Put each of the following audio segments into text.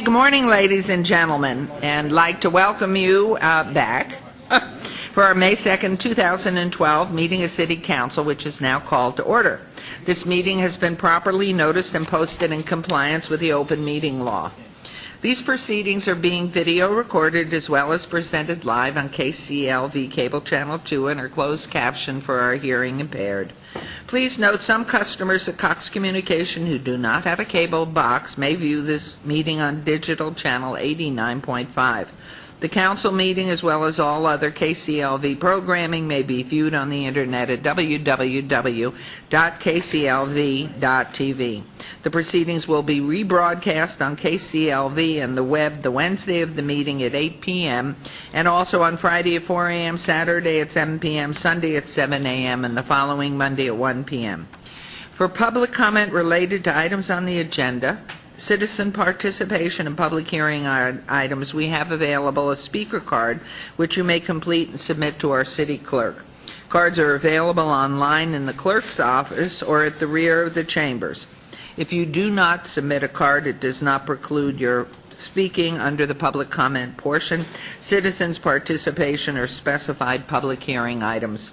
Good morning, ladies and gentlemen, and like to welcome you back for our May 2nd, 2012 meeting of City Council, which is now called to order. This meeting has been properly noticed and posted in compliance with the open meeting law. These proceedings are being video recorded as well as presented live on KCLV Cable Channel 2 and are closed captioned for our hearing impaired. Please note some customers at Cox Communication who do not have a cable box may view this meeting on digital channel 89.5. The council meeting, as well as all other KCLV programming, may be viewed on the internet at www.kclv.tv. The proceedings will be rebroadcast on KCLV and the web the Wednesday of the meeting at 8 p.m. and also on Friday at 4 a.m., Saturday at 7 p.m., Sunday at 7 a.m., and the following Monday at 1 p.m. For public comment related to items on the agenda, citizen participation and public hearing items, we have available a speaker card which you may complete and submit to our city clerk. Cards are available online in the clerk's office or at the rear of the chambers. If you do not submit a card, it does not preclude your speaking under the public comment portion, citizens participation, or specified public hearing items.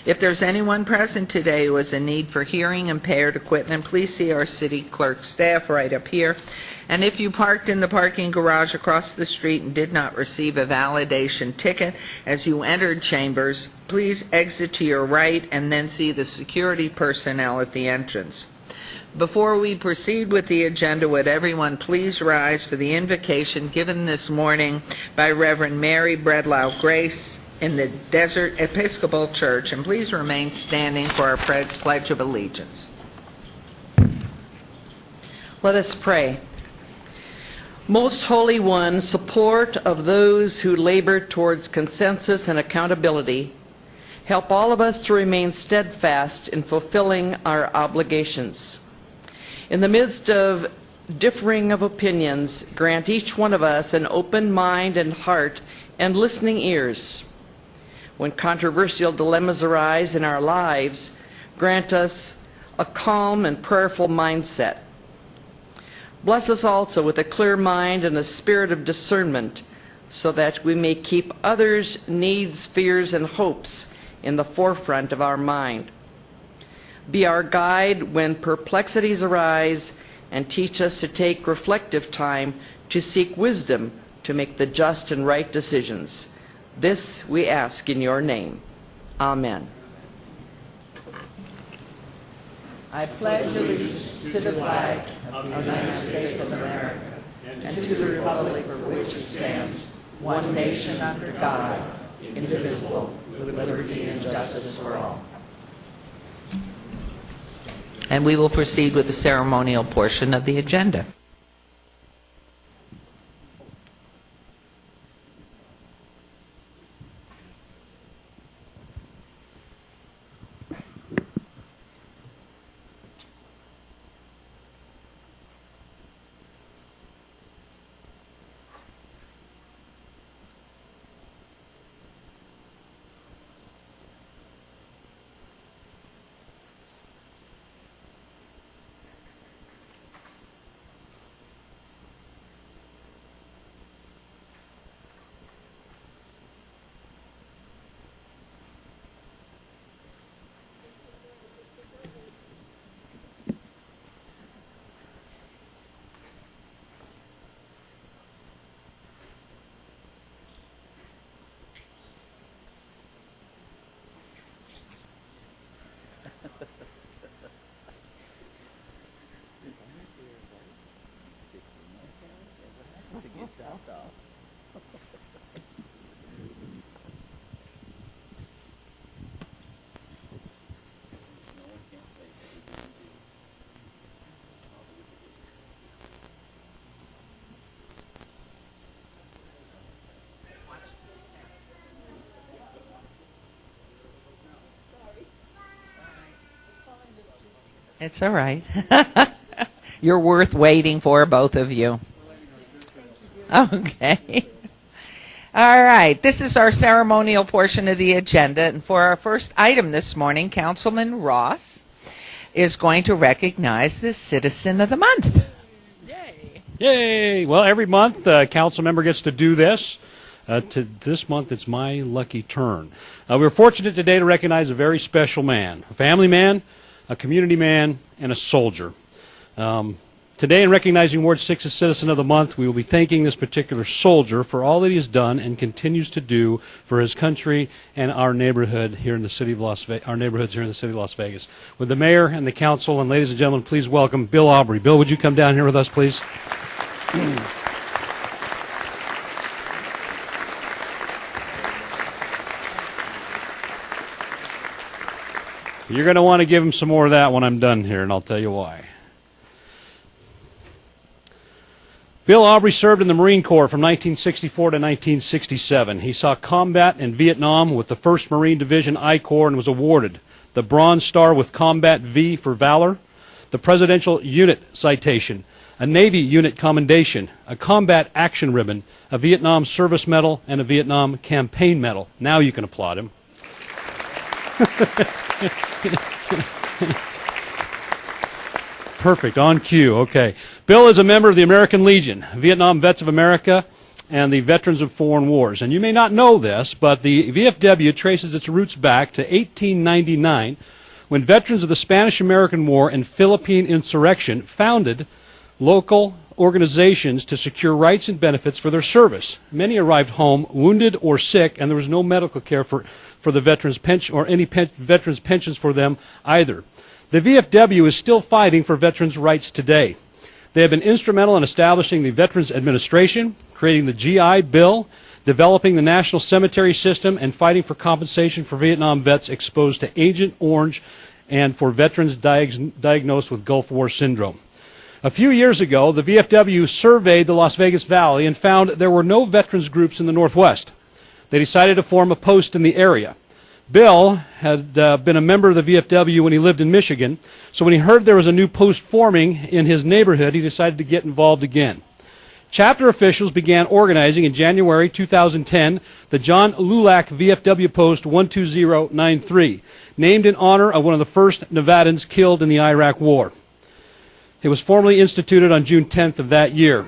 If there's anyone present today who has a need for hearing impaired equipment, please see our city clerk staff right up here. And if you parked in the parking garage across the street and did not receive a validation ticket as you entered chambers, please exit to your right and then see the security personnel at the entrance. Before we proceed with the agenda, would everyone please rise for the invocation given this morning by Reverend Mary Bredlau Grace in the Desert Episcopal Church, and please remain standing for our Pledge of Allegiance. Let us pray. Most Holy One, support of those who labor towards consensus and accountability, help all of us to remain steadfast in fulfilling our obligations. In the midst of differing of opinions, grant each one of us an open mind and heart and listening ears. When controversial dilemmas arise in our lives, grant us a calm and prayerful mindset. Bless us also with a clear mind and a spirit of discernment so that we may keep others' needs, fears, and hopes in the forefront of our mind. Be our guide when perplexities arise and teach us to take reflective time to seek wisdom to make the just and right decisions. This we ask in your name. Amen. I pledge allegiance to the flag of the United States of America and to the republic for which it stands, one nation under God, indivisible, with liberty and justice for all. And we will proceed with the ceremonial portion of the agenda. It's all right. You're worth waiting for, both of you. Okay. All right. This is our ceremonial portion of the agenda. And for our first item this morning, Councilman Ross is going to recognize the Citizen of the Month. Yay. Yay! Well, every month a council member gets to do this. This month it's my lucky turn. We're fortunate today to recognize a very special man, a family man, a community man, and a soldier. Today, in recognizing Ward 6 as Citizen of the Month, we will be thanking this particular soldier for all that he has done and continues to do for his country and our neighborhood here in the city of our neighborhoods here in the city of Las Vegas. Would the mayor and the council and ladies and gentlemen please welcome Bill Aubrey. Bill, would you come down here with us, please? You're going to want to give him some more of that when I'm done here, and I'll tell you why. Bill Aubrey served in the Marine Corps from 1964 to 1967. He saw combat in Vietnam with the 1st Marine Division I Corps and was awarded the Bronze Star with Combat V for Valor, the Presidential Unit Citation, a Navy Unit Commendation, a Combat Action Ribbon, a Vietnam Service Medal, and a Vietnam Campaign Medal. Now you can applaud him. Perfect, on cue, okay. Bill is a member of the American Legion, Vietnam Vets of America, and the Veterans of Foreign Wars. And you may not know this, but the VFW traces its roots back to 1899, when veterans of the Spanish-American War and Philippine insurrection founded local organizations to secure rights and benefits for their service. Many arrived home wounded or sick, and there was no medical care for the veterans' pension or any veterans' pensions for them either. The VFW is still fighting for veterans' rights today. They have been instrumental in establishing the Veterans Administration, creating the GI Bill, developing the National Cemetery System, and fighting for compensation for Vietnam vets exposed to Agent Orange and for veterans diagnosed with Gulf War syndrome. A few years ago, the VFW surveyed the Las Vegas Valley and found there were no veterans groups in the Northwest. They decided to form a post in the area. Bill had been a member of the VFW when he lived in Michigan, so when he heard there was a new post forming in his neighborhood, he decided to get involved again. Chapter officials began organizing in January 2010 the John Lulac VFW Post 12093, named in honor of one of the first Nevadans killed in the Iraq War. It was formally instituted on June 10th of that year.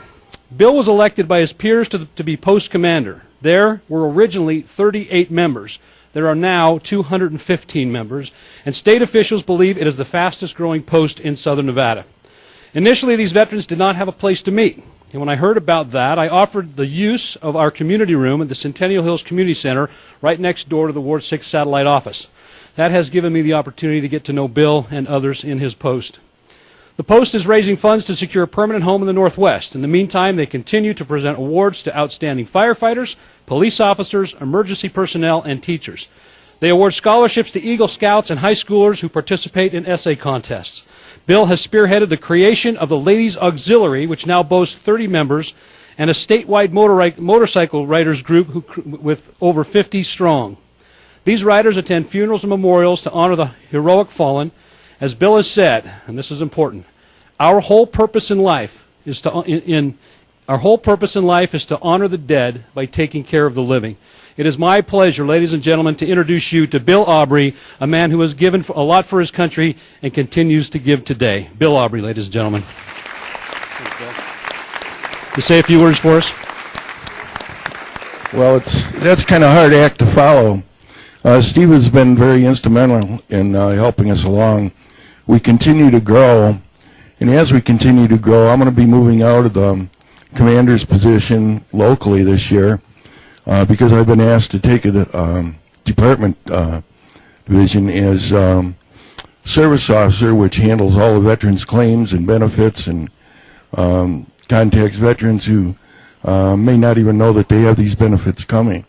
Bill was elected by his peers to be post commander. There were originally 38 members. There are now 215 members, and state officials believe it is the fastest growing post in southern Nevada. Initially, these veterans did not have a place to meet, and when I heard about that, I offered the use of our community room at the Centennial Hills Community Center right next door to the Ward 6 satellite office. That has given me the opportunity to get to know Bill and others in his post. The post is raising funds to secure a permanent home in the Northwest. In the meantime, they continue to present awards to outstanding firefighters, police officers, emergency personnel, and teachers. They award scholarships to Eagle Scouts and high schoolers who participate in essay contests. Bill has spearheaded the creation of the Ladies Auxiliary, which now boasts 30 members, and a statewide motorcycle riders group with over 50 strong. These riders attend funerals and memorials to honor the heroic fallen. As Bill has said, and this is important, our whole purpose in life is to honor the dead by taking care of the living. It is my pleasure, ladies and gentlemen, to introduce you to Bill Aubrey, a man who has given a lot for his country and continues to give today. Bill Aubrey, ladies and gentlemen. You say a few words for us? Well, that's kind of a hard act to follow. Steve has been very instrumental in helping us along. We continue to grow, and as we continue to grow, I'm going to be moving out of the commander's position locally this year because I've been asked to take a department division as service officer, which handles all the veterans' claims and benefits and contacts veterans who may not even know that they have these benefits coming.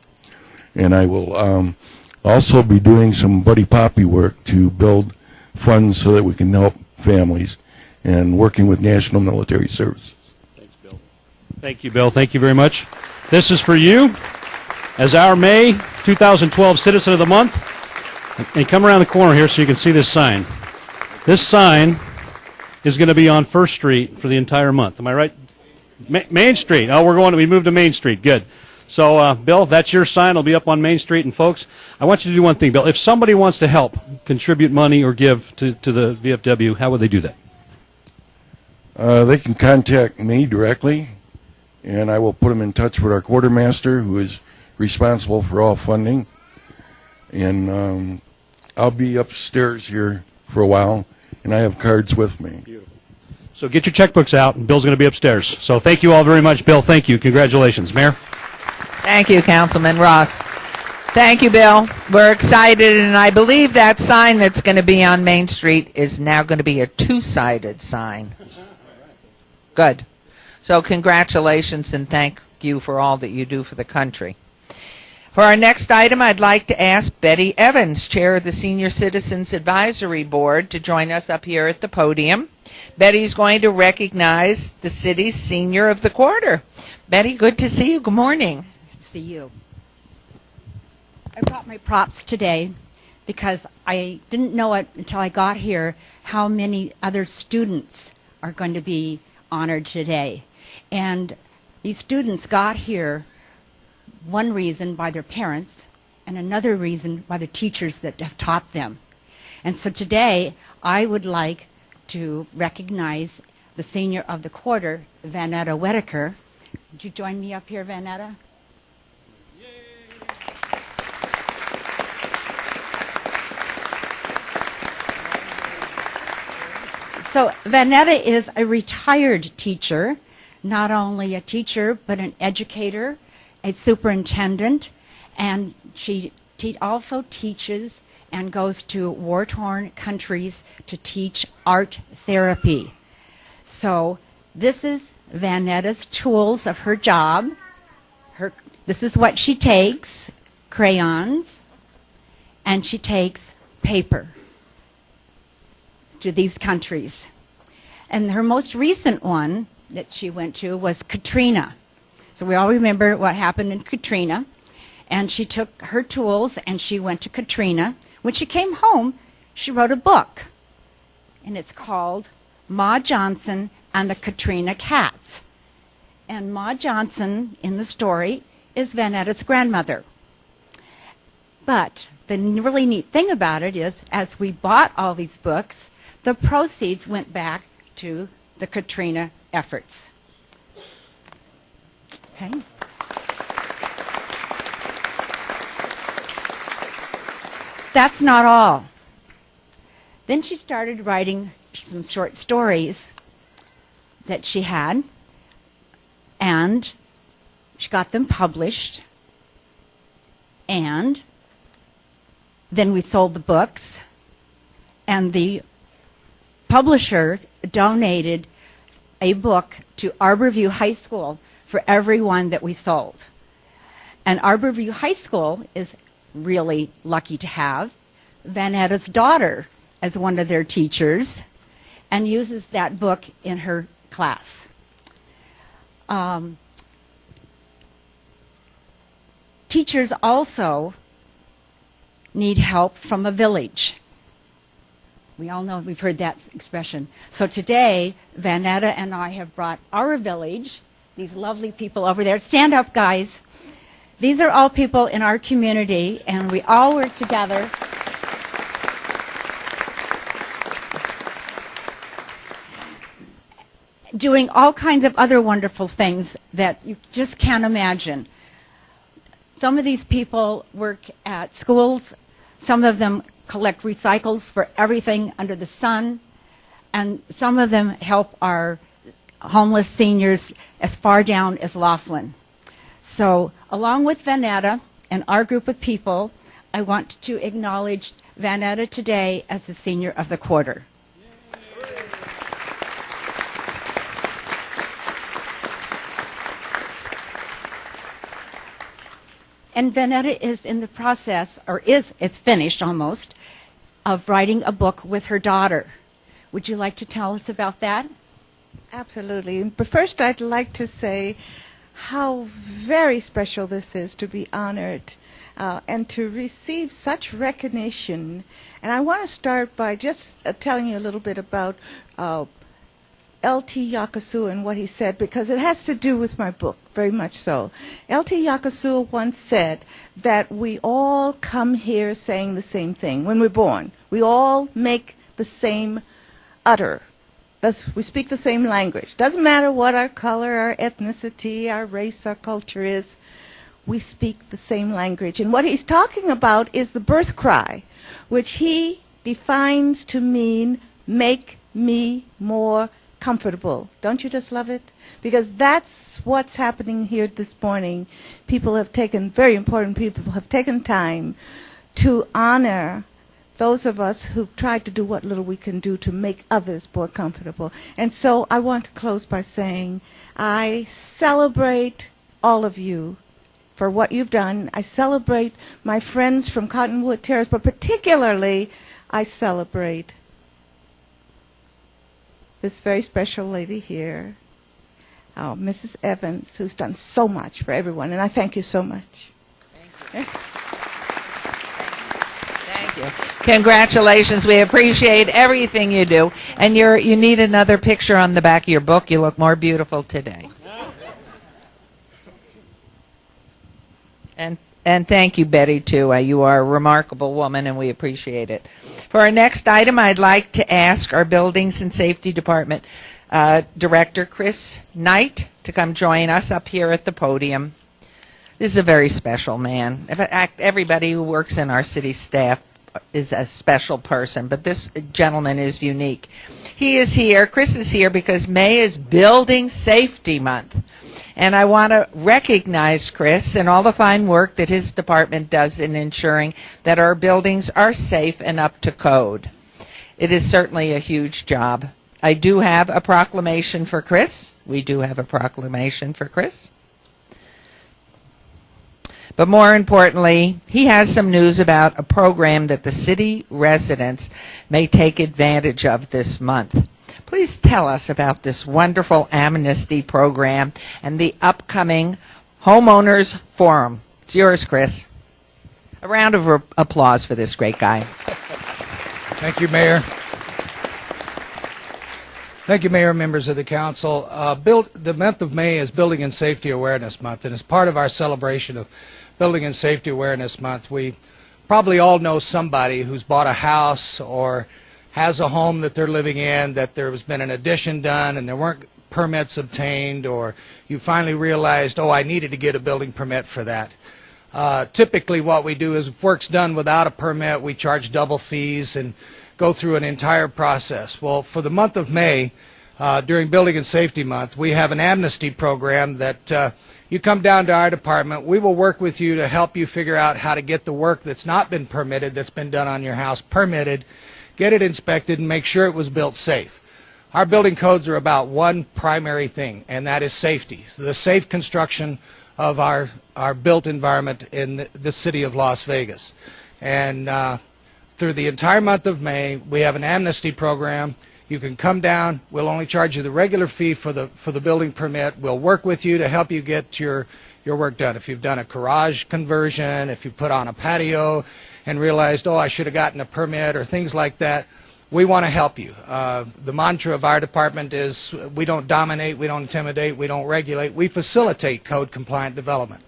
And I will also be doing some Buddy Poppy work to build funds so that we can help families and working with National Military Services. Thanks, Bill. Thank you, Bill. Thank you very much. This is for you as our May 2012 Citizen of the Month. And come around the corner here so you can see this sign. This sign is going to be on First Street for the entire month. Am I right? Main Street. Oh, we moved to Main Street. Good. So, Bill, that's your sign. It'll be up on Main Street. And, folks, I want you to do one thing, Bill. If somebody wants to help, contribute money or give to the VFW, how would they do that? They can contact me directly, and I will put them in touch with our quartermaster, who is responsible for all funding. And I'll be upstairs here for a while, and I have cards with me. So get your checkbooks out, and Bill's going to be upstairs. So thank you all very much, Bill. Thank you. Congratulations. Mayor? Thank you, Councilman Ross. Thank you, Bill. We're excited, and I believe that sign that's going to be on Main Street is now going to be a two-sided sign. Good. So congratulations, and thank you for all that you do for the country. For our next item, I'd like to ask Betty Evans, Chair of the Senior Citizens Advisory Board, to join us up here at the podium. Betty's going to recognize the city's Senior of the Quarter. Betty, good to see you. Good morning. See you. I brought my props today because I didn't know it until I got here how many other students are going to be honored today. And these students got here, one reason by their parents, and another reason by the teachers that have taught them. And so today, I would like to recognize the Senior of the Quarter, Vanetta Whitaker. Would you join me up here, Vanetta? So Vanetta is a retired teacher, not only a teacher, but an educator, a superintendent, and she also teaches and goes to war-torn countries to teach art therapy. So this is Vanetta's tools of her job. This is what she takes, crayons, and she takes paper to these countries. And her most recent one that she went to was Katrina. So we all remember what happened in Katrina. And she took her tools and she went to Katrina. When she came home, she wrote a book. And it's called Ma Johnson and the Katrina Cats. And Ma Johnson, in the story, is Vanetta's grandmother. But the really neat thing about it is, as we bought all these books, the proceeds went back to the Katrina efforts. Okay. That's not all. Then she started writing some short stories that she had, and she got them published, and then we sold the books, and the publisher donated a book to Arborview High School for every one that we sold. And Arborview High School is really lucky to have Vanetta's daughter as one of their teachers and uses that book in her class. Teachers also need help from a village. We all know, we've heard that expression. So today, Vanetta and I have brought our village, these lovely people over there. Stand up, guys. These are all people in our community, and we all work together. Doing all kinds of other wonderful things that you just can't imagine. Some of these people work at schools. Some of them collect recycles for everything under the sun, and some of them help our homeless seniors as far down as Laughlin. So along with Vanetta and our group of people, I want to acknowledge Vanetta today as the Senior of the Quarter. And Vanetta is in the process, or it's finished almost, of writing a book with her daughter. Would you like to tell us about that? Absolutely. But first, I'd like to say how very special this is to be honored and to receive such recognition. And I want to start by just telling you a little bit about L.T. Yakasu and what he said, because it has to do with my book, very much so. L.T. Yakasu once said that we all come here saying the same thing when we're born. We all make the same utter We speak the same language. Doesn't matter what our color, our ethnicity, our race, our culture is. We speak the same language. And what he's talking about is the birth cry, which he defines to mean make me more comfortable. Don't you just love it? Because that's what's happening here this morning. Very important people have taken time to honor those of us who've tried to do what little we can do to make others more comfortable. And so I want to close by saying I celebrate all of you for what you've done. I celebrate my friends from Cottonwood Terrace, but particularly I celebrate this very special lady here, Mrs. Evans, who's done so much for everyone, and I thank you so much. Thank you. Congratulations. We appreciate everything you do. And you need another picture on the back of your book. You look more beautiful today. And thank you, Betty, too. You are a remarkable woman, and we appreciate it. For our next item, I'd like to ask our Buildings and Safety Department Director, Chris Knight, to come join us up here at the podium. This is a very special man. In fact, everybody who works in our city staff is a special person, but this gentleman is unique. He is here, Chris is here, because May is Building Safety Month. And I want to recognize Chris and all the fine work that his department does in ensuring that our buildings are safe and up to code. It is certainly a huge job. I do have a proclamation for Chris. We do have a proclamation for Chris. But more importantly, he has some news about a program that the city residents may take advantage of this month. Please tell us about this wonderful amnesty program and the upcoming Homeowners Forum. It's yours, Chris. A round of applause for this great guy. Thank you, Mayor. Thank you, Mayor, members of the council. The month of May is Building and Safety Awareness Month, and as part of our celebration of Building and Safety Awareness Month, we probably all know somebody who's bought a house or has a home that they're living in, that there has been an addition done and there weren't permits obtained, or you finally realized, oh, I needed to get a building permit for that. Typically what we do is if work's done without a permit, we charge double fees and go through an entire process. Well, for the month of May, during Building and Safety Month, we have an amnesty program that you come down to our department. We will work with you to help you figure out how to get the work that's not been permitted, that's been done on your house, permitted, get it inspected, and make sure it was built safe. Our building codes are about one primary thing, and that is safety. So the safe construction of our built environment in the city of Las Vegas. And through the entire month of May, we have an amnesty program. You can come down. We'll only charge you the regular fee for the building permit. We'll work with you to help you get your work done. If you've done a garage conversion, if you put on a patio and realized, oh, I should have gotten a permit, or things like that, we want to help you. The mantra of our department is we don't dominate, we don't intimidate, we don't regulate, we facilitate code-compliant development.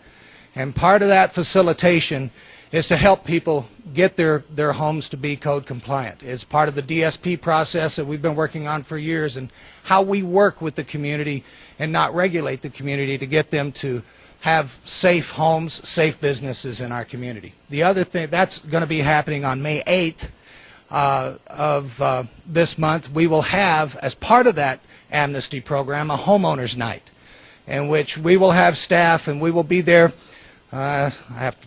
And part of that facilitation is to help people get their homes to be code-compliant. It's part of the DSP process that we've been working on for years, and how we work with the community and not regulate the community to get them to have safe homes, safe businesses in our community. The other thing, that's going to be happening on May 8th of this month. We will have, as part of that amnesty program, a homeowners night, in which we will have staff, and we will be there. I have to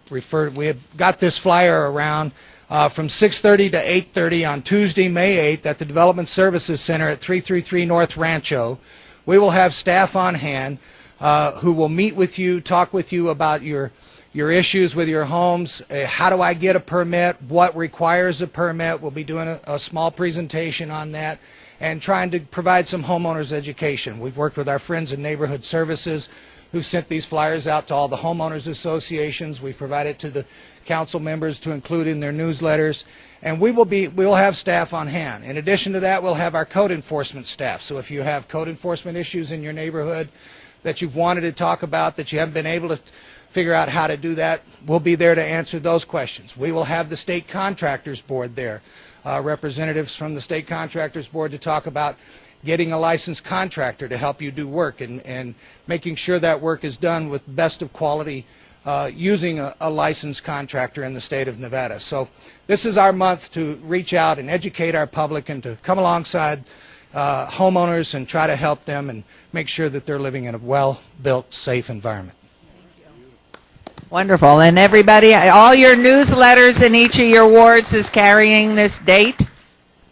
we have got this flyer around from 6:30 to 8:30 on Tuesday, May 8th at the Development Services Center at 333 North Rancho. We will have staff on hand who will meet with you, talk with you about your issues with your homes. How do I get a permit? What requires a permit? We'll be doing a small presentation on that and trying to provide some homeowners education. We've worked with our friends in Neighborhood Services who sent these flyers out to all the homeowners associations. We provided to the council members to include in their newsletters. And we'll have staff on hand. In addition to that, we'll have our code enforcement staff. So if you have code enforcement issues in your neighborhood that you've wanted to talk about, that you haven't been able to figure out how to do that, we'll be there to answer those questions. We will have the State Contractors Board there. representatives from the State Contractors Board to talk about getting a licensed contractor to help you do work and making sure that work is done with best of quality using a licensed contractor in the state of Nevada. So this is our month to reach out and educate our public and to come alongside homeowners and try to help them and make sure that they're living in a well-built, safe environment. Wonderful. And everybody, all your newsletters in each of your wards is carrying this date?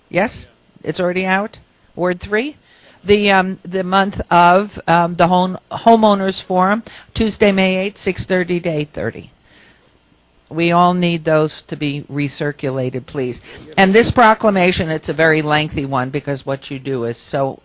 Yes? It's already out? Ward 3? The month of the Homeowners Forum, Tuesday, May 8th, 6:30 to 8:30. We all need those to be recirculated, please. And this proclamation, it's a very lengthy one because what you do is so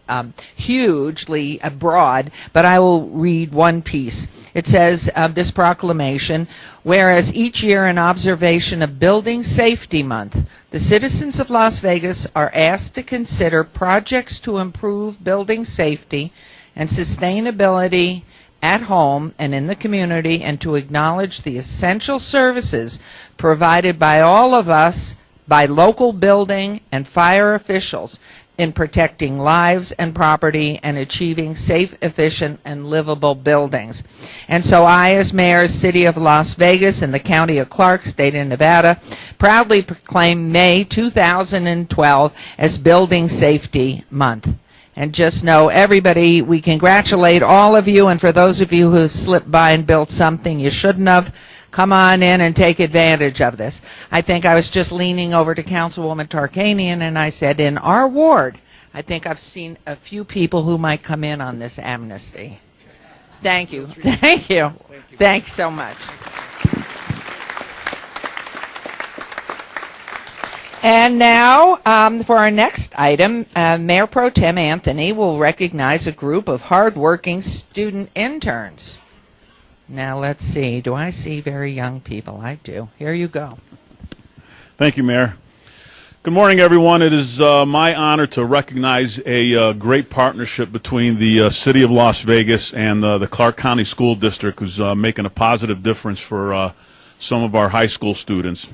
hugely broad, but I will read one piece. It says, this proclamation, whereas each year in observation of Building Safety Month, the citizens of Las Vegas are asked to consider projects to improve building safety and sustainability at home and in the community, and to acknowledge the essential services provided by all of us, by local building and fire officials in protecting lives and property and achieving safe, efficient, and livable buildings. And so I, as mayor, City of Las Vegas and the County of Clark, State of Nevada, proudly proclaim May 2012 as Building Safety Month. And just know, everybody, we congratulate all of you, and for those of you who have slipped by and built something you shouldn't have, come on in and take advantage of this. I think I was just leaning over to Councilwoman Tarkanian, and I said, in our ward, I think I've seen a few people who might come in on this amnesty. Thank you. Thank you. Thanks so much. And now, for our next item, Mayor Pro Tem Anthony will recognize a group of hardworking student interns. Now, let's see. Do I see very young people? I do. Here you go. Thank you, Mayor. Good morning, everyone. It is my honor to recognize a great partnership between the City of Las Vegas and the Clark County School District, who's making a positive difference for some of our high school students.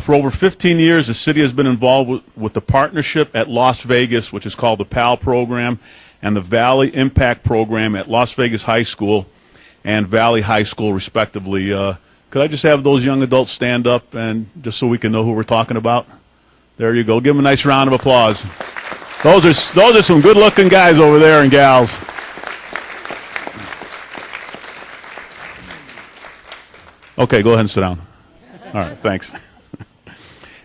For over 15 years, the city has been involved with the partnership at Las Vegas, which is called the PAL program, and the Valley Impact program at Las Vegas High School and Valley High School, respectively. Could I just have those young adults stand up, and just so we can know who we're talking about? There you go. Give them a nice round of applause. Those are some good-looking guys over there and gals. Okay, go ahead and sit down. All right, thanks.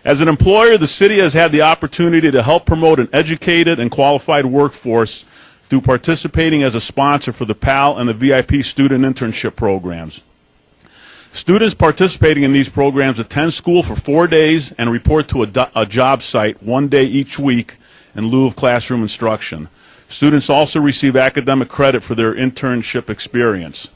As an employer, the city has had the opportunity to help promote an educated and qualified workforce through participating as a sponsor for the PAL and the VIP student internship programs. Students participating in these programs attend school for 4 days and report to a job site 1 day each week in lieu of classroom instruction. Students also receive academic credit for their internship experience.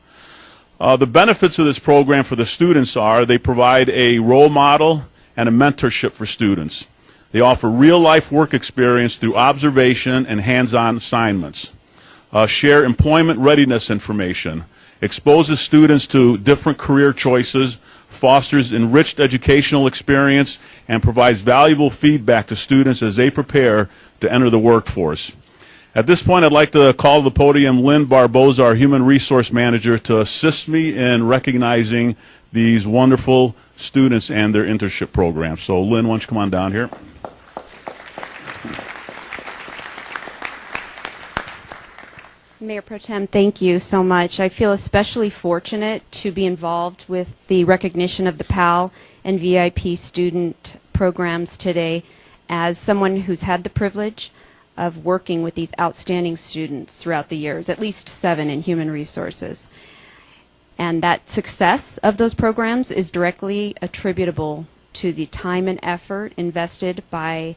The benefits of this program for the students are they provide a role model and a mentorship for students. They offer real-life work experience through observation and hands-on assignments. Share employment readiness information. Exposes students to different career choices, fosters enriched educational experience, and provides valuable feedback to students as they prepare to enter the workforce. At this point, I'd like to call to the podium Lynn Barboza, our Human Resource Manager, to assist me in recognizing these wonderful students and their internship program. So, Lynn, why don't you come on down here? Mayor Pro Tem, thank you so much. I feel especially fortunate to be involved with the recognition of the PAL and VIP student programs today as someone who's had the privilege of working with these outstanding students throughout the years, at least 7 in human resources. And that success of those programs is directly attributable to the time and effort invested by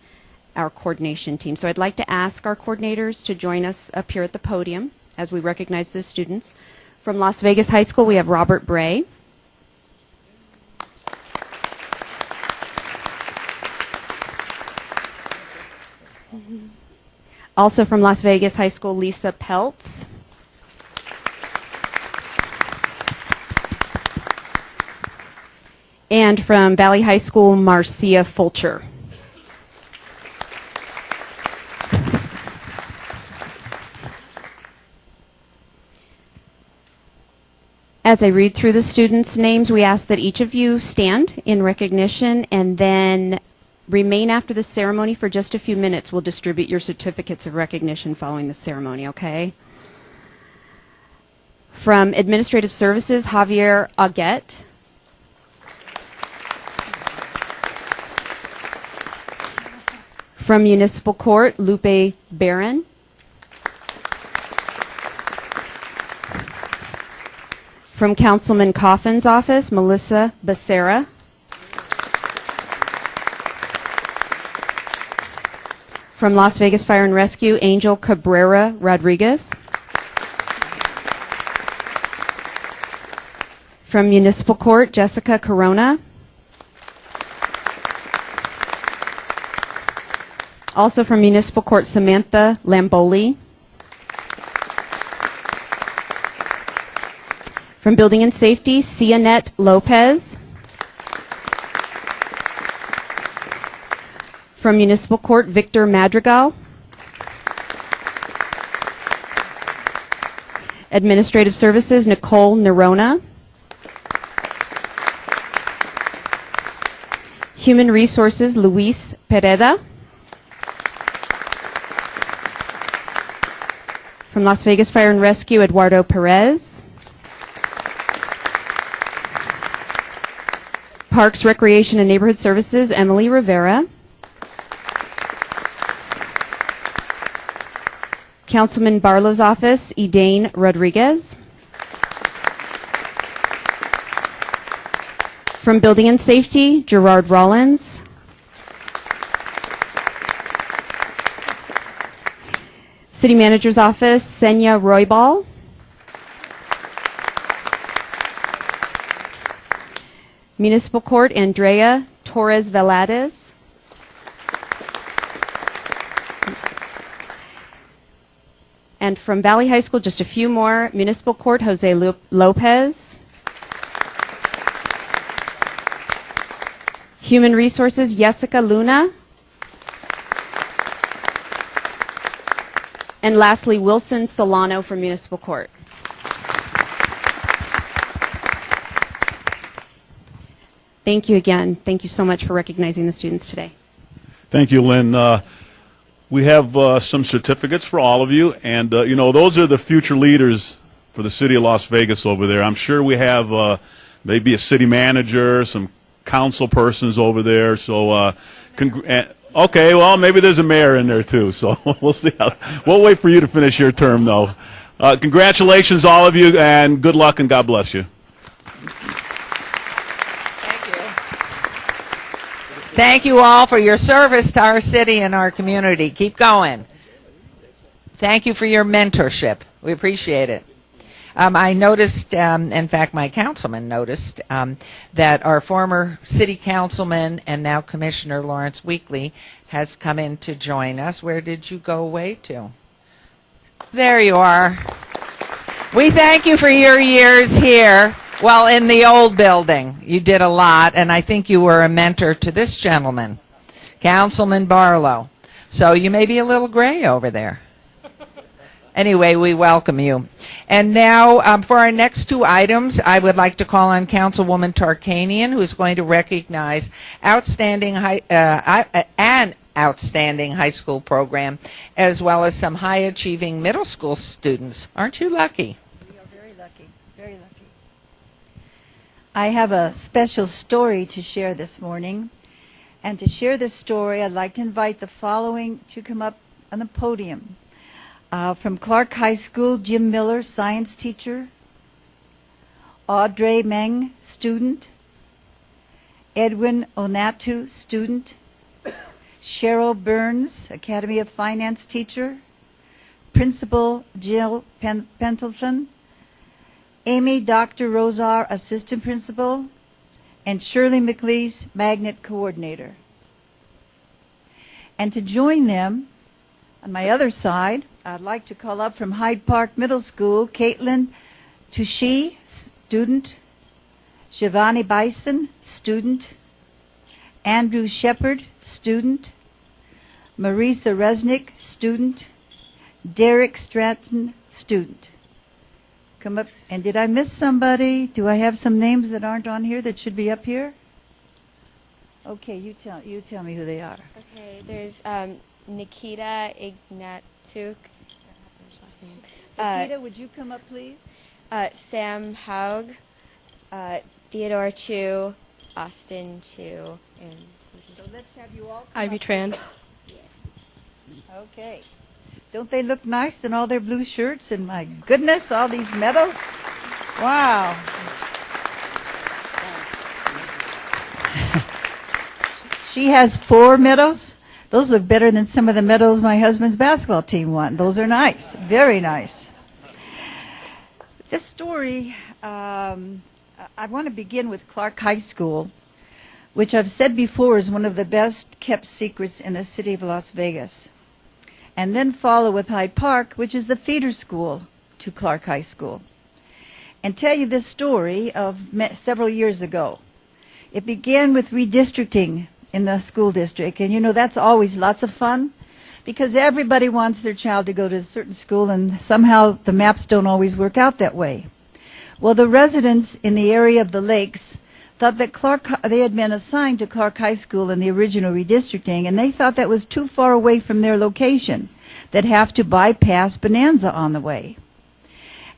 our coordination team. So I'd like to ask our coordinators to join us up here at the podium as we recognize the students. From Las Vegas High School, we have Robert Bray. Also from Las Vegas High School, Lisa Peltz. And from Valley High School, Marcia Fulcher. As I read through the students' names, we ask that each of you stand in recognition and then remain after the ceremony for just a few minutes. We'll distribute your certificates of recognition following the ceremony, okay? From Administrative Services, Javier Aguet. From Municipal Court, Lupe Barron. From Councilman Coffin's office, Melissa Becerra. From Las Vegas Fire and Rescue, Angel Cabrera Rodriguez. From Municipal Court, Jessica Corona. Also from Municipal Court, Samantha Lamboli. From Building and Safety, Cianet Lopez. From Municipal Court, Victor Madrigal. Administrative Services, Nicole Nerona. Human Resources, Luis Pereda. From Las Vegas Fire and Rescue, Eduardo Perez. Parks, Recreation, and Neighborhood Services, Emily Rivera. Councilman Barlow's office, Edane Rodriguez. From Building and Safety, Gerard Rollins. City Manager's office, Senya Roybal. Municipal Court, Andrea Torres Velades. And from Valley High School, just a few more. Municipal Court, Jose Lopez. Human Resources, Jessica Luna. And lastly, Wilson Solano from Municipal Court. Thank you again. Thank you so much for recognizing the students today. Thank you, Lynn. We have some certificates for all of you, and you know, those are the future leaders for the city of Las Vegas over there. I'm sure we have maybe a city manager, some council persons over there. So, okay, well, maybe there's a mayor in there too. So we'll see. We'll wait for you to finish your term, though. Congratulations, all of you, and good luck, and God bless you. Thank you all for your service to our city and our community. Keep going. Thank you for your mentorship. We appreciate it. I noticed, in fact, my councilman noticed, that our former city councilman and now Commissioner Lawrence Weekly has come in to join us. Where did you go away to? There you are. We thank you for your years here. Well, in the old building, you did a lot, and I think you were a mentor to this gentleman, Councilman Barlow. So you may be a little gray over there. Anyway, we welcome you. And now, for our next two items, I would like to call on Councilwoman Tarkanian, who is going to recognize an outstanding high school program, as well as some high-achieving middle school students. Aren't you lucky? We are very lucky, very lucky. I have a special story to share this morning. And to share this story, I'd like to invite the following to come up on the podium. From Clark High School, Jim Miller, science teacher. Audrey Meng, student. Edwin Onatu, student. Cheryl Burns, Academy of Finance teacher. Principal Jill Pendleton. Amy Dr. Rosar, assistant principal. And Shirley McLeese, magnet coordinator. And to join them, on my other side, I'd like to call up from Hyde Park Middle School, Caitlin Tushi, student. Shivani Bison, student. Andrew Shepard, student. Marisa Resnick, student. Derek Stratton, student. come up. And did I miss somebody? Do I have some names that aren't on here that should be up here? Okay, you tell me who they are. Okay, there's Nikita Ignatuk. Nikita, would you come up, please? Sam Haug, Theodore Chu, Austin Chu, and So let's have you all come Ivy up. Tran. Okay. Don't they look nice in all their blue shirts? And my goodness, all these medals. Wow. She has 4 medals. Those look better than some of the medals my husband's basketball team won. Those are nice. Very nice. This story, I want to begin with Clark High School, which I've said before is one of the best kept secrets in the city of Las Vegas. And then follow with Hyde Park, which is the feeder school to Clark High School. And tell you this story of several years ago. It began with redistricting in the school district. And you know, that's always lots of fun because everybody wants their child to go to a certain school, and somehow the maps don't always work out that way. Well, the residents in the area of the lakes thought that they had been assigned to Clark High School in the original redistricting, and they thought that was too far away from their location. They'd have to bypass Bonanza on the way.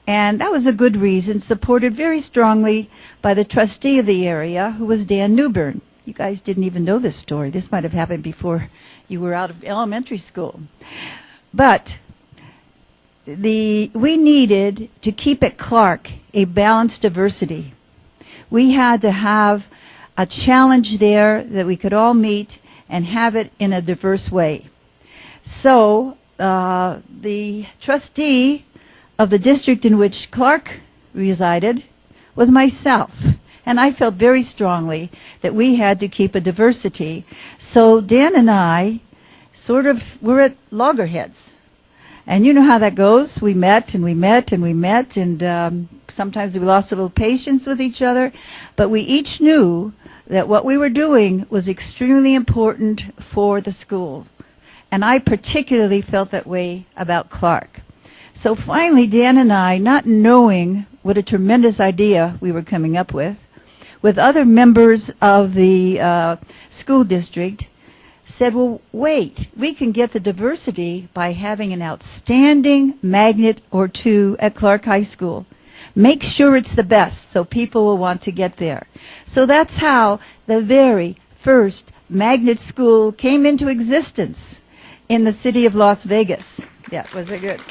And that was a good reason, supported very strongly by the trustee of the area, who was Dan Newbern. You guys didn't even know this story. This might have happened before you were out of elementary school. But we needed to keep at Clark a balanced diversity. We had to have a challenge there that we could all meet and have it in a diverse way. So the trustee of the district in which Clark resided was myself. And I felt very strongly that we had to keep a diversity. So Dan and I were at loggerheads. And you know how that goes. We met and we met and we met, and sometimes we lost a little patience with each other. But we each knew that what we were doing was extremely important for the schools. And I particularly felt that way about Clark. So finally, Dan and I, not knowing what a tremendous idea we were coming up with other members of the school district, said, well, wait, we can get the diversity by having an outstanding magnet or two at Clark High School. Make sure it's the best so people will want to get there. So that's how the very first magnet school came into existence in the city of Las Vegas. Yeah, was it good?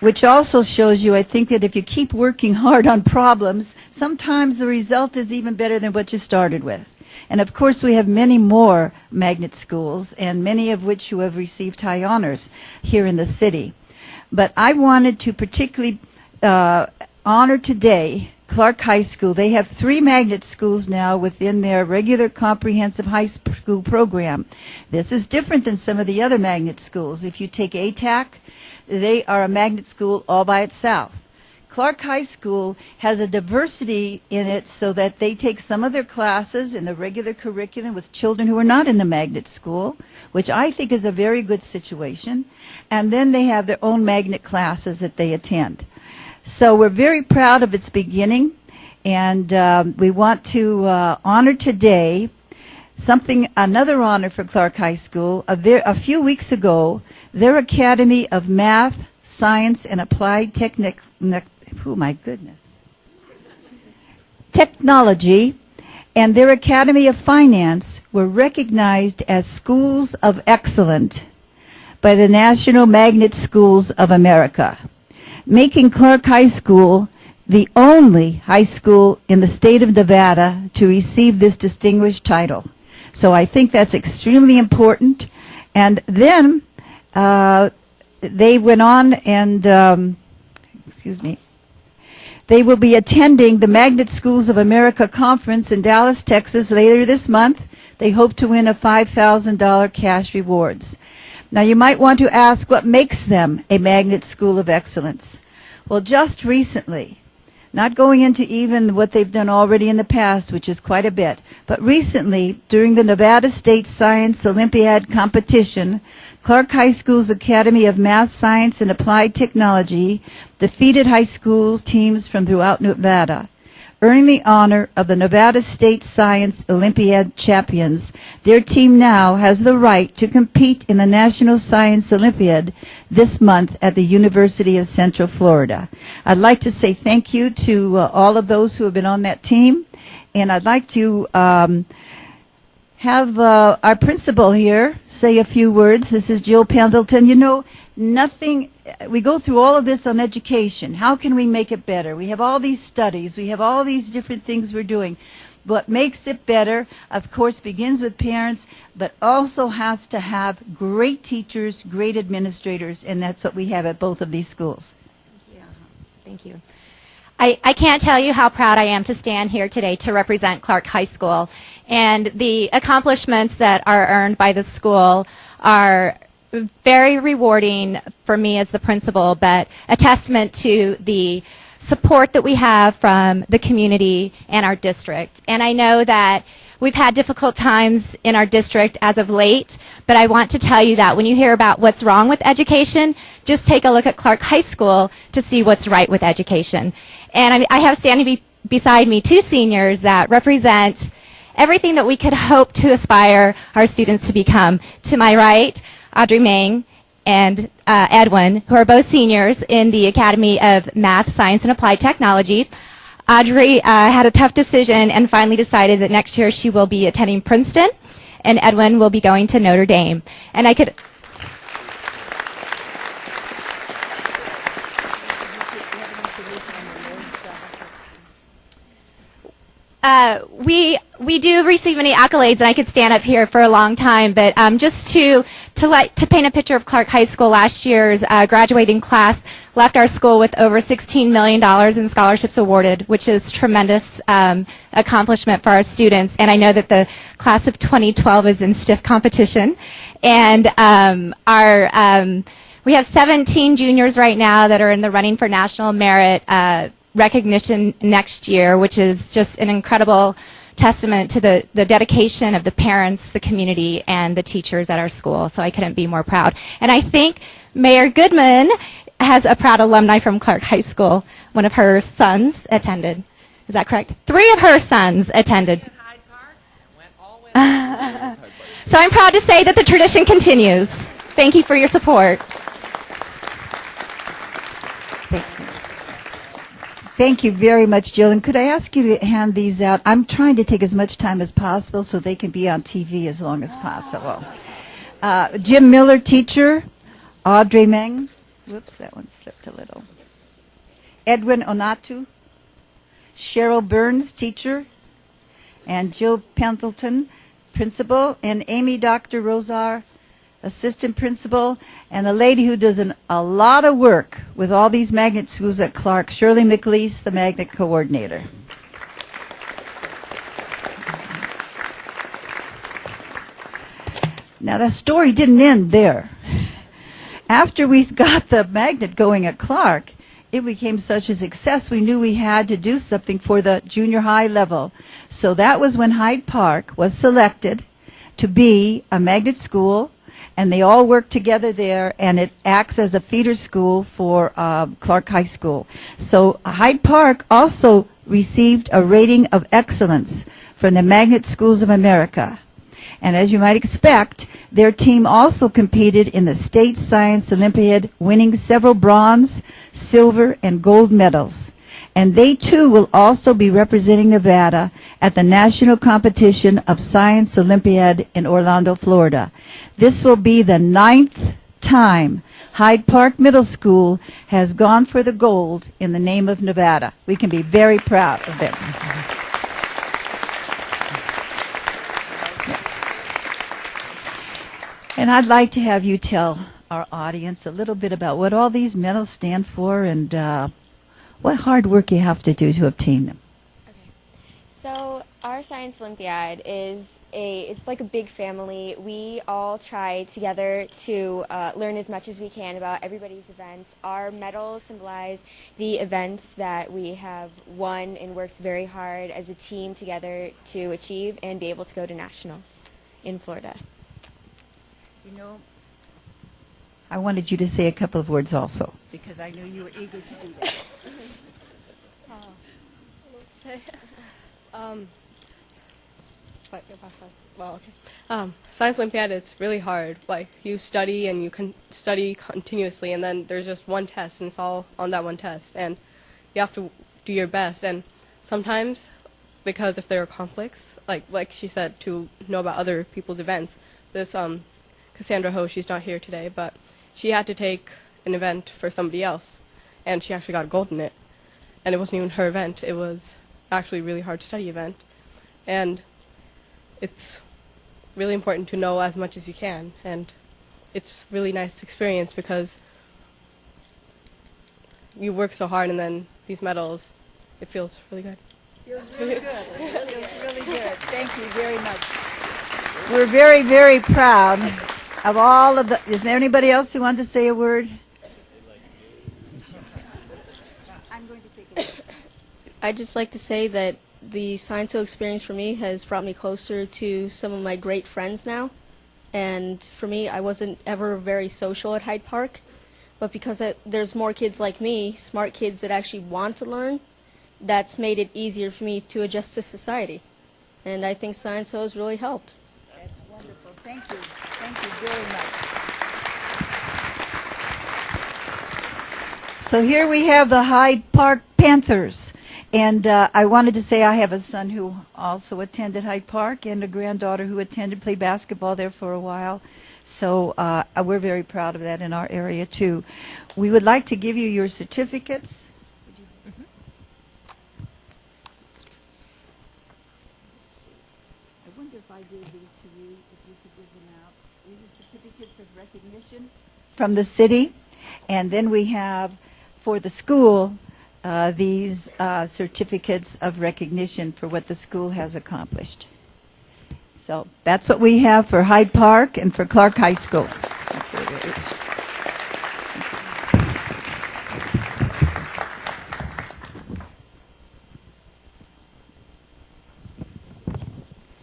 Which also shows you, I think, that if you keep working hard on problems, sometimes the result is even better than what you started with. And of course, we have many more magnet schools, and many of which who have received high honors here in the city. But I wanted to particularly honor today Clark High School. They have 3 magnet schools now within their regular comprehensive high school program. This is different than some of the other magnet schools. If you take ATAC, they are a magnet school all by itself. Clark High School has a diversity in it so that they take some of their classes in the regular curriculum with children who are not in the magnet school, which I think is a very good situation, and then they have their own magnet classes that they attend. So we're very proud of its beginning, and we want to honor today another honor for Clark High School. A few weeks ago, their Academy of Math, Science, and Applied Technology and their Academy of Finance were recognized as schools of excellence by the National Magnet Schools of America, making Clark High School the only high school in the state of Nevada to receive this distinguished title. So I think that's extremely important. And then they went on and, they will be attending the Magnet Schools of America Conference in Dallas, Texas later this month. They hope to win a $5,000 cash rewards. Now you might want to ask what makes them a Magnet School of Excellence. Well, just recently, not going into even what they've done already in the past, which is quite a bit, but recently, during the Nevada State Science Olympiad competition, Clark High School's Academy of Math, Science, and Applied Technology defeated high school teams from throughout Nevada. Earning the honor of the Nevada State Science Olympiad champions, their team now has the right to compete in the National Science Olympiad this month at the University of Central Florida. I'd like to say thank you to all of those who have been on that team, and I'd like to have our principal here say a few words. This is Jill Pendleton. You know, we go through all of this on education. How can we make it better? We have all these studies. We have all these different things we're doing. What makes it better, of course, begins with parents, but also has to have great teachers, great administrators, and that's what we have at both of these schools. Thank you. I can't tell you how proud I am to stand here today to represent Clark High School. And the accomplishments that are earned by the school are very rewarding for me as the principal, but a testament to the support that we have from the community and our district. And I know that we've had difficult times in our district as of late, but I want to tell you that when you hear about what's wrong with education, just take a look at Clark High School to see what's right with education. And I have standing beside me two seniors that represent everything that we could hope to aspire our students to become. To my right, Audrey Meng and Edwin, who are both seniors in the Academy of Math, Science, and Applied Technology. Audrey had a tough decision and finally decided that next year she will be attending Princeton, and Edwin will be going to Notre Dame. And I could... we do receive many accolades, and I could stand up here for a long time, but just to paint a picture of Clark High School, last year's graduating class left our school with over $16 million in scholarships awarded, which is tremendous accomplishment for our students. And I know that the class of 2012 is in stiff competition, and we have 17 juniors right now that are in the running for national merit recognition next year, which is just an incredible testament to the dedication of the parents, the community, and the teachers at our school. So I couldn't be more proud. And I think Mayor Goodman has a proud alumni from Clark High School. One of her sons attended. Is that correct? 3 of her sons attended. So I'm proud to say that the tradition continues. Thank you for your support. Thank you very much, Jill. And could I ask you to hand these out? I'm trying to take as much time as possible so they can be on TV as long as possible. Jim Miller, teacher. Audrey Meng. Whoops, that one slipped a little. Edwin Onatu. Cheryl Burns, teacher. And Jill Pendleton, principal. And Amy Dr. Rosar, assistant principal, and a lady who does a lot of work with all these magnet schools at Clark, Shirley McLeese, the magnet coordinator. Now, the story didn't end there. After we got the magnet going at Clark, it became such a success, we knew we had to do something for the junior high level. So that was when Hyde Park was selected to be a magnet school, and they all work together there, and it acts as a feeder school for Clark High School. So Hyde Park also received a rating of excellence from the Magnet Schools of America. And as you might expect, their team also competed in the State Science Olympiad, winning several bronze, silver, and gold medals. And they, too, will also be representing Nevada at the National Competition of Science Olympiad in Orlando, Florida. This will be the 9th time Hyde Park Middle School has gone for the gold in the name of Nevada. We can be very proud of them. Yes. And I'd like to have you tell our audience a little bit about what all these medals stand for and what hard work you have to do to obtain them. Okay. So our Science Olympiad it's like a big family. We all try together to learn as much as we can about everybody's events. Our medals symbolize the events that we have won and worked very hard as a team together to achieve and be able to go to nationals in Florida. You know, I wanted you to say a couple of words also, because I knew you were eager to do that. Science Olympiad, it's really hard. Like, you study and you can study continuously, and then there's just one test, and it's all on that one test, and you have to do your best. And sometimes, because if there are conflicts, like she said, to know about other people's events, this Cassandra Ho, she's not here today, but she had to take an event for somebody else, and she actually got a gold in it. And it wasn't even her event. It was actually a really hard study event. And it's really important to know as much as you can. And it's really nice experience because you work so hard, and then these medals, it feels really good. Feels really good. It feels really good. Thank you very much. We're very, very proud of all of the... Is there anybody else who wanted to say a word? I'm going to take it. I'd just like to say that the Science Show experience for me has brought me closer to some of my great friends now. And for me, I wasn't ever very social at Hyde Park. But because there's more kids like me, smart kids that actually want to learn, that's made it easier for me to adjust to society. And I think Science Show has really helped. That's wonderful. Thank you. Thank you very much. So here we have the Hyde Park Panthers. And I wanted to say I have a son who also attended Hyde Park and a granddaughter who played basketball there for a while. So we're very proud of that in our area, too. We would like to give you your certificates. I wonder if I gave these to you, if you could give them out. These are certificates of recognition from the city. And then we have, for the school, these certificates of recognition for what the school has accomplished. So that's what we have for Hyde Park and for Clark High School.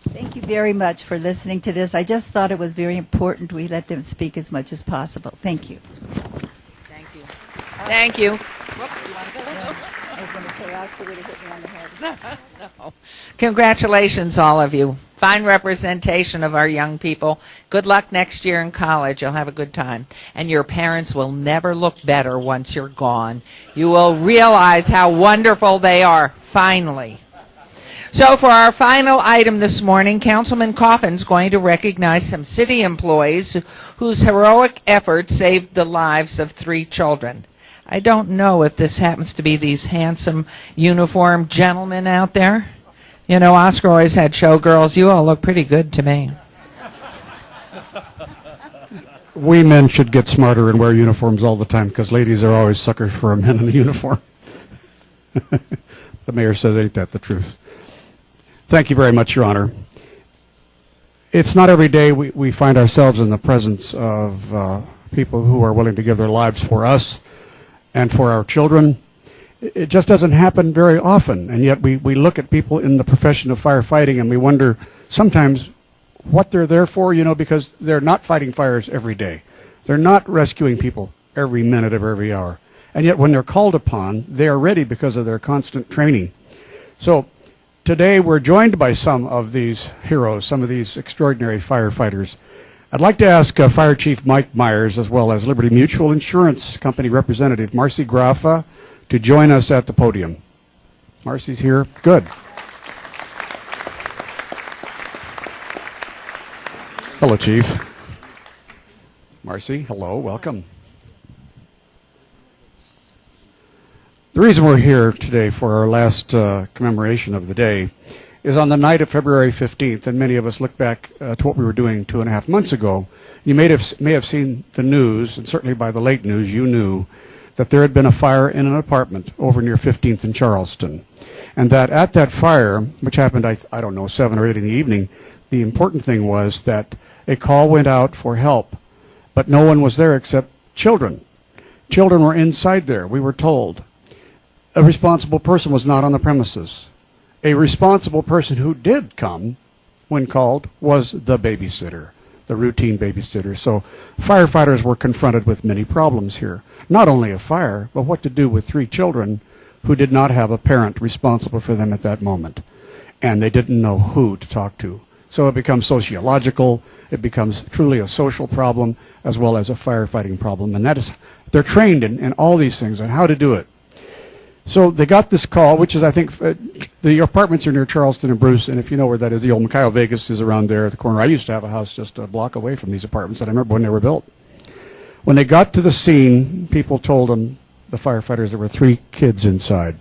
Thank you very much for listening to this. I just thought it was very important we let them speak as much as possible. Thank you. Thank you. Thank you. I was going to say, Oscar would have hit me on the head. No. Congratulations, all of you. Fine representation of our young people. Good luck next year in college. You'll have a good time. And your parents will never look better once you're gone. You will realize how wonderful they are, finally. So for our final item this morning, Councilman Coffin's going to recognize some city employees whose heroic efforts saved the lives of 3 children. I don't know if this happens to be these handsome uniformed gentlemen out there. You know, Oscar always had showgirls. You all look pretty good to me. We men should get smarter and wear uniforms all the time because ladies are always suckers for a man in a uniform. The mayor says, ain't that the truth? Thank you very much, Your Honor. It's not every day we find ourselves in the presence of people who are willing to give their lives for us and for our children. It just doesn't happen very often, and yet we look at people in the profession of firefighting and we wonder sometimes what they're there for, you know, because they're not fighting fires every day. They're not rescuing people every minute of every hour. And yet when they're called upon, they are ready because of their constant training. So today we're joined by some of these heroes, some of these extraordinary firefighters. I'd like to ask Fire Chief Mike Myers, as well as Liberty Mutual Insurance Company Representative Marcy Graffa, to join us at the podium. Marcy's here. Good. Hello, Chief. Marcy, hello. Welcome. The reason we're here today for our last commemoration of the day is on the night of February 15th, and many of us look back to what we were doing 2.5 months ago. You may have seen the news, and certainly by the late news you knew, that there had been a fire in an apartment over near 15th and Charleston. And that at that fire, which happened, I don't know, 7 or 8 in the evening, the important thing was that a call went out for help, but no one was there except children. Children were inside there, we were told. A responsible person was not on the premises. A responsible person who did come when called was the babysitter. the routine babysitter. So firefighters were confronted with many problems here. Not only a fire, but what to do with 3 children who did not have a parent responsible for them at that moment. And they didn't know who to talk to. So it becomes sociological, it becomes truly a social problem as well as a firefighting problem. And that is, they're trained in all these things and how to do it. So they got this call, which is, I think, the apartments are near Charleston and Bruce, and if you know where that is, the old Mikhail Vegas is around there at the corner. I used to have a house just a block away from these apartments, and I remember when they were built. When they got to the scene, people told them, the firefighters, there were 3 kids inside.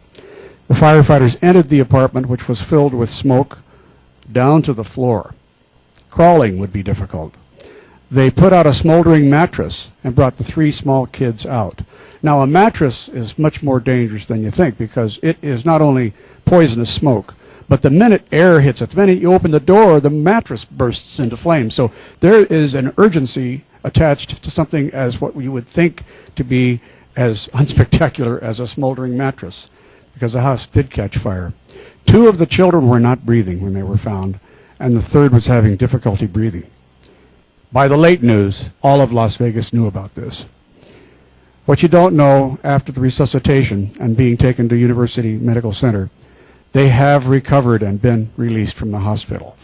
The firefighters entered the apartment, which was filled with smoke, down to the floor. Crawling would be difficult. They put out a smoldering mattress and brought the 3 small kids out. Now, a mattress is much more dangerous than you think because it is not only poisonous smoke, but the minute air hits it, the minute you open the door, the mattress bursts into flames. So there is an urgency attached to something as what you would think to be as unspectacular as a smoldering mattress, because the house did catch fire. 2 of the children were not breathing when they were found, and the 3rd was having difficulty breathing. By the late news, all of Las Vegas knew about this. What you don't know, after the resuscitation and being taken to University Medical Center, they have recovered and been released from the hospital.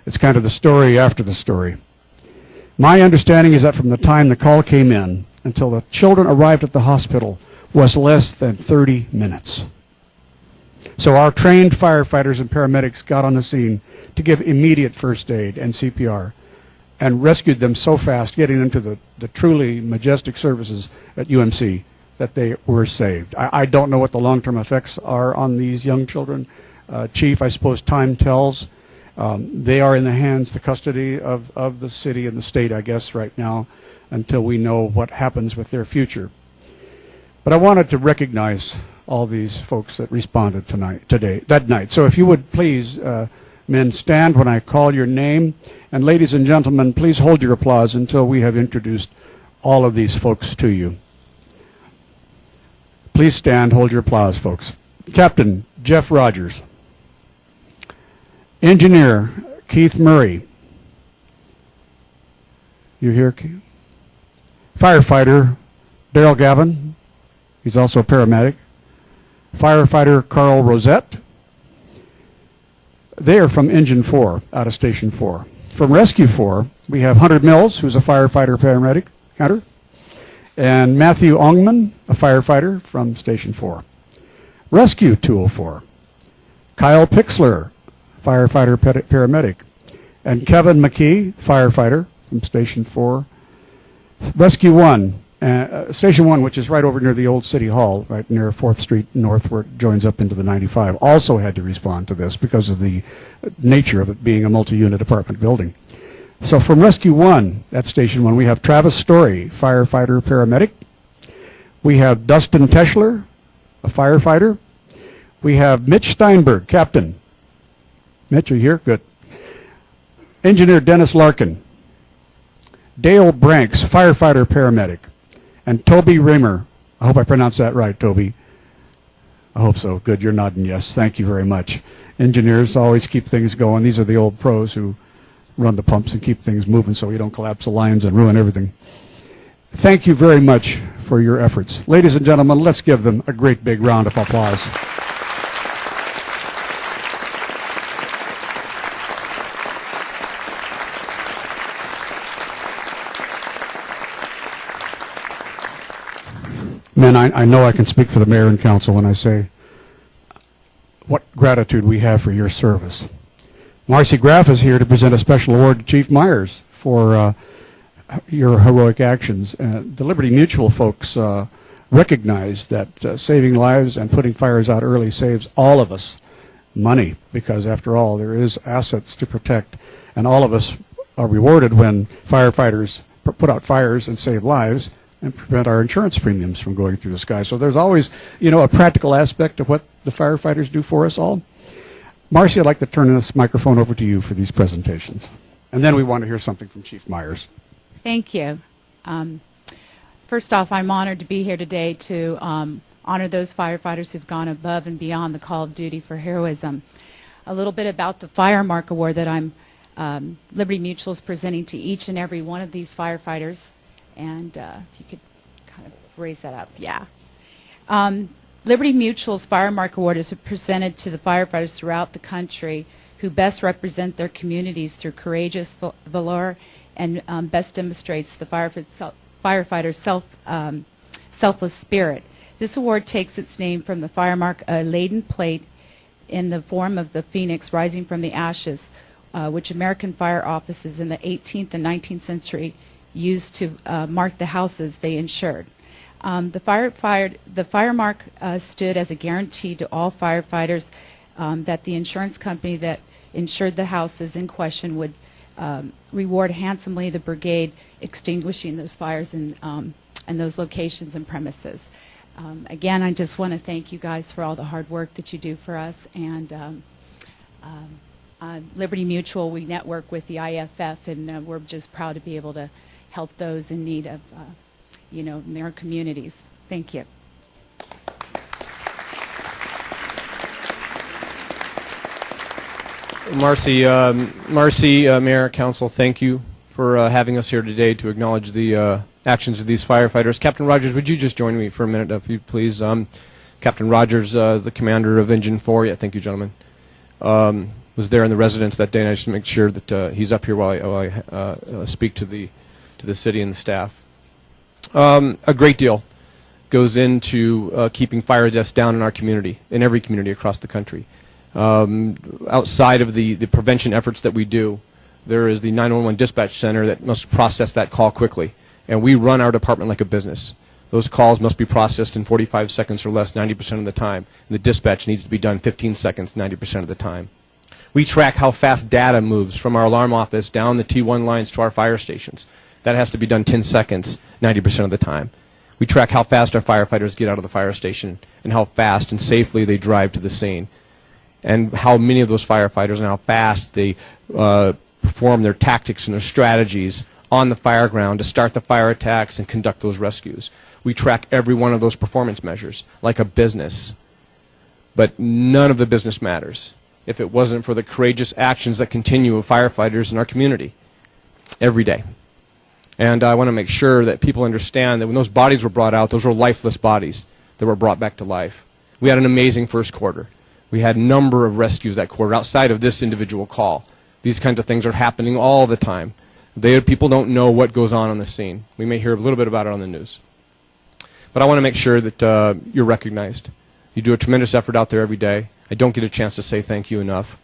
It's kind of the story after the story. My understanding is that from the time the call came in until the children arrived at the hospital was less than 30 minutes. So our trained firefighters and paramedics got on the scene to give immediate first aid and CPR and rescued them so fast, getting into the truly majestic services at UMC, that they were saved. I don't know what the long-term effects are on these young children. Chief, I suppose time tells. They are in the hands, the custody of the city and the state, I guess, right now, until we know what happens with their future. But I wanted to recognize all these folks that responded that night. So if you would please, men, stand when I call your name. And ladies and gentlemen, please hold your applause until we have introduced all of these folks to you. Please stand, hold your applause, folks. Captain Jeff Rogers. Engineer Keith Murray. You here, Keith? Firefighter Daryl Gavin. He's also a paramedic. Firefighter Carl Rosette. They are from Engine 4, out of Station 4. From Rescue 4, we have Hunter Mills, who's a firefighter paramedic. Hunter. And Matthew Ongman, a firefighter from Station 4. Rescue 204. Kyle Pixler, firefighter paramedic. And Kevin McKee, firefighter from Station 4. Rescue 1, Station 1, which is right over near the old City Hall, right near 4th Street North, where it joins up into the 95, also had to respond to this because of the nature of it being a multi-unit apartment building. So from Rescue 1 at Station 1, we have Travis Story, firefighter paramedic. We have Dustin Teschler, a firefighter. We have Mitch Steinberg, captain. Mitch, are you here? Good. Engineer Dennis Larkin. Dale Branks, firefighter paramedic. And Toby Raymer. I hope I pronounced that right, Toby. I hope so. Good, you're nodding yes. Thank you very much. Engineers always keep things going. These are the old pros who run the pumps and keep things moving so we don't collapse the lines and ruin everything. Thank you very much for your efforts. Ladies and gentlemen, let's give them a great big round of applause. Men, I know I can speak for the mayor and council when I say what gratitude we have for your service. Marcy Graff is here to present a special award to Chief Myers for your heroic actions. The Liberty Mutual folks recognize that saving lives and putting fires out early saves all of us money, because after all, there is assets to protect, and all of us are rewarded when firefighters put out fires and save lives and prevent our insurance premiums from going through the sky. So there's always, a practical aspect of what the firefighters do for us all. Marcy, I'd like to turn this microphone over to you for these presentations. And then we want to hear something from Chief Myers. Thank you. First off, I'm honored to be here today to honor those firefighters who've gone above and beyond the call of duty for heroism. A little bit about the Firemark Award that I'm Liberty Mutual is presenting to each and every one of these firefighters. And if you could kind of raise that up, yeah. Liberty Mutual's Fire Mark Award is presented to the firefighters throughout the country who best represent their communities through courageous valor and best demonstrates the firefighter's selfless spirit. This award takes its name from the fire mark, a laden plate in the form of the phoenix rising from the ashes, which American fire officers in the 18th and 19th century used to mark the houses they insured. The fire mark stood as a guarantee to all firefighters that the insurance company that insured the houses in question would reward handsomely the brigade extinguishing those fires in those locations and premises. Again, I just want to thank you guys for all the hard work that you do for us. And Liberty Mutual, we network with the IFF, and we're just proud to be able to help those in need of, in their communities. Thank you. Marcy, Mayor, Council, thank you for having us here today to acknowledge the actions of these firefighters. Captain Rogers, would you just join me for a minute, if you please? Captain Rogers, the commander of Engine 4, yeah, thank you, gentlemen, was there in the residence that day, and I just make sure that he's up here while I speak to the city and the staff. A great deal goes into keeping fire deaths down in our community, in every community across the country. Outside of the prevention efforts that we do, there is the 911 dispatch center that must process that call quickly. And we run our department like a business. Those calls must be processed in 45 seconds or less 90% of the time. And the dispatch needs to be done 15 seconds 90% of the time. We track how fast data moves from our alarm office down the T1 lines to our fire stations. That has to be done 10 seconds 90% of the time. We track how fast our firefighters get out of the fire station and how fast and safely they drive to the scene. And how many of those firefighters and how fast they perform their tactics and their strategies on the fire ground to start the fire attacks and conduct those rescues. We track every one of those performance measures like a business. But none of the business matters if it wasn't for the courageous actions that continue of firefighters in our community every day. And I want to make sure that people understand that when those bodies were brought out, those were lifeless bodies that were brought back to life. We had an amazing first quarter. We had a number of rescues that quarter outside of this individual call. These kinds of things are happening all the time. People don't know what goes on the scene. We may hear a little bit about it on the news. But I want to make sure that you're recognized. You do a tremendous effort out there every day. I don't get a chance to say thank you enough.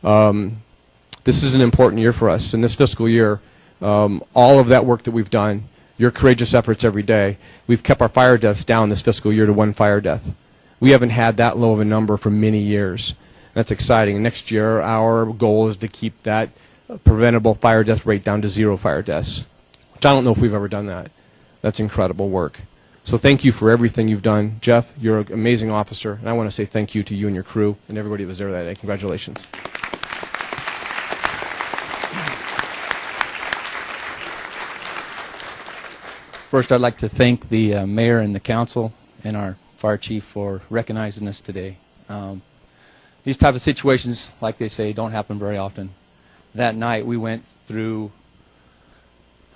This is an important year for us. In this fiscal year, all of that work that we've done, your courageous efforts every day, we've kept our fire deaths down this fiscal year to 1 fire death. We haven't had that low of a number for many years. That's exciting. Next year, our goal is to keep that preventable fire death rate down to 0 fire deaths, which I don't know if we've ever done that. That's incredible work. So thank you for everything you've done. Jeff, you're an amazing officer, and I want to say thank you to you and your crew and everybody that was there that day. Congratulations. First, I'd like to thank the mayor and the council and our fire chief for recognizing us today. These type of situations, like they say, don't happen very often. That night we went through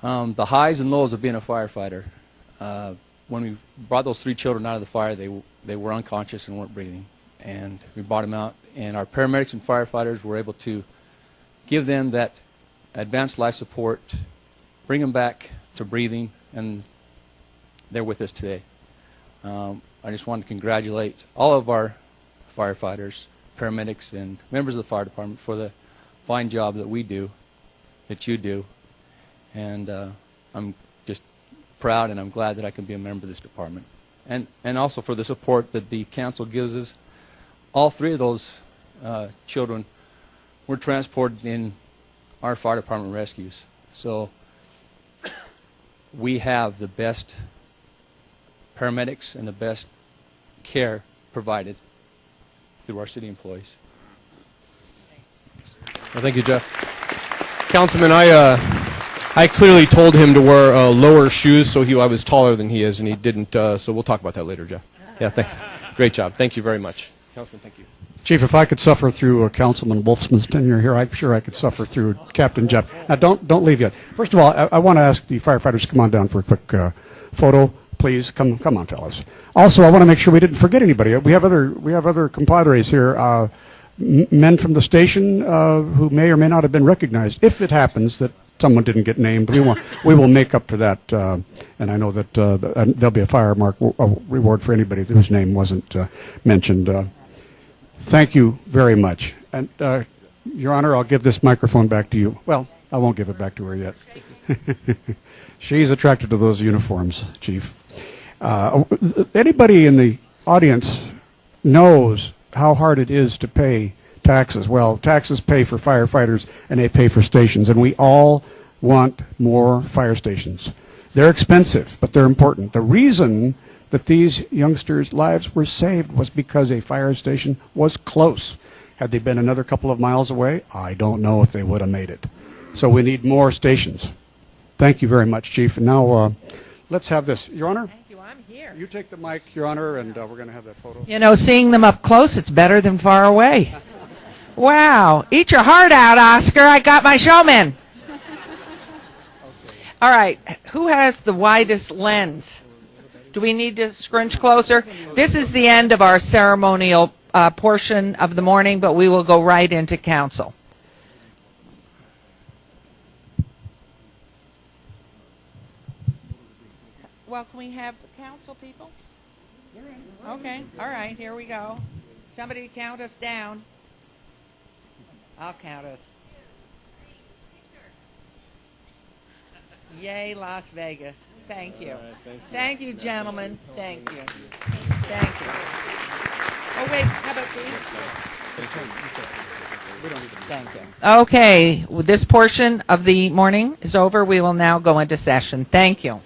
the highs and lows of being a firefighter. When we brought those 3 children out of the fire, they were unconscious and weren't breathing. And we brought them out, and our paramedics and firefighters were able to give them that advanced life support, bring them back to breathing, and they're with us today. I just want to congratulate all of our firefighters, paramedics, and members of the fire department for the fine job that we do, that you do. And I'm just proud and I'm glad that I can be a member of this department. And also for the support that the council gives us. All 3 of those children were transported in our fire department rescues. So we have the best paramedics and the best care provided through our city employees. Well, thank you, Jeff. Councilman, I clearly told him to wear lower shoes, so I was taller than he is, and he didn't. So we'll talk about that later, Jeff. Yeah, thanks. Great job. Thank you very much. Councilman, thank you. Chief, if I could suffer through Councilman Wolfsman's tenure here, I'm sure I could suffer through Captain Jeff. Now, don't leave yet. First of all, I want to ask the firefighters to come on down for a quick photo, please. Come on, fellas. Also, I want to make sure we didn't forget anybody. We have other compadres here, men from the station who may or may not have been recognized. If it happens that someone didn't get named, we will make up for that. And I know that there'll be a fire mark reward for anybody whose name wasn't mentioned. Thank you very much. And, Your Honor, I'll give this microphone back to you. Well, I won't give it back to her yet. She's attracted to those uniforms, Chief. Anybody in the audience knows how hard it is to pay taxes. Well, taxes pay for firefighters and they pay for stations, and we all want more fire stations. They're expensive, but they're important. The reason that these youngsters' lives were saved was because a fire station was close. Had they been another couple of miles away, I don't know if they would have made it. So we need more stations. Thank you very much, Chief. And now let's have this. Your Honor? Thank you. I'm here. You take the mic, Your Honor, and we're going to have that photo. You know, seeing them up close, it's better than far away. Wow. Eat your heart out, Oscar. I got my showman. All right. Who has the widest lens? Do we need to scrunch closer? This is the end of our ceremonial portion of the morning, but we will go right into council. Well, can we have council people? Okay. All right. Here we go. Somebody count us down. I'll count us. Yay, Las Vegas. Thank you. Thank you, gentlemen. Thank you. Thank you. Oh, wait. How about these? Thank you. Okay. This portion of the morning is over. We will now go into session. Thank you.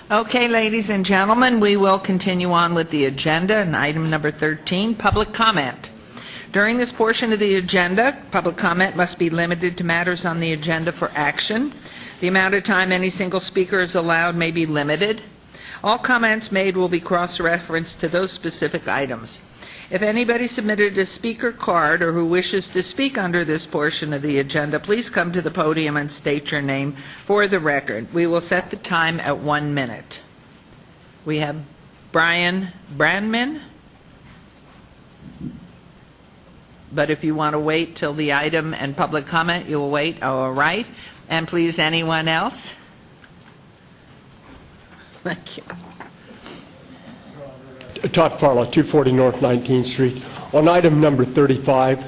Okay, ladies and gentlemen, we will continue on with the agenda, and item number 13, public comment. During this portion of the agenda, public comment must be limited to matters on the agenda for action. The amount of time any single speaker is allowed may be limited. All comments made will be cross-referenced to those specific items. If anybody submitted a speaker card or who wishes to speak under this portion of the agenda, please come to the podium and state your name for the record. We will set the time at 1 minute. We have Brian Brandman. But if you want to wait till the item and public comment, you'll wait. All right. And please, anyone else? Thank you. Todd Farlow, 240 North 19th Street. On item number 35.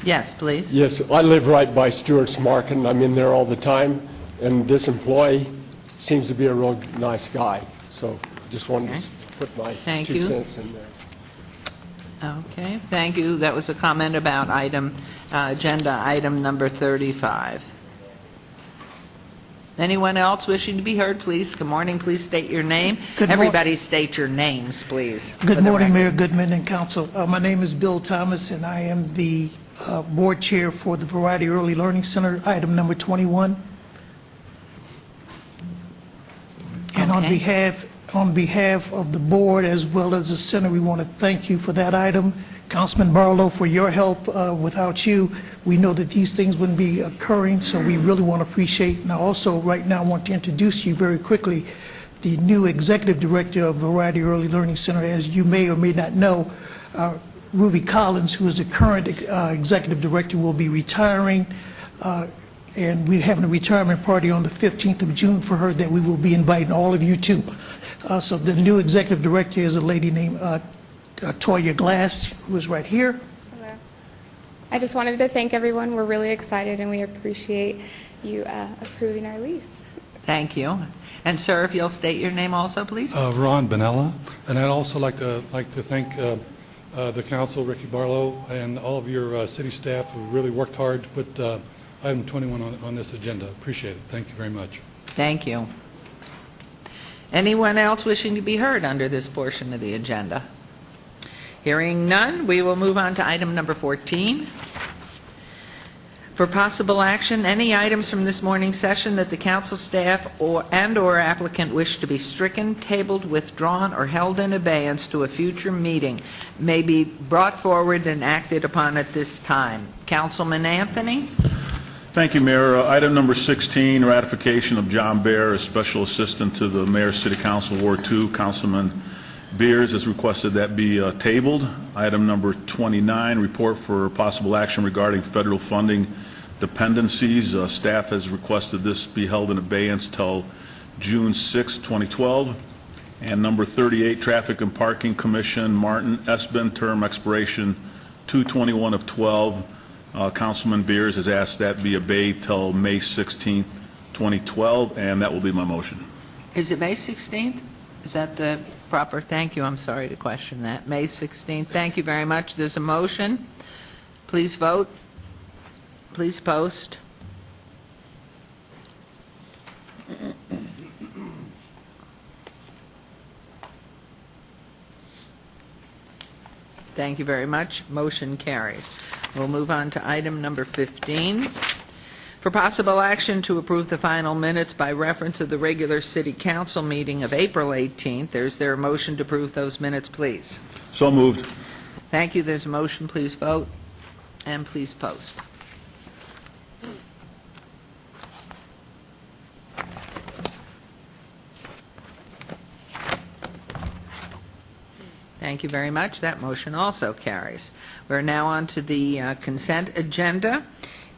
Yes, please. Yes, I live right by Stewart's Market, and I'm in there all the time. And this employee seems to be a real nice guy. So just wanted to put my 2 cents in there. Okay, thank you. That was a comment about agenda item number 35. Anyone else wishing to be heard, please? Good morning. Please state your name. Everybody state your names, please. Good morning, Mayor Goodman and Council. My name is Bill Thomas, and I am the board chair for the Variety Early Learning Center, item number 21. And on behalf of the board as well as the center, we want to thank you for that item. Councilman Barlow, for your help. Without you, we know that these things wouldn't be occurring, so we really want to appreciate. And I also right now want to introduce you very quickly, the new executive director of Variety Early Learning Center. As you may or may not know, Ruby Collins, who is the current executive director, will be retiring, and we're having a retirement party on the 15th of June for her that we will be inviting all of you to. So the new executive director is a lady named Toya Glass, who is right here. Hello. I just wanted to thank everyone. We're really excited, and we appreciate you approving our lease. Thank you. And sir, if you'll state your name also, please. Ron Bonella, and I'd also like to thank the council, Ricky Barlow, and all of your city staff who really worked hard to put item 21 on this agenda. Appreciate it. Thank you very much. Thank you. Anyone else wishing to be heard under this portion of the agenda? Hearing none, we will move on to item number 14. For possible action, any items from this morning's session that the council staff or applicant wish to be stricken, tabled, withdrawn, or held in abeyance to a future meeting may be brought forward and acted upon at this time. Councilman Anthony? Thank you, Mayor. Item number 16, ratification of John Baer as Special Assistant to the Mayor, City Council, Ward 2. Councilman Beers has requested that be tabled. Item number 29, report for possible action regarding federal funding dependencies. Staff has requested this be held in abeyance till June 6, 2012. And number 38, Traffic and Parking Commission, Martin Esben, term expiration 2/21 of 12. Councilman Beers has asked that be obeyed till May 16th, 2012, and that will be my motion. Is it May 16th? Is that the proper? Thank you. I'm sorry to question that. May 16th. Thank you very much. There's a motion. Please vote. Please post. Thank you very much. Motion carries. We'll move on to item number 15. For possible action to approve the final minutes by reference of the regular City Council meeting of April 18th, is there a motion to approve those minutes, please? So moved. Thank you. There's a motion. Please vote. And please post. Thank you very much. That motion also carries. We're now on to the consent agenda,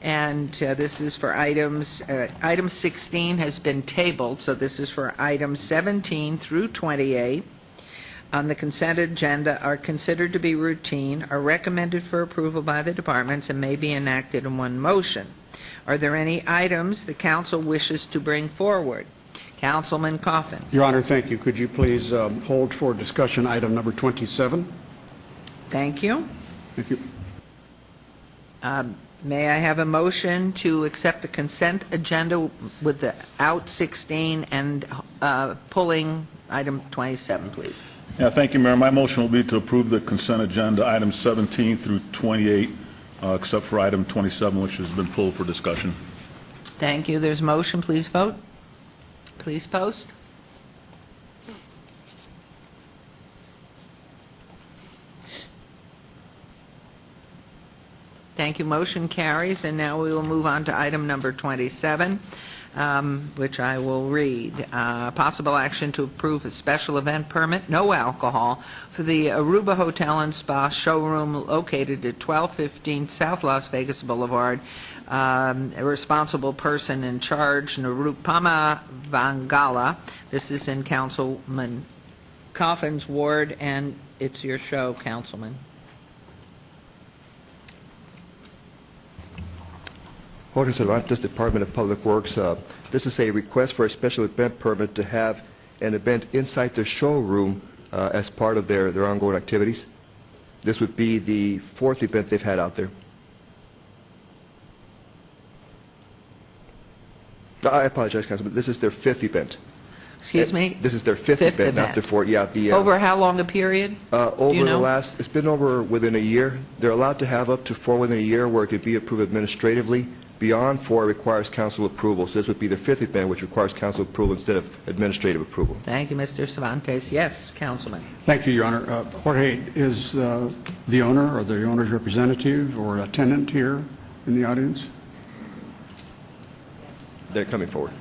and this is for items, item 16 has been tabled, so this is for items 17 through 28 on the consent agenda are considered to be routine, are recommended for approval by the departments, and may be enacted in one motion. Are there any items the council wishes to bring forward? Councilman Coffin. Your Honor, thank you. Could you please hold for discussion item number 27? Thank you. Thank you. May I have a motion to accept the consent agenda without 16 and pulling item 27, please? Yeah, thank you, Mayor. My motion will be to approve the consent agenda, items 17 through 28, except for item 27, which has been pulled for discussion. Thank you. There's a motion. Please vote. Please post. Thank you. Motion carries. And now we will move on to item number 27, which I will read. Possible action to approve a special event permit, no alcohol, for the Aruba Hotel and Spa showroom located at 1215 South Las Vegas Boulevard. A responsible person in charge, Narupama Vangala. This is in Councilman Coffin's ward, and it's your show, Councilman. Jorge Cervantes, Department of Public Works. This is a request for a special event permit to have an event inside the showroom as part of their ongoing activities. This would be the 4th event they've had out there. I apologize, Councilman. This is their 5th event. Excuse me? This is their 5th event, not their 4th. Yeah, over how long a period? Over the last, it's been over within a year. They're allowed to have up to 4 within a year where it could be approved administratively. Beyond 4 requires council approval. So this would be the 5th event, which requires council approval instead of administrative approval. Thank you, Mr. Cervantes. Yes, Councilman. Thank you, Your Honor. Jorge, is the owner or the owner's representative or a tenant here in the audience? They're coming forward.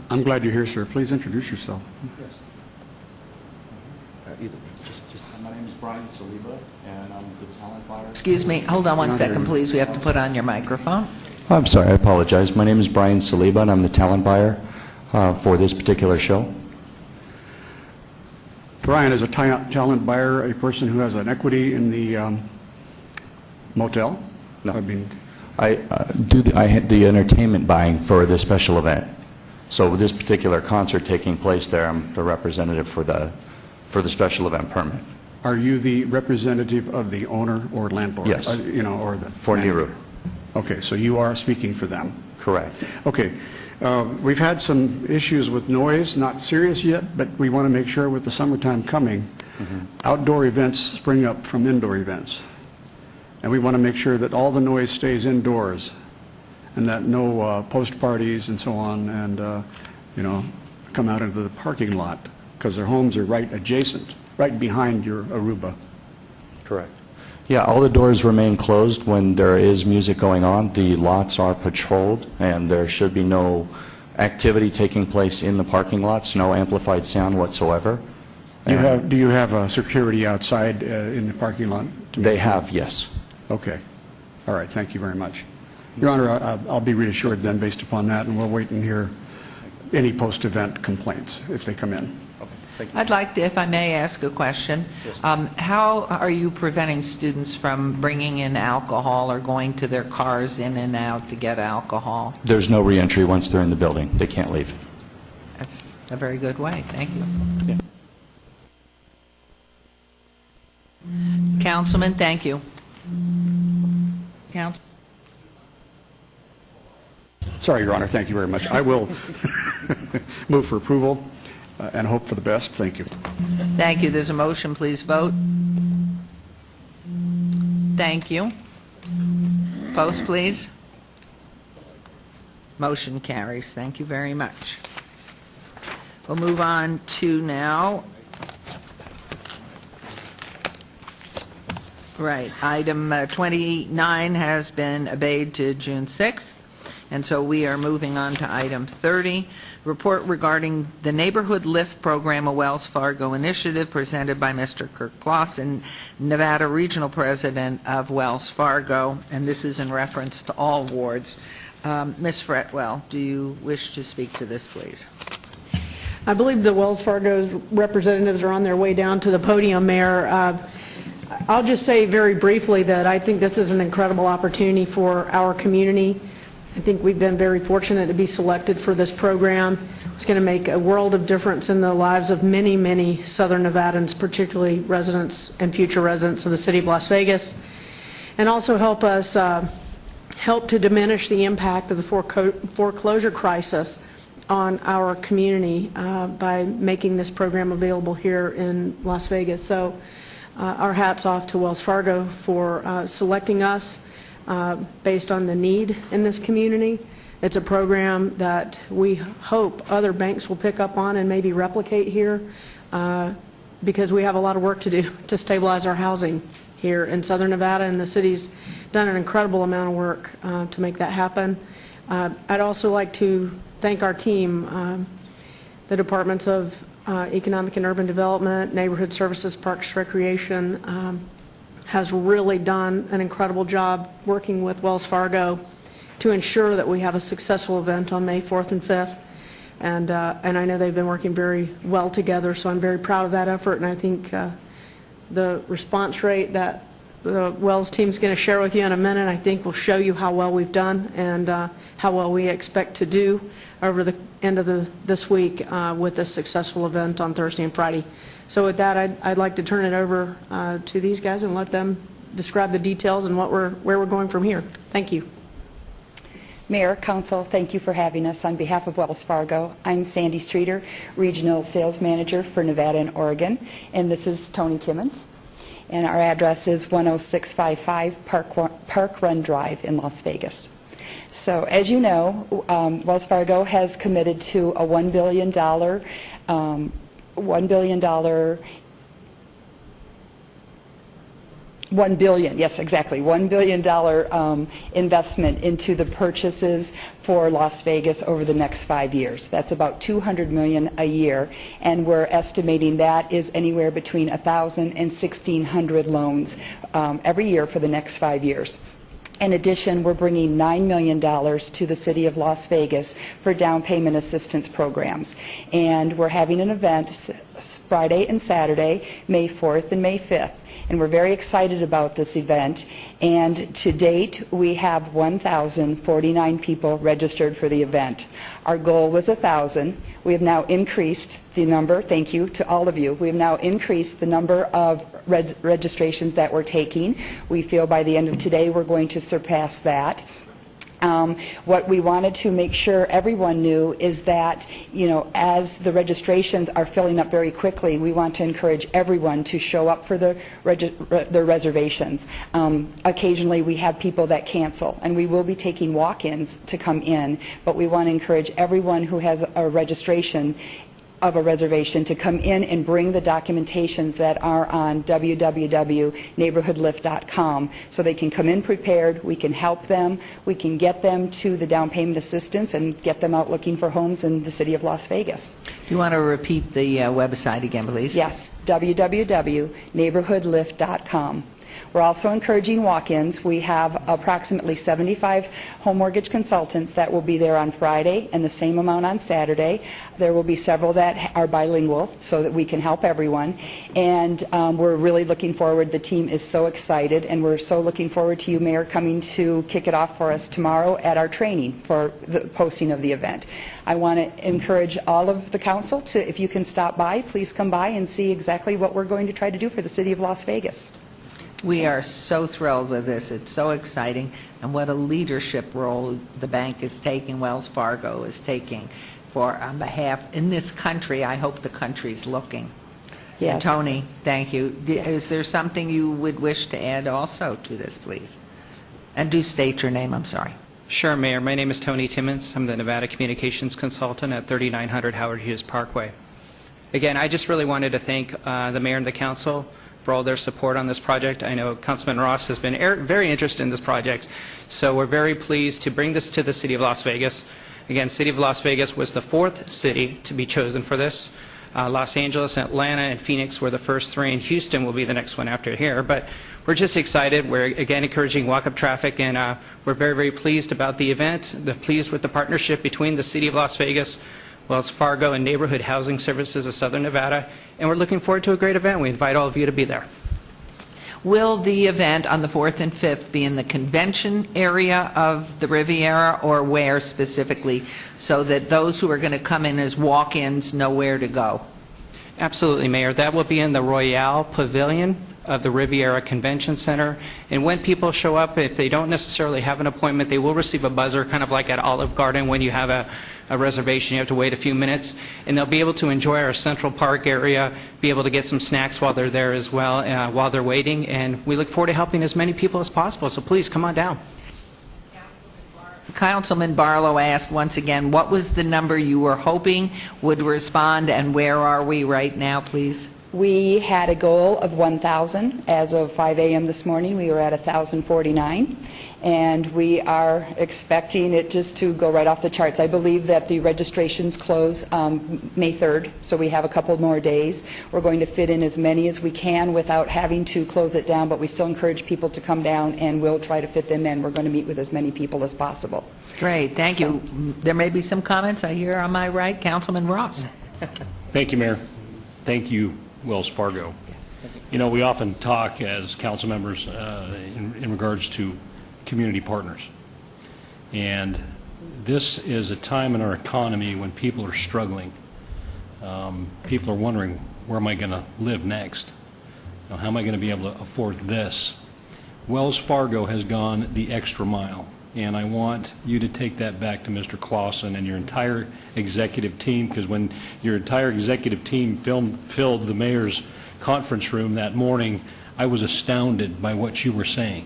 I'm glad you're here, sir. Please introduce yourself. Yes. My name is Brian Saliba, and I'm the talent buyer. Excuse me. Hold on one second, please. We have to put on your microphone. I'm sorry. I apologize. My name is Brian Saliba, and I'm the talent buyer for this particular show. Brian is a talent buyer, a person who has an equity in the motel? No. I do the entertainment buying for this special event. So with this particular concert taking place there, I'm the representative for the special event permit. Are you the representative of the owner or landlord? Yes. Or the for Nehru. Okay, so you are speaking for them. Correct. Okay. We've had some issues with noise, not serious yet, but we want to make sure with the summertime coming, outdoor events spring up from indoor events. And we want to make sure that all the noise stays indoors and that no post parties and so on and, come out into the parking lot because their homes are right adjacent, right behind your Aruba. Correct. Yeah, all the doors remain closed when there is music going on. The lots are patrolled, and there should be no activity taking place in the parking lots, no amplified sound whatsoever. Do you have security outside in the parking lot? They have, yes. Okay. All right. Thank you very much. Your Honor, I'll be reassured then based upon that, and we'll wait and hear any post-event complaints if they come in. Thank you. I'd like to, if I may, ask a question. Yes. How are you preventing students from bringing in alcohol or going to their cars in and out to get alcohol? There's no reentry once they're in the building. They can't leave. That's a very good way. Thank you. Yeah. Councilman, thank you. Council. Sorry, Your Honor. Thank you very much. I will move for approval and hope for the best. Thank you. Thank you. There's a motion. Please vote. Thank you. Post, please. Motion carries. Thank you very much. We'll move on to now. Right. Item 29 has been obeyed to June 6th. And so we are moving on to item 30, report regarding the Neighborhood Lift Program, a Wells Fargo initiative presented by Mr. Kirk Clausen, Nevada Regional President of Wells Fargo, and this is in reference to all wards. Ms. Fretwell, do you wish to speak to this, please? I believe the Wells Fargo's representatives are on their way down to the podium, Mayor. I'll just say very briefly that I think this is an incredible opportunity for our community. I think we've been very fortunate to be selected for this program. It's going to make a world of difference in the lives of many, many Southern Nevadans, particularly residents and future residents of the city of Las Vegas, and also help us help to diminish the impact of the foreclosure crisis on our community by making this program available here in Las Vegas. So our hats off to Wells Fargo for selecting us based on the need in this community. It's a program that we hope other banks will pick up on and maybe replicate here because we have a lot of work to do to stabilize our housing here in Southern Nevada, and the city's done an incredible amount of work to make that happen. I'd also like to thank our team, the Departments of Economic and Urban Development, Neighborhood Services, Parks, Recreation, has really done an incredible job working with Wells Fargo to ensure that we have a successful event on May 4th and 5th. And I know they've been working very well together, so I'm very proud of that effort, and I think the response rate that the Wells team's going to share with you in a minute, I think will show you how well we've done and how well we expect to do over the end of this week with this successful event on Thursday and Friday. So with that, I'd like to turn it over to these guys and let them describe the details and where we're going from here. Thank you. Mayor, Council, thank you for having us. On behalf of Wells Fargo, I'm Sandy Streeter, Regional Sales Manager for Nevada and Oregon, and this is Tony Timmons. And our address is 10655 Park Run Drive in Las Vegas. So as you know, Wells Fargo has committed to a $1 billion $1 billion, yes, exactly, $1 billion investment into the purchases for Las Vegas over the next 5 years. That's about $200 million a year, and we're estimating that is anywhere between 1,000 and 1,600 loans every year for the next 5 years. In addition, we're bringing $9 million to the City of Las Vegas for down payment assistance programs. And we're having an event Friday and Saturday, May 4th and May 5th. And we're very excited about this event. And to date, we have 1,049 people registered for the event. Our goal was 1,000. We have now increased the number, thank you to all of you, we have now increased the number of registrations that we're taking. We feel by the end of today we're going to surpass that. What we wanted to make sure everyone knew is that, you know, as the registrations are filling up very quickly, we want to encourage everyone to show up for their reservations. Occasionally we have people that cancel, and we will be taking walk-ins to come in, but we want to encourage everyone who has a registration of a reservation to come in and bring the documentations that are on www.neighborhoodlift.com so they can come in prepared, we can help them, we can get them to the down payment assistance and get them out looking for homes in the City of Las Vegas. You want to repeat the website again, please? Yes, www.neighborhoodlift.com. We're also encouraging walk-ins. We have approximately 75 home mortgage consultants that will be there on Friday and the same amount on Saturday. There will be several that are bilingual so that we can help everyone. And we're really looking forward. The team is so excited, and we're so looking forward to you, Mayor, coming to kick it off for us tomorrow at our training for the posting of the event. I want to encourage all of the council to, if you can stop by, please come by and see exactly what we're going to try to do for the City of Las Vegas. We are so thrilled with this. It's so exciting, and what a leadership role the bank is taking, Wells Fargo is taking on behalf in this country. I hope the country's looking. Yes. And Tony, thank you. Is there something you would wish to add also to this, please? And do state your name, I'm sorry. Sure, Mayor. My name is Tony Timmons. I'm the Nevada Communications Consultant at 3900 Howard Hughes Parkway. Again, I just really wanted to thank the Mayor and the Council for all their support on this project. I know Councilman Ross has been very interested in this project, so we're very pleased to bring this to the City of Las Vegas. Again, City of Las Vegas was the 4th city to be chosen for this. Los Angeles, Atlanta, and Phoenix were the first 3, and Houston will be the next one after here. But we're just excited. We're, again, encouraging walk-up traffic, and we're very, very pleased about the event, pleased with the partnership between the City of Las Vegas, Wells Fargo, and Neighborhood Housing Services of Southern Nevada, and we're looking forward to a great event. We invite all of you to be there. Will the event on the 4th and 5th be in the convention area of the Riviera, or where specifically, so that those who are going to come in as walk-ins know where to go? Absolutely, Mayor. That will be in the Royale Pavilion of the Riviera Convention Center. And when people show up, if they don't necessarily have an appointment, they will receive a buzzer, kind of like at Olive Garden when you have a reservation. You have to wait a few minutes, and they'll be able to enjoy our Central Park area, be able to get some snacks while they're there as well, while they're waiting. And we look forward to helping as many people as possible, so please come on down. Councilman Barlow asked once again, what was the number you were hoping would respond, and where are we right now, please? We had a goal of 1,000. As of 5 a.m. this morning, we were at 1,049, and we are expecting it just to go right off the charts. I believe that the registrations close May 3rd, so we have a couple more days. We're going to fit in as many as we can without having to close it down, but we still encourage people to come down, and we'll try to fit them in. We're going to meet with as many people as possible. Great, thank you. There may be some comments I hear on my right. Councilman Ross. Thank you, Mayor. Thank you, Wells Fargo. You know, we often talk as council members in regards to community partners. And this is a time in our economy when people are struggling. People are wondering, where am I going to live next? You know, how am I going to be able to afford this? Wells Fargo has gone the extra mile. And I want you to take that back to Mr. Clausen and your entire executive team, because when your entire executive team filled the mayor's conference room that morning, I was astounded by what you were saying,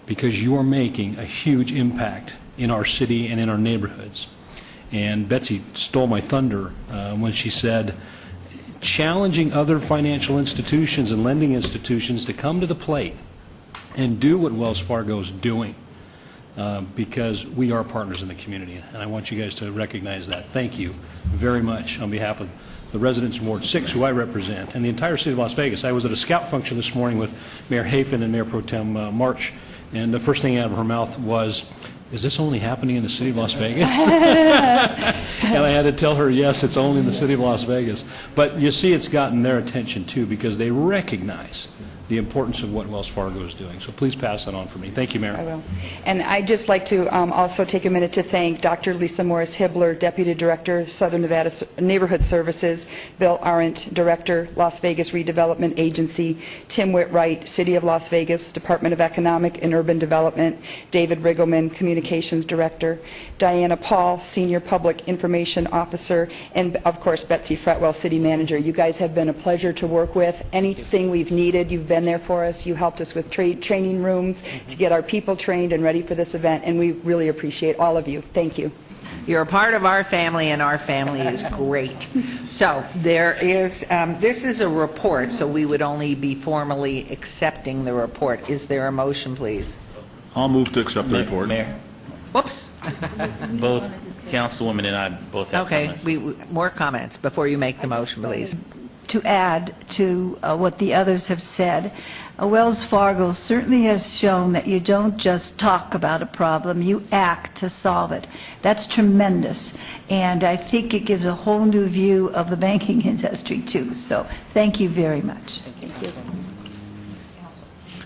because you are making a huge impact in our city and in our neighborhoods. And Betsy stole my thunder when she said, challenging other financial institutions and lending institutions to come to the plate and do what Wells Fargo is doing. Because we are partners in the community, and I want you guys to recognize that. Thank you very much on behalf of the residents in Ward 6, who I represent, and the entire city of Las Vegas. I was at a scout function this morning with Mayor Hafen and Mayor Pro Tem March, and the first thing out of her mouth was, is this only happening in the city of Las Vegas? And I had to tell her, yes, it's only in the city of Las Vegas. But you see, it's gotten their attention, too, because they recognize the importance of what Wells Fargo is doing. So please pass that on for me. Thank you, Mayor. I will. And I'd just like to also take a minute to thank Dr. Lisa Morris-Hibbler, Deputy Director, Southern Nevada Neighborhood Services, Bill Arendt, Director, Las Vegas Redevelopment Agency, Tim Whitwright, City of Las Vegas, Department of Economic and Urban Development, David Riggleman, Communications Director, Diana Paul, Senior Public Information Officer, and of course Betsy Fretwell, City Manager. You guys have been a pleasure to work with. Anything we've needed, you've been there for us. You helped us with training rooms to get our people trained and ready for this event, and we really appreciate all of you. Thank you. You're a part of our family, and our family is great. So there is, this is a report, so we would only be formally accepting the report. Is there a motion, please? I'll move to accept the report. Mayor, Whoops. both Councilwoman and I both have Okay, comments. more comments before you make the motion, please. To add to what the others have said, Wells Fargo certainly has shown that you don't just talk about a problem, you act to solve it. That's tremendous, and I think it gives a whole new view of the banking industry, too. So thank you very much. Thank you.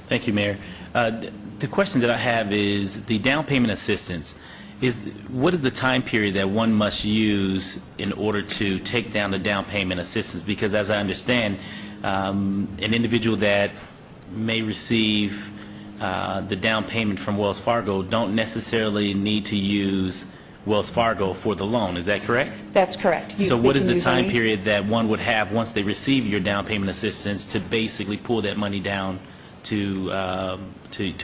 Thank you, Mayor. The question that I have is the down payment assistance. What is the time period that one must use in order to take down the down payment assistance? Because as I understand, an individual that may receive the down payment from Wells Fargo don't necessarily need to use Wells Fargo for the loan. Is that correct? That's correct. So what is the time period that one would have once they receive your down payment assistance to basically pull that money down to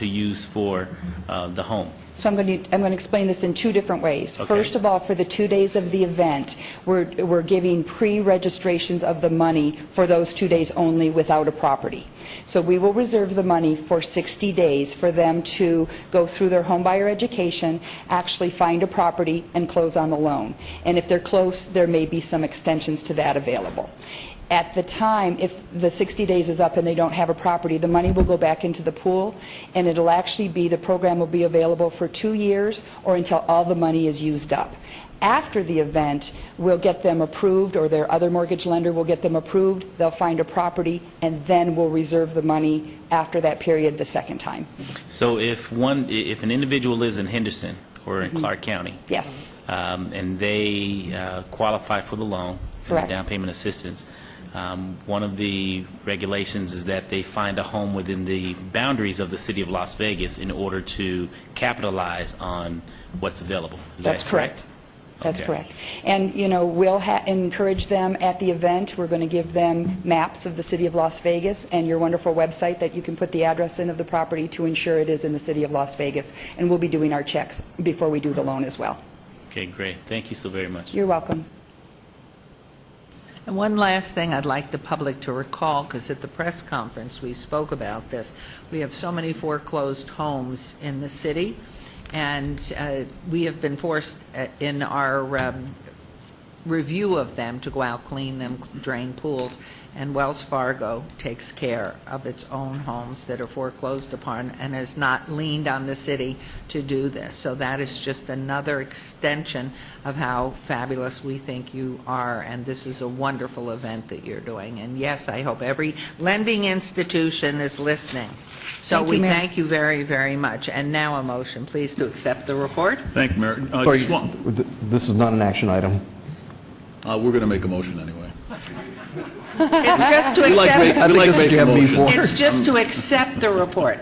use for the home? So I'm going to explain this in two different ways. Okay. First of all, for the 2 days of the event, we're giving pre-registrations of the money for those 2 days only without a property. So we will reserve the money for 60 days for them to go through their home buyer education, actually find a property, and close on the loan. And if they're close, there may be some extensions to that available. At the time, if the 60 days is up and they don't have a property, the money will go back into the pool, and it'll actually be, the program will be available for 2 years or until all the money is used up. After the event, we'll get them approved, or their other mortgage lender will get them approved. They'll find a property, and then we'll reserve the money after that period the second time. So if an individual lives in Henderson or in Clark County, Yes. And they qualify for the loan, and Correct. the down payment assistance, one of the regulations is that they find a home within the boundaries of the city of Las Vegas in order to capitalize on what's available. Is That's that correct? That's Okay. correct. And, we'll encourage them at the event. We're going to give them maps of the city of Las Vegas and your wonderful website that you can put the address in of the property to ensure it is in the city of Las Vegas. And we'll be doing our checks before we do the loan as well. Okay, great. Thank you so very much. You're welcome. And one last thing I'd like the public to recall, because at the press conference we spoke about this. We have so many foreclosed homes in the city, and we have been forced in our review of them to go out, clean them, drain pools, and Wells Fargo takes care of its own homes that are foreclosed upon and has not leaned on the city to do this. So that is just another extension of how fabulous we think you are, and this is a wonderful event that you're doing. And yes, I hope every lending institution is listening. So Thank we you, Mayor. thank you very, very much. And now a motion, please, to accept the report. Thank you, Mayor. Sorry, Just one- this is not an action item. We're going to make a motion anyway. It's just to We like accept. make- I think that's what you have me for. It's just to accept the report.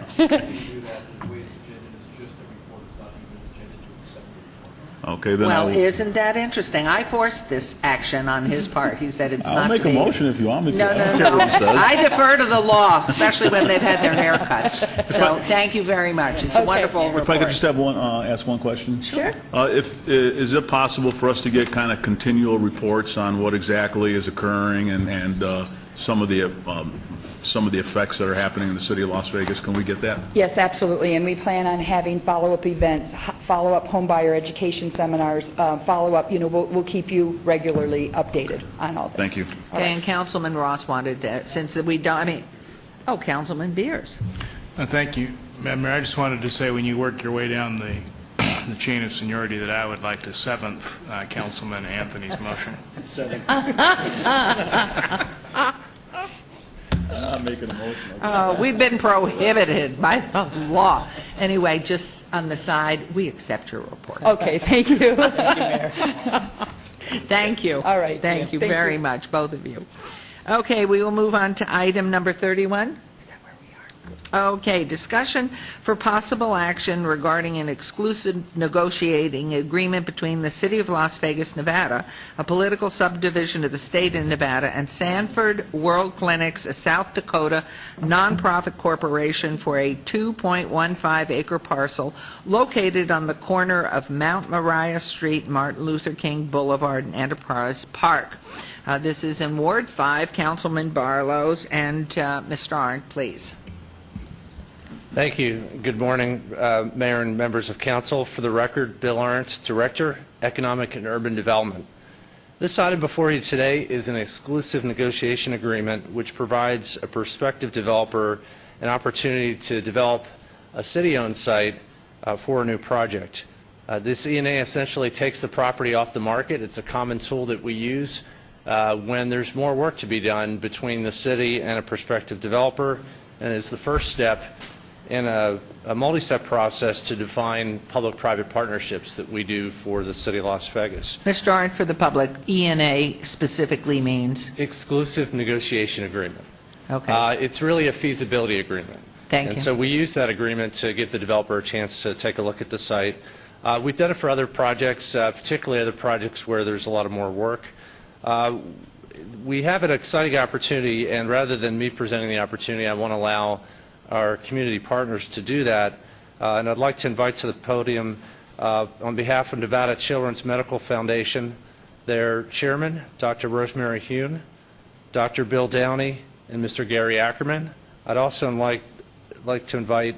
Okay, then Well, isn't that interesting? I forced this action on his part. He said it's not I'll make a me. motion if you want me to. No, I no, don't care no. what it says. I defer to the law, especially when they've had their hair cut. So thank you very much. It's a wonderful report. If I could just have ask one question? Sure. Is it possible for us to get kind of continual reports on what exactly is occurring and some of the effects that are happening in the city of Las Vegas? Can we get that? Yes, absolutely, and we plan on having follow-up events, follow-up homebuyer education seminars, follow-up, we'll keep you regularly updated on all this. Thank you. Okay, and Councilman Ross wanted to, since we don't, Councilman Beers. Thank you. Madam Mayor, I just wanted to say when you work your way down the chain of seniority that I would like to seventh Councilman Anthony's motion. I'm making a motion. We've been prohibited by the law. Anyway, just on the side, we accept your report. Okay, thank you. Thank you. All right. Thank you Thank very you. much, both of you. Okay, we will move on to item number 31. Is that where we are? Okay, discussion for possible action regarding an exclusive negotiating agreement between the City of Las Vegas, Nevada, a political subdivision of the state of Nevada, and Sanford World Clinics, a South Dakota nonprofit corporation for a 2.15-acre parcel located on the corner of Mount Moriah Street, Martin Luther King Boulevard, and Enterprise Park. This is in Ward 5, Councilman Barlows, and Mr. Arndt, please. Thank you. Good morning, Mayor and members of Council. For the record, Bill Arndt, Director, Economic and Urban Development. This item before you today is an exclusive negotiation agreement which provides a prospective developer an opportunity to develop a city-owned site for a new project. This E&A essentially takes the property off the market. It's a common tool that we use when there's more work to be done between the city and a prospective developer, and it's the first step in a multi-step process to define public-private partnerships that we do for the City of Las Vegas. Mr. Arndt, for the public, E&A specifically means? Exclusive negotiation agreement. Okay. It's really a feasibility agreement. Thank And you. so we use that agreement to give the developer a chance to take a look at the site. We've done it for other projects, particularly other projects where there's a lot of more work. We have an exciting opportunity, and rather than me presenting the opportunity, I want to allow our community partners to do that. And I'd like to invite to the podium, on behalf of Nevada Children's Medical Foundation, their chairman, Dr. Rosemary Hune, Dr. Bill Downey, and Mr. Gary Ackerman. I'd also like to invite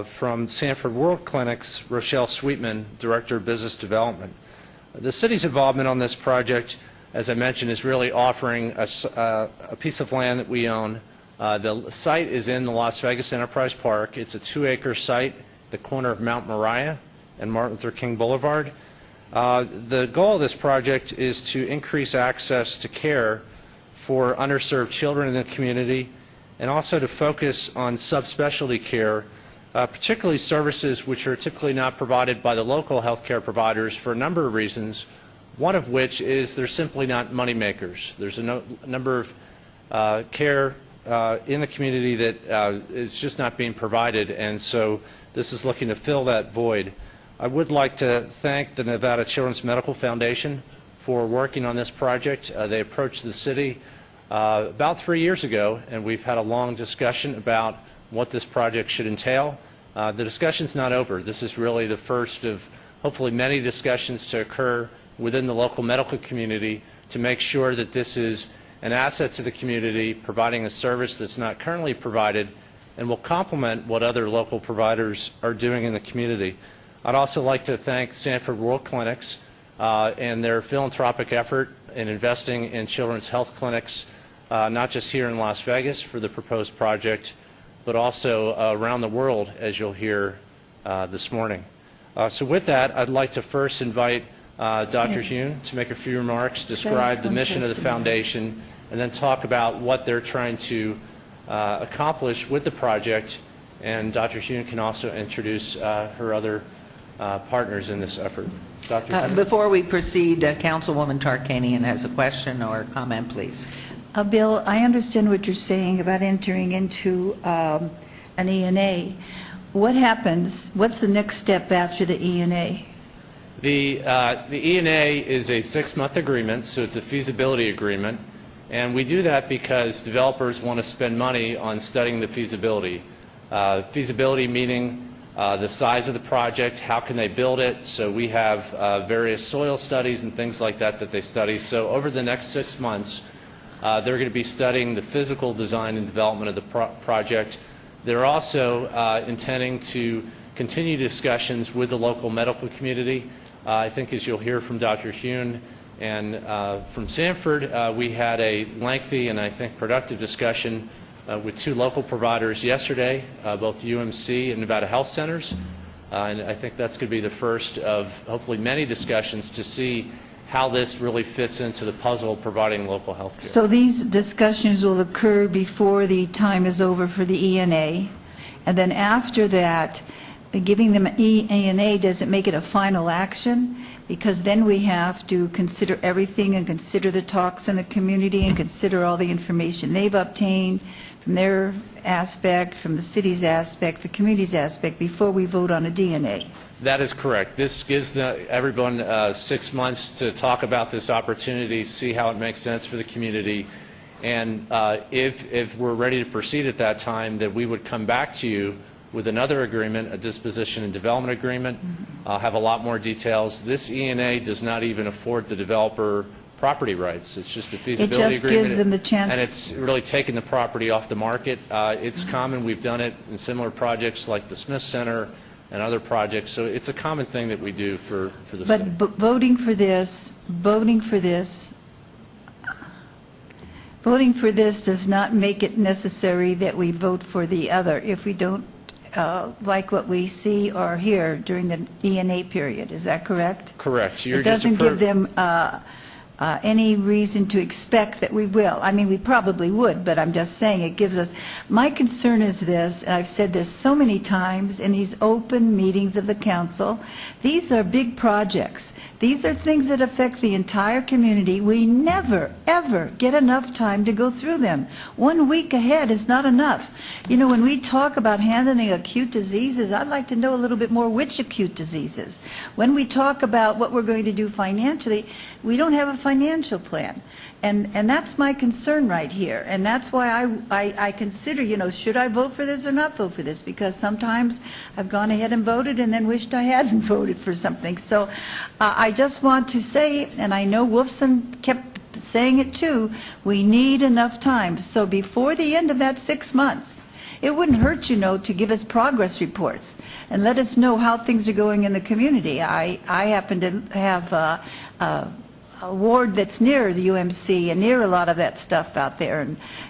from Sanford World Clinics, Rochelle Sweetman, Director of Business Development. The city's involvement on this project, as I mentioned, is really offering a piece of land that we own. The site is in the Las Vegas Enterprise Park. It's a 2-acre site, the corner of Mount Moriah and Martin Luther King Boulevard. The goal of this project is to increase access to care for underserved children in the community, and also to focus on subspecialty care, particularly services which are typically not provided by the local health care providers for a number of reasons, one of which is they're simply not money makers. There's a number of care in the community that is just not being provided, and so this is looking to fill that void. I would like to thank the Nevada Children's Medical Foundation for working on this project. They approached the city about 3 years ago, and we've had a long discussion about what this project should entail. The discussion's not over. This is really the first of hopefully many discussions to occur within the local medical community to make sure that this is an asset to the community, providing a service that's not currently provided and will complement what other local providers are doing in the community. I'd also like to thank Sanford World Clinics and their philanthropic effort in investing in children's health clinics, not just here in Las Vegas for the proposed project, but also around the world, as you'll hear this morning. So with that, I'd like to first invite Dr. Hune to make a few remarks, describe the mission of the foundation, and then talk about what they're trying to accomplish with the project. And Dr. Hune can also introduce her other partners in this effort. Dr. Hune? Before we proceed, Councilwoman Tarkanian has a question or comment, please. Bill, I understand what you're saying about entering into an ENA. What happens, what's the next step after the ENA? The ENA is a 6-month agreement, so it's a feasibility agreement. And we do that because developers want to spend money on studying the feasibility. Feasibility meaning the size of the project, how can they build it. So we have various soil studies and things like that that they study. So over the next 6 months, they're going to be studying the physical design and development of the project. They're also intending to continue discussions with the local medical community. I think as you'll hear from Dr. Hune and from Sanford, we had a lengthy and I think productive discussion with 2 local providers yesterday, both UMC and Nevada Health Centers. And I think that's going to be the first of hopefully many discussions to see how this really fits into the puzzle of providing local health care. So these discussions will occur before the time is over for the ENA, and then after that, giving them ENA doesn't make it a final action, because then we have to consider everything and consider the talks in the community and consider all the information they've obtained from their aspect, from the city's aspect, the community's aspect, before we vote on a DNA. That is correct. This gives everyone 6 months to talk about this opportunity, see how it makes sense for the community, and if we're ready to proceed at that time, that we would come back to you with another agreement, a disposition and development agreement. I'll have a lot more details. This ENA does not even afford the developer property rights. It's just a feasibility agreement. It just gives them the chance. And it's really taking the property off the market. It's common. We've done it in similar projects like the Smith Center and other projects. So it's a common thing that we do for the city. But voting for this does not make it necessary that we vote for the other if we don't like what we see or hear during the ENA period. Is that correct? Correct. It doesn't give them any reason to expect that we will. I mean, we probably would, but I'm just saying it gives us... My concern is this, and I've said this so many times in these open meetings of the council, these are big projects. These are things that affect the entire community. We never, ever get enough time to go through them. 1 week ahead is not enough. You know, when we talk about handling acute diseases, I'd like to know a little bit more which acute diseases. When we talk about what we're going to do financially, we don't have a financial plan. And that's my concern right here. And that's why I consider, you know, should I vote for this or not vote for this? Because sometimes I've gone ahead and voted and then wished I hadn't voted for something. So I just want to say, and I know Wolfson kept saying it too, we need enough time. So before the end of that 6 months, it wouldn't hurt, you know, to give us progress reports and let us know how things are going in the community. I happen to have a ward that's near the UMC and near a lot of that stuff out there,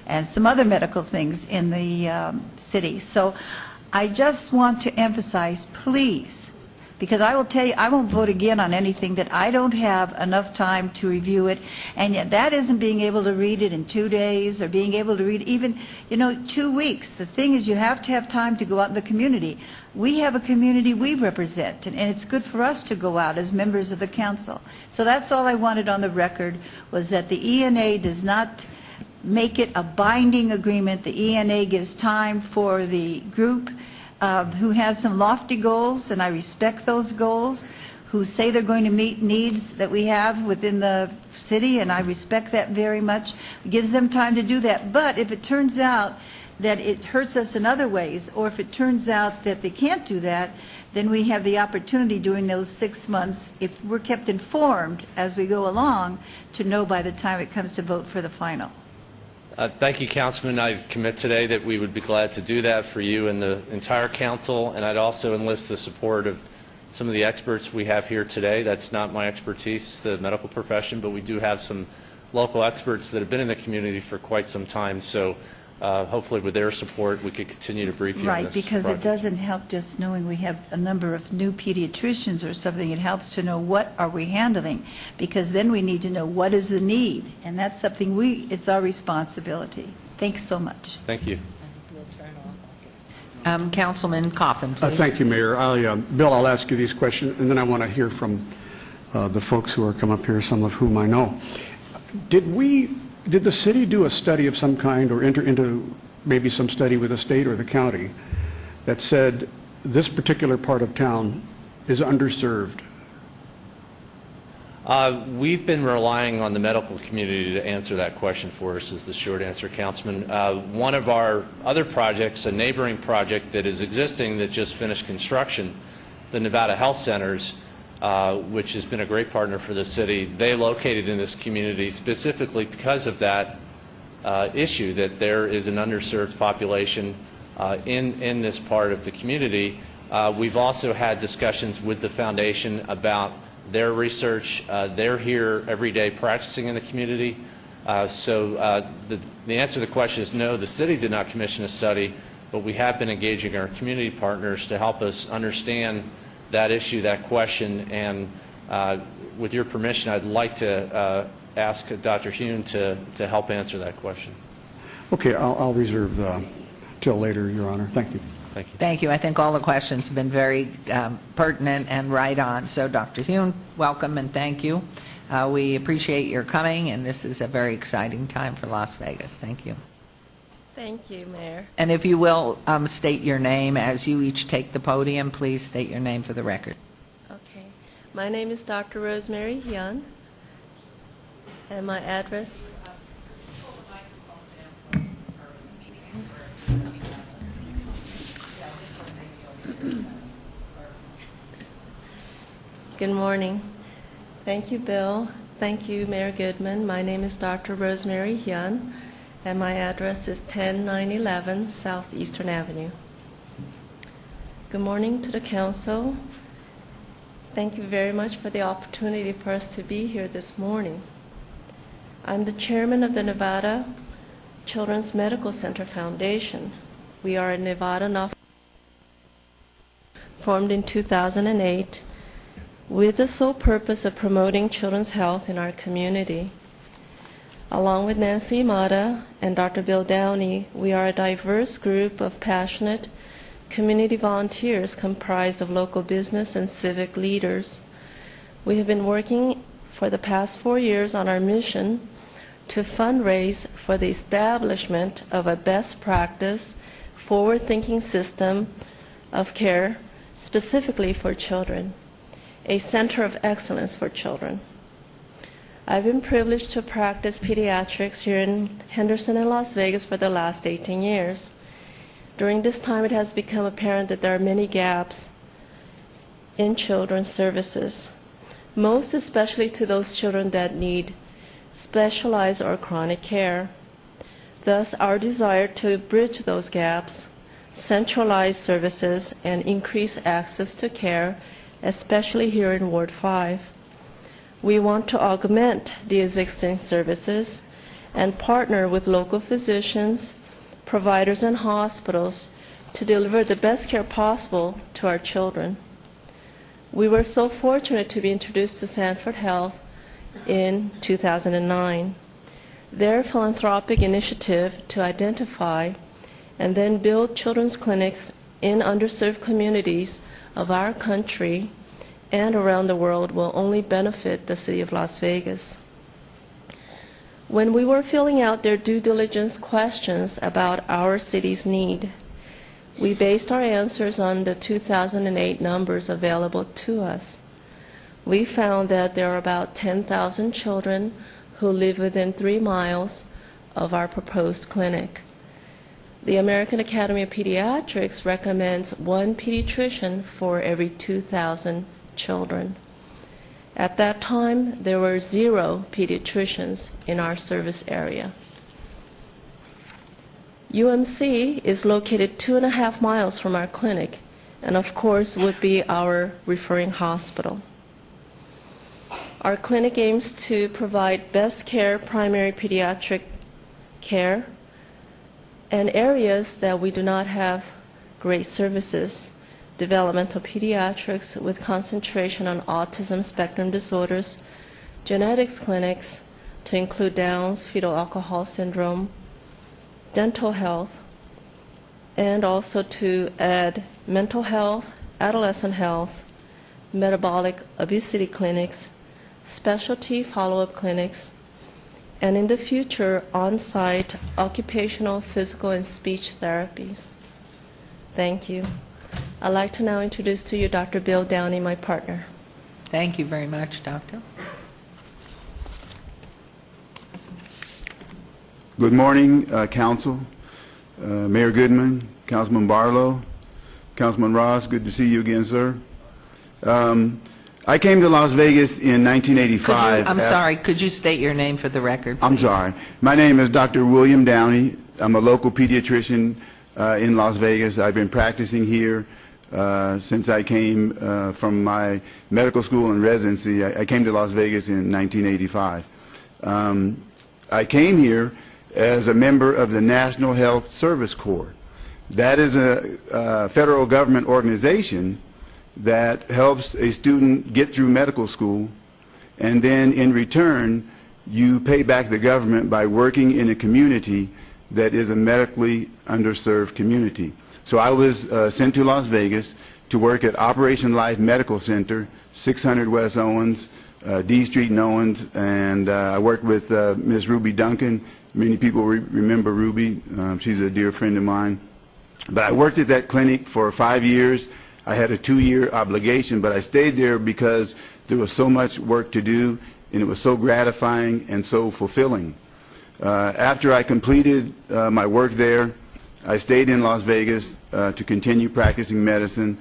and some other medical things in the city. So I just want to emphasize, please, Because I will tell you, I won't vote again on anything that I don't have enough time to review it, and yet that isn't being able to read it in 2 days or being able to read even, 2 weeks. The thing is, you have to have time to go out in the community. We have a community we represent, and it's good for us to go out as members of the council. So that's all I wanted on the record, was that the ENA does not make it a binding agreement. The ENA gives time for the group who has some lofty goals, and I respect those goals, who say they're going to meet needs that we have within the city, and I respect that very much. It gives them time to do that. But if it turns out that it hurts us in other ways, or if it turns out that they can't do that, then we have the opportunity during those 6 months, if we're kept informed as we go along, to know by the time it comes to vote for the final. Thank you, Councilman. I commit today that we would be glad to do that for you and the entire council, and I'd also enlist the support of some of the experts we have here today. That's not my expertise, the medical profession, but we do have some local experts that have been in the community for quite some time, so hopefully with their support we could continue to brief you on Right, this because project. it doesn't help just knowing we have a number of new pediatricians or something. It helps to know what are we handling, because then we need to know what is the need, and that's something it's our responsibility. Thanks so much. Thank you. Councilman Coffin, please. Thank you, Mayor. Bill, I'll ask you these questions, and then I want to hear from the folks who are come up here, some of whom I know. Did the city do a study of some kind, or enter into maybe some study with the state or the county that said this particular part of town is underserved? We've been relying on the medical community to answer that question for us, is the short answer, Councilman. One of our other projects, a neighboring project that is existing that just finished construction, the Nevada Health Centers, which has been a great partner for the city, they located in this community specifically because of that issue, that there is an underserved population in this part of the community. We've also had discussions with the foundation about their research. They're here every day practicing in the community. So the answer to the question is no, the city did not commission a study, but we have been engaging our community partners to help us understand that issue, that question, and with your permission, I'd like to ask Dr. Hune to help answer that question. Okay, I'll reserve till later, Your Honor. Thank you. Thank you. Thank you. I think all the questions have been very pertinent and right on. So, Dr. Hune, welcome and thank you. We appreciate your coming, and this is a very exciting time for Las Vegas. Thank you. Thank you, Mayor. And if you will state your name as you each take the podium, please state your name for the record. Okay. My name is Dr. Rosemary Hyun, and my address... Good morning. Thank you, Bill. Thank you, Mayor Goodman. My name is Dr. Rosemary Hyun, and my address is 10911 Southeastern Avenue. Good morning to the council. Thank you very much for the opportunity for us to be here this morning. I'm the chairman of the Nevada Children's Medical Center Foundation. We are a Nevada nonprofit formed in 2008 with the sole purpose of promoting children's health in our community. Along with Nancy Imada and Dr. Bill Downey, we are a diverse group of passionate community volunteers comprised of local business and civic leaders. We have been working for the past 4 years on our mission to fundraise for the establishment of a best practice, forward-thinking system of care specifically for children, a center of excellence for children. I've been privileged to practice pediatrics here in Henderson and Las Vegas for the last 18 years. During this time, it has become apparent that there are many gaps in children's services, most especially to those children that need specialized or chronic care. Thus, our desire to bridge those gaps, centralize services, and increase access to care, especially here in Ward 5. We want to augment the existing services and partner with local physicians, providers, and hospitals to deliver the best care possible to our children. We were so fortunate to be introduced to Sanford Health in 2009. Their philanthropic initiative to identify and then build children's clinics in underserved communities of our country and around the world will only benefit the city of Las Vegas. When we were filling out their due diligence questions about our city's need, we based our answers on the 2008 numbers available to us. We found that there are about 10,000 children who live within 3 miles of our proposed clinic. The American Academy of Pediatrics recommends 1 pediatrician for every 2,000 children. At that time, there were 0 pediatricians in our service area. UMC is located 2.5 miles from our clinic, and of course would be our referring hospital. Our clinic aims to provide best care primary pediatric care and areas that we do not have great services. Developmental pediatrics with concentration on autism spectrum disorders, genetics clinics to include Downs, fetal alcohol syndrome, dental health, and also to add mental health, adolescent health, metabolic obesity clinics, specialty follow-up clinics, and in the future, on-site occupational, physical, and speech therapies. Thank you. I'd like to now introduce to you Dr. Bill Downey, my partner. Thank you very much, Doctor. Good morning, Council, Mayor Goodman, Councilman Barlow, Councilman Ross, good to see you again, sir. I came to Las Vegas in 1985. I'm sorry, could you state your name for the record, please? I'm sorry. My name is Dr. William Downey. I'm a local pediatrician in Las Vegas. I've been practicing here since I came from my medical school and residency. I came to Las Vegas in 1985. I came here as a member of the National Health Service Corps. That is a federal government organization that helps a student get through medical school, and then in return you pay back the government by working in a community that is a medically underserved community. So I was sent to Las Vegas to work at Operation Life Medical Center, 600 West Owens, D Street in Owens, and I worked with Ms. Ruby Duncan. Many people remember Ruby. She's a dear friend of mine. But I worked at that clinic for 5 years. I had a 2-year obligation, but I stayed there because there was so much work to do, and it was so gratifying and so fulfilling. After I completed my work there, I stayed in Las Vegas to continue practicing medicine.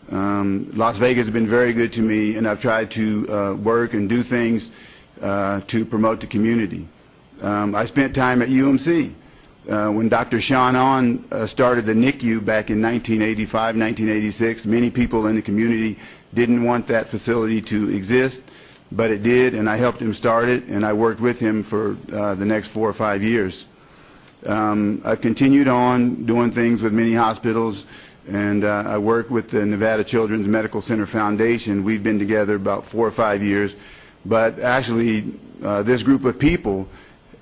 Las Vegas has been very good to me, and I've tried to work and do things to promote the community. I spent time at UMC. When Dr. Sean On started the NICU back in 1985, 1986, many people in the community didn't want that facility to exist, but it did, and I helped him start it, and I worked with him for the next 4 or 5 years. I've continued on doing things with many hospitals, and I work with the Nevada Children's Medical Center Foundation. We've been together about 4 or 5 years, but actually this group of people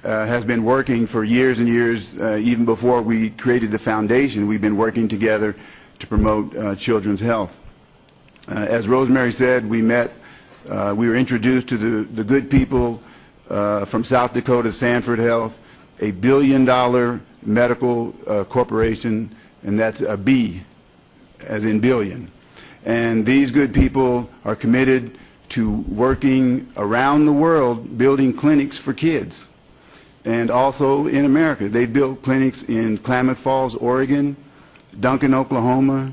has been working for years and years, even before we created the foundation. We've been working together to promote children's health. As Rosemary said, we were introduced to the good people from South Dakota, Sanford Health, a $1 billion medical corporation, and that's a B, as in billion. And these good people are committed to working around the world building clinics for kids. And also in America. They've built clinics in Klamath Falls, Oregon, Duncan, Oklahoma,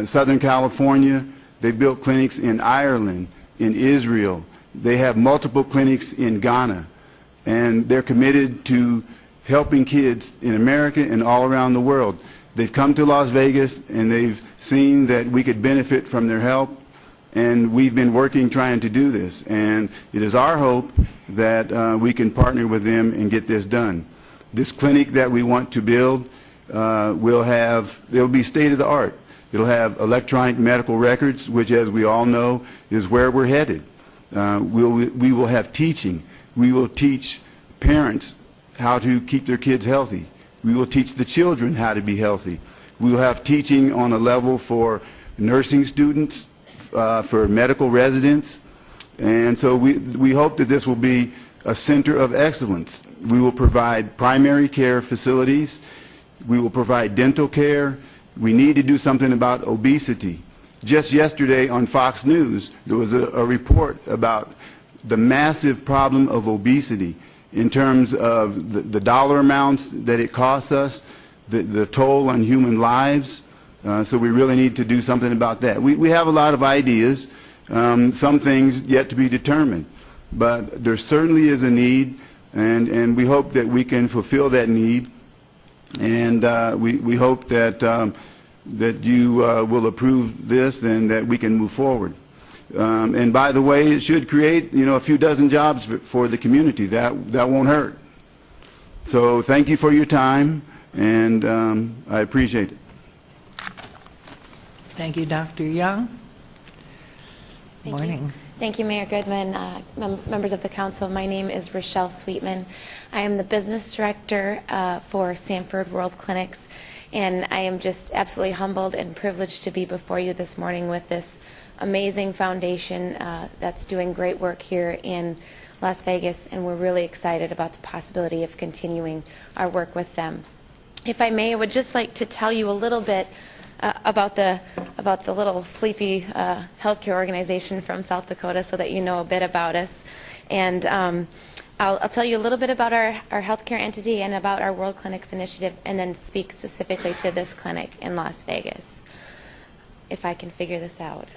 Southern California. They've built clinics in Ireland, in Israel. They have multiple clinics in Ghana. And they're committed to helping kids in America and all around the world. They've come to Las Vegas and they've seen that we could benefit from their help. And we've been working trying to do this. And it is our hope that we can partner with them and get this done. This clinic that we want to build will be state of the art. It'll have electronic medical records, which, as we all know, is where we're headed. We will have teaching. We will teach parents how to keep their kids healthy. We will teach the children how to be healthy. We will have teaching on a level for nursing students, for medical residents, and so we hope that this will be a center of excellence. We will provide primary care facilities. We will provide dental care. We need to do something about obesity. Just yesterday on Fox News, there was a report about the massive problem of obesity in terms of the dollar amounts that it costs us, the toll on human lives. So we really need to do something about that. We have a lot of ideas, some things yet to be determined, but there certainly is a need, and we hope that we can fulfill that need, and we hope that that you will approve this and that we can move forward. And by the way, it should create, a few dozen jobs for the community. That won't hurt. So thank you for your time, and I appreciate it. Thank you, Dr. Young. Morning. Thank you, Mayor Goodman, members of the council. My name is Rochelle Sweetman. I am the business director for Sanford World Clinics, and I am just absolutely humbled and privileged to be before you this morning with this amazing foundation that's doing great work here in Las Vegas, and we're really excited about the possibility of continuing our work with them. If I may, I would just like to tell you a little bit about the little sleepy healthcare organization from South Dakota, so that you know a bit about us. And I'll tell you a little bit about our healthcare entity and about our World Clinics initiative, and then speak specifically to this clinic in Las Vegas, if I can figure this out.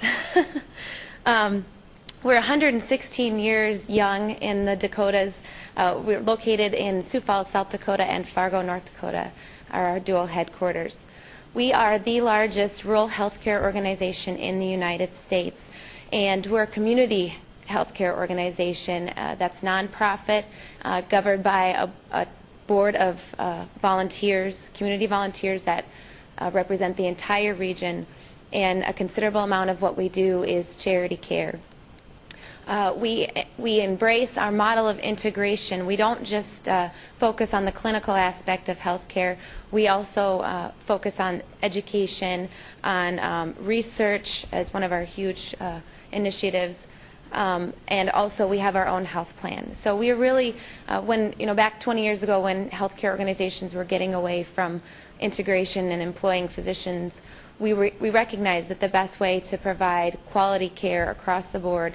We're 116 years young in the Dakotas. We're located in Sioux Falls, South Dakota, and Fargo, North Dakota, are our dual headquarters. We are the largest rural healthcare organization in the United States, and we're a community healthcare organization that's nonprofit, governed by a board of volunteers, community volunteers that represent the entire region, and a considerable amount of what we do is charity care. We embrace our model of integration. We don't just focus on the clinical aspect of healthcare. We also focus on education, on research as one of our huge initiatives, and also we have our own health plan. So we are really, back 20 years ago when healthcare organizations were getting away from integration and employing physicians, we recognized that the best way to provide quality care across the board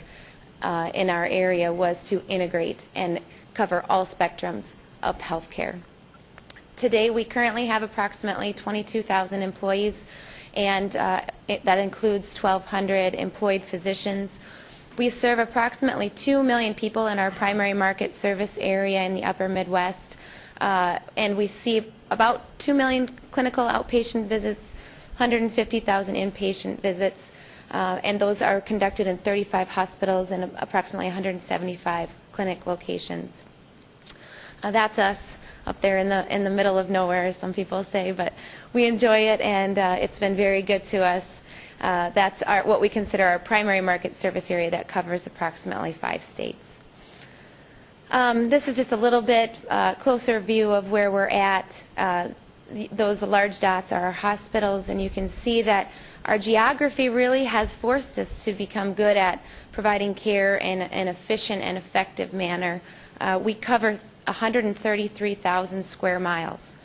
in our area was to integrate and cover all spectrums of healthcare. Today, we currently have approximately 22,000 employees, and that includes 1,200 employed physicians. We serve approximately 2 million people in our primary market service area in the upper Midwest, and we see about 2 million clinical outpatient visits, 150,000 inpatient visits, and those are conducted in 35 hospitals and approximately 175 clinic locations. That's us up there in the middle of nowhere, as some people say, but we enjoy it, and it's been very good to us. That's what we consider our primary market service area that covers approximately 5 states. This is just a little bit closer view of where we're at. Those large dots are our hospitals, and you can see that our geography really has forced us to become good at providing care in an efficient and effective manner. We cover 133,000 square miles.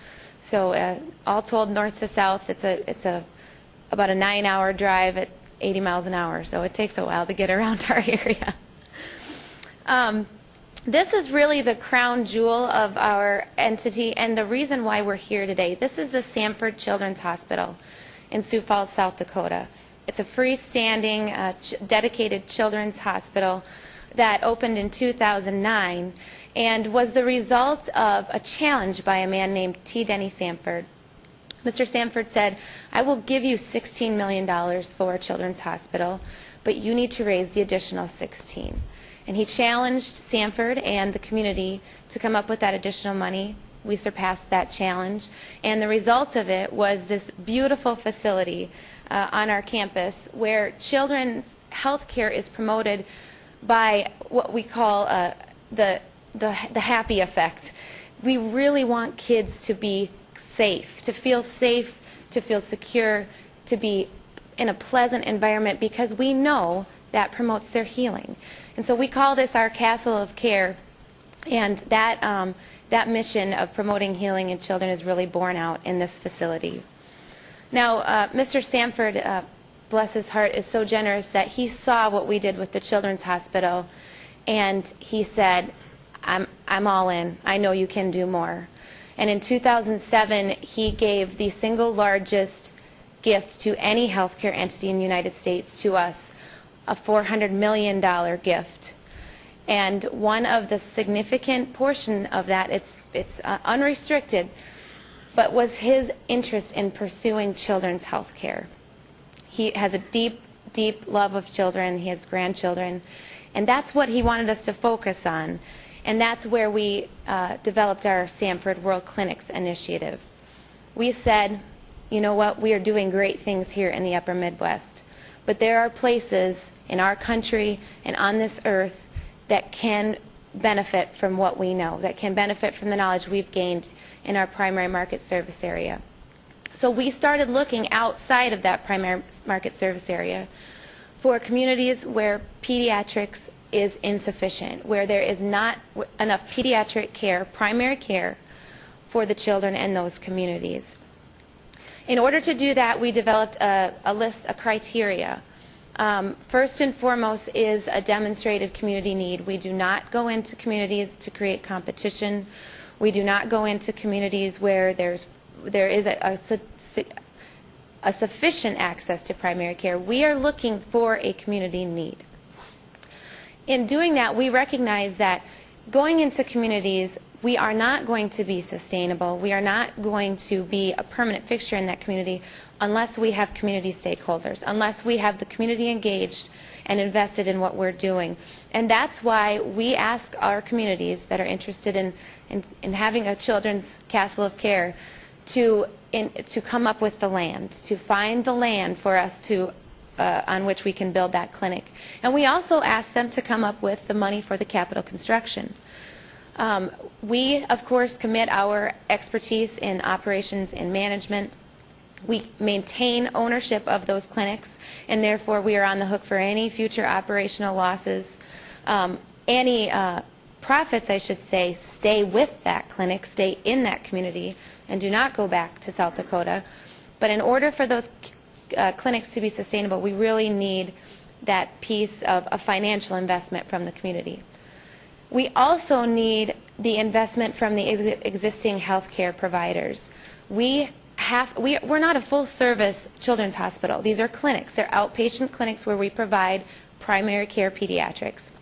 So all told, north to south, it's about a 9-hour drive at 80 miles an hour, so it takes a while to get around our area. This is really the crown jewel of our entity, and the reason why we're here today. This is the Sanford Children's Hospital in Sioux Falls, South Dakota. It's a freestanding, dedicated children's hospital that opened in 2009 and was the result of a challenge by a man named T. Denny Sanford. Mr. Sanford said, "I will give you $16 million for a children's hospital, but you need to raise the additional 16. And he challenged Sanford and the community to come up with that additional money. We surpassed that challenge, and the result of it was this beautiful facility on our campus where children's health care is promoted by what we call the happy effect. We really want kids to be safe, to feel secure, to be in a pleasant environment, because we know that promotes their healing. And so we call this our castle of care, and that mission of promoting healing in children is really borne out in this facility. Now, Mr. Sanford, bless his heart, is so generous that he saw what we did with the Children's Hospital, and he said, I'm all in. I know you can do more. And in 2007, he gave the single largest gift to any healthcare entity in the United States to us, a $400 million gift. And one of the significant portion of that, it's unrestricted, but was his interest in pursuing children's health care. He has a deep, deep love of children. He has grandchildren. And that's what he wanted us to focus on. And that's where we developed our Sanford World Clinics initiative. We said, you know what, we are doing great things here in the Upper Midwest, but there are places in our country and on this earth that can benefit from what we know, that can benefit from the knowledge we've gained in our primary market service area. So we started looking outside of that primary market service area for communities where pediatrics is insufficient, where there is not enough pediatric care, primary care, for the children in those communities. In order to do that, we developed a list, a criteria. First and foremost is a demonstrated community need. We do not go into communities to create competition. We do not go into communities where there is a sufficient access to primary care. We are looking for a community need. In doing that, we recognize that going into communities, we are not going to be sustainable. We are not going to be a permanent fixture in that community unless we have community stakeholders, unless we have the community engaged and invested in what we're doing. And that's why we ask our communities that are interested in having a children's castle of care to come up with the land, to find the land for us to on which we can build that clinic. And we also ask them to come up with the money for the capital construction. We, of course, commit our expertise in operations and management. We maintain ownership of those clinics, and therefore we are on the hook for any future operational losses. Any profits, I should say, stay with that clinic, stay in that community, and do not go back to South Dakota. But in order for those clinics to be sustainable, we really need that piece of a financial investment from the community. We also need the investment from the existing healthcare providers. We're not a full-service children's hospital. These are clinics. They're outpatient clinics where we provide primary care pediatrics.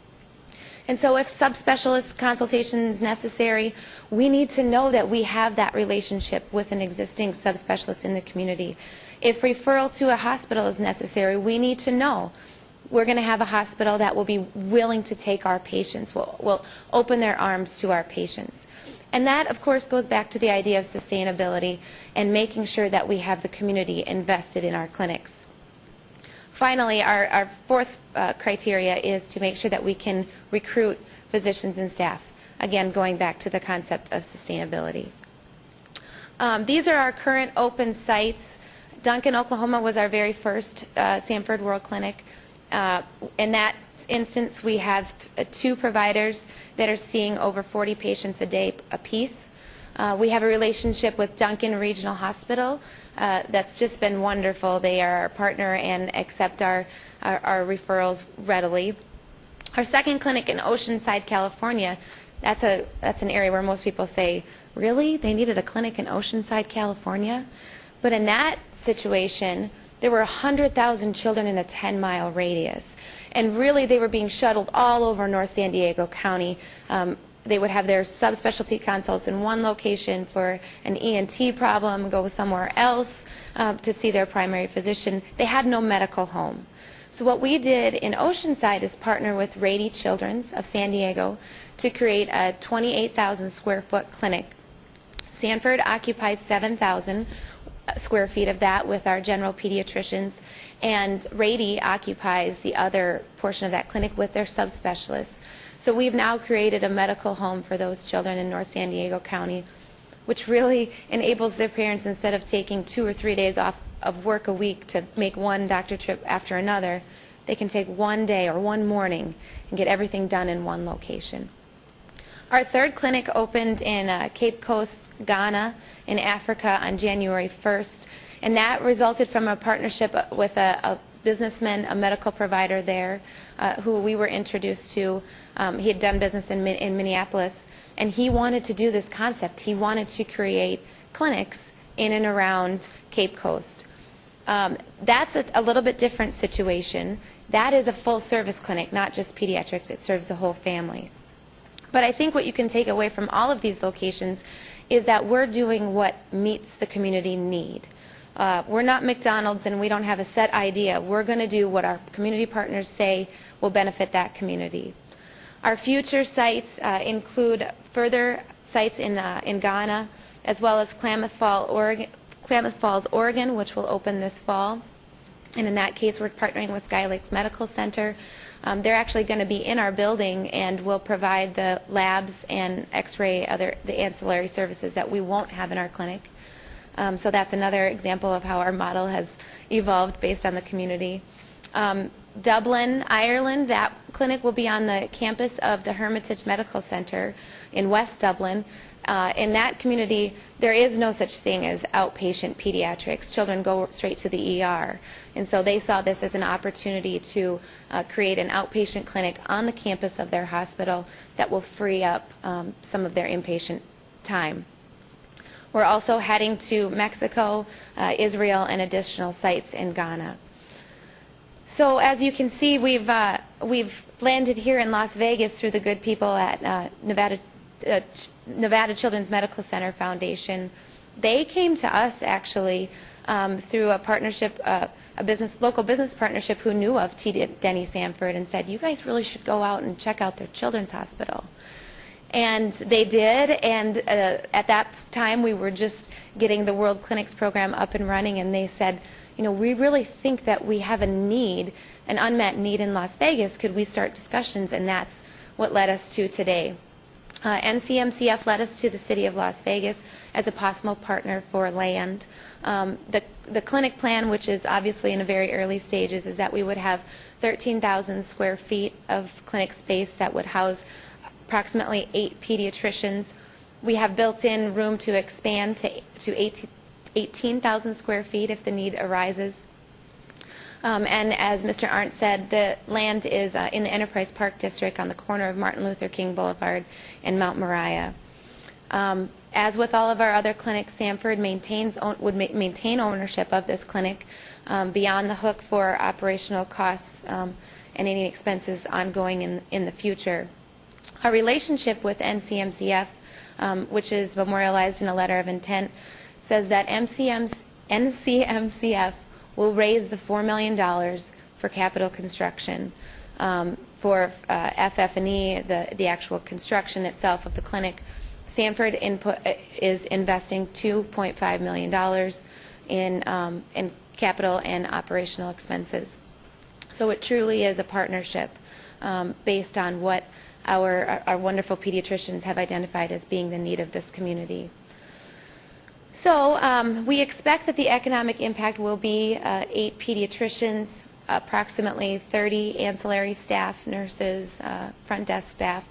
And so if subspecialist consultation is necessary, we need to know that we have that relationship with an existing subspecialist in the community. If referral to a hospital is necessary, we need to know we're going to have a hospital that will be willing to take our patients, will open their arms to our patients. And that, of course, goes back to the idea of sustainability and making sure that we have the community invested in our clinics. Finally, our fourth criteria is to make sure that we can recruit physicians and staff, again, going back to the concept of sustainability. These are our current open sites. Duncan, Oklahoma was our very first Sanford World Clinic. In that instance, we have 2 providers that are seeing over 40 patients a day apiece. We have a relationship with Duncan Regional Hospital that's just been wonderful. They are our partner and accept our referrals readily. Our second clinic in Oceanside, California, that's an area where most people say, really? They needed a clinic in Oceanside, California? But in that situation, there were 100,000 children in a 10-mile radius. And really, they were being shuttled all over North San Diego County. They would have their subspecialty consults in one location for an ENT problem, go somewhere else to see their primary physician. They had no medical home. So what we did in Oceanside is partner with Rady Children's of San Diego to create a 28,000 square foot clinic. Sanford occupies 7,000. square feet of that with our general pediatricians, and Rady occupies the other portion of that clinic with their subspecialists. So we've now created a medical home for those children in North San Diego County, which really enables their parents, instead of taking 2 or 3 days off of work a week to make one doctor trip after another, they can take one day or one morning and get everything done in one location. Our third clinic opened in Cape Coast, Ghana, in Africa on January 1st, and that resulted from a partnership with a businessman, a medical provider there, who we were introduced to. He had done business in Minneapolis, and he wanted to do this concept. He wanted to create clinics in and around Cape Coast. That's a little bit different situation. That is a full-service clinic, not just pediatrics. It serves the whole family. But I think what you can take away from all of these locations is that we're doing what meets the community need. We're not McDonald's, and we don't have a set idea. We're going to do what our community partners say will benefit that community. Our future sites include further sites in Ghana, as well as Klamath Falls, Oregon, which will open this fall. And in that case, we're partnering with Sky Lakes Medical Center. They're actually going to be in our building and will provide the labs and x-ray, the ancillary services that we won't have in our clinic. So that's another example of how our model has evolved based on the community. Dublin, Ireland, that clinic will be on the campus of the Hermitage Medical Center in West Dublin. In that community, there is no such thing as outpatient pediatrics. Children go straight to the ER. And so they saw this as an opportunity to create an outpatient clinic on the campus of their hospital that will free up some of their inpatient time. We're also heading to Mexico, Israel, and additional sites in Ghana. So as you can see, we've landed here in Las Vegas through the good people at Nevada Children's Medical Center Foundation. They came to us actually through a partnership, local business partnership who knew of T. Denny Sanford, and said, you guys really should go out and check out their children's hospital. And they did, and at that time we were just getting the World Clinics program up and running, and they said, you know, we really think that we have a need, an unmet need in Las Vegas. Could we start discussions? And that's what led us to today. NCMCF led us to the City of Las Vegas as a possible partner for land. The clinic plan, which is obviously in a very early stages, is that we would have 13,000 square feet of clinic space that would house approximately 8 pediatricians. We have built-in room to expand to 18,000 square feet if the need arises. And as Mr. Arndt said, the land is in the Enterprise Park District on the corner of Martin Luther King Boulevard and Mount Moriah. As with all of our other clinics, Sanford would maintain ownership of this clinic beyond the hook for operational costs and any expenses ongoing in the future. Our relationship with NCMCF, which is memorialized in a letter of intent, says that NCMCF will raise the $4 million for capital construction. For FF&E, the actual construction itself of the clinic, Sanford is investing $2.5 million in capital and operational expenses. So it truly is a partnership based on what our wonderful pediatricians have identified as being the need of this community. So we expect that the economic impact will be 8 pediatricians, approximately 30 ancillary staff, nurses, front desk staff.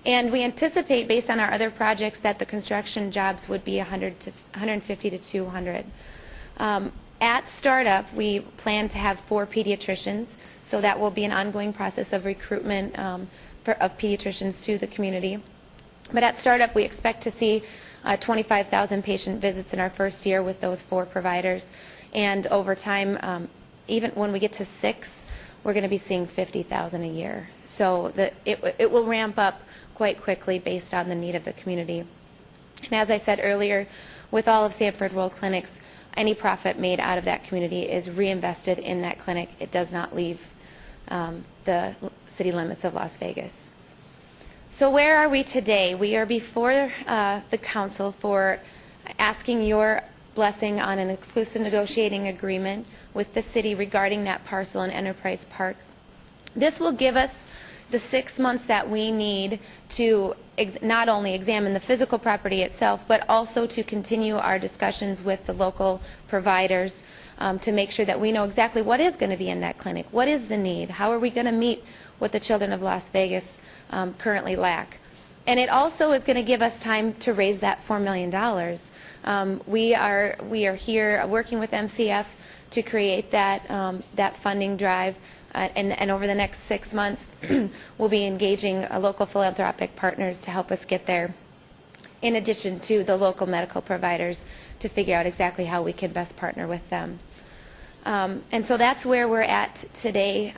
And we anticipate, based on our other projects, that the construction jobs would be 150 to 200. At startup, we plan to have 4 pediatricians, so that will be an ongoing process of recruitment of pediatricians to the community. But at startup, we expect to see 25,000 patient visits in our first year with those 4 providers. And over time, even when we get to 6, we're going to be seeing 50,000 a year. So it will ramp up quite quickly based on the need of the community. And as I said earlier, with all of Sanford World Clinics, any profit made out of that community is reinvested in that clinic. It does not leave the city limits of Las Vegas. So where are we today? We are before the council for asking your blessing on an exclusive negotiating agreement with the city regarding that parcel in Enterprise Park. This will give us the 6 months that we need to not only examine the physical property itself, but also to continue our discussions with the local providers to make sure that we know exactly what is going to be in that clinic, what is the need, how are we going to meet what the children of Las Vegas currently lack. And it also is going to give us time to raise that $4 million. We are here working with MCF to create that funding drive. And over the next 6 months, we'll be engaging local philanthropic partners to help us get there, in addition to the local medical providers, to figure out exactly how we can best partner with them. And so that's where we're at today,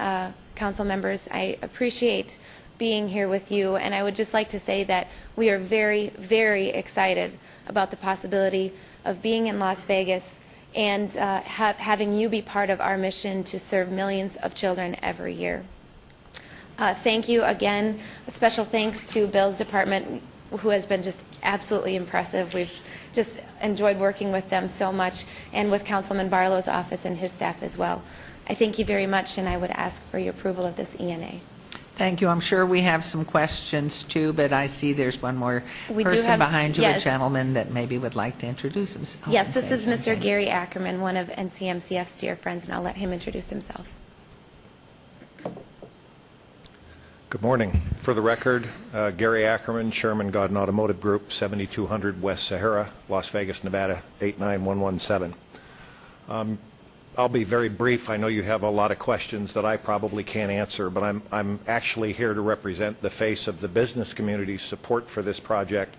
council members. I appreciate being here with you, and I would just like to say that we are very, very excited about the possibility of being in Las Vegas and having you be part of our mission to serve millions of children every year. Thank you again. A special thanks to Bill's department, who has been just absolutely impressive. We've just enjoyed working with them so much, and with Councilman Barlow's office and his staff as well. I thank you very much, and I would ask for your approval of this ENA. Thank you. I'm sure we have some questions too, but I see there's one more person behind you, a gentleman that maybe would like to introduce himself. Yes, this is Mr. Gary Ackerman, one of NCMCF's dear friends, and I'll let him introduce himself. Good morning. For the record, Gary Ackerman, Chairman Godin Automotive Group, 7200 West Sahara, Las Vegas, Nevada, 89117. I'll be very brief. I know you have a lot of questions that I probably can't answer, but I'm actually here to represent the face of the business community's support for this project,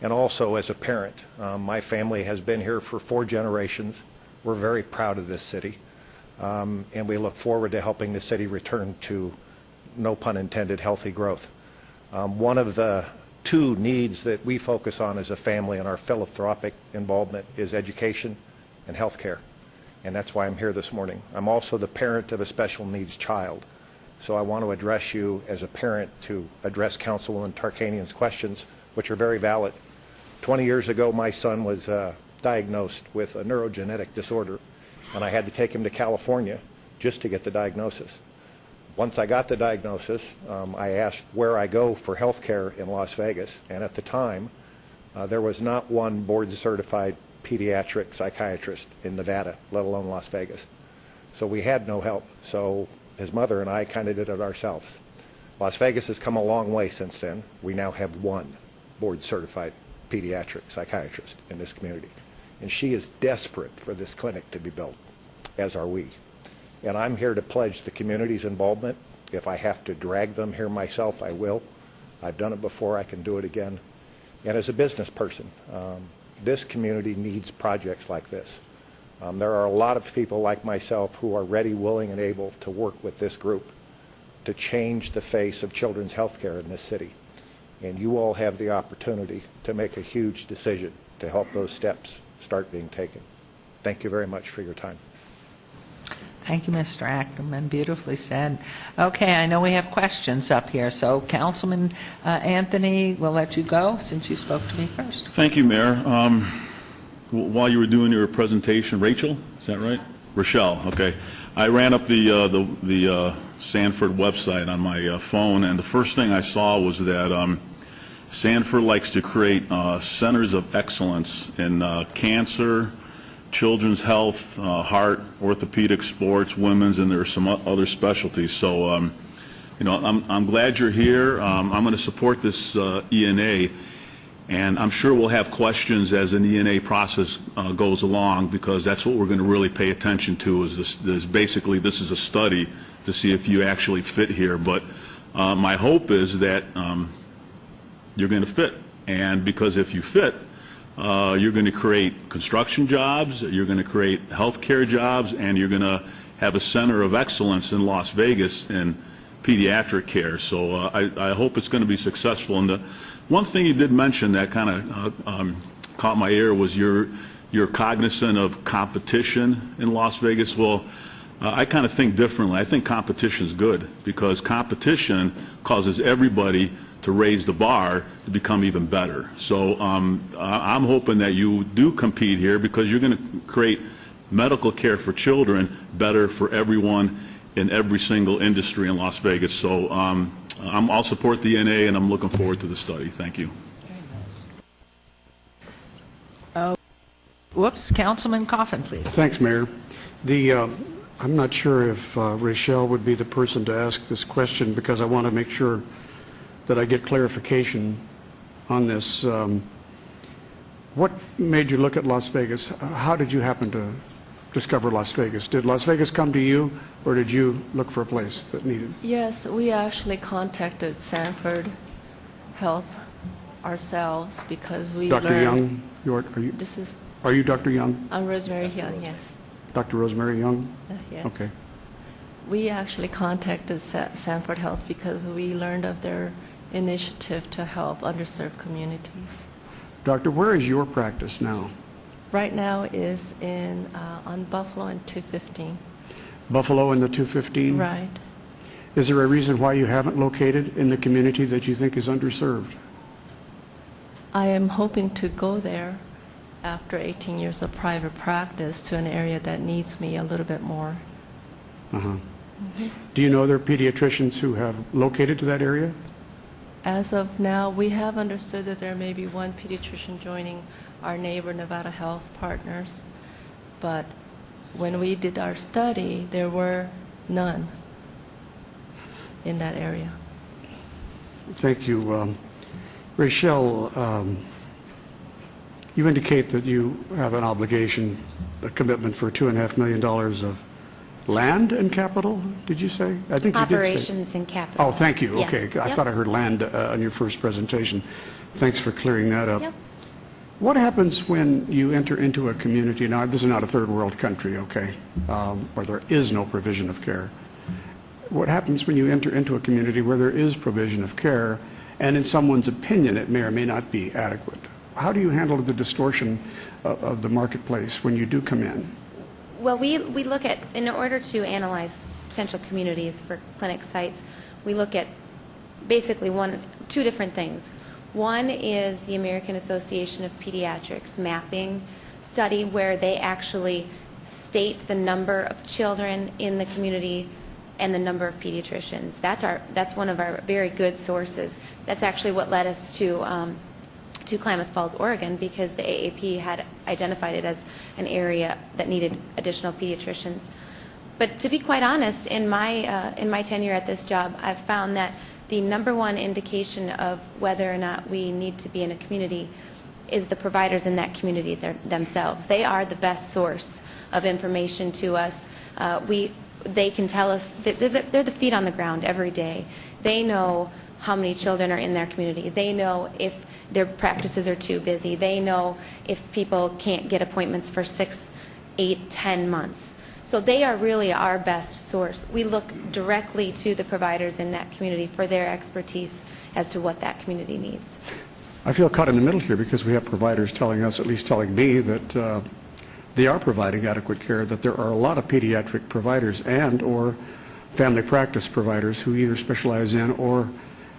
and also as a parent. My family has been here for 4 generations. We're very proud of this city, and we look forward to helping the city return to, no pun intended, healthy growth. One of the 2 needs that we focus on as a family in our philanthropic involvement is education and health care. And that's why I'm here this morning. I'm also the parent of a special needs child, so I want to address you as a parent to address Councilwoman Tarkanian's questions, which are very valid. 20 years ago, my son was diagnosed with a neurogenetic disorder, and I had to take him to California just to get the diagnosis. Once I got the diagnosis, I asked where I go for health care in Las Vegas, and at the time, there was not one board-certified pediatric psychiatrist in Nevada, let alone Las Vegas. So we had no help. So his mother and I kind of did it ourselves. Las Vegas has come a long way since then. We now have one board-certified pediatric psychiatrist in this community. And she is desperate for this clinic to be built, as are we. And I'm here to pledge the community's involvement. If I have to drag them here myself, I will. I've done it before. I can do it again. And as a business person, this community needs projects like this. There are a lot of people like myself who are ready, willing, and able to work with this group to change the face of children's health care in this city. And you all have the opportunity to make a huge decision to help those steps start being taken. Thank you very much for your time. Thank you, Mr. Ackerman. Beautifully said. Okay, I know we have questions up here, so Councilman Anthony, we'll let you go since you spoke to me first. Thank you, Mayor. While you were doing your presentation, Rachel, is that right? Rochelle, okay. I ran up the Sanford website on my phone, and the first thing I saw was that Sanford likes to create centers of excellence in cancer, children's health, heart, orthopedic, sports, women's, and there are some other specialties. So, you know, I'm glad you're here. I'm going to support this ENA, and I'm sure we'll have questions as an ENA process goes along, because that's what we're going to really pay attention to. Is basically this is a study to see if you actually fit here. But my hope is that you're going to fit, and because if you fit, you're going to create construction jobs, you're going to create healthcare jobs, and you're going to have a center of excellence in Las Vegas in pediatric care. So I hope it's going to be successful. And the one thing you did mention that kind of caught my ear was you're cognizant of competition in Las Vegas. Well, I kind of think differently. I think competition is good, because competition causes everybody to raise the bar to become even better. So I'm hoping that you do compete here, because you're going to create medical care for children better for everyone in every single industry in Las Vegas. So I'll support the NA, and I'm looking forward to the study. Thank you. Whoops, Councilman Coffin, please. Thanks, Mayor. I'm not sure if Rachelle would be the person to ask this question, because I want to make sure that I get clarification on this. What made you look at Las Vegas? How did you happen to discover Las Vegas? Did Las Vegas come to you, or did you look for a place that needed? Yes, we actually contacted Sanford Health ourselves because we Dr. learned... Young, This is... are you Dr. Young? I'm Rosemary Young, yes. Dr. Rosemary Young? Yes. Okay. We actually contacted Sanford Health because we learned of their initiative to help underserved communities. Doctor, where is your practice now? Right now is on Buffalo and 215. Buffalo and the 215? Right. Is there a reason why you haven't located in the community that you think is underserved? I am hoping to go there after 18 years of private practice to an area that needs me a little bit more. Uh-huh. Do you know there are pediatricians who have located to that area? As of now, we have understood that there may be one pediatrician joining our neighbor Nevada Health Partners, but when we did our study, there were none in that area. Thank you. Rachelle, you indicate that you have an obligation, a commitment for $2.5 million of land and capital, did you say? I think you did say. Operations and capital. Oh, thank you. Yes. Okay. I Yep. thought I heard land on your first presentation. Thanks for clearing that up. Yep. What happens when you enter into a community? Now, this is not a third world country, okay, where there is no provision of care. What happens when you enter into a community where there is provision of care, and in someone's opinion, it may or may not be adequate? How do you handle the distortion of the marketplace when you do come in? Well, we look at, in order to analyze potential communities for clinic sites, we look at basically two different things. One is the American Association of Pediatrics mapping study, where they actually state the number of children in the community and the number of pediatricians. That's one of our very good sources. That's actually what led us to Klamath Falls, Oregon, because the AAP had identified it as an area that needed additional pediatricians. But to be quite honest, in my tenure at this job, I've found that the number one indication of whether or not we need to be in a community is the providers in that community themselves. They are the best source of information to us. They can tell us, they're the feet on the ground every day. They know how many children are in their community. They know if their practices are too busy. They know if people can't get appointments for 6, 8, 10 months. So they are really our best source. We look directly to the providers in that community for their expertise as to what that community needs. I feel caught in the middle here because we have providers telling us, at least telling me, that they are providing adequate care, that there are a lot of pediatric providers and or family practice providers who either specialize in or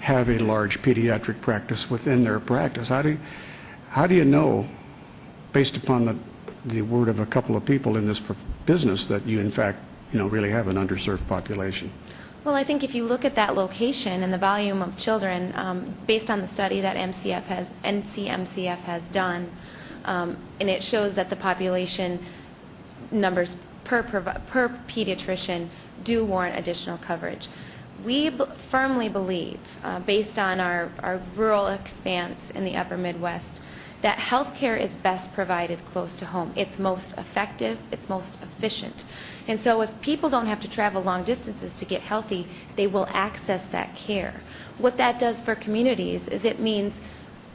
have a large pediatric practice within their practice. How do you know, based upon the word of a couple of people in this business, that you in fact really have an underserved population? Well, I think if you look at that location and the volume of children, based on the study that NCMCF has done, and it shows that the population numbers per pediatrician do warrant additional coverage. We firmly believe, based on our rural expanse in the upper Midwest, that health care is best provided close to home. It's most effective, it's most efficient. And so if people don't have to travel long distances to get healthy, they will access that care. What that does for communities is it means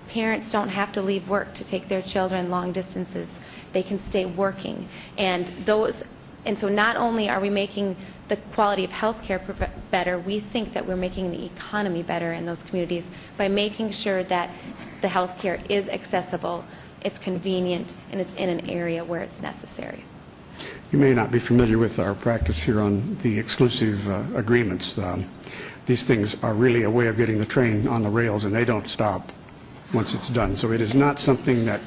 parents don't have to leave work to take their children long distances. They can stay working. And so not only are we making the quality of health care better, we think that we're making the economy better in those communities by making sure that the health care is accessible, it's convenient, and it's in an area where it's necessary. You may not be familiar with our practice here on the exclusive agreements. these things are really a way of getting the train on the rails, and they don't stop once it's done. So it is not something that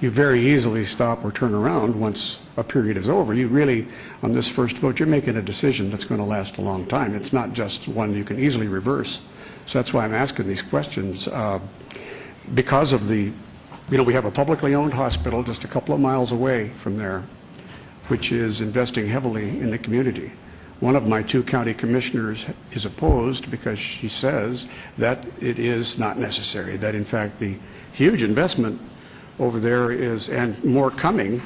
you very easily stop or turn around once a period is over. You really, on this first vote, you're making a decision that's going to last a long time. It's not just one you can easily reverse. So that's why I'm asking these questions. Because of the, we have a publicly owned hospital just a couple of miles away from there, which is investing heavily in the community. One of my 2 county commissioners is opposed because she says that it is not necessary, that in fact the huge investment over there is, and more coming,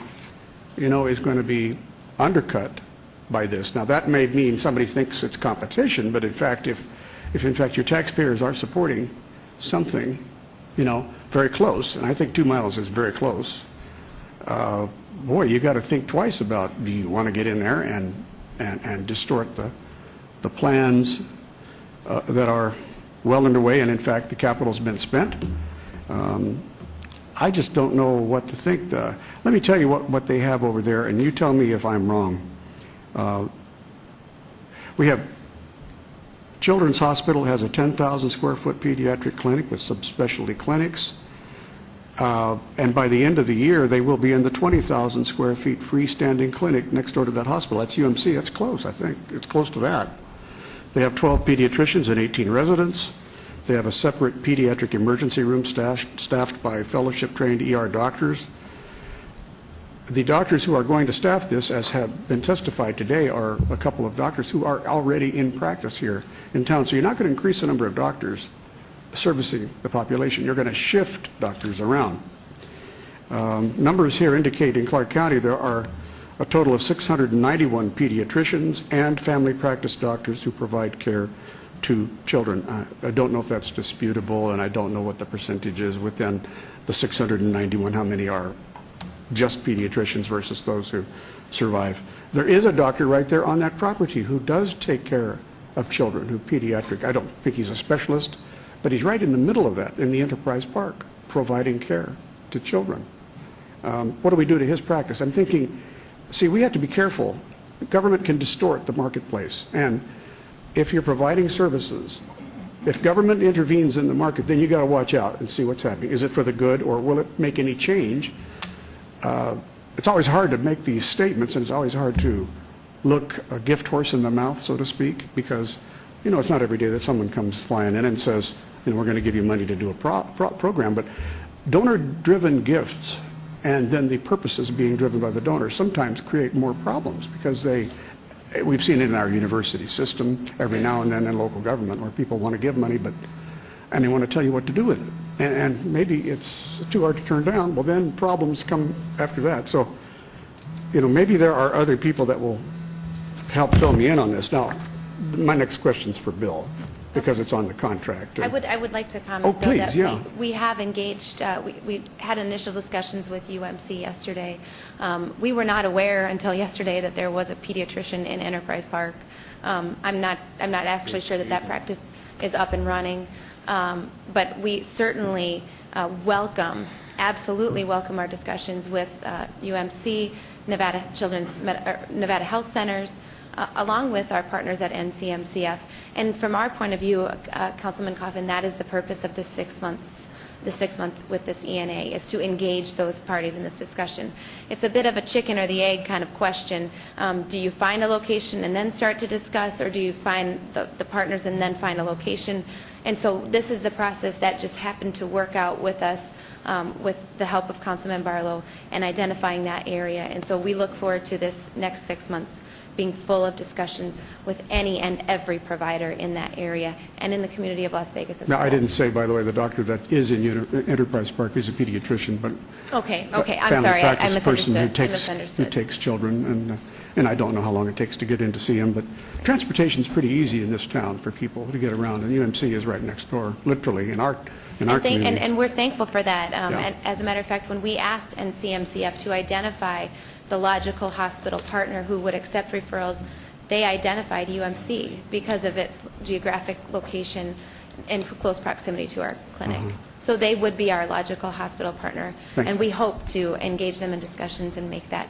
is going to be undercut by this. Now that may mean somebody thinks it's competition, but in fact, if in fact your taxpayers are supporting something, very close, and I think 2 miles is very close, boy, you got to think twice about, do you want to get in there and distort the plans that are well underway, and in fact the capital's been spent. I just don't know what to think. Let me tell you what they have over there, and you tell me if I'm wrong. We have Children's Hospital has a 10,000 square foot pediatric clinic with subspecialty clinics. And by the end of the year, they will be in the 20,000 square feet freestanding clinic next door to that hospital. That's UMC. That's close, I think. It's close to that. They have 12 pediatricians and 18 residents. They have a separate pediatric emergency room staffed by fellowship-trained ER doctors. The doctors who are going to staff this, as have been testified today, are a couple of doctors who are already in practice here in town. So you're not going to increase the number of doctors servicing the population. You're going to shift doctors around. Numbers here indicate in Clark County there are a total of 691 pediatricians and family practice doctors who provide care to children. I don't know if that's disputable, and I don't know what the percentage is within the 691, how many are just pediatricians versus those who survive. There is a doctor right there on that property who does take care of children, who pediatric. I don't think he's a specialist, but he's right in the middle of that in the Enterprise Park, providing care to children. What do we do to his practice? I'm thinking, see, we have to be careful. Government can distort the marketplace, and if you're providing services, if government intervenes in the market, then you got to watch out and see what's happening. Is it for the good, or will it make any change? It's always hard to make these statements, and it's always hard to look a gift horse in the mouth, so to speak, because it's not every day that someone comes flying in and says, we're going to give you money to do a program. But donor-driven gifts, and then the purposes being driven by the donor, sometimes create more problems, because we've seen it in our university system every now and then in local government, where people want to give money, and they want to tell you what to do with it. And maybe it's too hard to turn down. Well, then problems come after that. So, maybe there are other people that will help fill me in on this. Now, my next question's for Bill, because it's on the contract. I would like to comment, Oh, Bill, please, that yeah. we have engaged, we had initial discussions with UMC yesterday. We were not aware until yesterday that there was a pediatrician in Enterprise Park. I'm not actually sure that practice is up and running, but we certainly absolutely welcome our discussions with UMC, Nevada Nevada Health Centers, along with our partners at NCMCF. And from our point of view, Councilman Coffin, that is the purpose of the 6 months with this ENA, is to engage those parties in this discussion. It's a bit of a chicken or the egg kind of question. Do you find a location and then start to discuss, or do you find the partners and then find a location? And so this is the process that just happened to work out with us, with the help of Councilman Barlow, and identifying that area. And so we look forward to this next 6 months being full of discussions with any and every provider in that area and in the community of Las Vegas as well. Now, I didn't say, by the way, the doctor that is in Enterprise Park is a pediatrician, but Okay, I'm sorry, I misunderstood. Who takes children, and I don't know how long it takes to get in to see him, but transportation is pretty easy in this town for people to get around, and UMC is right next door, literally, in our community. And we're thankful for that. Yeah. And as a matter of fact, when we asked NCMCF to identify the logical hospital partner who would accept referrals, they identified UMC because of its geographic location in close proximity to our clinic. So they would be our logical hospital partner, and we hope to engage them in discussions and make that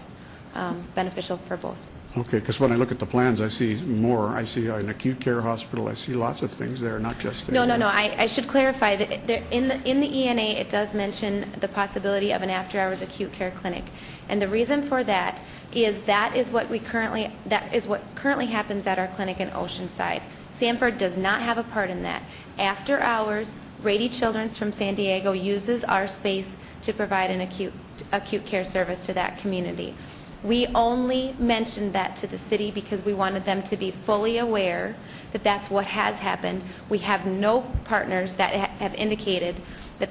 beneficial for both. Okay, because when I look at the plans, I see more. I see an acute care hospital. I see lots of things there, not just... No. I should clarify that in the ENA, it does mention the possibility of an after-hours acute care clinic. And the reason for that is that is what currently happens at our clinic in Oceanside. Sanford does not have a part in that. After hours, Rady Children's from San Diego uses our space to provide an acute care service to that community. We only mentioned that to the city because we wanted them to be fully aware that that's what has happened. We have no partners that have indicated that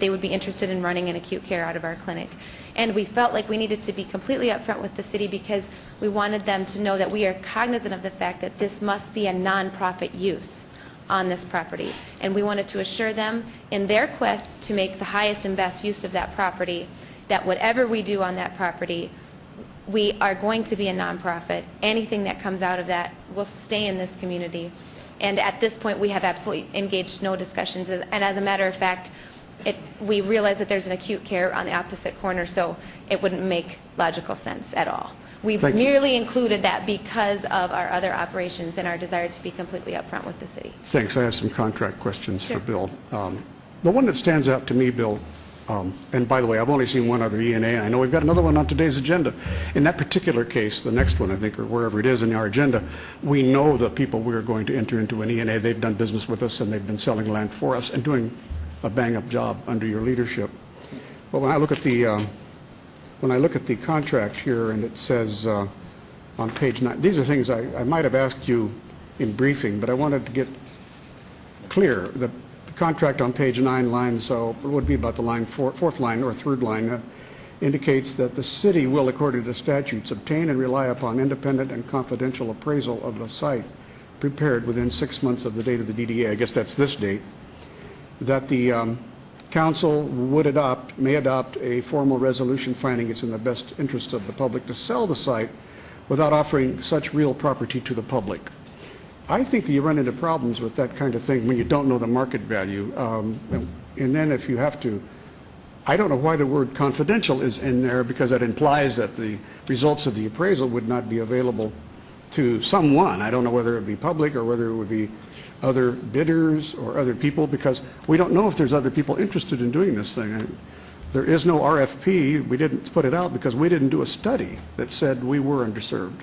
they would be interested in running an acute care out of our clinic. And we felt like we needed to be completely upfront with the city because we wanted them to know that we are cognizant of the fact that this must be a nonprofit use on this property. And we wanted to assure them in their quest to make the highest and best use of that property, that whatever we do on that property, we are going to be a nonprofit. Anything that comes out of that will stay in this community. And at this point, we have absolutely engaged no discussions. And as a matter of fact, we realize that there's an acute care on the opposite corner, so it wouldn't make logical sense at all. We've merely included that because of our other operations and our desire to be completely upfront with the city. Thanks. I have some contract questions for Bill. The one that stands out to me, Bill, and by the way, I've only seen one other ENA, and I know we've got another one on today's agenda. In that particular case, the next one, I think, or wherever it is in our agenda, we know the people we're going to enter into an ENA. They've done business with us, and they've been selling land for us and doing a bang-up job under your leadership. But when I look at the contract here, and it says on page 9, these are things I might have asked you in briefing, but I wanted to get clear. The contract on page 9 line, so it would be about the line, fourth line or third line, indicates that the city will, according to statutes, obtain and rely upon independent and confidential appraisal of the site prepared within 6 months of the date of the DDA. I guess that's this date. That the council may adopt a formal resolution finding it's in the best interest of the public to sell the site without offering such real property to the public. I think you run into problems with that kind of thing when you don't know the market value. And then if you have to, I don't know why the word confidential is in there, because that implies that the results of the appraisal would not be available to someone. I don't know whether it would be public or whether it would be other bidders or other people, because we don't know if there's other people interested in doing this thing. There is no RFP. We didn't put it out because we didn't do a study that said we were underserved.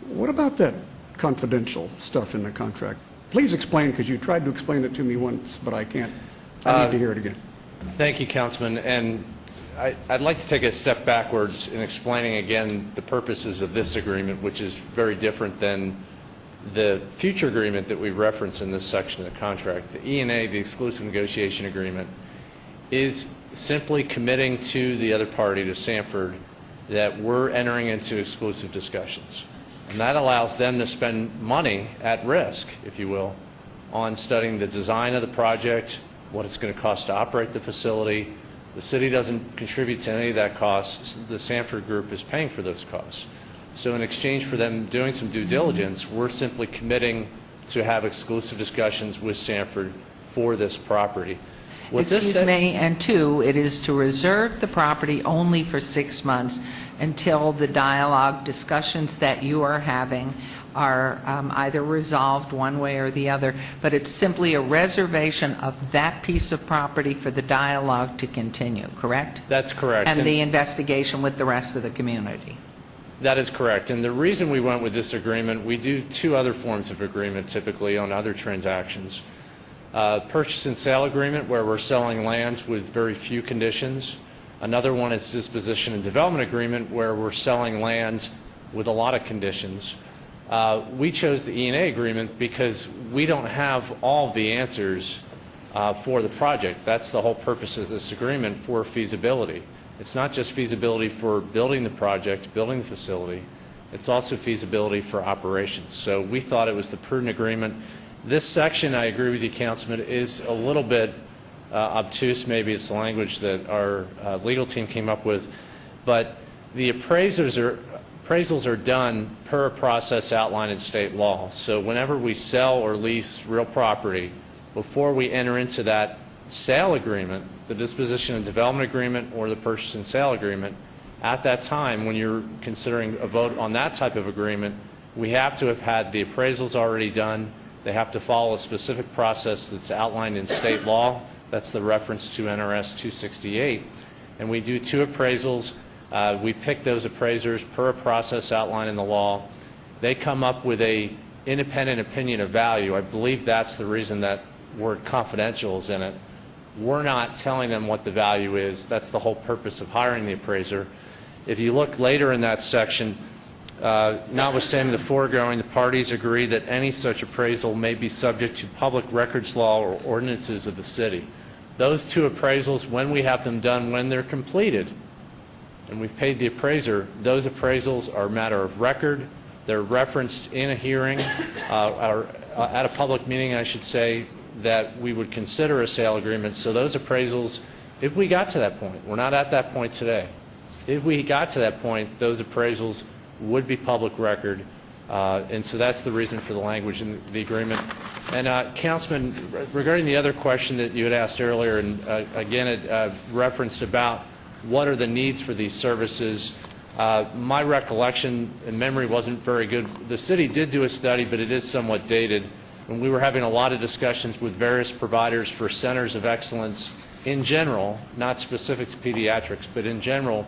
What about that confidential stuff in the contract? Please explain, because you tried to explain it to me once, but I can't. I need to hear it again. Thank you, Councilman. And I'd like to take a step backwards in explaining again the purposes of this agreement, which is very different than the future agreement that we reference in this section of the contract. The ENA, the exclusive negotiation agreement, is simply committing to the other party, to Sanford, that we're entering into exclusive discussions. And that allows them to spend money at risk, if you will, on studying the design of the project, what it's going to cost to operate the facility. The city doesn't contribute to any of that cost. The Sanford Group is paying for those costs. So in exchange for them doing some due diligence, we're simply committing to have exclusive discussions with Sanford for this property. Excuse me, and two, it is to reserve the property only for 6 months until the dialogue discussions that you are having are either resolved one way or the other, but it's simply a reservation of that piece of property for the dialogue to continue, correct? That's correct. And the investigation with the rest of the community. That is correct. And the reason we went with this agreement, we do two other forms of agreement typically on other transactions. Purchase and sale agreement, where we're selling lands with very few conditions. Another one is disposition and development agreement, where we're selling lands with a lot of conditions. We chose the ENA agreement because we don't have all the answers for the project. That's the whole purpose of this agreement, for feasibility. It's not just feasibility for building the project, building the facility. It's also feasibility for operations. So we thought it was the prudent agreement. This section, I agree with you, Councilman, is a little bit obtuse. Maybe it's the language that our legal team came up with. But the appraisals are done per a process outlined in state law. So whenever we sell or lease real property, before we enter into that sale agreement, the disposition and development agreement or the purchase and sale agreement, At that time, when you're considering a vote on that type of agreement, we have to have had the appraisals already done. They have to follow a specific process that's outlined in state law. That's the reference to NRS 268. And we do 2 appraisals. We pick those appraisers per a process outlined in the law. They come up with a independent opinion of value. I believe that's the reason that word confidential is in it. We're not telling them what the value is. That's the whole purpose of hiring the appraiser. If you look later in that section, notwithstanding the foregoing, the parties agree that any such appraisal may be subject to public records law or ordinances of the city. Those 2 appraisals, when we have them done, when they're completed, and we've paid the appraiser, those appraisals are a matter of record. They're referenced in a hearing, or at a public meeting, I should say, that we would consider a sale agreement. So those appraisals, if we got to that point, we're not at that point today. If we got to that point, those appraisals would be public record, and so that's the reason for the language in the agreement. And Councilman, regarding the other question that you had asked earlier, and again it referenced about what are the needs for these services, my recollection and memory wasn't very good. The city did do a study, but it is somewhat dated, and we were having a lot of discussions with various providers for centers of excellence in general, not specific to pediatrics, but in general.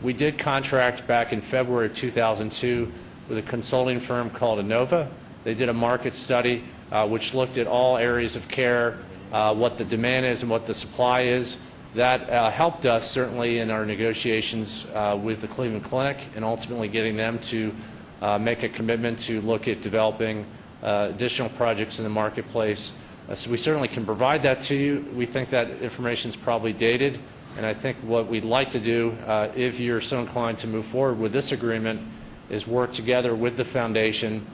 We did contract back in February of 2002 with a consulting firm called Inova. They did a market study which looked at all areas of care, what the demand is and what the supply is. That helped us certainly in our negotiations with the Cleveland Clinic and ultimately getting them to make a commitment to look at developing additional projects in the marketplace. So we certainly can provide that to you. We think that information is probably dated. And I think what we'd like to do, if you're so inclined to move forward with this agreement, is work together with the foundation,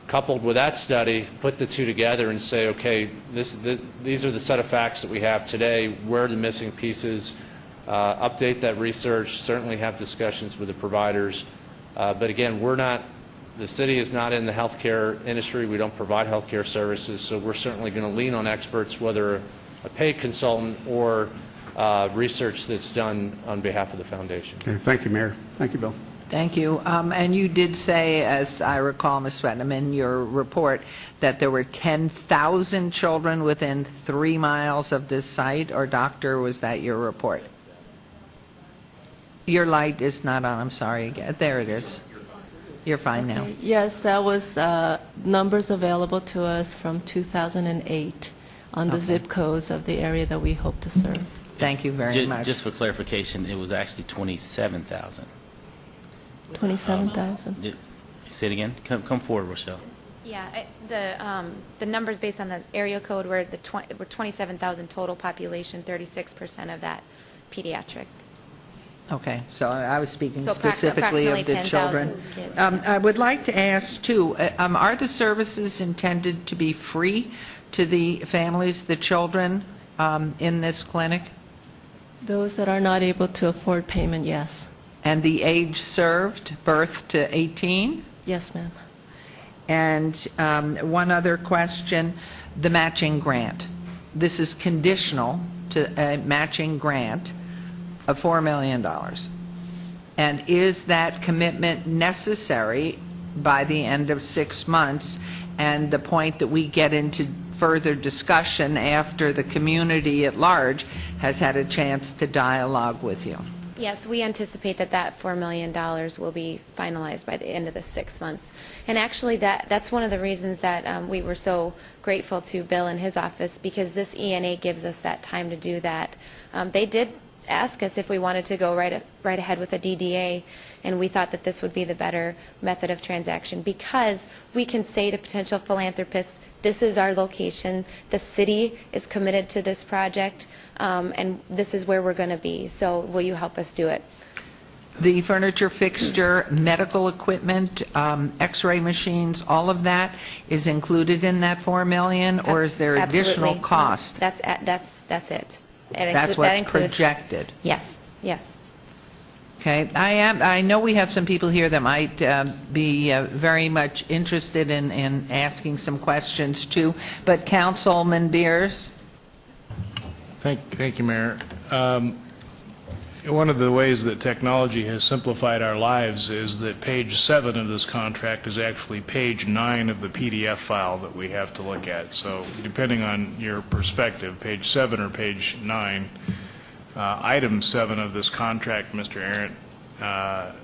coupled with that study, put the 2 together and say, okay, these are the set of facts that we have today, where are the missing pieces, update that research, certainly have discussions with the providers. But again, the city is not in the healthcare industry. We don't provide healthcare services, so we're certainly going to lean on experts, whether a paid consultant or research that's done on behalf of the foundation. Okay, thank you, Mayor. Thank you, Bill. Thank you. And you did say, as I recall, Ms. Swetnam, in your report, that there were 10,000 children within 3 miles of this site, or Doctor, was that your report? Your light is not on, I'm sorry. There it is. You're fine now. Yes, that was numbers available to us from 2008 on the zip codes of the area that we hope to serve. Thank you very much. Just for clarification, it was actually 27,000. 27,000. Say it again. Come forward, Rochelle. Yeah, the numbers based on the area code were 27,000 total population, 36% of that pediatric. Okay, so I was speaking So specifically of approximately the children. 10,000 kids. I would like to ask, too, are the services intended to be free to the families, the children in this clinic? Those that are not able to afford payment, yes. And the age served, birth to 18? Yes, ma'am. And one other question, the matching grant. This is conditional to a matching grant of $4 million. And is that commitment necessary by the end of 6 months, and the point that we get into further discussion after the community at large has had a chance to dialogue with you? Yes, we anticipate that $4 million will be finalized by the end of the 6 months. And actually, that's one of the reasons that we were so grateful to Bill and his office, because this ENA gives us that time to do that. They did ask us if we wanted to go right ahead with a DDA, and we thought that this would be the better method of transaction, because we can say to potential philanthropists, this is our location, the city is committed to this project, and this is where we're going to be, so will you help us do it? The furniture, fixture, medical equipment, x-ray machines, all of that is included in that $4 million, or is there additional Absolutely. cost? That's it. That's what's projected? Yes, yes. Okay, I know we have some people here that might be very much interested in asking some questions too, but Councilman Beers? Thank you, Mayor. One of the ways that technology has simplified our lives is that page 7 of this contract is actually page 9 of the PDF file that we have to look at. So depending on your perspective, page 7 or page 9, item 7 of this contract, Mr. Arndt,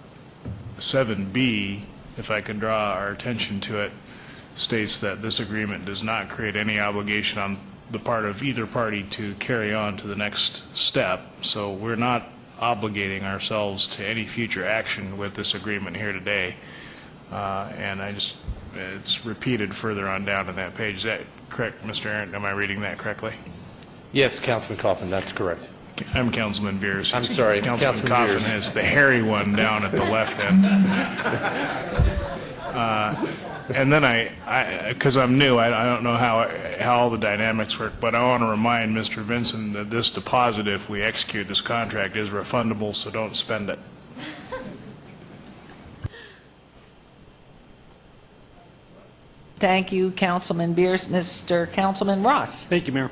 7B, if I could draw our attention to it, states that this agreement does not create any obligation on the part of either party to carry on to the next step. So we're not obligating ourselves to any future action with this agreement here today. And it's repeated further on down in that page. Is that correct, Mr. Arndt? Am I reading that correctly? Yes, Councilman Coffin, that's correct. I'm Councilman Beers. I'm sorry, Councilman Councilman Coffin Beers. is the hairy one down at the left end. And then because I'm new, I don't know how all the dynamics work, but I want to remind Mr. Vinson that this deposit, if we execute this contract, is refundable, so don't spend it. Thank you, Councilman Beers. Mr. Councilman Ross. Thank you, Mayor.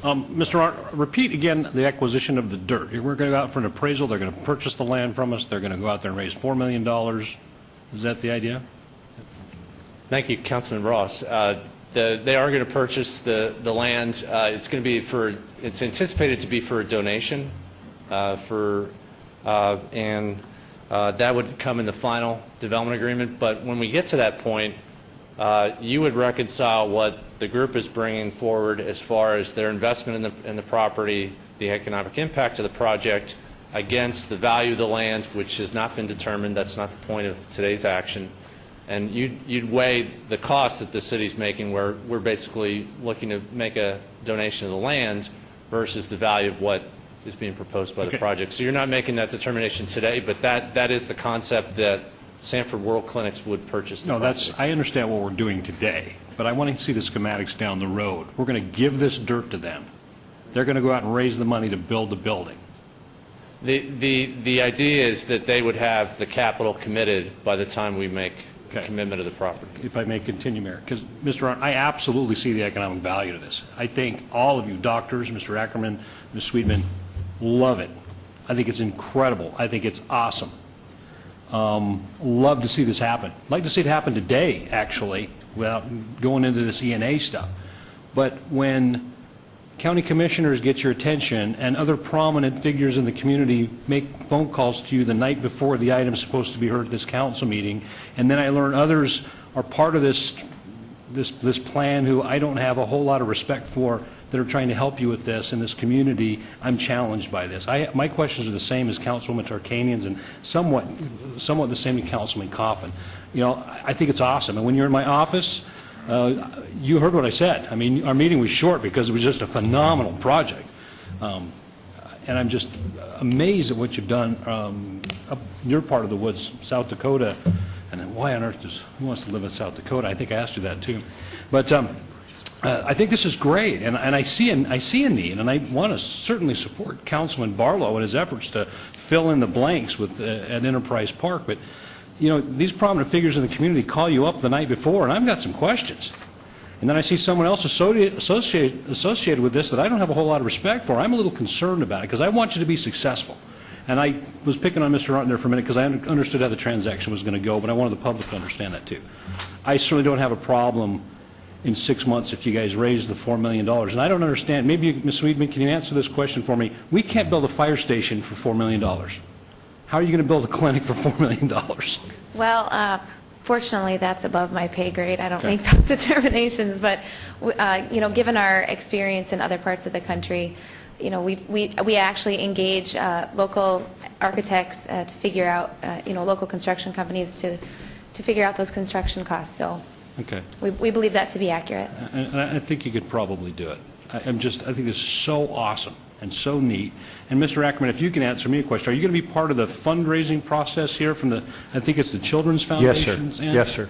Mr. Arndt, repeat again the acquisition of the dirt. We're going to go out for an appraisal. They're going to purchase the land from us. They're going to go out there and raise $4 million. Is that the idea? Thank you, Councilman Ross. They are going to purchase the land. It's going to be it's anticipated to be for a donation, and that would come in the final development agreement. But when we get to that point, you would reconcile what the group is bringing forward as far as their investment in the property, the economic impact of the project, against the value of the land, which has not been determined. That's not the point of today's action. And you'd weigh the cost that the city's making, where we're basically looking to make a donation of the land versus the value of what is being proposed by the project. So you're not making that determination today, but that is the concept that Sanford World Clinics would purchase the property. I understand what we're doing today, but I want to see the schematics down the road. We're going to give this dirt to them. They're going to go out and raise the money to build the building. The idea is that they would have the capital committed by the time we make the commitment of the property. If I may continue, Mayor, because Mr. Arndt, I absolutely see the economic value to this. I think all of you, doctors, Mr. Ackerman, Ms. Sweetman, love it. I think it's incredible. I think it's awesome. Love to see this happen. I'd like to see it happen today, actually, without going into this E&A stuff. But when county commissioners get your attention and other prominent figures in the community make phone calls to you the night before the item's supposed to be heard at this council meeting, and then I learn others are part of this plan who I don't have a whole lot of respect for, that are trying to help you with this in this community, I'm challenged by this. My questions are the same as Councilwoman Tarkanian's and somewhat the same as Councilman Coffin. You know, I think it's awesome. And when you're in my office, you heard what I said. I mean, our meeting was short because it was just a phenomenal project. And I'm just amazed at what you've done up your part of the woods, South Dakota. And then why on earth who wants to live in South Dakota? I think I asked you that too. But I think this is great, and I see a need, and I want to certainly support Councilman Barlow in his efforts to fill in the blanks with at Enterprise Park. But you know, these prominent figures in the community call you up the night before, and I've got some questions. And then I see someone else associated with this that I don't have a whole lot of respect for. I'm a little concerned about it because I want you to be successful. And I was picking on Mr. Arndt there for a minute because I understood how the transaction was going to go, but I wanted the public to understand that too. I certainly don't have a problem in 6 months if you guys raise the $4 million. And I don't understand, maybe Ms. Sweetman, can you answer this question for me? We can't build a fire station for $4 million. How are you going to build a clinic for $4 million? Well, fortunately, that's above my pay grade. I don't make those determinations, but you know, given our experience in other parts of the country, you know, we actually engage local architects to figure out, you know, local construction companies to figure out those construction costs. So we believe that to be accurate. And I think you could probably do it. I think this is so awesome and so neat. And Mr. Ackerman, if you can answer me a question, are you going to be part of the fundraising process here from the, I think it's the Children's Foundation? Yes, sir.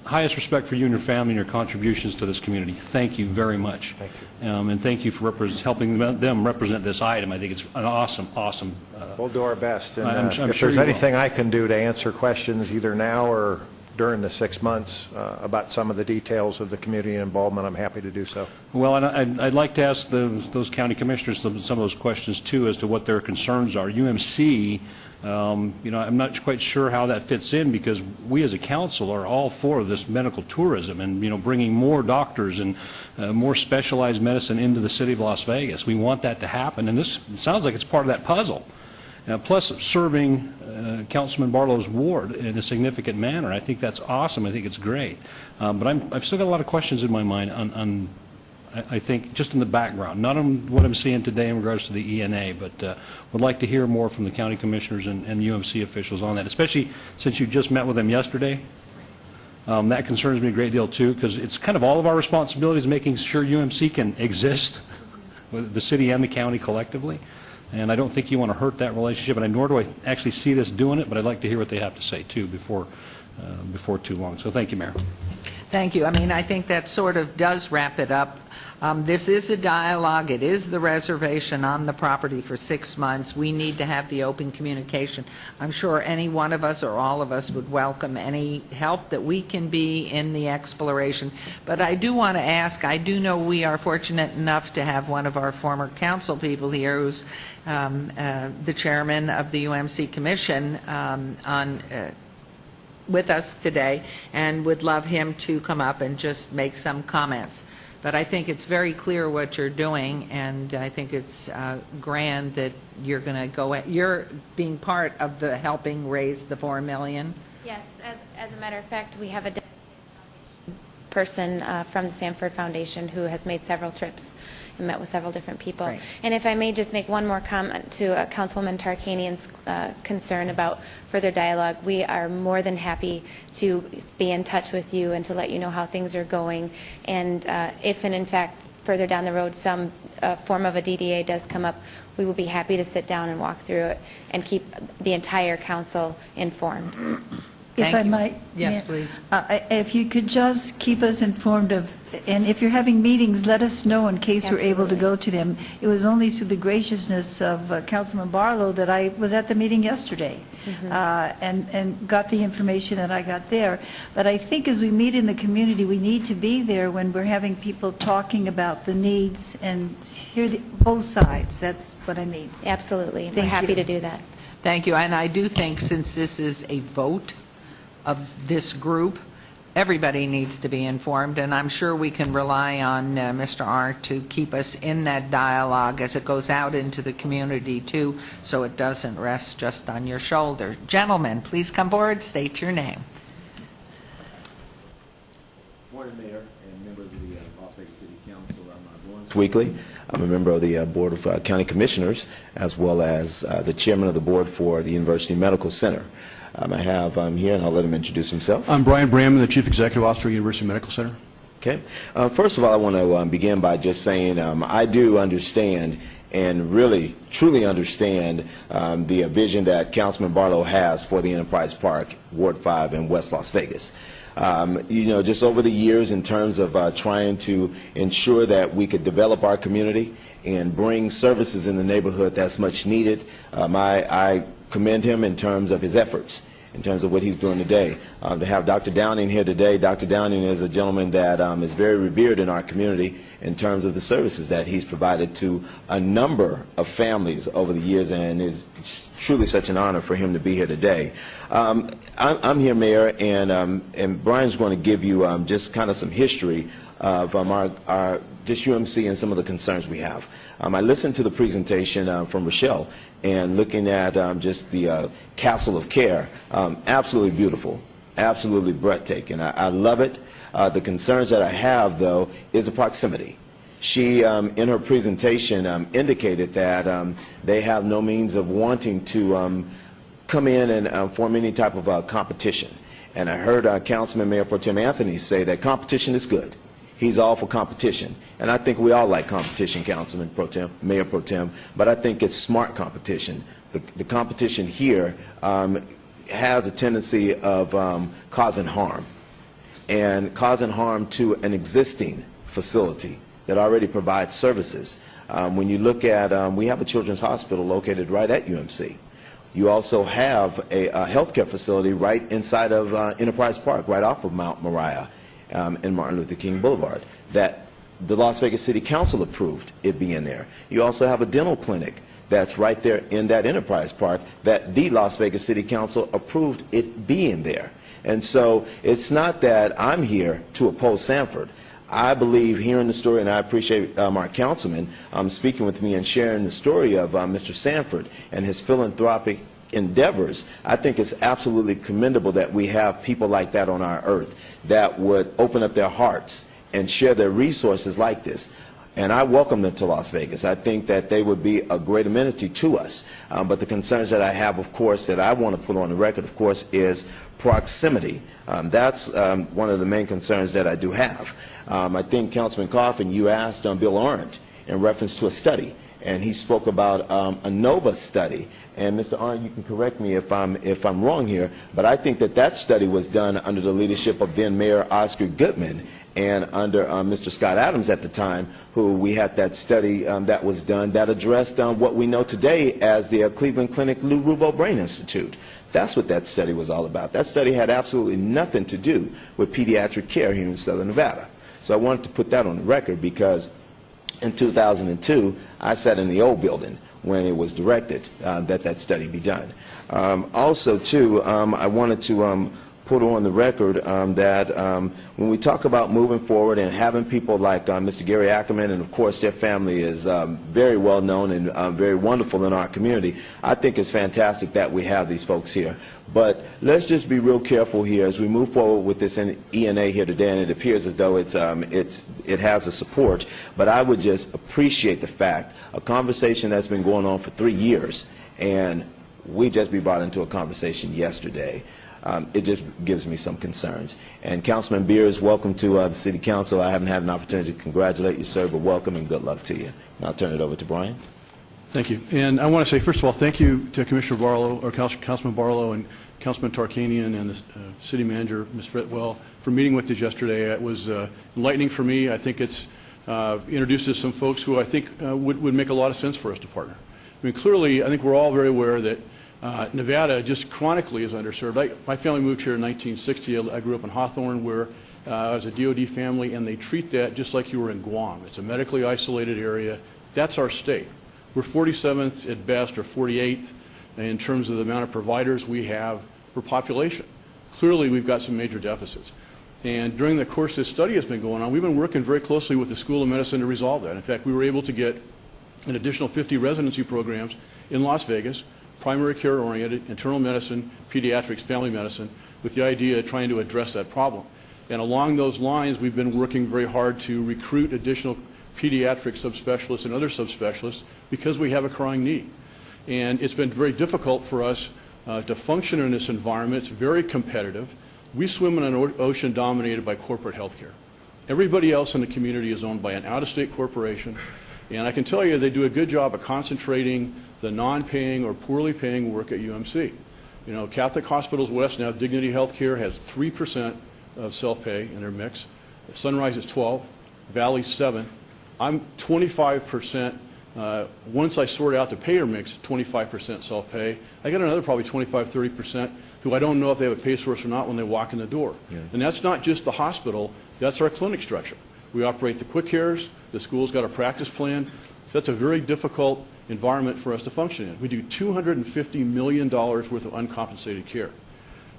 Highest respect for you and your family and your contributions to this community. Thank you very much. Thank you. And thank you for helping them represent this item. I think it's an awesome. We'll do our best. And I'm if sure there's you anything I can do to answer questions either now or during the 6 months about some of the details of the community involvement, I'm happy to do so. Well, and I'd like to ask those county commissioners some of those questions, too, as to what their concerns are. UMC, I'm not quite sure how that fits in, because we as a council are all for this medical tourism and, bringing more doctors and more specialized medicine into the city of Las Vegas. We want that to happen, and this sounds like it's part of that puzzle. Plus serving Councilman Barlow's ward in a significant manner. I think that's awesome. I think it's great. But I've still got a lot of questions in my mind on I think, just in the background, not on what I'm seeing today in regards to the ENA, but would like to hear more from the county commissioners and UMC officials on that, especially since you just met with them yesterday. That concerns me a great deal, too, because it's kind of all of our responsibilities making sure UMC can exist, the city and the county collectively. And I don't think you want to hurt that relationship, and nor do I actually see this doing it, but I'd like to hear what they have to say, too, before too long. So thank you, Mayor. Thank you. I mean, I think that sort of does wrap it up. This is a dialogue. It is the reservation on the property for 6 months. We need to have the open communication. I'm sure any one of us or all of us would welcome any help that we can be in the exploration. But I do want to ask, I do know we are fortunate enough to have one of our former council people here who's the chairman of the UMC Commission with us today, and would love him to come up and just make some comments. But I think it's very clear what you're doing, and I think it's grand that you're going to you're being part of the helping raise the $4 million. Yes, as a matter of fact, we have a person from the Sanford Foundation who has made several trips and met with several different people. Right. And if I may just make one more comment to Councilwoman Tarkanian's concern about further dialogue, we are more than happy to be in touch with you and to let you know how things are going. And if and in fact further down the road some form of a DDA does come up, we will be happy to sit down and walk through it and keep the entire council informed. If I might. Yes, please. If you could just keep us informed of, and if you're having meetings, let us know in case we're able to go to them. It was only through the graciousness of Councilman Barlow that I was at the meeting yesterday and got the information that I got there. But I think as we meet in the community, we need to be there when we're having people talking about the needs and hear both sides. That's what I mean. Absolutely. We're happy to do that. Thank you. And I do think since this is a vote of this group, everybody needs to be informed, and I'm sure we can rely on Mr. Arndt to keep us in that dialogue as it goes out into the community too, so it doesn't rest just on your shoulder. Gentlemen, please come forward, state your name. Morning, Mayor and members of the Las Vegas City Council. I'm Lawrence Weekly. I'm a member of the Board of County Commissioners, as well as the chairman of the board for the University Medical Center. I have here, and I'll let him introduce himself. I'm Brian Bramman, the Chief Executive Officer of University Medical Center. Okay. First of all, I want to begin by just saying I do understand and really, truly understand the vision that Councilman Barlow has for the Enterprise Park, Ward 5 in West Las Vegas. Just over the years in terms of trying to ensure that we could develop our community and bring services in the neighborhood that's much needed, I commend him in terms of his efforts, in terms of what he's doing today. To have Dr. Downing here today, Dr. Downing is a gentleman that is very revered in our community in terms of the services that he's provided to a number of families over the years, and it's truly such an honor for him to be here today. I'm here, Mayor, and Brian's going to give you just kind of some history of our just UMC and some of the concerns we have. I listened to the presentation from Rochelle, and looking at just the Castle of Care, absolutely beautiful, absolutely breathtaking. I love it. The concerns that I have, though, is the proximity. She, in her presentation, indicated that they have no means of wanting to come in and form any type of competition. And I heard Councilman Mayor Pro Tem Anthony say that competition is good. He's all for competition. And I think we all like competition, Councilman Pro Tem, Mayor Pro Tem, but I think it's smart competition. The competition here has a tendency of causing harm, and causing harm to an existing facility that already provides services. When you look at, we have a children's hospital located right at UMC. you also have a healthcare facility right inside of Enterprise Park, right off of Mount Moriah and Martin Luther King Boulevard, that the Las Vegas City Council approved it being there. You also have a dental clinic that's right there in that Enterprise Park that the Las Vegas City Council approved it being there. And so it's not that I'm here to oppose Sanford. I believe hearing the story, and I appreciate our councilman speaking with me and sharing the story of Mr. Sanford and his philanthropic endeavors. I think it's absolutely commendable that we have people like that on our earth that would open up their hearts and share their resources like this. And I welcome them to Las Vegas. I think that they would be a great amenity to us. But the concerns that I have, of course, that I want to put on the record, of course, is proximity. That's one of the main concerns that I do have. I think, Councilman Coffin, you asked Bill Arndt in reference to a study, and he spoke about a NOVA study. And Mr. Arndt, you can correct me if I'm wrong here, but I think that that study was done under the leadership of then Mayor Oscar Goodman and under Mr. Scott Adams at the time, who we had that study that was done that addressed what we know today as the Cleveland Clinic Lou Rubo Brain Institute. That's what that study was all about. That study had absolutely nothing to do with pediatric care here in Southern Nevada. So I wanted to put that on the record because in 2002, I sat in the old building when it was directed that study be done. Also, too, I wanted to put on the record that when we talk about moving forward and having people like Mr. Gary Ackerman, and of course their family is very well known and very wonderful in our community, I think it's fantastic that we have these folks here. But let's just be real careful here as we move forward with this ENA here today, and it appears as though it has a support. But I would just appreciate the fact, a conversation that's been going on for 3 years, and we just be brought into a conversation yesterday. It just gives me some concerns. And Councilman Beers, welcome to the City Council. I haven't had an opportunity to congratulate you, sir, but welcome and good luck to you. And I'll turn it over to Brian. Thank you. And I want to say, first of all, thank you to Commissioner Barlow, or Councilman Barlow, and Councilman Tarkanian and the City Manager, Ms. Fritwell, for meeting with us yesterday. It was enlightening for me. I think it's introduced us some folks who I think would make a lot of sense for us to partner. I mean, clearly, I think we're all very aware that Nevada just chronically is underserved. My family moved here in 1960. I grew up in Hawthorne, where I was a DOD family, and they treat that just like you were in Guam. It's a medically isolated area. That's our state. We're 47th at best, or 48th, in terms of the amount of providers we have per population. Clearly, we've got some major deficits. And during the course this study has been going on, we've been working very closely with the School of Medicine to resolve that. In fact, we were able to get an additional 50 residency programs in Las Vegas, primary care oriented, internal medicine, pediatrics, family medicine, with the idea of trying to address that problem. And along those lines, we've been working very hard to recruit additional pediatric subspecialists and other subspecialists because we have a crying need. And it's been very difficult for us to function in this environment. It's very competitive. We swim in an ocean dominated by corporate healthcare. Everybody else in the community is owned by an out-of-state corporation. And I can tell you they do a good job of concentrating the non-paying or poorly paying work at UMC. You know, Catholic Hospitals West now, Dignity Healthcare has 3% of self-pay in their mix. Sunrise is 12, Valley 7. I'm 25%. Once I sort out the payer mix, 25% self-pay. I got another probably 25-30% who I don't know if they have a pay source or not when they walk in the door. Yeah. And that's not just the hospital, that's our clinic structure. We operate the quick cares, the school's got a practice plan. That's a very difficult environment for us to function in. We do $250 million worth of uncompensated care.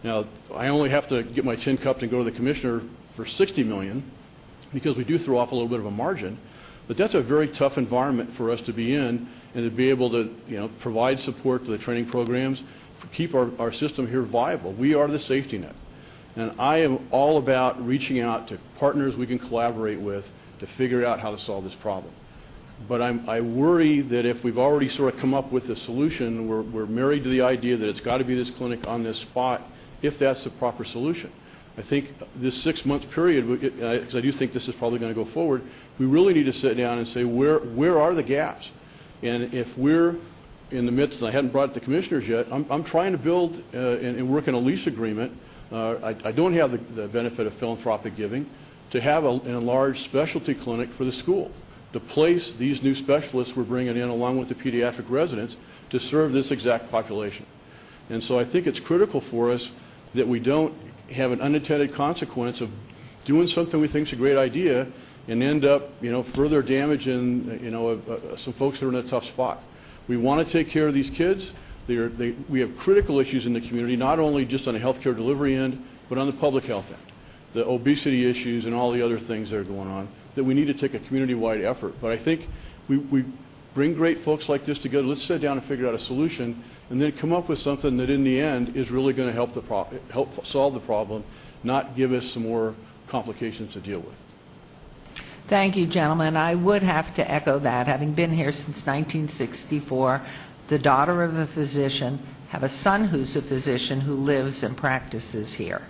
Now, I only have to get my tin cup and go to the commissioner for $60 million because we do throw off a little bit of a margin, but that's a very tough environment for us to be in and to be able to, provide support to the training programs, keep our system here viable. We are the safety net. And I am all about reaching out to partners we can collaborate with to figure out how to solve this problem. But I worry that if we've already sort of come up with a solution, we're married to the idea that it's got to be this clinic on this spot, if that's the proper solution. I think this 6-month period, because I do think this is probably going to go forward, we really need to sit down and say, where are the gaps? And if we're in the midst, and I hadn't brought it to commissioners yet, I'm trying to build and work in a lease agreement. I don't have the benefit of philanthropic giving, to have an enlarged specialty clinic for the school, to place these new specialists we're bringing in along with the pediatric residents to serve this exact population. And so I think it's critical for us that we don't have an unintended consequence of doing something we think is a great idea and end up, further damaging, some folks that are in a tough spot. We want to take care of these kids. We have critical issues in the community, not only just on the healthcare delivery end, but on the public health end, the obesity issues and all the other things that are going on, that we need to take a community-wide effort. But I think we bring great folks like this together. Let's sit down and figure out a solution, and then come up with something that in the end is really going to help solve the problem, not give us some more complications to deal with. Thank you, gentlemen. I would have to echo that. Having been here since 1964, the daughter of a physician, have a son who's a physician who lives and practices here.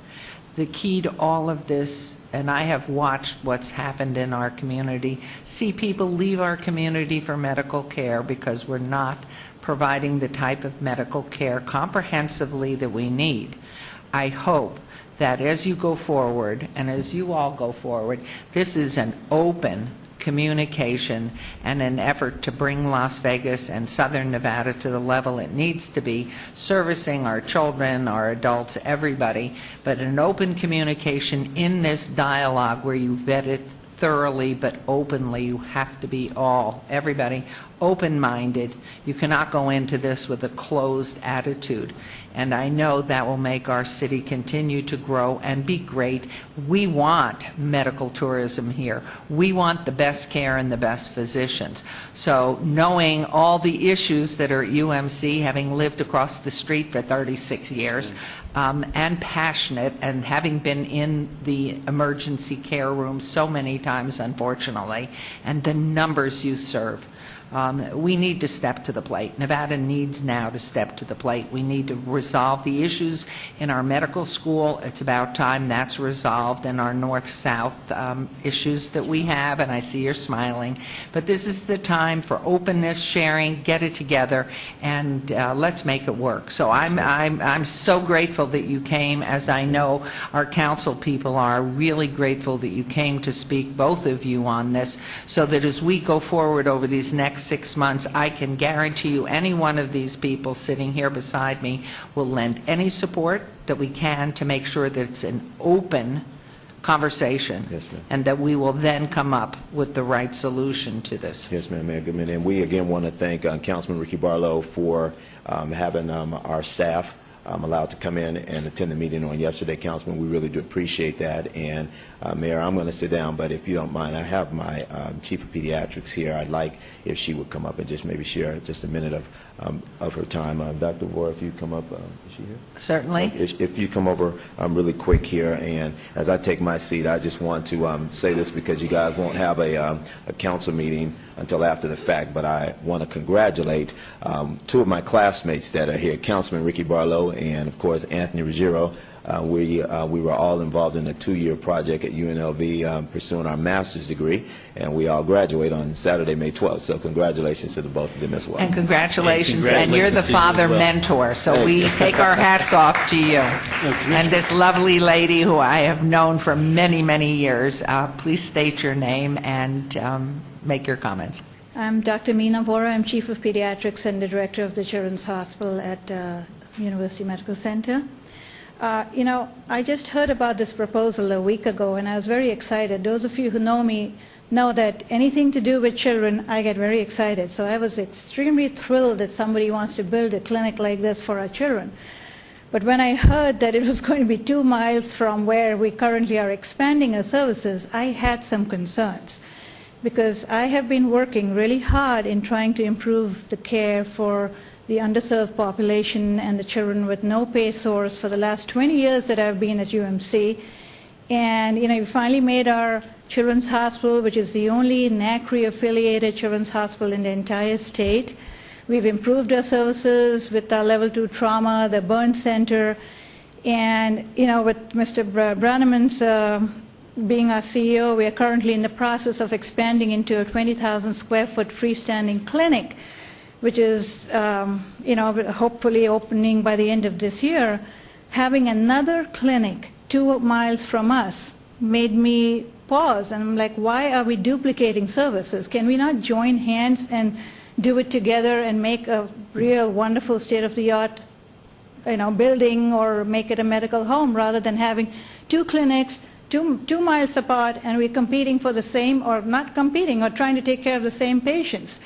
The key to all of this, and I have watched what's happened in our community, see people leave our community for medical care because we're not providing the type of medical care comprehensively that we need. I hope that as you go forward, and as you all go forward, this is an open communication and an effort to bring Las Vegas and Southern Nevada to the level it needs to be, servicing our children, our adults, everybody, but an open communication in this dialogue where you vet it thoroughly but openly. You have to be everybody, open-minded. You cannot go into this with a closed attitude. And I know that will make our city continue to grow and be great. We want medical tourism here. We want the best care and the best physicians. So knowing all the issues that are at UMC, having lived across the street for 36 years, and passionate, and having been in the emergency care room so many times, unfortunately, and the numbers you serve, we need to step to the plate. Nevada needs now to step to the plate. We need to resolve the issues in our medical school. It's about time that's resolved, in our north-south issues that we have, and I see you're smiling. But this is the time for openness, sharing, get it together, and let's make it work. So I'm so grateful that you came, as I know our council people are really grateful that you came to speak, both of you, on this, so that as we go forward over these next 6 months, I can guarantee you any one of these people sitting here beside me will lend any support that we can to make sure that it's an open conversation. Yes, ma'am. And that we will then come up with the right solution to this. Yes, ma'am, Mayor Goodman. And we again want to thank Councilman Ricky Barlow for having our staff allowed to come in and attend the meeting on yesterday. Councilman, we really do appreciate that. And Mayor, I'm going to sit down, but if you don't mind, I have my Chief of Pediatrics here. I'd like if she would come up and just maybe share just a minute of her time. Dr. Vora, if you come up, is she here? Certainly. If you come over really quick here, and as I take my seat, I just want to say this because you guys won't have a council meeting until after the fact, but I want to congratulate two of my classmates that are here, Councilman Ricky Barlow and, of course, Anthony Ruggiero. We were all involved in a 2-year project at UNLV pursuing our master's degree, and we all graduate on Saturday, May 12th. So congratulations to the both of them as well. And congratulations, and you're the father mentor, so we take our hats off to you. And this lovely lady who I have known for many, many years, please state your name and make your comments. I'm Dr. Meena Vora. I'm Chief of Pediatrics and the Director of the Children's Hospital at University Medical Center. I just heard about this proposal a week ago, and I was very excited. Those of you who know me know that anything to do with children, I get very excited. So I was extremely thrilled that somebody wants to build a clinic like this for our children. But when I heard that it was going to be 2 miles from where we currently are expanding our services, I had some concerns, because I have been working really hard in trying to improve the care for the underserved population and the children with no pay source for the last 20 years that I've been at UMC. And, we finally made our children's hospital, which is the only NACRE-affiliated children's hospital in the entire state. We've improved our services with our Level 2 trauma, the burn center, and, with Mr. Branneman's being our CEO, we are currently in the process of expanding into a 20,000 square foot freestanding clinic, which is, hopefully opening by the end of this year. Having another clinic 2 miles from us made me pause, and I'm like, why are we duplicating services? Can we not join hands and do it together and make a real wonderful state-of-the-art building or make it a medical home, rather than having two clinics 2 miles apart, and we're competing for the same, or not competing, or trying to take care of the same patients.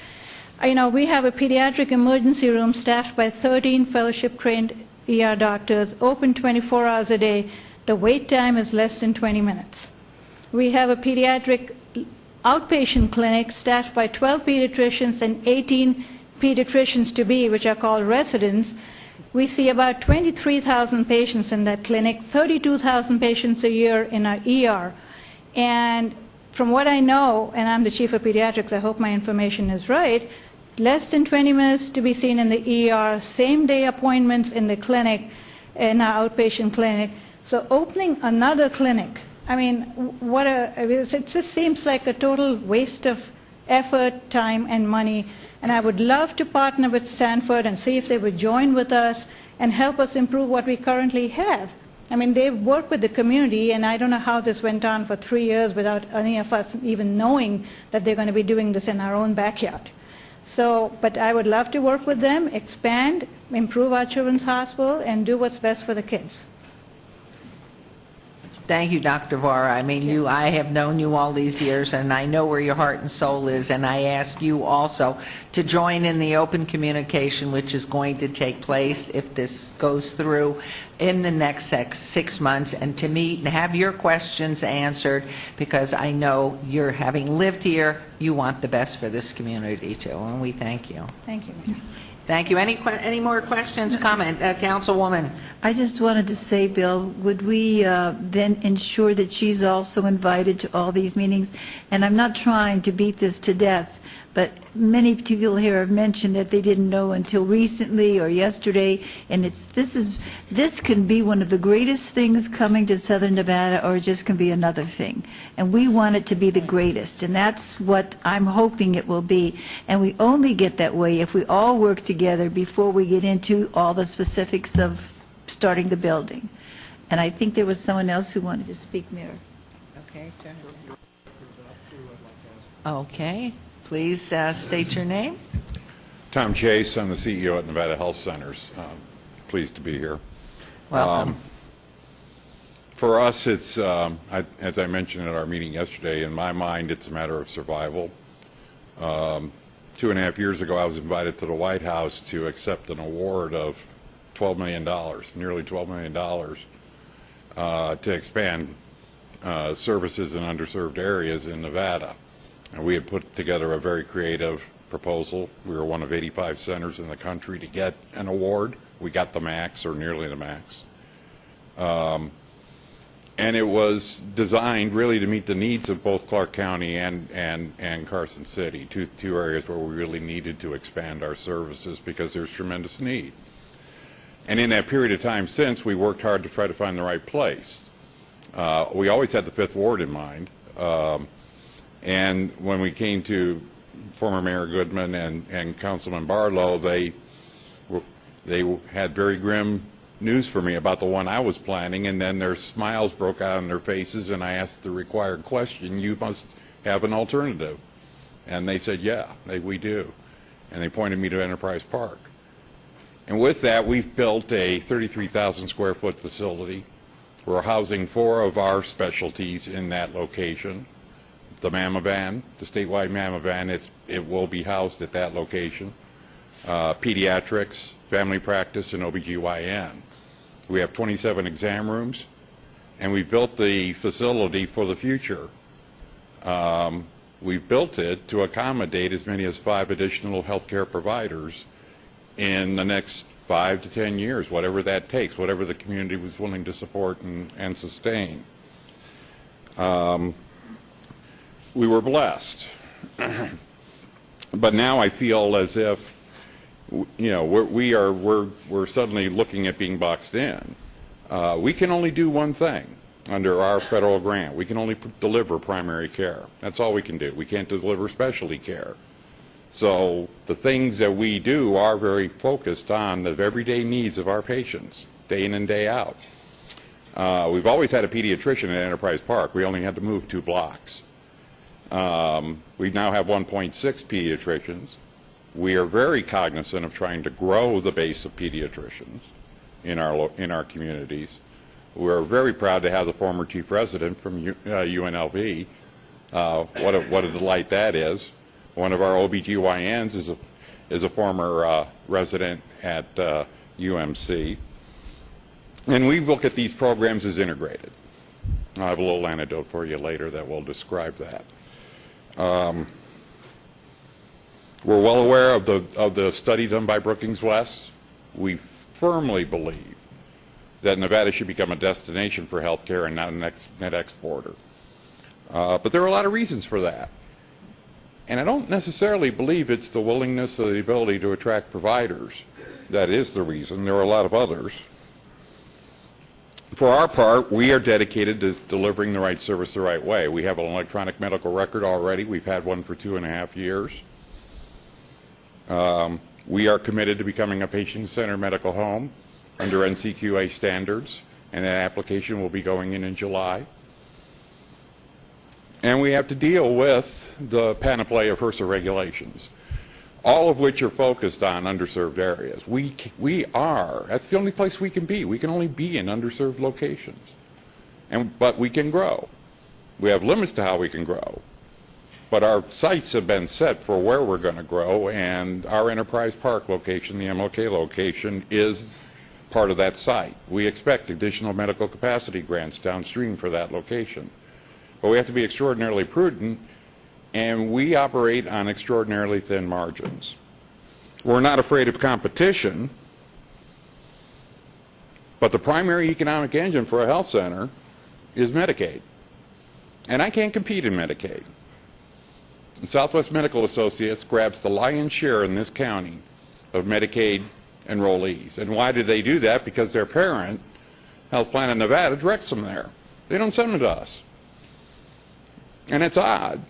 We have a pediatric emergency room staffed by 13 fellowship-trained ER doctors, open 24 hours a day. The wait time is less than 20 minutes. We have a pediatric outpatient clinic staffed by 12 pediatricians and 18 pediatricians-to-be, which are called residents. We see about 23,000 patients in that clinic, 32,000 patients a year in our ER. And from what I know, and I'm the chief of pediatrics, I hope my information is right, less than 20 minutes to be seen in the ER, same-day appointments in the clinic, in our outpatient clinic. So opening another clinic, it just seems like a total waste of effort, time, and money. And I would love to partner with Stanford and see if they would join with us and help us improve what we currently have. They work with the community, and I don't know how this went on for 3 years without any of us even knowing that they're going to be doing this in our own backyard. But I would love to work with them, expand, improve our children's hospital, and do what's best for the kids. Thank you, Dr. Vara. I have known you all these years, and I know where your heart and soul is, and I ask you also to join in the open communication which is going to take place, if this goes through, in the next 6 months, and to meet and have your questions answered, because I know you're, having lived here, you want the best for this community too, and we thank you. Thank you. Thank you. Any more questions, comment? Councilwoman? I just wanted to say, Bill, would we then ensure that she's also invited to all these meetings? And I'm not trying to beat this to death, but many people here have mentioned that they didn't know until recently or yesterday, and this can be one of the greatest things coming to Southern Nevada, or it just can be another thing. And we want it to be the greatest, and that's what I'm hoping it will be. And we only get that way if we all work together before we get into all the specifics of starting the building. And I think there was someone else who wanted to speak, Mayor. Okay. Okay. Please state your name. Tom Chase, I'm the CEO at Nevada Health Centers. Pleased to be here. Welcome. For us, it's, as I mentioned at our meeting yesterday, in my mind, it's a matter of survival. 2.5 years ago, I was invited to the White House to accept an award of $12 million, nearly $12 million, to expand services in underserved areas in Nevada. And we had put together a very creative proposal. We were one of 85 centers in the country to get an award. We got the max, or nearly the max. And it was designed really to meet the needs of both Clark County and Carson City, two areas where we really needed to expand our services because there's tremendous need. And in that period of time since, we worked hard to try to find the right place. We always had the Fifth Ward in mind. And when we came to former Mayor Goodman and Councilman Barlow, they had very grim news for me about the one I was planning, and then their smiles broke out on their faces, and I asked the required question, you must have an alternative. And they said, yeah, we do. And they pointed me to Enterprise Park. And with that, we've built a 33,000 square foot facility. We're housing 4 of our specialties in that location. The Mama Van, the statewide Mama Van, it will be housed at that location. Pediatrics, family practice, and OBGYN. We have 27 exam rooms, and we've built the facility for the future. We've built it to accommodate as many as 5 additional healthcare providers in the next 5 to 10 years, whatever that takes, whatever the community was willing to support and sustain. We were blessed, but now I feel as if, we're suddenly looking at being boxed in. We can only do one thing under our federal grant. We can only deliver primary care. That's all we can do. We can't deliver specialty care. So the things that we do are very focused on the everyday needs of our patients, day in and day out. We've always had a pediatrician at Enterprise Park. We only had to move 2 blocks. We now have 1.6 pediatricians. We are very cognizant of trying to grow the base of pediatricians. in our communities. We're very proud to have the former chief resident from UNLV. What a delight that is. One of our OBGYNs is a former resident at UMC. And we look at these programs as integrated. I'll have a little anecdote for you later that will describe that. We're well aware of the study done by Brookings West. We firmly believe that Nevada should become a destination for health care and not a net exporter. But there are a lot of reasons for that. And I don't necessarily believe it's the willingness or the ability to attract providers that is the reason. There are a lot of others. For our part, we are dedicated to delivering the right service the right way. We have an electronic medical record already. We've had one for 2.5 years. We are committed to becoming a patient-centered medical home under NCQA standards, and that application will be going in July. And we have to deal with the panoply of HRSA regulations, all of which are focused on underserved areas. That's the only place we can be. We can only be in underserved locations. But we can grow. We have limits to how we can grow. But our sights have been set for where we're going to grow, and our Enterprise Park location, the MLK location, is part of that site. We expect additional medical capacity grants downstream for that location. But we have to be extraordinarily prudent, and we operate on extraordinarily thin margins. We're not afraid of competition, but the primary economic engine for a health center is Medicaid. And I can't compete in Medicaid. And Southwest Medical Associates grabs the lion's share in this county of Medicaid enrollees. And why do they do that? Because their parent, Health Plan of Nevada, directs them there. They don't send them to us. And it's odd,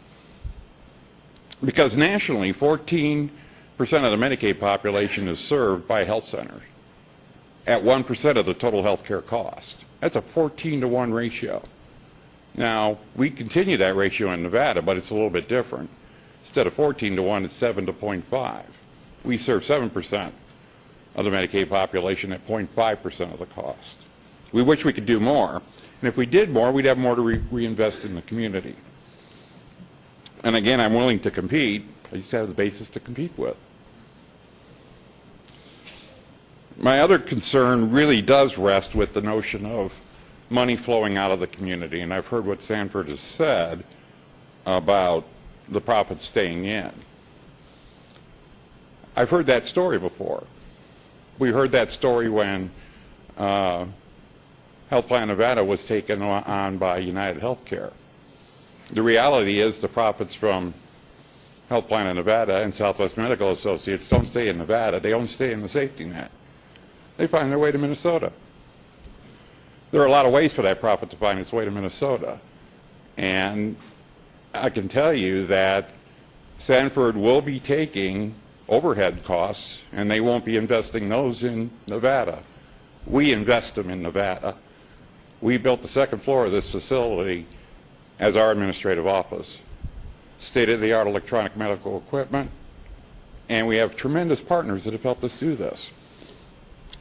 because nationally, 14% of the Medicaid population is served by health centers at 1% of the total health care cost. That's a 14-to-1 ratio. Now, we continue that ratio in Nevada, but it's a little bit different. Instead of 14-to-1, it's 7-to-0.5. We serve 7% of the Medicaid population at 0.5% of the cost. We wish we could do more, and if we did more, we'd have more to reinvest in the community. And again, I'm willing to compete. I just have the basis to compete with. My other concern really does rest with the notion of money flowing out of the community, and I've heard what Sanford has said about the profits staying in. I've heard that story before. We heard that story when Health Plan Nevada was taken on by United Healthcare. The reality is the profits from Health Plan of Nevada and Southwest Medical Associates don't stay in Nevada. They don't stay in the safety net. They find their way to Minnesota. There are a lot of ways for that profit to find its way to Minnesota. And I can tell you that Sanford will be taking overhead costs, and they won't be investing those in Nevada. We invest them in Nevada. We built the second floor of this facility as our administrative office, state-of-the-art electronic medical equipment, and we have tremendous partners that have helped us do this.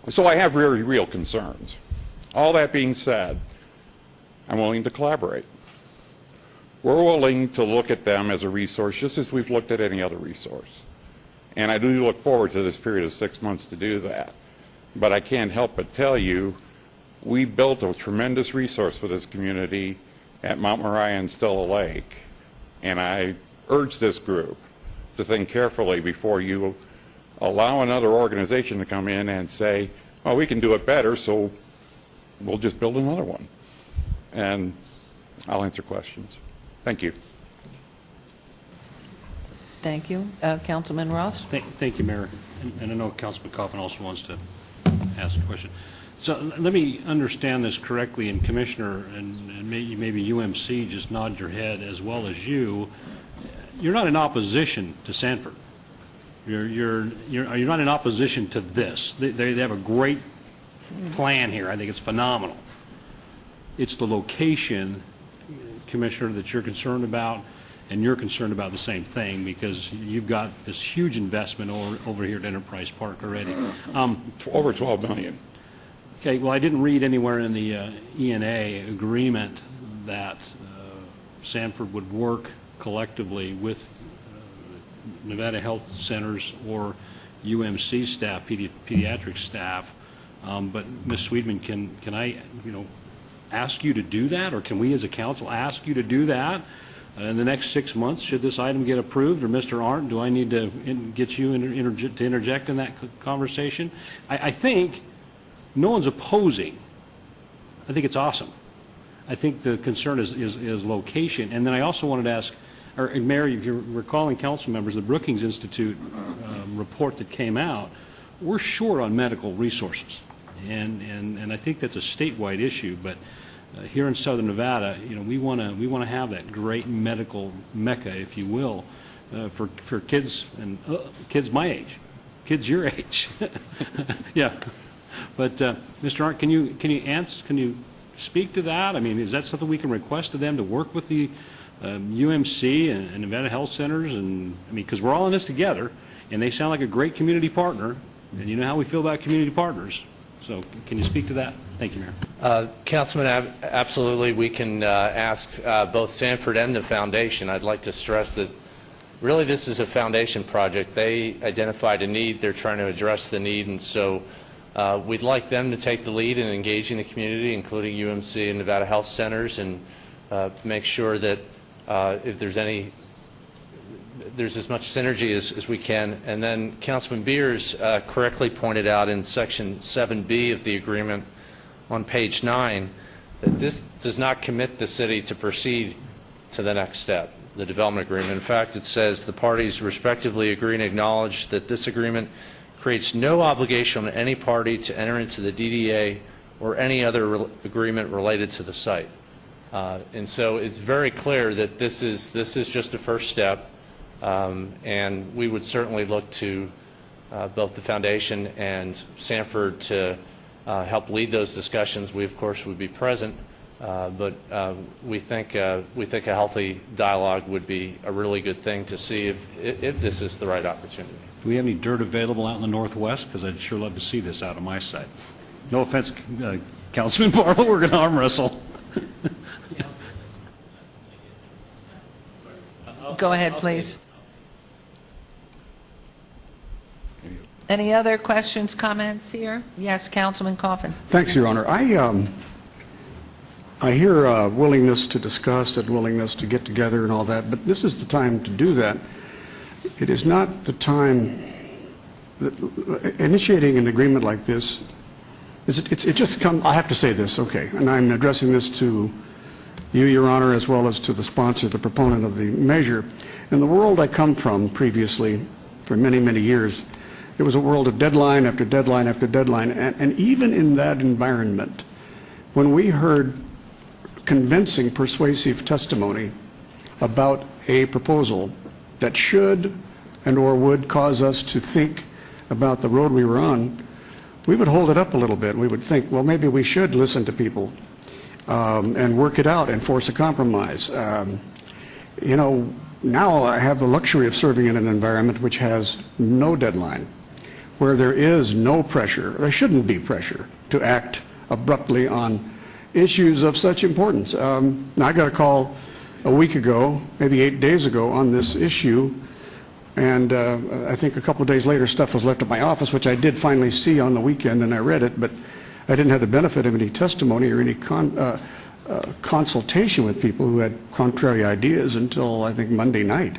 So I have very real concerns. All that being said, I'm willing to collaborate. We're willing to look at them as a resource just as we've looked at any other resource. And I do look forward to this period of 6 months to do that. But I can't help but tell you, we built a tremendous resource for this community at Mount Moriah and Stella Lake. And I urge this group to think carefully before you allow another organization to come in and say, oh, we can do it better, so we'll just build another one. And I'll answer questions. Thank you. Thank you. Councilman Ross? Thank you, Mayor. And I know Councilman Coffin also wants to ask a question. So let me understand this correctly, and Commissioner, and maybe UMC, just nod your head as well as you. You're not in opposition to Sanford. You're not in opposition to this. They have a great plan here. I think it's phenomenal. It's the location, Commissioner, that you're concerned about, and you're concerned about the same thing because you've got this huge investment over here at Enterprise Park already. Over $12 million. Okay, well, I didn't read anywhere in the ENA agreement that Sanford would work collectively with Nevada Health Centers or UMC staff, pediatric staff. But Ms. Sweetman, can I, ask you to do that, or can we as a council ask you to do that in the next 6 months should this item get approved? Or Mr. Arndt, do I need to get you to interject in that conversation? I think no one's opposing. I think it's awesome. I think the concern is location. And then I also wanted to ask, Mary, if you're recalling council members, the Brookings Institute report that came out, we're short on medical resources. And I think that's a statewide issue, but here in Southern Nevada, we want to have that great medical mecca, if you will, for kids and kids my age, kids your age. Yeah. But Mr. Arndt, can you speak to that? I mean, is that something we can request of them to work with the UMC and Nevada Health Centers? And I mean, because we're all in this together, and they sound like a great community partner, and you know how we feel about community partners. So can you speak to that? Thank you, Mayor. Councilman, absolutely. We can ask both Sanford and the foundation. I'd like to stress that really this is a foundation project. They identified a need. They're trying to address the need, and so we'd like them to take the lead in engaging the community, including UMC and Nevada Health Centers, and make sure that if there's as much synergy as we can. And then Councilman Beers correctly pointed out in Section 7B of the agreement on page 9 that this does not commit the city to proceed to the next step, the development agreement. In fact, it says the parties respectively agree and acknowledge that this agreement creates no obligation on any party to enter into the DDA or any other agreement related to the site. And so it's very clear that this is just a first step. And we would certainly look to both the foundation and Sanford to help lead those discussions. We, of course, would be present, but we think a healthy dialogue would be a really good thing to see if this is the right opportunity. Do we have any dirt available out in the Northwest? Because I'd sure love to see this out of my site. No offense, Councilman Barlow, we're going to arm wrestle. Go ahead, please. Any other questions, comments here? Yes, Councilman Coffin. Thanks, Your Honor. I hear willingness to discuss and willingness to get together and all that, but this is the time to do that. It is not the time initiating an agreement like this. It just comes. I have to say this, okay, and I'm addressing this to you, Your Honor, as well as to the sponsor, the proponent of the measure. In the world I come from previously, for many, many years, it was a world of deadline after deadline after deadline, and even in that environment, when we heard convincing, persuasive testimony about a proposal that should and or would cause us to think about the road we were on, we would hold it up a little bit. We would think, well, maybe we should listen to people and work it out and force a compromise. Now I have the luxury of serving in an environment which has no deadline, where there is no pressure, there shouldn't be pressure to act abruptly on issues of such importance. I got a call a week ago, maybe 8 days ago, on this issue, and I think a couple of days later stuff was left at my office, which I did finally see on the weekend, and I read it, but I didn't have the benefit of any testimony or any consultation with people who had contrary ideas until, I think, Monday night.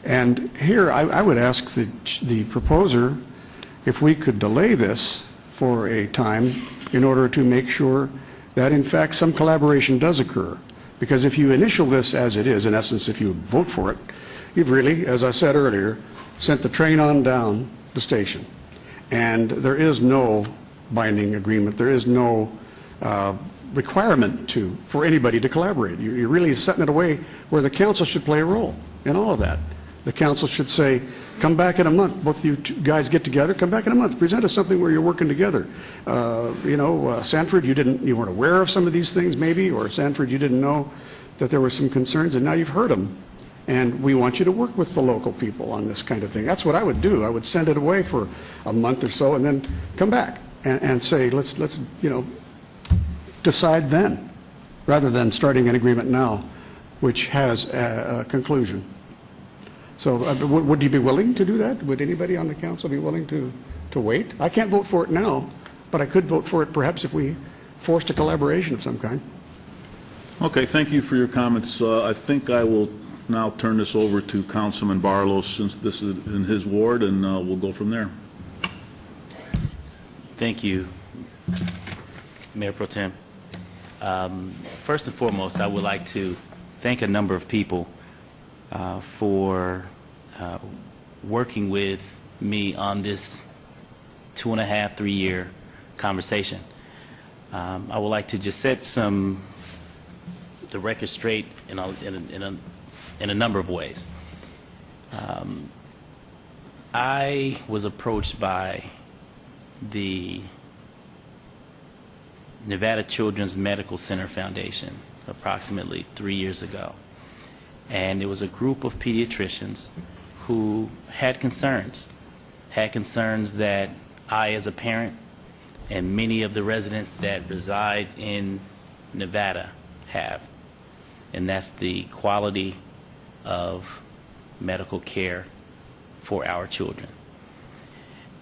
And here I would ask the proposer if we could delay this for a time in order to make sure that, in fact, some collaboration does occur. Because if you initial this as it is, in essence, if you vote for it, you've really, as I said earlier, sent the train on down the station. And there is no binding agreement. There is no requirement for anybody to collaborate. You're really setting it away where the council should play a role in all of that. The council should say, come back in a month. Both you guys get together, come back in a month. Present us something where you're working together. Sanford, you weren't aware of some of these things maybe, or Sanford, you didn't know that there were some concerns, and now you've heard them. And we want you to work with the local people on this kind of thing. That's what I would do. I would send it away for a month or so and then come back and say, let's decide then, rather than starting an agreement now, which has a conclusion. So would you be willing to do that? Would anybody on the council be willing to wait? I can't vote for it now, but I could vote for it perhaps if we forced a collaboration of some kind. Okay, thank you for your comments. I think I will now turn this over to Councilman Barlow, since this is in his ward, and we'll go from there. Thank you, Mayor Pro Tem. First and foremost, I would like to thank a number of people for working with me on this 2.5, 3-year conversation. I would like to just set the record straight in a number of ways. I was approached by the Nevada Children's Medical Center Foundation approximately 3 years ago. And it was a group of pediatricians who had concerns that I, as a parent, and many of the residents that reside in Nevada have. And that's the quality of medical care for our children.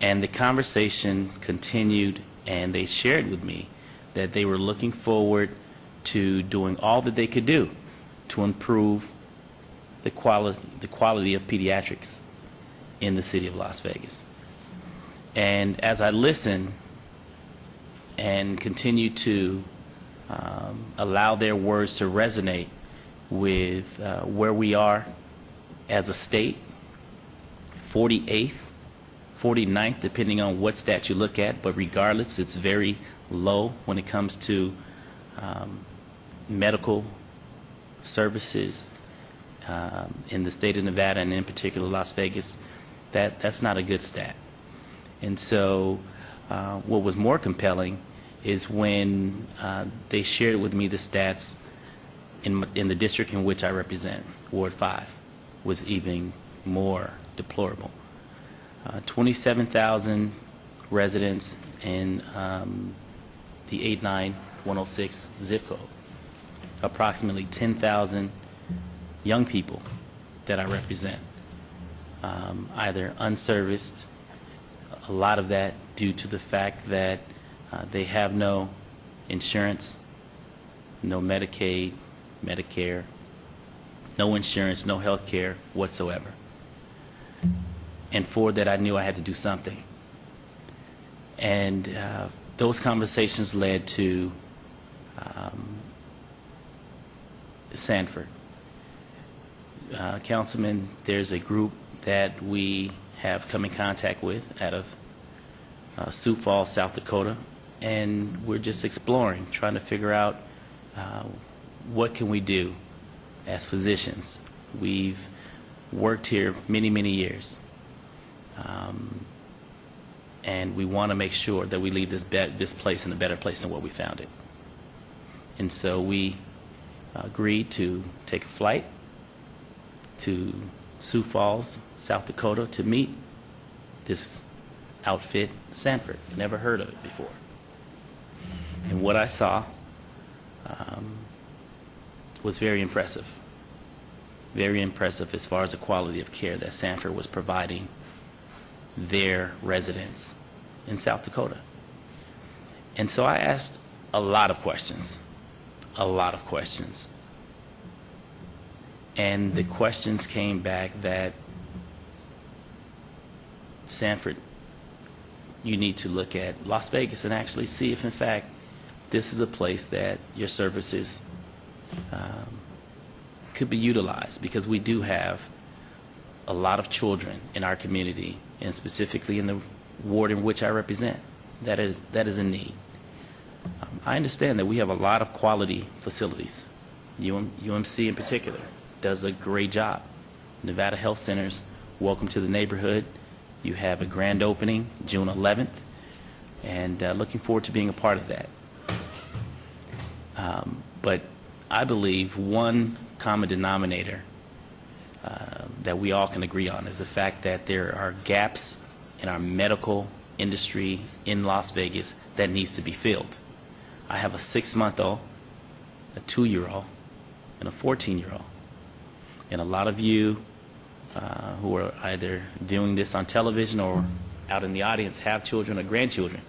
And the conversation continued, and they shared with me that they were looking forward to doing all that they could do to improve the quality of pediatrics in the city of Las Vegas. And as I listened and continued to allow their words to resonate with where we are as a state, 48th, 49th, depending on what stat you look at, but regardless, it's very low when it comes to medical services in the state of Nevada, and in particular Las Vegas. That's not a good stat. And so what was more compelling is when they shared with me the stats in the district in which I represent, Ward 5, was even more deplorable. 27,000 residents in the 89106 zip code, approximately 10,000 young people that I represent, either unserviced, a lot of that due to the fact that they have no insurance, no Medicaid, Medicare, no insurance, no health care whatsoever. And for that, I knew I had to do something. And those conversations led to Sanford. Councilman, there's a group that we have come in contact with out of Sioux Falls, South Dakota, and we're just exploring, trying to figure out what can we do as physicians. We've worked here many, many years, and we want to make sure that we leave this place in a better place than what we found it. And so we agreed to take a flight to Sioux Falls, South Dakota, to meet this outfit, Sanford. Never heard of it before. And what I saw was very impressive. Very impressive as far as the quality of care that Sanford was providing their residents in South Dakota. And so I asked a lot of questions. And the questions came back that, Sanford, you need to look at Las Vegas and actually see if, in fact, this is a place that your services could be utilized, because we do have a lot of children in our community, and specifically in the ward in which I represent, that is in need. I understand that we have a lot of quality facilities. UMC in particular does a great job. Nevada Health Centers, welcome to the neighborhood. You have a grand opening June 11th, and looking forward to being a part of that. But I believe one common denominator that we all can agree on is the fact that there are gaps in our medical industry in Las Vegas that needs to be filled. I have a 6-month-old, a 2-year-old, and a 14-year-old. And a lot of you who are either viewing this on television or out in the audience have children or grandchildren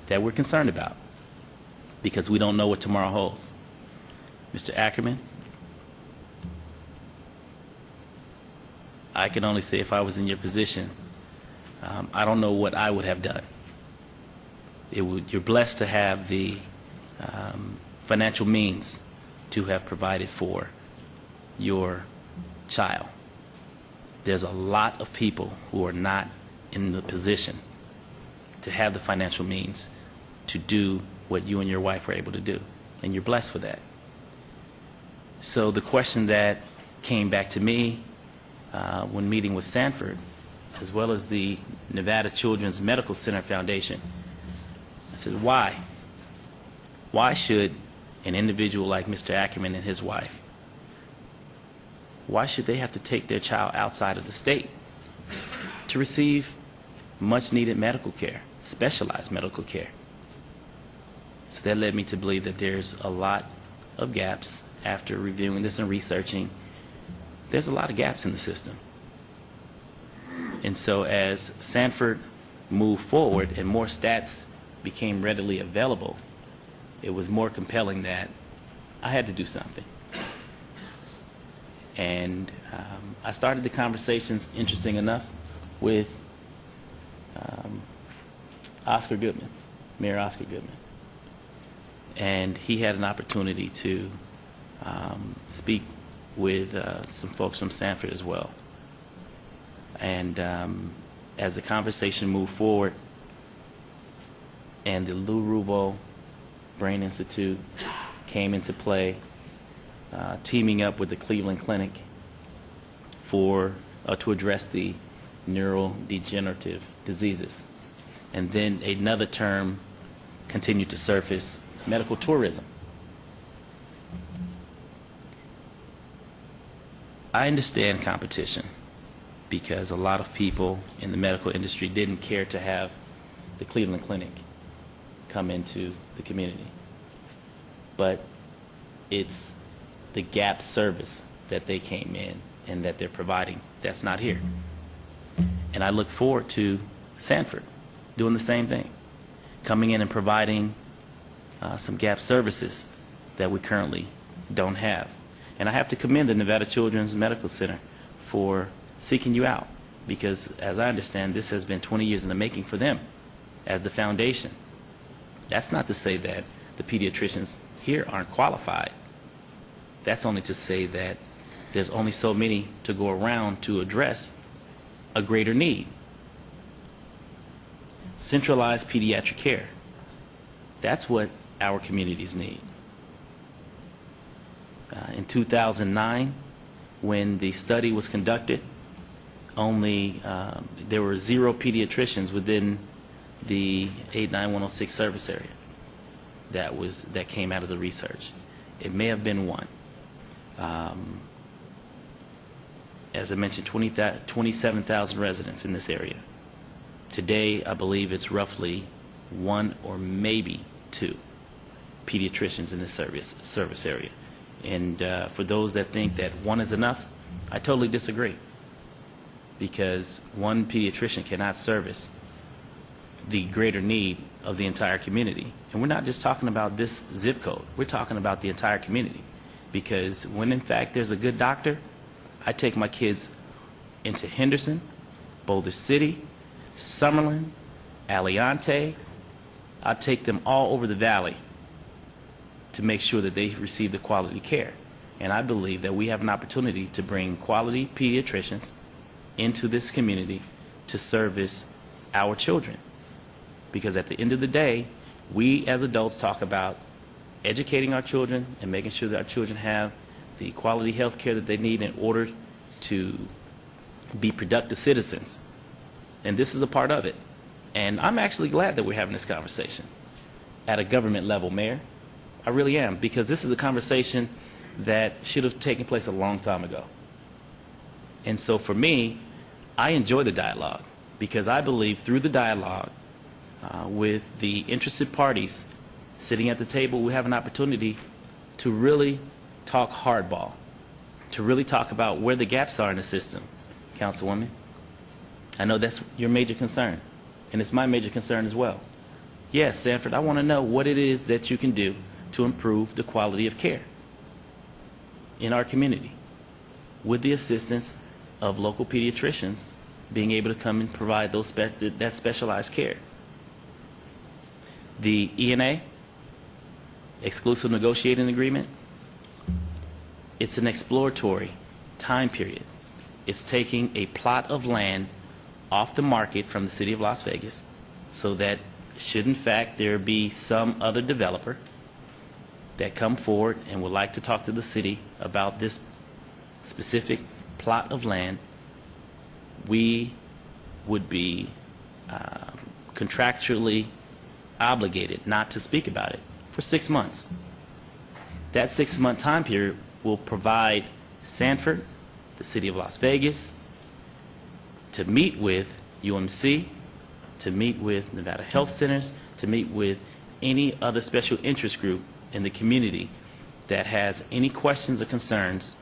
that we're concerned about because we don't know what tomorrow holds. Mr. Ackerman, I can only say if I was in your position, I don't know what I would have done. You're blessed to have the financial means to have provided for your child. There's a lot of people who are not in the position to have the financial means to do what you and your wife were able to do, and you're blessed for that. So the question that came back to me when meeting with Sanford, as well as the Nevada Children's Medical Center Foundation, I said, why? Why should an individual like Mr. Ackerman and his wife, why should they have to take their child outside of the state to receive much needed medical care, specialized medical care? So that led me to believe that there's a lot of gaps after reviewing this and researching. There's a lot of gaps in the system. And so as Sanford moved forward and more stats became readily available, it was more compelling that I had to do something. And I started the conversations, interesting enough, with Oscar Goodman, Mayor Oscar Goodman. And he had an opportunity to speak with some folks from Sanford as well. And as the conversation moved forward and the Lou Rubo Brain Institute came into play, teaming up with the Cleveland Clinic to address the neurodegenerative diseases. And then another term continued to surface, medical tourism. I understand competition because a lot of people in the medical industry didn't care to have the Cleveland Clinic come into the community. But it's the gap service that they came in and that they're providing that's not here. And I look forward to Sanford doing the same thing, coming in and providing some gap services that we currently don't have. And I have to commend the Nevada Children's Medical Center for seeking you out because, as I understand, this has been 20 years in the making for them as the foundation. That's not to say that the pediatricians here aren't qualified. That's only to say that there's only so many to go around to address a greater need. Centralized pediatric care. That's what our communities need. In 2009, when the study was conducted, there were 0 pediatricians within the 89106 service area that came out of the research. It may have been 1. As I mentioned, 27,000 residents in this area. Today, I believe it's roughly 1 or maybe 2 pediatricians in this service area. And for those that think that 1 is enough, I totally disagree. Because 1 pediatrician cannot service the greater need of the entire community. And we're not just talking about this zip code. We're talking about the entire community. Because when, in fact, there's a good doctor, I take my kids into Henderson, Boulder City, Summerlin, Aliante. I take them all over the valley to make sure that they receive the quality care. And I believe that we have an opportunity to bring quality pediatricians into this community to service our children. Because at the end of the day, we as adults talk about educating our children and making sure that our children have the quality health care that they need in order to be productive citizens. And this is a part of it. And I'm actually glad that we're having this conversation at a government level, Mayor. I really am, because this is a conversation that should have taken place a long time ago. And so for me, I enjoy the dialogue because I believe through the dialogue with the interested parties sitting at the table, we have an opportunity to really talk hardball, to really talk about where the gaps are in the system, Councilwoman. I know that's your major concern, and it's my major concern as well. Yes, Sanford, I want to know what it is that you can do to improve the quality of care in our community with the assistance of local pediatricians being able to come and provide those that specialized care. The ENA, exclusive negotiating agreement, it's an exploratory time period. It's taking a plot of land off the market from the city of Las Vegas so that should in fact there be some other developer that come forward and would like to talk to the city about this specific plot of land, we would be contractually obligated not to speak about it for 6 months. That 6-month time period will provide Sanford, the city of Las Vegas, to meet with UMC, to meet with Nevada Health Centers, to meet with any other special interest group in the community that has any questions or concerns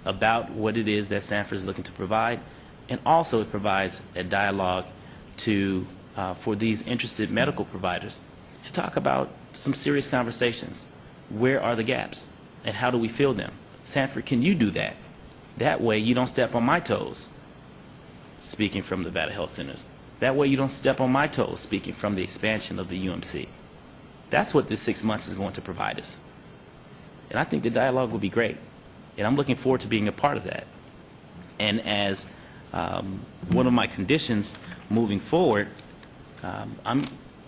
about what it is that Sanford is looking to provide. And also it provides a dialogue to for these interested medical providers to talk about some serious conversations. Where are the gaps and how do we fill them? Sanford, can you do that? That way you don't step on my toes, speaking from Nevada Health Centers. That way you don't step on my toes, speaking from the expansion of the UMC. That's what this 6 months is going to provide us. And I think the dialogue will be great. And I'm looking forward to being a part of that. And as one of my conditions moving forward, I'm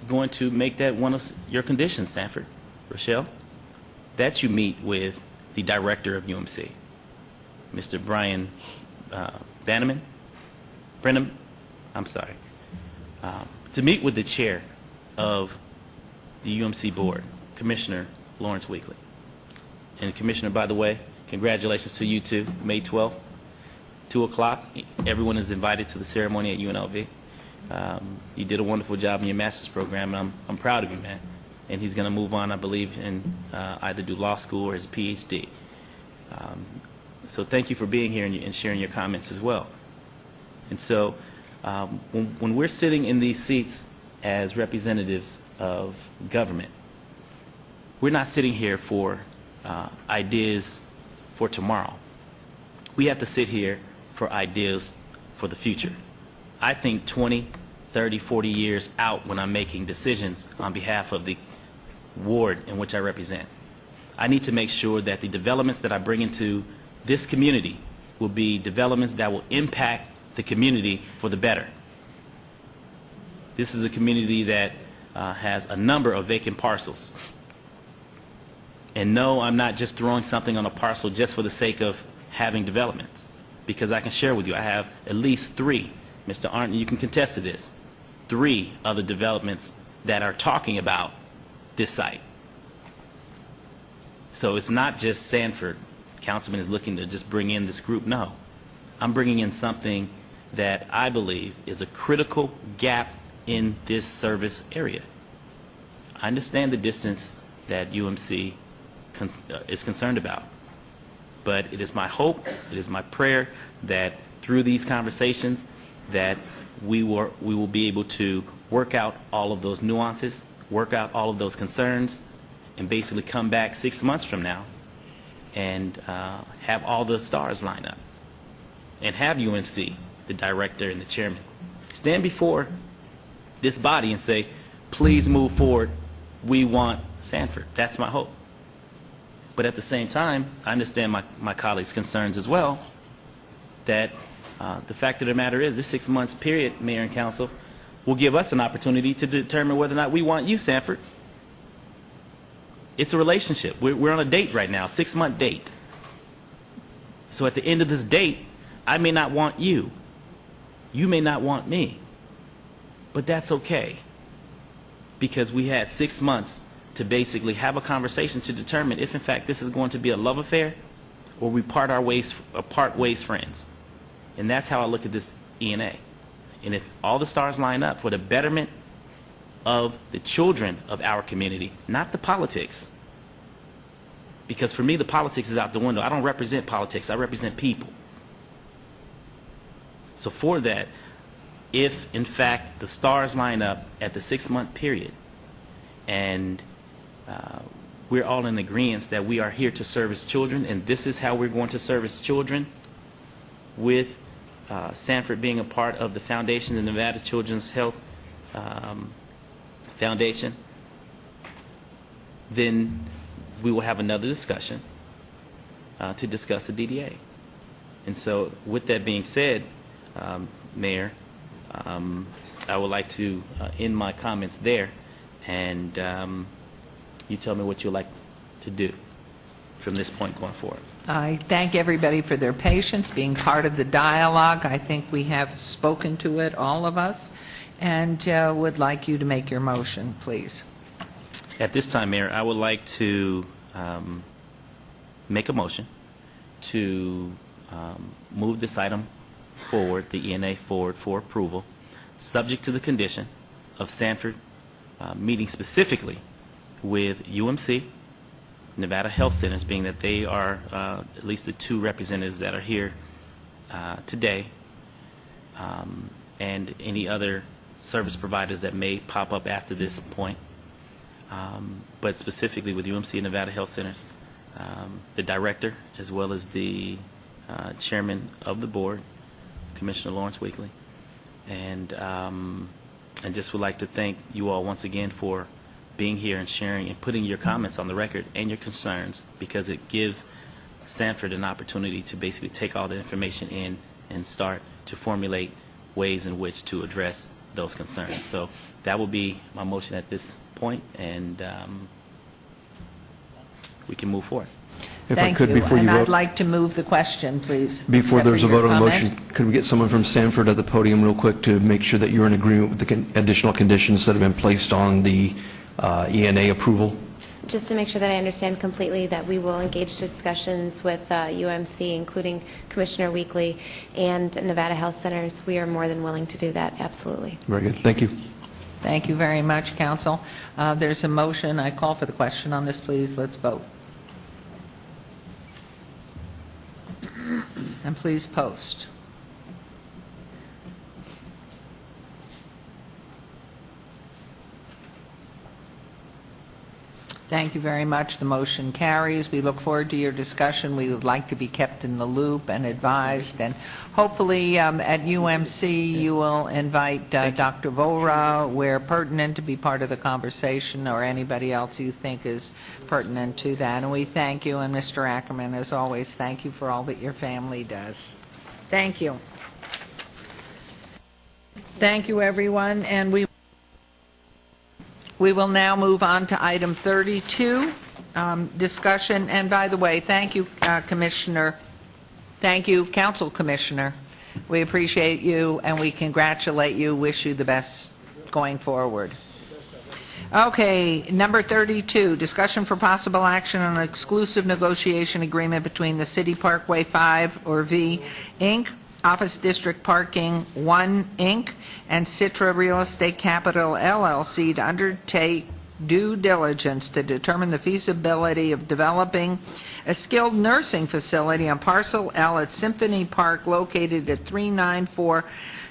going to make that one of your conditions, Sanford, Rochelle, that you meet with the director of UMC, Mr. Brian Brenneman, I'm sorry, to meet with the chair of the UMC board, Commissioner Lawrence Weekly. And Commissioner, by the way, congratulations to you too, May 12th, 2 o'clock. Everyone is invited to the ceremony at UNLV. You did a wonderful job in your master's program, and I'm proud of you, man. And he's going to move on, I believe, and either do law school or his PhD. So thank you for being here and sharing your comments as well. And so when we're sitting in these seats as representatives of government, we're not sitting here for ideas for tomorrow. We have to sit here for ideas for the future. I think 20, 30, 40 years out when I'm making decisions on behalf of the ward in which I represent. I need to make sure that the developments that I bring into this community will be developments that will impact the community for the better. This is a community that has a number of vacant parcels. And no, I'm not just throwing something on a parcel just for the sake of having developments, because I can share with you I have at least 3, Mr. Arnton, you can contest to this, 3 other developments that are talking about this site. So it's not just Sanford. Councilman is looking to just bring in this group. No, I'm bringing in something that I believe is a critical gap in this service area. I understand the distance that UMC is concerned about, but it is my hope, it is my prayer that through these conversations that we will be able to work out all of those nuances, work out all of those concerns, and basically come back 6 months from now and have all the stars line up and have UMC, the director and the chairman, stand before this body and say, please move forward, we want Sanford. That's my hope. But at the same time, I understand my colleagues' concerns as well, that the fact of the matter is this 6 months period, Mayor and Council, will give us an opportunity to determine whether or not we want you, Sanford. It's a relationship. We're on a date right now, 6-month date. So at the end of this date, I may not want you. You may not want me. But that's okay, because we had 6 months to basically have a conversation to determine if in fact this is going to be a love affair or we part ways friends. And that's how I look at this ENA. And if all the stars line up for the betterment of the children of our community, not the politics. Because for me, the politics is out the window. I don't represent politics. I represent people. So for that, if in fact the stars line up at the 6-month period and we're all in agreement that we are here to service children and this is how we're going to service children, with Sanford being a part of the foundation, the Nevada Children's Health Foundation, then we will have another discussion to discuss the DDA. And so with that being said, Mayor, I would like to end my comments there, and you tell me what you'd like to do from this point going forward. I thank everybody for their patience, being part of the dialogue. I think we have spoken to it, all of us, and would like you to make your motion, please. At this time, Mayor, I would like to make a motion to move this item forward, the ENA forward for approval, subject to the condition of Sanford meeting specifically with UMC, Nevada Health Centers, being that they are at least the two representatives that are here today, and any other service providers that may pop up after this point, but specifically with UMC and Nevada Health Centers, the director as well as the chairman of the board, Commissioner Lawrence Weekly, and just would like to thank you all once again for being here and sharing and putting your comments on the record and your concerns, because it gives Sanford an opportunity to basically take all the information in and start to formulate ways in which to address those concerns. So that will be my motion at this point, and we can move forward. If I could, before you And I'd vote, like to move the question, please. before Except there's for a your vote on the comment. motion, could we get someone from Sanford at the podium real quick to make sure that you're in agreement with the additional conditions that have been placed on the ENA approval? Just to make sure that I understand completely, that we will engage discussions with UMC, including Commissioner Weekly and Nevada Health Centers. We are more than willing to do that, absolutely. Very good. Thank you. Thank you very much, Council. There's a motion. I call for the question on this, please. Let's vote. And please post. Thank you very much. The motion carries. We look forward to your discussion. We would like to be kept in the loop and advised, and hopefully at UMC you will invite Dr. Vora where pertinent to be part of the conversation, or anybody else you think is pertinent to that. And we thank you, and Mr. Ackerman, as always, thank you for all that your family does. Thank you. Thank you, everyone, and we will now move on to item 32, discussion. And by the way, thank you, Commissioner. Thank you, Council Commissioner. We appreciate you and we congratulate you, wish you the best going forward. Okay, number 32, discussion for possible action on an exclusive negotiation agreement between the City Parkway 5, or V, Inc., Office District Parking 1, Inc., and Citra Real Estate Capital, LLC, to undertake due diligence to determine the feasibility of developing a skilled nursing facility on Parcel L at Symphony Park located at 394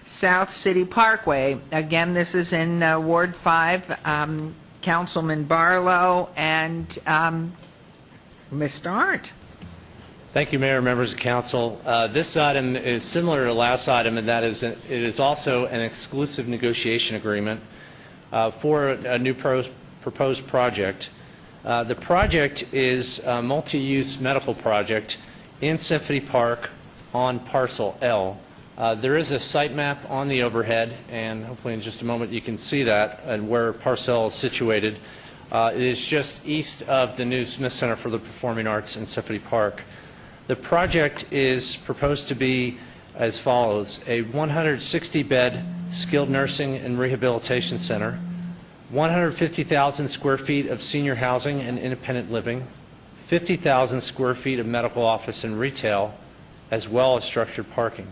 South City Parkway. Again, this is in Ward 5, Councilman Barlow and Mr. Arndt. Thank you, Mayor, members of council. This item is similar to the last item, and that is it is also an exclusive negotiation agreement for a new proposed project. The project is a multi-use medical project in Symphony Park on Parcel L. There is a site map on the overhead, and hopefully in just a moment you can see that and where Parcel L is situated. It is just east of the new Smith Center for the Performing Arts in Symphony Park. The project is proposed to be as follows: a 160-bed skilled nursing and rehabilitation center, 150,000 square feet of senior housing and independent living, 50,000 square feet of medical office and retail, as well as structured parking.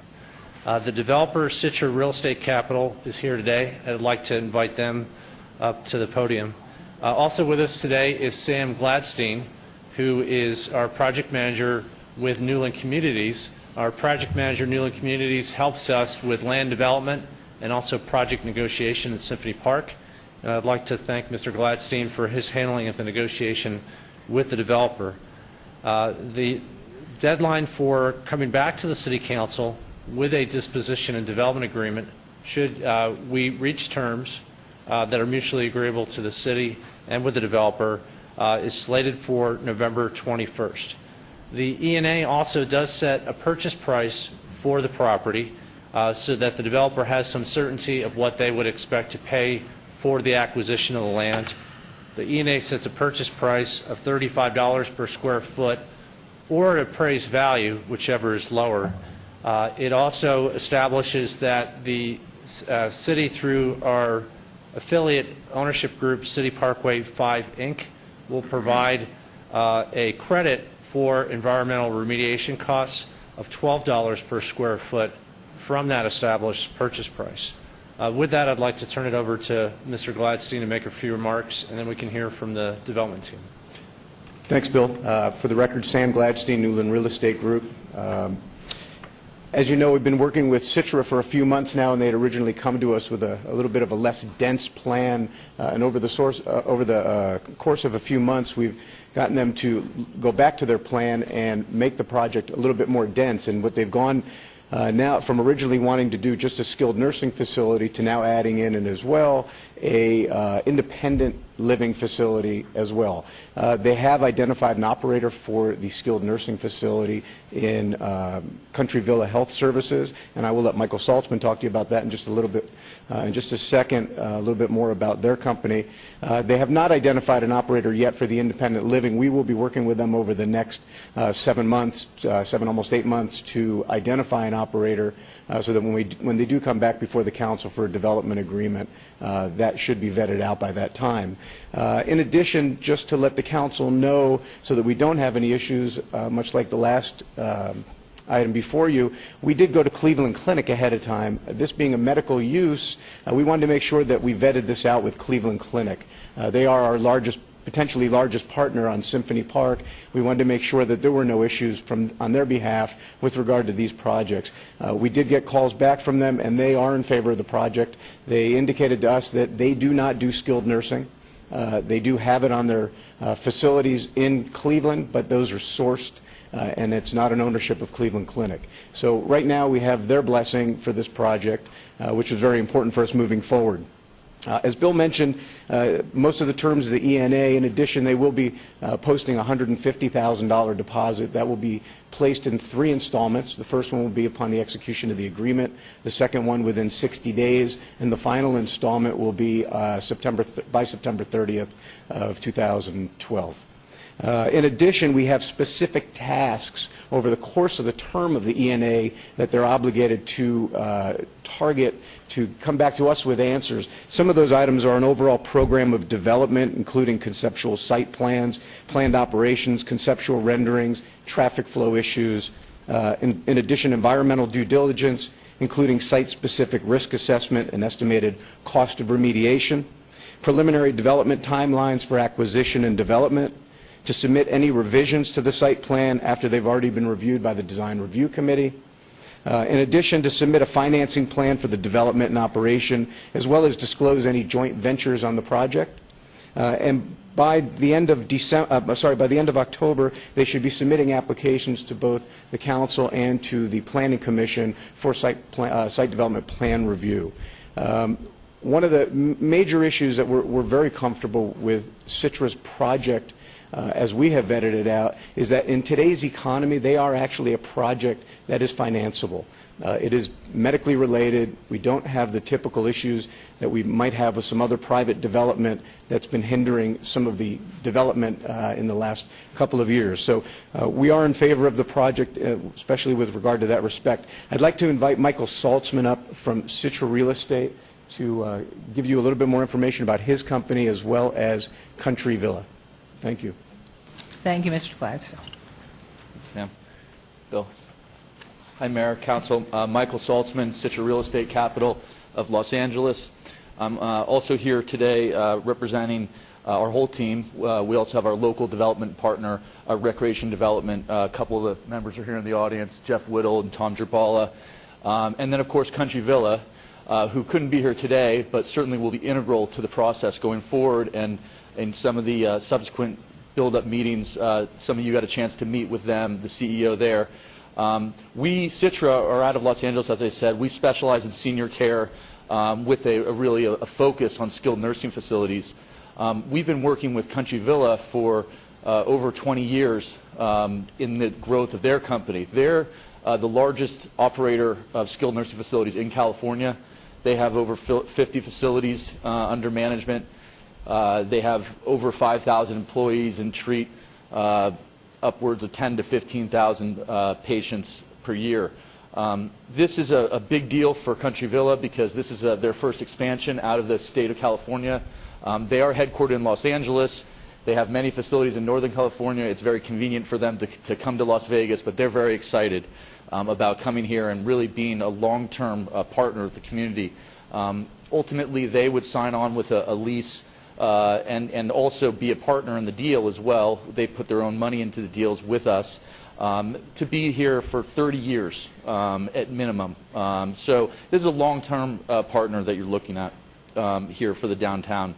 The developer, Citra Real Estate Capital, is here today. I'd like to invite them up to the podium. Also with us today is Sam Gladstein, who is our project manager with Newland Communities. Our project manager, Newland Communities, helps us with land development and also project negotiation in Symphony Park. And I'd like to thank Mr. Gladstein for his handling of the negotiation with the developer. The deadline for coming back to the City Council with a disposition and development agreement, should we reach terms that are mutually agreeable to the City and with the developer, is slated for November 21st. The E&A also does set a purchase price for the property so that the developer has some certainty of what they would expect to pay for the acquisition of the land. The E&A sets a purchase price of $35 per square foot or an appraised value, whichever is lower. It also establishes that the city, through our affiliate ownership group, City Parkway 5, Inc., will provide a credit for environmental remediation costs of $12 per square foot from that established purchase price. With that, I'd like to turn it over to Mr. Gladstein to make a few remarks, and then we can hear from the development team. Thanks, Bill. For the record, Sam Gladstein, Newland Real Estate Group. As you know, we've been working with Citra for a few months now, and they had originally come to us with a little bit of a less dense plan. And over the course of a few months, we've gotten them to go back to their plan and make the project a little bit more dense. And what they've gone now, from originally wanting to do just a skilled nursing facility to now adding in and as well a independent living facility as well. They have identified an operator for the skilled nursing facility in Country Villa Health Services, and I will let Michael Saltzman talk to you about that in just a little bit, in just a second, a little bit more about their company. They have not identified an operator yet for the independent living. We will be working with them over the next 7 months, almost 8 months, to identify an operator so that when they do come back before the council for a development agreement, that should be vetted out by that time. In addition, just to let the council know so that we don't have any issues, much like the last item before you, we did go to Cleveland Clinic ahead of time. This being a medical use, we wanted to make sure that we vetted this out with Cleveland Clinic. They are our potentially largest partner on Symphony Park. We wanted to make sure that there were no issues on their behalf with regard to these projects. We did get calls back from them, and they are in favor of the project. They indicated to us that they do not do skilled nursing. They do have it on their facilities in Cleveland, but those are sourced, and it's not an ownership of Cleveland Clinic. So right now we have their blessing for this project, which is very important for us moving forward. As Bill mentioned, most of the terms of the E&A, in addition, they will be posting a $150,000 deposit. That will be placed in 3 installments. The first one will be upon the execution of the agreement, the second one within 60 days, and the final installment will be by September 30th of 2012. In addition, we have specific tasks over the course of the term of the E&A that they're obligated to target to come back to us with answers. Some of those items are an overall program of development, including conceptual site plans, planned operations, conceptual renderings, traffic flow issues. In addition, environmental due diligence, including site-specific risk assessment and estimated cost of remediation, preliminary development timelines for acquisition and development, to submit any revisions to the site plan after they've already been reviewed by the Design Review Committee. In addition, to submit a financing plan for the development and operation, as well as disclose any joint ventures on the project. And by the end of by the end of October, they should be submitting applications to both the council and to the Planning Commission for site development plan review. One of the major issues that we're very comfortable with Citra's project, as we have vetted it out, is that in today's economy, they are actually a project that is financeable. It is medically related. We don't have the typical issues that we might have with some other private development that's been hindering some of the development in the last couple of years. So we are in favor of the project, especially with regard to that respect. I'd like to invite Michael Saltzman up from Citra Real Estate to give you a little bit more information about his company as well as Country Villa. Thank you. Thank you, Mr. Gladstone. Sam. Bill. Hi, Mayor, Council. Michael Saltzman, Citra Real Estate Capital of Los Angeles. I'm also here today representing our whole team. We also have our local development partner, Recreation Development. A couple of the members are here in the audience, Jeff Whittle and Tom Gerbala. And then, of course, Country Villa, who couldn't be here today, but certainly will be integral to the process going forward. And in some of the subsequent build-up meetings, some of you got a chance to meet with them, the CEO there. We, Citra, are out of Los Angeles, as I said. We specialize in senior care with really a focus on skilled nursing facilities. We've been working with Country Villa for over 20 years in the growth of their company. They're the largest operator of skilled nursing facilities in California. They have over 50 facilities under management. They have over 5,000 employees and treat upwards of 10,000 to 15,000 patients per year. This is a big deal for Country Villa because this is their first expansion out of the state of California. They are headquartered in Los Angeles. They have many facilities in Northern California. It's very convenient for them to come to Las Vegas, but they're very excited about coming here and really being a long-term partner with the community. Ultimately, they would sign on with a lease and also be a partner in the deal as well. They put their own money into the deals with us to be here for 30 years at minimum. So this is a long-term partner that you're looking at here for the downtown.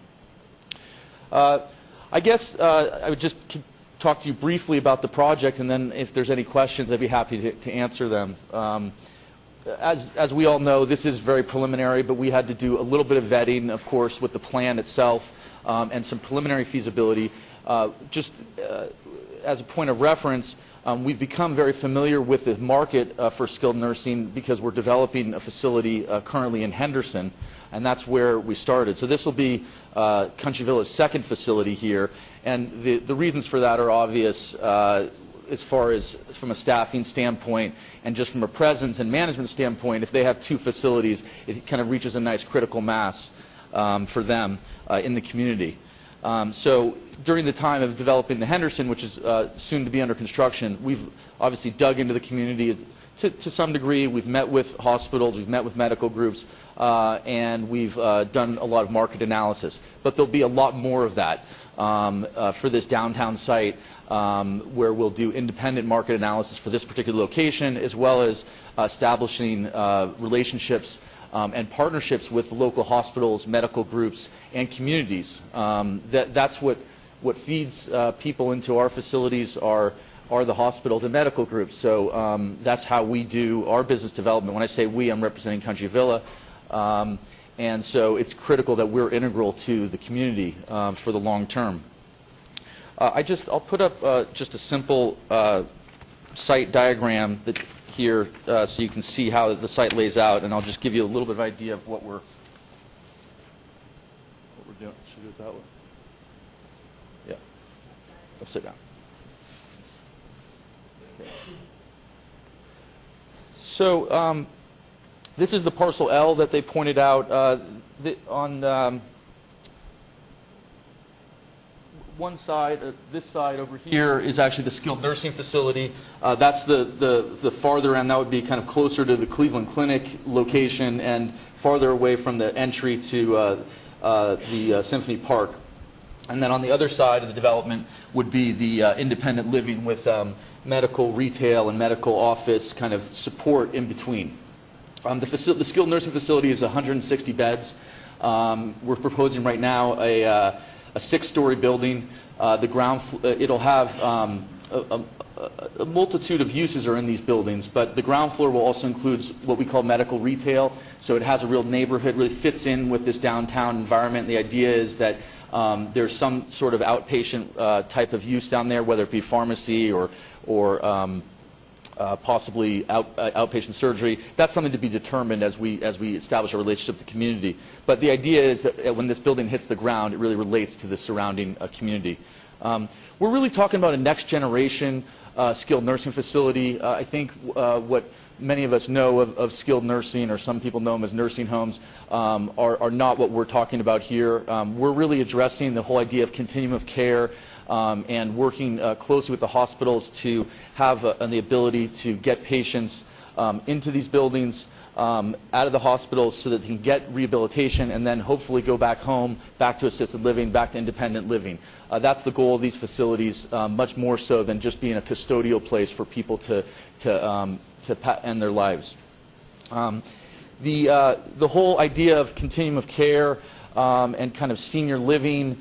I guess I would just talk to you briefly about the project, and then if there's any questions, I'd be happy to answer them. As we all know, this is very preliminary, but we had to do a little bit of vetting, of course, with the plan itself and some preliminary feasibility. Just as a point of reference, we've become very familiar with the market for skilled nursing because we're developing a facility currently in Henderson, and that's where we started. So this will be Country Villa's second facility here, and the reasons for that are obvious as far as from a staffing standpoint and just from a presence and management standpoint. If they have two facilities, it kind of reaches a nice critical mass for them in the community. So during the time of developing the Henderson, which is soon to be under construction, we've obviously dug into the community to some degree. We've met with hospitals, we've met with medical groups, and we've done a lot of market analysis. But there'll be a lot more of that for this downtown site, where we'll do independent market analysis for this particular location, as well as establishing relationships and partnerships with local hospitals, medical groups, and communities. That's what feeds people into our facilities are the hospitals and medical groups. So that's how we do our business development. When I say we, I'm representing Country Villa. And so it's critical that we're integral to the community for the long term. I'll put up just a simple site diagram here so you can see how the site lays out, and I'll just give you a little bit of idea of what we're doing. Should we do it that way? Yeah. Upside down. Okay. So this is the parcel L that they pointed out on one side. This side over here is actually the skilled nursing facility. That's the farther end. That would be kind of closer to the Cleveland Clinic location and farther away from the entry to the Symphony Park. And then on the other side of the development would be the independent living with medical, retail, and medical office kind of support in between. The skilled nursing facility is 160 beds. We're proposing right now a 6-story building. The ground it'll have a multitude of uses are in these buildings, but the ground floor will also include what we call medical retail. So it has a real neighborhood, really fits in with this downtown environment. The idea is that there's some sort of outpatient type of use down there, whether it be pharmacy or possibly outpatient surgery. That's something to be determined as we establish a relationship with the community. But the idea is that when this building hits the ground, it really relates to the surrounding community. We're really talking about a next generation skilled nursing facility. I think what many of us know of skilled nursing, or some people know them as nursing homes, are not what we're talking about here. We're really addressing the whole idea of continuum of care, and working closely with the hospitals to have the ability to get patients into these buildings, out of the hospitals so that they can get rehabilitation and then hopefully go back home, back to assisted living, back to independent living. That's the goal of these facilities, much more so than just being a custodial place for people to end their lives. The whole idea of continuum of care and kind of senior living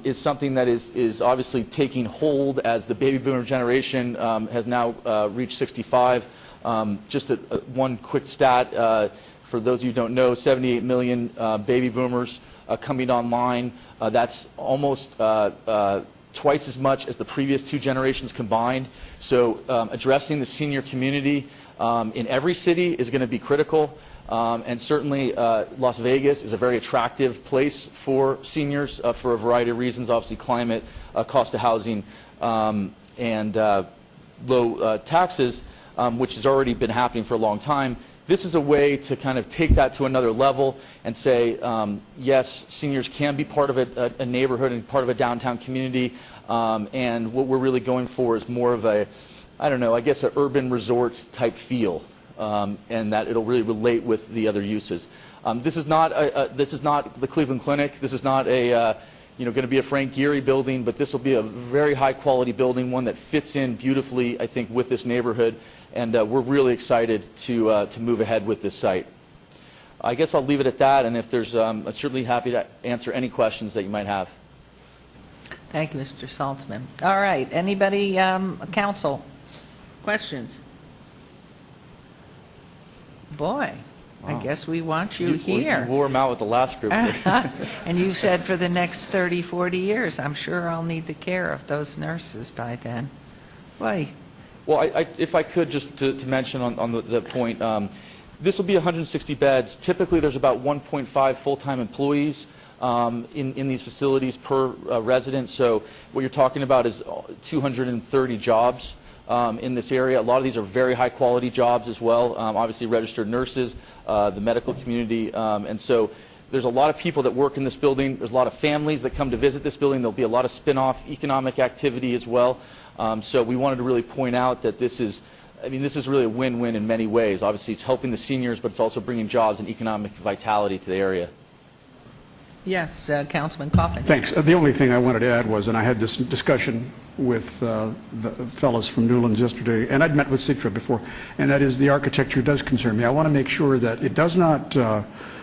is something that is obviously taking hold as the baby boomer generation has now reached 65. Just one quick stat, for those of you who don't know, 78 million baby boomers coming online. That's almost twice as much as the previous two generations combined. So addressing the senior community in every city is going to be critical. And certainly Las Vegas is a very attractive place for seniors for a variety of reasons, obviously climate, cost of housing, and low taxes, which has already been happening for a long time. This is a way to kind of take that to another level and say, yes, seniors can be part of a neighborhood and part of a downtown community, and what we're really going for is more of a, I don't know, I guess an urban resort type feel. And that it'll really relate with the other uses. This is not the Cleveland Clinic. This is not a going to be a Frank Gehry building, but this will be a very high quality building, one that fits in beautifully, I think, with this neighborhood. And we're really excited to move ahead with this site. I guess I'll leave it at that. And if there's, I'm certainly happy to answer any questions that you might have. Thank you, Mr. Saltzman. All right, anybody, council, questions? Boy, wow. I guess we want you here. You wore them out with the last group. And you said for the next 30, 40 years, I'm sure I'll need the care of those nurses by then. Boy. Well, if I could just to mention on the point, this will be 160 beds. Typically, there's about 1.5 full-time employees in these facilities per resident. So what you're talking about is 230 jobs. In this area. A lot of these are very high quality jobs as well, obviously registered nurses, the medical community, and so there's a lot of people that work in this building. There's a lot of families that come to visit this building. There'll be a lot of spin-off economic activity as well. So we wanted to really point out that this is really a win-win in many ways. Obviously it's helping the seniors, but it's also bringing jobs and economic vitality to the area. Yes, Councilman Coffin. Thanks. The only thing I wanted to add was, and I had this discussion with the fellows from Newlands yesterday, and I'd met with Citra before, and that is the architecture does concern me. I want to make sure that it does not,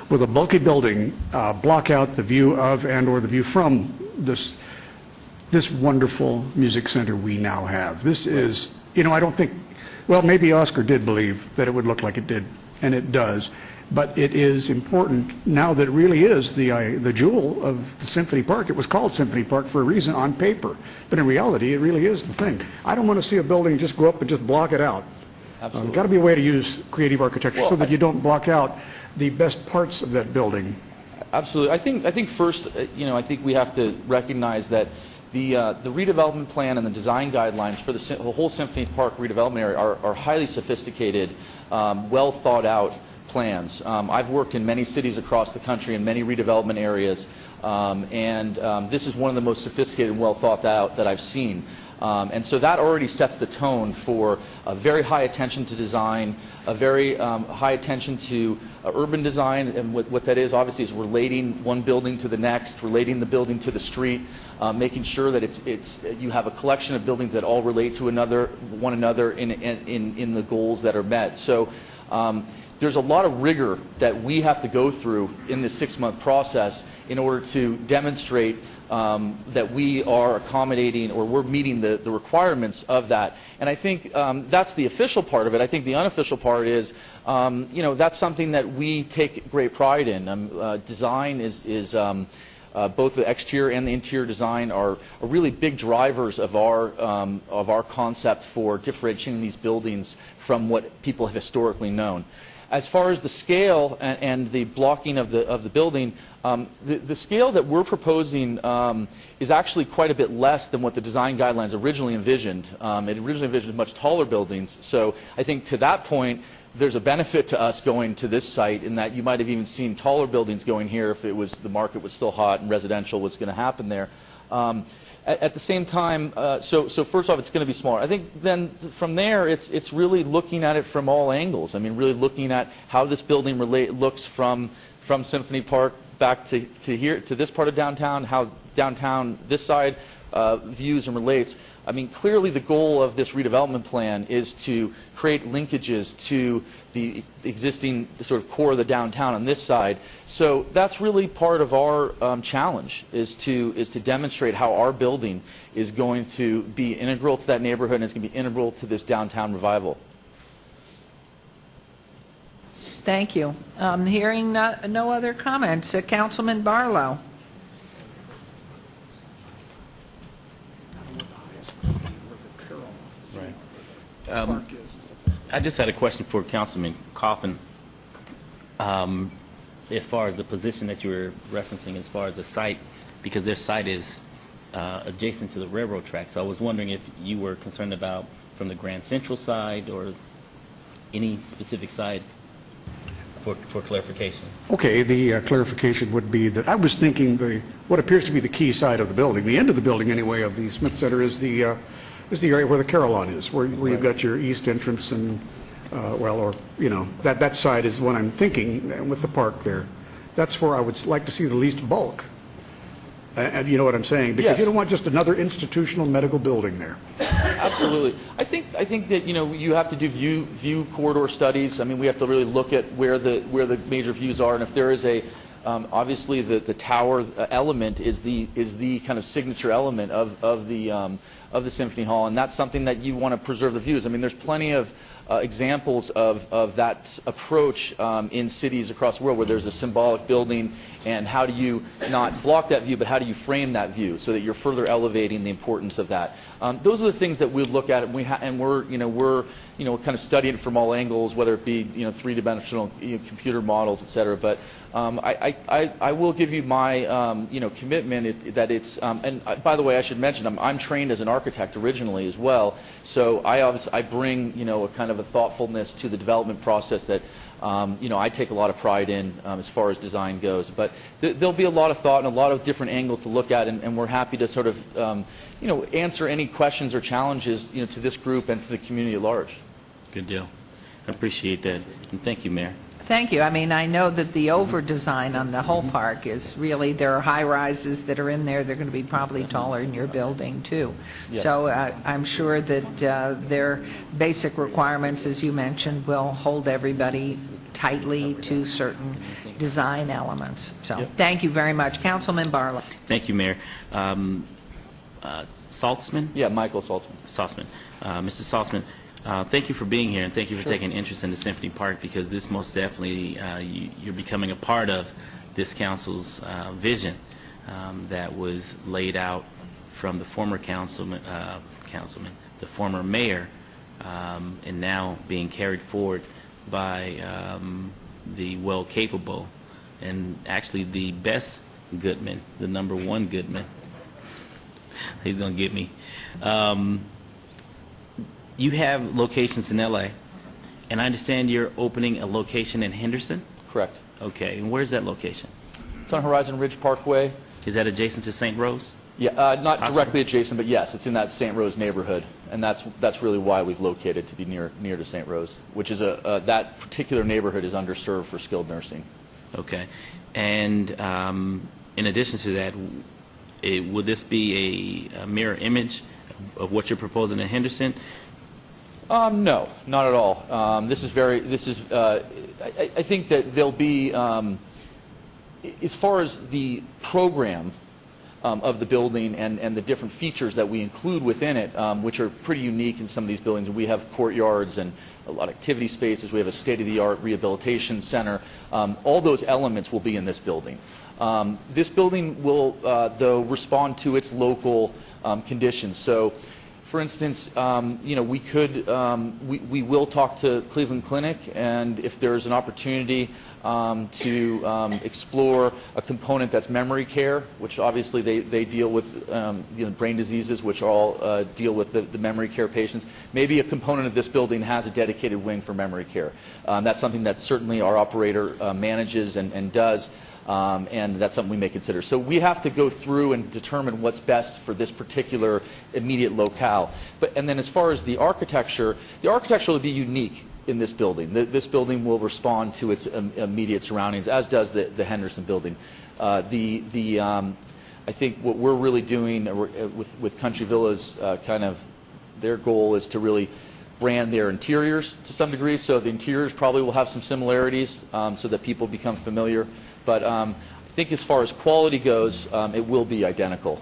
with a bulky building, block out the view of and or the view from this wonderful music center we now have. This is, I don't think, well, maybe Oscar did believe that it would look like it did, and it does. But it is important now that it really is the jewel of the Symphony Park. It was called Symphony Park for a reason on paper, but in reality, it really is the thing. I don't want to see a building just go up and just block it out. Absolutely. Got to be a way to use creative architecture so that you don't block out the best parts of that building. Absolutely. I think first, I think we have to recognize that the redevelopment plan and the design guidelines for the whole Symphony Park redevelopment area are highly sophisticated, well thought out plans. I've worked in many cities across the country in many redevelopment areas, and this is one of the most sophisticated and well thought out that I've seen. And so that already sets the tone for a very high attention to design, a very high attention to urban design, and what that is obviously is relating one building to the next, relating the building to the street, making sure that you have a collection of buildings that all relate to one another in the goals that are met. So there's a lot of rigor that we have to go through in this 6-month process in order to demonstrate that we are accommodating or we're meeting the requirements of that. And I think that's the official part of it. I think the unofficial part is, that's something that we take great pride in. Design is both the exterior and the interior design are really big drivers of our concept for differentiating these buildings from what people have historically known. As far as the scale and the blocking of the building, the scale that we're proposing is actually quite a bit less than what the design guidelines originally envisioned. It originally envisioned much taller buildings. So I think to that point, there's a benefit to us going to this site in that you might have even seen taller buildings going here if the market was still hot and residential was going to happen there. At the same time, so first off, it's going to be smaller. I think then from there, it's really looking at it from all angles. I mean, really looking at how this building looks from Symphony Park back to here, to this part of downtown, how downtown this side views and relates. I mean, clearly the goal of this redevelopment plan is to create linkages to the existing sort of core of the downtown on this side. So that's really part of our challenge, is to demonstrate how our building is going to be integral to that neighborhood, and it's going to be integral to this downtown revival. Thank you. Hearing no other comments, Councilman Barlow. I just had a question for Councilman Coffin. As far as the position that you were referencing, as far as the site, because their site is adjacent to the railroad track. So I was wondering if you were concerned about from the Grand Central side or any specific side for clarification. Okay, the clarification would be that I was thinking what appears to be the key side of the building, the end of the building anyway, of the Smith Center is the area where the Carillon is, where you've got your east entrance and, that side is what I'm thinking with the park there. That's where I would like to see the least bulk. And you know what I'm saying? Because Yes. you don't want just another institutional medical building there. Absolutely. I think that you have to do view corridor studies. I mean, we have to really look at where the major views are, and if there is obviously the tower element is the kind of signature element of the Symphony Hall, and that's something that you want to preserve the views. I mean, there's plenty of examples of that approach in cities across the world where there's a symbolic building, and how do you not block that view, but how do you frame that view so that you're further elevating the importance of that. Those are the things that we look at, and we're kind of studying it from all angles, whether it be three-dimensional computer models, et cetera. But I will give you my commitment that it's and by the way, I should mention I'm trained as an architect originally as well, so I bring a kind of a thoughtfulness to the development process that I take a lot of pride in as far as design goes. But there'll be a lot of thought and a lot of different angles to look at, and we're happy to sort of answer any questions or challenges to this group and to the community at large. Good deal. I appreciate that, and thank you, Mayor. Thank you. I mean, I know that the over-design on the whole park is really, there are high-rises that are in there. They're going to be probably taller than your building, too. Yes. So I'm sure that their basic requirements, as you mentioned, will hold everybody tightly to certain design elements. So Thank you very much. Councilman Barlow. Thank you, Mayor. Saltzman? Yeah, Michael Saltzman. Saltzman. Mr. Saltzman, thank you for being here, and thank you for taking interest in the Symphony Park, because this most definitely, you're becoming a part of this council's vision that was laid out from the former councilman, the former mayor, and now being carried forward by the well-capable and actually the best Goodman, the number one Goodman. He's going to get me. You have locations in L.A., and I understand you're opening a location in Henderson? Correct. Okay, and where's that location? It's on Horizon Ridge Parkway. Is that adjacent to St. Rose? Yeah, not directly adjacent, but yes, it's in that St. Rose neighborhood, and that's really why we've located to be near to St. Rose, which is that particular neighborhood is underserved for skilled nursing. Okay, and in addition to that, would this be a mirror image of what you're proposing in Henderson? No, not at all. I think that there'll be, as far as the program of the building and the different features that we include within it, which are pretty unique in some of these buildings. We have courtyards and a lot of activity spaces. We have a state-of-the-art rehabilitation center. All those elements will be in this building. This building will, though, respond to its local conditions. So, for instance, we will talk to Cleveland Clinic, and if there's an opportunity to explore a component that's memory care, which obviously they deal with brain diseases, which all deal with the memory care patients. Maybe a component of this building has a dedicated wing for memory care. That's something that certainly our operator manages and does. and that's something we may consider. So we have to go through and determine what's best for this particular immediate locale. And then as far as the architecture will be unique in this building. This building will respond to its immediate surroundings, as does the Henderson building. I think what we're really doing with Country Villas, their goal is to really brand their interiors to some degree. So the interiors probably will have some similarities so that people become familiar. But I think as far as quality goes, it will be identical,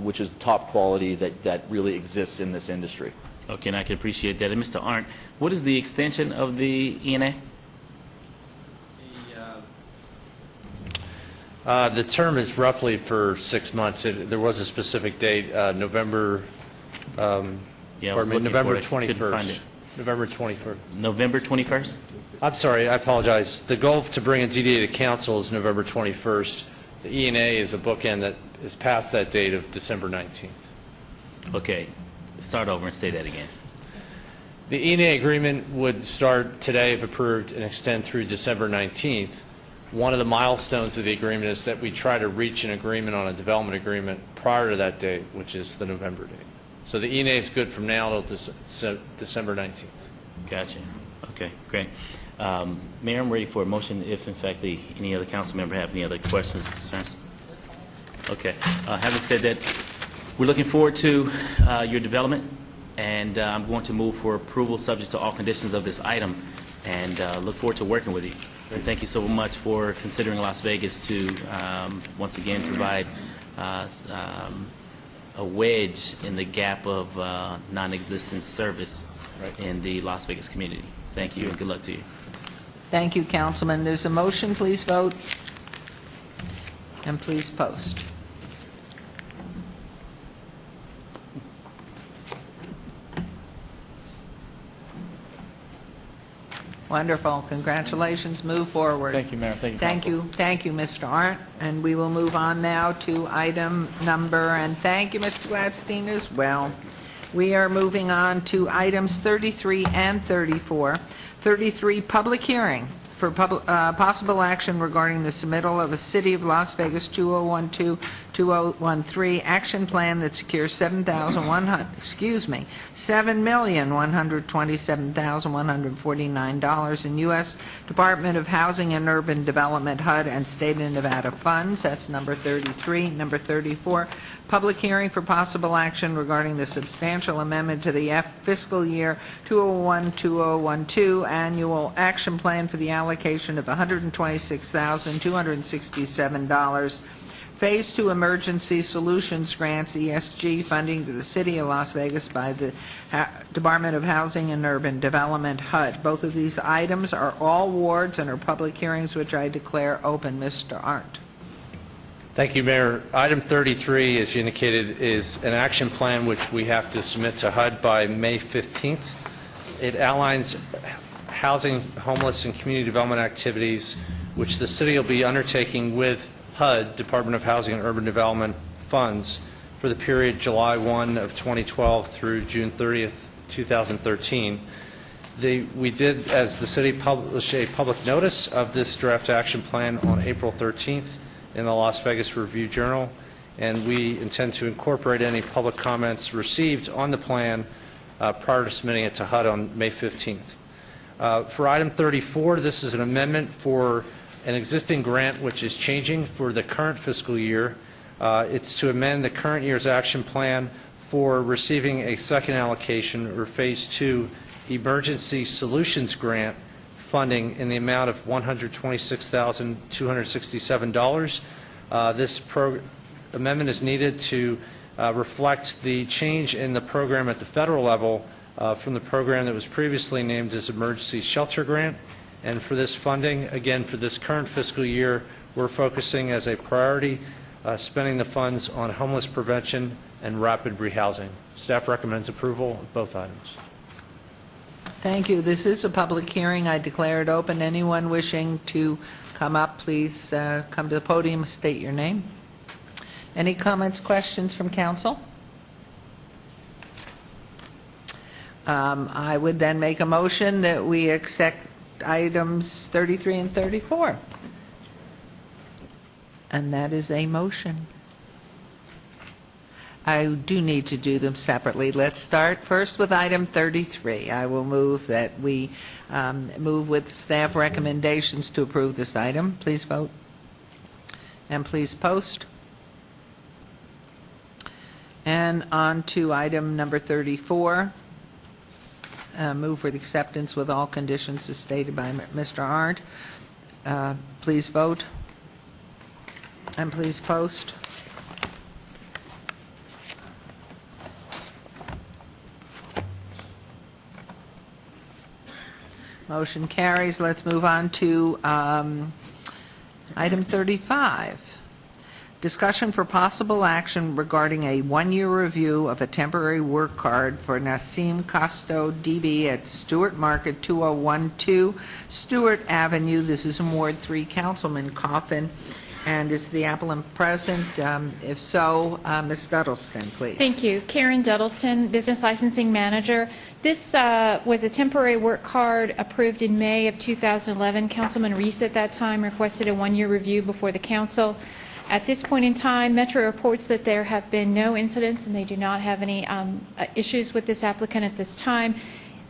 which is the top quality that really exists in this industry. Okay, and I can appreciate that. And Mr. Arndt, what is the extension of the ENA? The term is roughly for 6 months. There was a specific date, November. November 21st. November 21st. November 21st? I'm sorry, I apologize. The goal to bring a DDA to council is November 21st. The ENA is a bookend that is past that date of December 19th. Okay, start over and say that again. The ENA agreement would start today if approved and extend through December 19th. One of the milestones of the agreement is that we try to reach an agreement on a development agreement prior to that date, which is the November date. So the ENA is good from now until December 19th. Gotcha. Okay, great. Mayor, I'm ready for a motion if, in fact, any other council member have any other questions or concerns. Okay. Having said that, we're looking forward to your development, and I'm going to move for approval subject to all conditions of this item, and look forward to working with you. Thank you so much for considering Las Vegas to once again provide a wedge in the gap of non-existent service in the Las Vegas community. Thank you, and good luck to you. Thank you, Councilman. There's a motion. Please vote. And please post. Wonderful. Congratulations. Move forward. Thank you, Mayor. Thank you, Thank you. Thank you, Mr. Arndt. And we will move on now to item number, and thank you, Mr. Gladstein, as well. We are moving on to items 33 and 34. 33, public hearing for possible action regarding the submittal of a City of Las Vegas 2012-2013 action plan that secures $7,127,149 in U.S. Department of Housing and Urban Development HUD and State of Nevada funds. That's number 33. Number 34, public hearing for possible action regarding the substantial amendment to the fiscal year 2001-2012 annual action plan for the allocation of $126,267 Phase 2 Emergency Solutions Grants ESG funding to the City of Las Vegas by the Department of Housing and Urban Development HUD. Both of these items are all wards and are public hearings which I declare open. Mr. Arndt. Thank you, Mayor. Item 33, as you indicated, is an action plan which we have to submit to HUD by May 15th. It outlines housing, homeless, and community development activities which the city will be undertaking with HUD, Department of Housing and Urban Development funds, for the period July 1 of 2012 through June 30th, 2013. We did, as the city, publish a public notice of this draft action plan on April 13th in the Las Vegas Review-Journal, and we intend to incorporate any public comments received on the plan prior to submitting it to HUD on May 15th. For item 34, this is an amendment for an existing grant which is changing for the current fiscal year. It's to amend the current year's action plan for receiving a second allocation, or Phase 2 Emergency Solutions Grant funding in the amount of $126,267. This amendment is needed to reflect the change in the program at the federal level from the program that was previously named as Emergency Shelter Grant. And for this funding, again, for this current fiscal year, we're focusing as a priority spending the funds on homeless prevention and rapid rehousing. Staff recommends approval of both items. Thank you. This is a public hearing. I declare it open. Anyone wishing to come up, please come to the podium, state your name. Any comments, questions from council? I would then make a motion that we accept items 33 and 34. And that is a motion. I do need to do them separately. Let's start first with item 33. I will move that we move with staff recommendations to approve this item. Please vote. And please post. And on to item number 34. Move for the acceptance with all conditions as stated by Mr. Arndt. Please vote. And please post. Motion carries. Let's move on to item 35. Discussion for possible action regarding a one-year review of a temporary work card for Nassim Costo, DB at Stewart Market, 2012 Stewart Avenue. This is in Ward 3, Councilman Coffin. And is the applicant present? If so, Ms. Duddleston, please. Thank you. Karen Duddleston, Business Licensing Manager. This was a temporary work card approved in May of 2011. Councilman Reese at that time requested a one-year review before the council. At this point in time, Metro reports that there have been no incidents and they do not have any issues with this applicant at this time.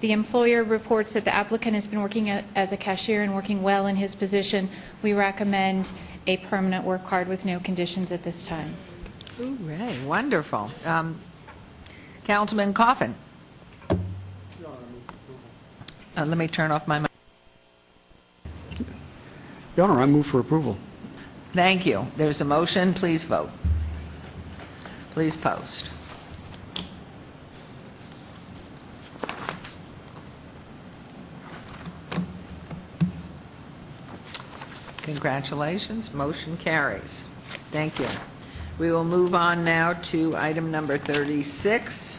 The employer reports that the applicant has been working as a cashier and working well in his position. We recommend a permanent work card with no conditions at this time. Hooray, wonderful. Councilman Coffin. Let me turn off my mic. Your Honor, I move for approval. Thank you. There's a motion. Please vote. Please post. Congratulations. Motion carries. Thank you. We will move on now to item number 36.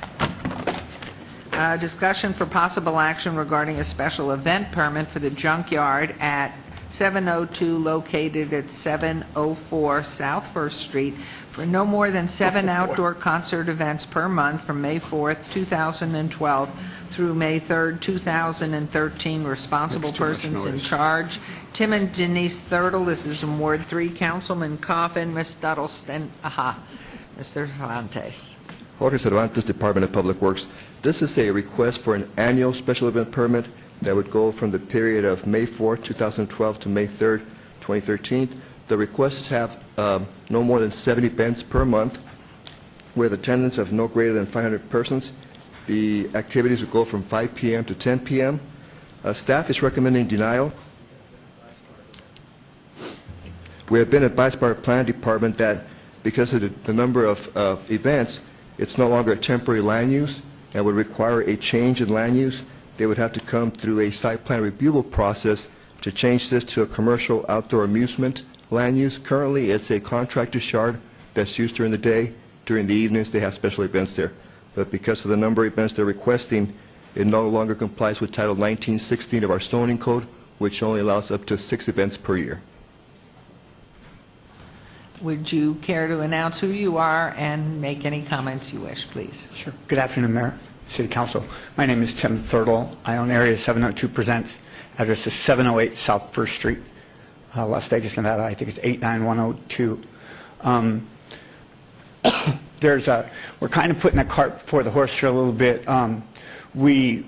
Discussion for possible action regarding a special event permit for the junkyard at 702 located at 704 South First Street for no more than 7 outdoor concert events per month from May 4th, 2012 through May 3rd, 2013. Responsible persons in charge, Tim and Denise Thurtle. This is in Ward 3. Councilman Coffin, Ms. Duddleston. Mr. Cervantes. Jorge Cervantes, Department of Public Works. This is a request for an annual special event permit that would go from the period of May 4th, 2012 to May 3rd, 2013. The requests have no more than 70 events per month with attendance of no greater than 500 persons. The activities would go from 5 p.m. to 10 p.m. Staff is recommending denial. We have been advised by our planning department that because of the number of events, it's no longer a temporary land use and would require a change in land use. They would have to come through a site plan reviewable process to change this to a commercial outdoor amusement land use. Currently, it's a contractor's yard that's used during the day. During the evenings, they have special events there. But because of the number of events they're requesting, it no longer complies with Title 1916 of our zoning code, which only allows up to 6 events per year. Would you care to announce who you are and make any comments you wish, please? Sure. Good afternoon, Mayor, City Council. My name is Tim Thurtle. I own Area 702 Presents. Address is 708 South First Street, Las Vegas, Nevada. I think it's 89102. We're kind of putting the cart before the horse here a little bit. We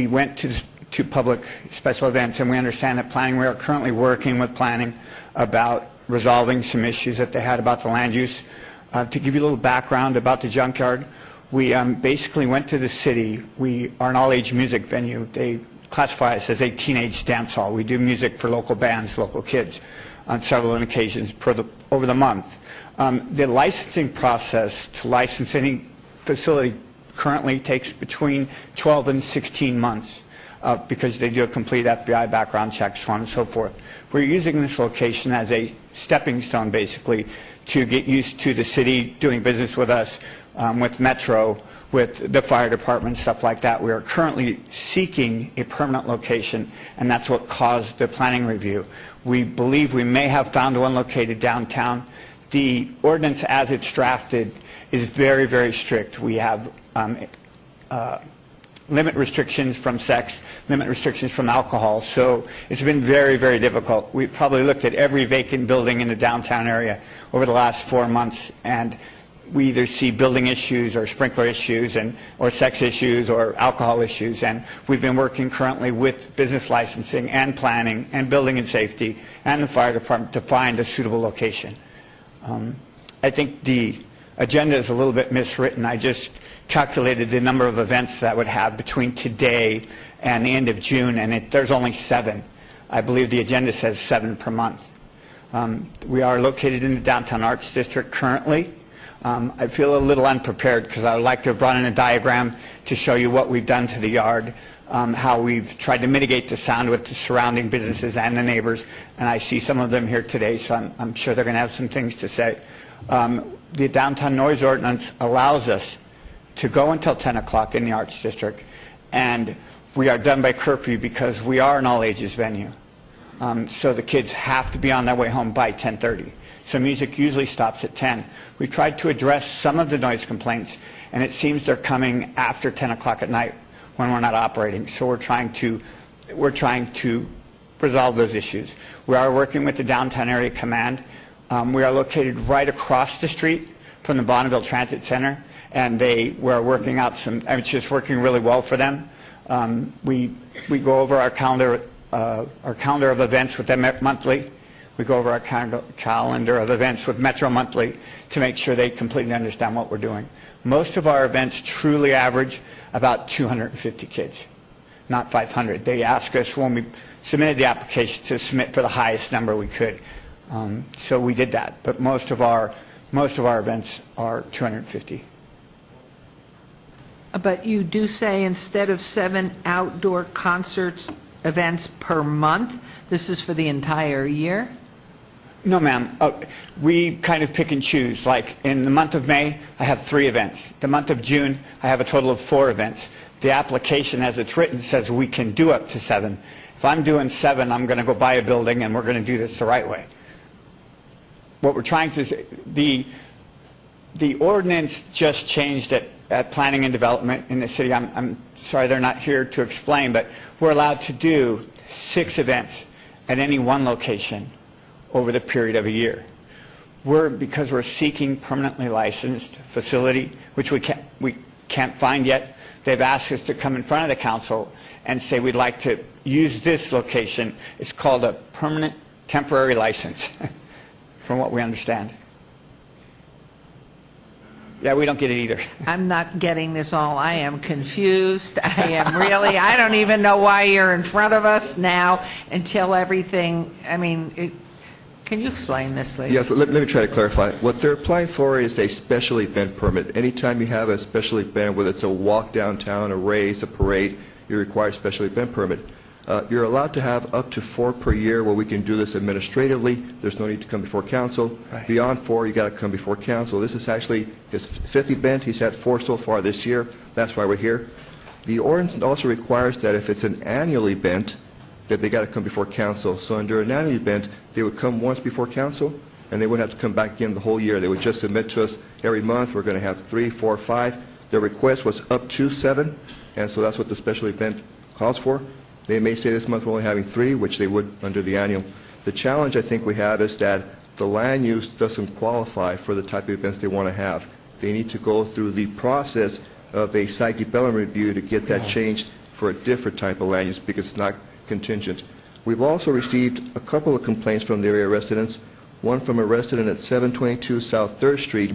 went to public special events, and we understand that planning, we are currently working with planning about resolving some issues that they had about the land use. To give you a little background about the junkyard, we basically went to the city. We are an all-age music venue. They classify us as a teenage dance hall. We do music for local bands, local kids on several occasions over the month. The licensing process to license any facility currently takes between 12 and 16 months because they do a complete FBI background check, so on and so forth. We're using this location as a stepping stone, basically, to get used to the city doing business with us, with Metro, with the fire department, stuff like that. We are currently seeking a permanent location, and that's what caused the planning review. We believe we may have found one located downtown. The ordinance as it's drafted is very, very strict. We have limit restrictions from sex, limit restrictions from alcohol. So it's been very, very difficult. We probably looked at every vacant building in the downtown area over the last 4 months, and we either see building issues or sprinkler issues or sex issues or alcohol issues, and we've been working currently with business licensing and planning and building and safety and the fire department to find a suitable location. I think the agenda is a little bit miswritten. I just calculated the number of events that would have between today and the end of June, and there's only 7. I believe the agenda says 7 per month. We are located in the Downtown Arts District currently. I feel a little unprepared because I would like to have brought in a diagram to show you what we've done to the yard, how we've tried to mitigate the sound with the surrounding businesses and the neighbors, and I see some of them here today, so I'm sure they're going to have some things to say. The downtown noise ordinance allows us to go until 10 o'clock in the Arts District, and we are done by curfew because we are an all-ages venue. So the kids have to be on their way home by 10:30. So music usually stops at 10. We've tried to address some of the noise complaints, and it seems they're coming after 10 o'clock at night when we're not operating. So we're trying to resolve those issues. We are working with the Downtown Area Command. We are located right across the street from the Bonneville Transit Center, and we're working out it's just working really well for them. We go over our calendar of events with them monthly. We go over our calendar of events with Metro Monthly to make sure they completely understand what we're doing. Most of our events truly average about 250 kids, not 500. They asked us when we submitted the application to submit for the highest number we could. So we did that, but most of our events are 250. But you do say instead of 7 outdoor concerts events per month, this is for the entire year? No, ma'am. We kind of pick and choose. Like in the month of May, I have 3 events. The month of June, I have a total of 4 events. The application as it's written says we can do up to 7. If I'm doing 7, I'm going to go buy a building and we're going to do this the right way. What we're trying to say, the ordinance just changed at Planning and Development in the city. I'm sorry they're not here to explain, but we're allowed to do 6 events at any one location over the period of a year. Because we're seeking permanently licensed facility, which we can't find yet, they've asked us to come in front of the council and say we'd like to use this location. It's called a permanent temporary license, from what we understand. Yeah, we don't get it either. I'm not getting this all. I am confused. I don't even know why you're in front of us now until everything, can you explain this, please? Yes, let me try to clarify. What they're applying for is a special event permit. Anytime you have a special event, whether it's a walk downtown, a race, a parade, you require a special event permit. You're allowed to have up to 4 per year where we can do this administratively. There's no need to come before council. Right. Beyond 4, you got to come before council. This is actually his 5th event. He's had 4 so far this year. That's why we're here. The ordinance also requires that if it's an annual event, that they got to come before council. So under an annual event, they would come once before council, and they wouldn't have to come back again the whole year. They would just submit to us every month. We're going to have 3, 4, 5. Their request was up to 7, and so that's what the special event calls for. They may say this month we're only having 3, which they would under the annual. The challenge I think we have is that the land use doesn't qualify for the type of events they want to have. They need to go through the process of a site development review to get that changed for a different type of land use because it's not contingent. We've also received a couple of complaints from the area residents, one from a resident at 722 South 3rd Street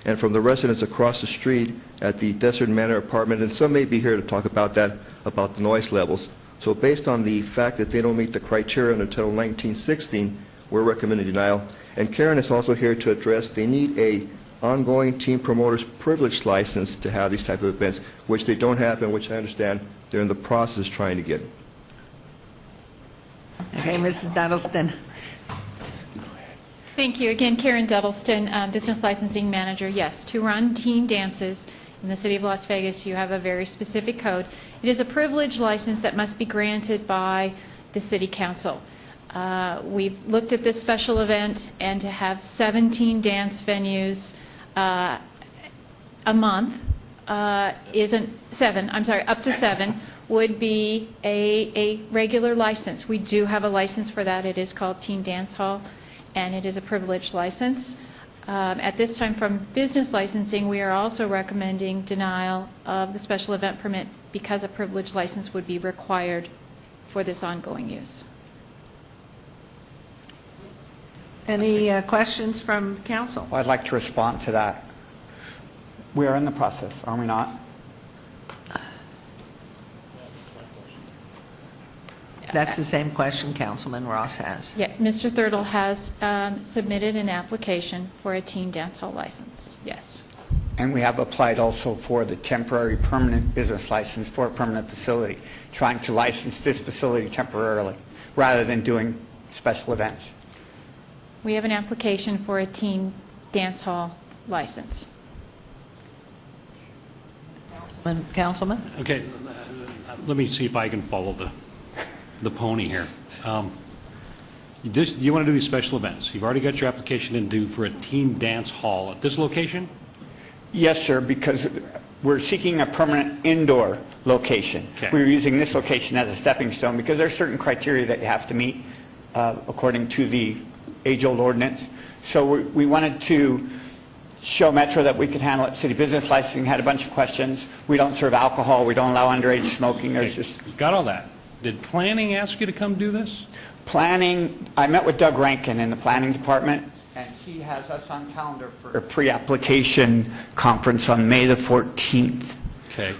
and from the residents across the street at the Desert Manor apartment, and some may be here to talk about that, about the noise levels. So based on the fact that they don't meet the criteria under Title 1916, we're recommending denial. And Karen is also here to address they need a ongoing team promoters privilege license to have these type of events, which they don't have and which I understand they're in the process trying to get. Okay, Mrs. Duddleston. Thank you. Again, Karen Duddleston, Business Licensing Manager. Yes, to run teen dances in the City of Las Vegas, you have a very specific code. It is a privilege license that must be granted by the City Council. We've looked at this special event, and to have 17 dance venues a month isn't 7, I'm sorry, up to 7 would be a regular license. We do have a license for that. It is called Teen Dance Hall. and it is a privileged license. At this time, from business licensing, we are also recommending denial of the special event permit because a privileged license would be required for this ongoing use. Any questions from council? I'd like to respond to that. We are in the process, are we not? That's the same question Councilman Ross has. Yeah, Mr. Thurtle has submitted an application for a teen dance hall license, yes. And we have applied also for the temporary permanent business license for a permanent facility, trying to license this facility temporarily rather than doing special events. We have an application for a teen dance hall license. Councilman? Okay, let me see if I can follow the pony here. You want to do these special events. You've already got your application in due for a teen dance hall at this location? Yes, sir, because we're seeking a permanent indoor location. Okay. We're using this location as a stepping stone because there are certain criteria that you have to meet according to the age-old ordinance. So we wanted to show Metro that we could handle it. City business licensing had a bunch of questions. We don't serve alcohol. We don't allow underage smoking. There's just... Got all that. Did planning ask you to come do this? Planning, I met with Doug Rankin in the planning department, and he has us on calendar for a pre-application conference on May the 14th. Okay.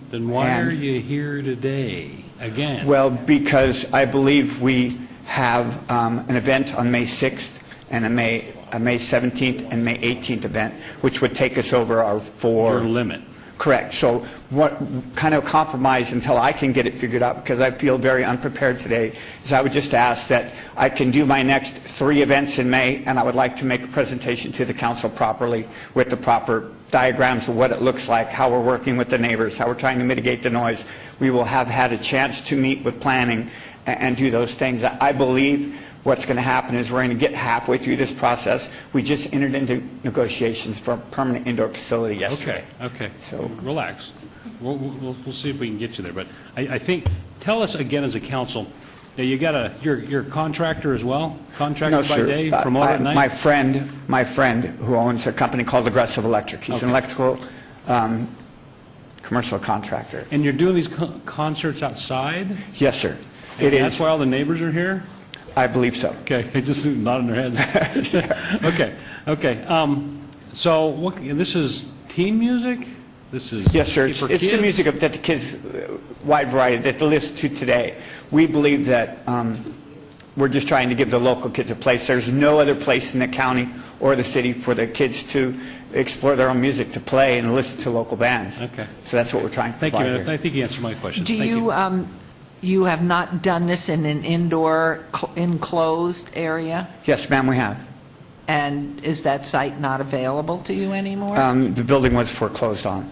Then why are you here today again? Well, because I believe we have an event on May 6th and a May 17th and May 18th event, which would take us over our Your limit. Correct. So what kind of compromise until I can get it figured out, because I feel very unprepared today, is I would just ask that I can do my next 3 events in May, and I would like to make a presentation to the council properly with the proper diagrams of what it looks like, how we're working with the neighbors, how we're trying to mitigate the noise. We will have had a chance to meet with planning and do those things. I believe what's going to happen is we're going to get halfway through this process. We just entered into negotiations for a permanent indoor facility yesterday. Okay. So relax. We'll see if we can get you there. But I think, tell us again as a council, now you got you're a contractor as well? Contractor by day, promoter at night? My friend who owns a company called Aggressive Electric. He's an electrical commercial contractor. And you're doing these concerts outside? Yes, sir. And that's why all the neighbors are here? I believe so. Okay, they just nodding their heads. Okay. So this is teen music? This is yes, sir. For it's kids? the music that the kids, wide variety, that they listen to today. We believe that we're just trying to give the local kids a place. There's no other place in the county or the city for the kids to explore their own music, to play and listen to local bands. Okay. So that's what we're trying to Thank provide you. here. I think you answered my question. Do Thank you, you have not done this in an indoor enclosed area? Yes, ma'am, we have. And is that site not available to you anymore? The building was foreclosed on.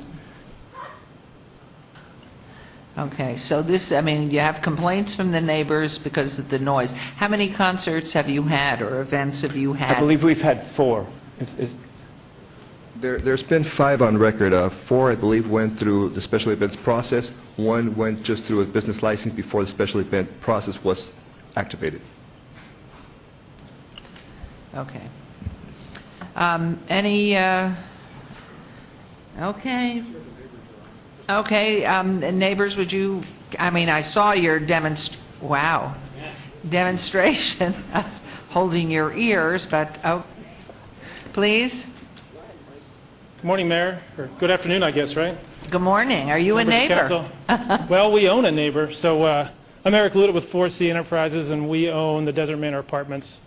Okay, so this, I mean, you have complaints from the neighbors because of the noise. How many concerts have you had or events have you had? I believe we've had 4. There's been 5 on record. 4, I believe, went through the special events process. 1 went just through a business license before the special event process was activated. Okay. Okay, neighbors, would you, I mean, I saw your demonstration holding your ears, but, please? Good morning, Mayor, or good afternoon, I guess, right? Good morning. Are you a Members neighbor? of council. Well, we own a neighbor. So I'm Eric Luda with 4C Enterprises, and we own the Desert Manor Apartments,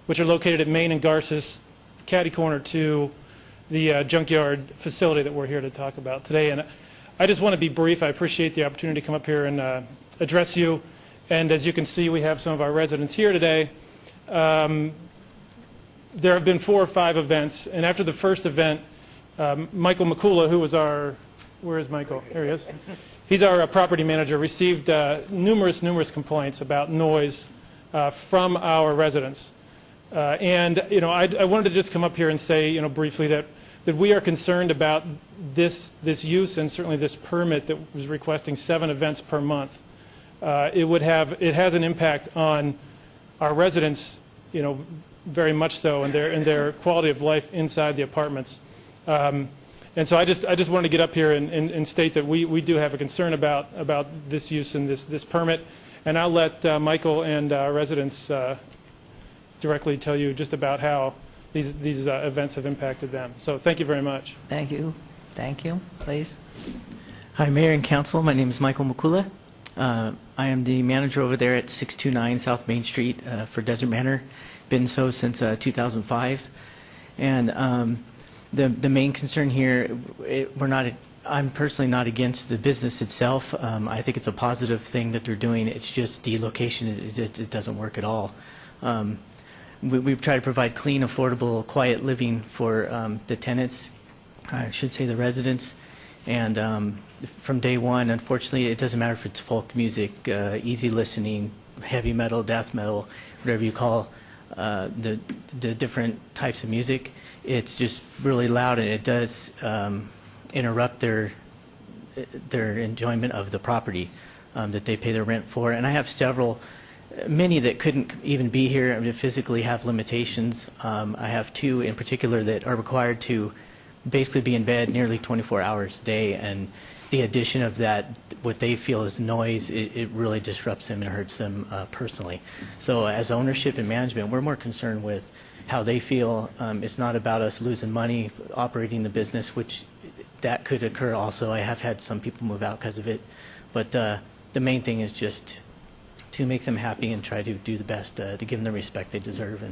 which are located at Main and Garces, catty corner to the junkyard facility that we're here to talk about today. And I just want to be brief. I appreciate the opportunity to come up here and address you. And as you can see, we have some of our residents here today. There have been 4 or 5 events, and after the first event, Michael McCullough, who was our, where is Michael? There he is. He's our property manager, received numerous complaints about noise from our residents. And, you know, I wanted to just come up here and say, you know, briefly that we are concerned about this use and certainly this permit that was requesting 7 events per month. It has an impact on our residents, you know, very much so in their quality of life inside the apartments. And so I just wanted to get up here and state that we do have a concern about this use and this permit. And I'll let Michael and residents directly tell you just about how these events have impacted them. So thank you very much. Thank you. Thank you. Please. Hi, Mayor and Council. My name is Michael Makula. I am the manager over there at 629 South Main Street for Desert Manor. Been so since 2005. And the main concern here, I'm personally not against the business itself. I think it's a positive thing that they're doing. It's just the location, it doesn't work at all. We've tried to provide clean, affordable, quiet living for the tenants, I should say the residents. And from day one, unfortunately, it doesn't matter if it's folk music, easy listening, heavy metal, death metal, whatever you call the different types of music. It's just really loud, and it does interrupt their enjoyment of the property that they pay their rent for. And I have many that couldn't even be here. I mean, physically have limitations. I have two in particular that are required to basically be in bed nearly 24 hours a day, and the addition of that, what they feel is noise, it really disrupts them and hurts them personally. So as ownership and management, we're more concerned with how they feel. It's not about us losing money operating the business, which that could occur also. I have had some people move out because of it. But the main thing is just to make them happy and try to do the best to give them the respect they deserve.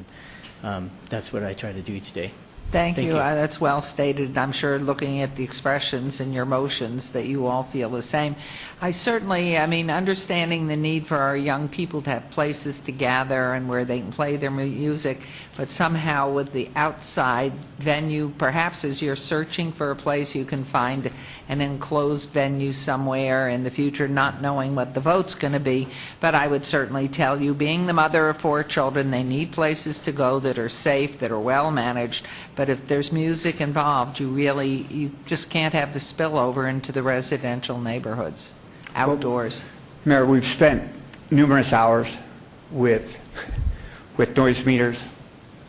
And that's what I try to do each day. Thank you. That's well stated. I'm sure looking at the expressions in your motions that you all feel the same. I mean, understanding the need for our young people to have places to gather and where they can play their music, but somehow with the outside venue, perhaps as you're searching for a place, you can find an enclosed venue somewhere in the future, not knowing what the vote's going to be. But I would certainly tell you, being the mother of 4 children, they need places to go that are safe, that are well managed. But if there's music involved, you just can't have the spillover into the residential neighborhoods, outdoors. Mayor, we've spent numerous hours with noise meters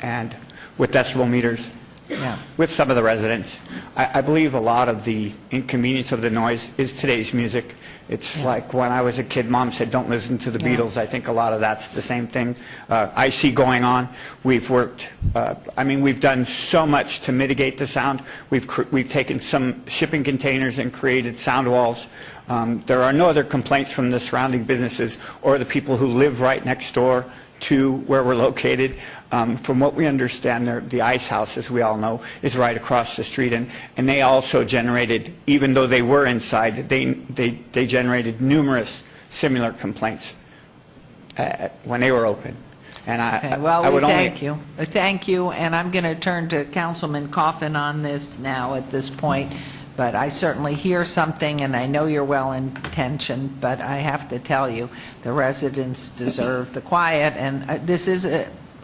and with decibel meters with some of the residents. I believe a lot of the inconvenience of the noise is today's music. It's like when I was a kid, Mom said, don't listen to the Beatles. I think a lot of that's the same thing I see going on. We've worked, we've done so much to mitigate the sound. We've taken some shipping containers and created sound walls. There are no other complaints from the surrounding businesses or the people who live right next door to where we're located. From what we understand, the Ice House, as we all know, is right across the street, and they also generated, even though they were inside, they generated numerous similar complaints when they were open. And I would thank you. Thank you, and I'm going to turn to Councilman Coffin on this now at this point. But I certainly hear something, and I know you're well-intentioned, but I have to tell you, the residents deserve the quiet, and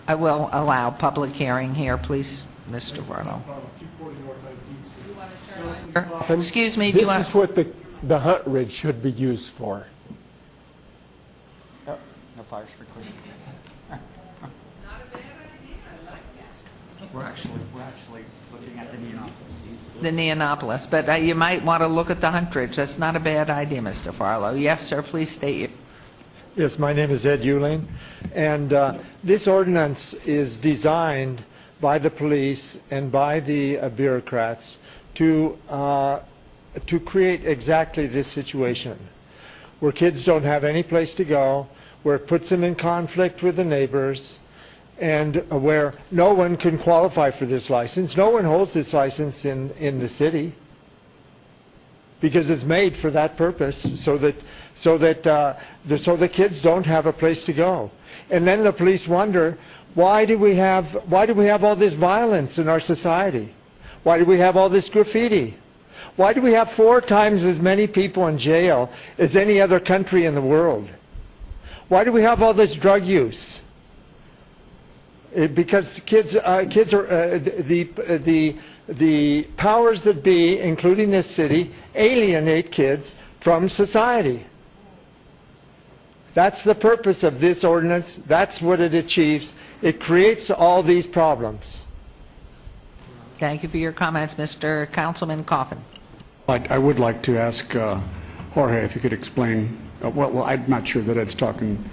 I will allow public hearing here. Please, Mr. Varlo. Excuse me. This is what the Hunt Ridge should be used for. No fire sprinklers. We're actually looking at the Neonopolis. The Neonopolis, but you might want to look at the Hunt Ridge. That's not a bad idea, Mr. Farlow. Yes, sir, please state your... Yes, my name is Ed Euling, and this ordinance is designed by the police and by the bureaucrats to create exactly this situation, where kids don't have any place to go, where it puts them in conflict with the neighbors, and where no one can qualify for this license. No one holds this license in the city because it's made for that purpose, so the kids don't have a place to go. And then the police wonder, why do we have all this violence in our society? Why do we have all this graffiti? Why do we have 4 times as many people in jail as any other country in the world? Why do we have all this drug use? Because kids are the powers that be, including this city, alienate kids from society. That's the purpose of this ordinance. That's what it achieves. It creates all these problems. Thank you for your comments, Mr. Councilman Coffin. I would like to ask Jorge if you could explain, well, I'm not sure that Ed's talking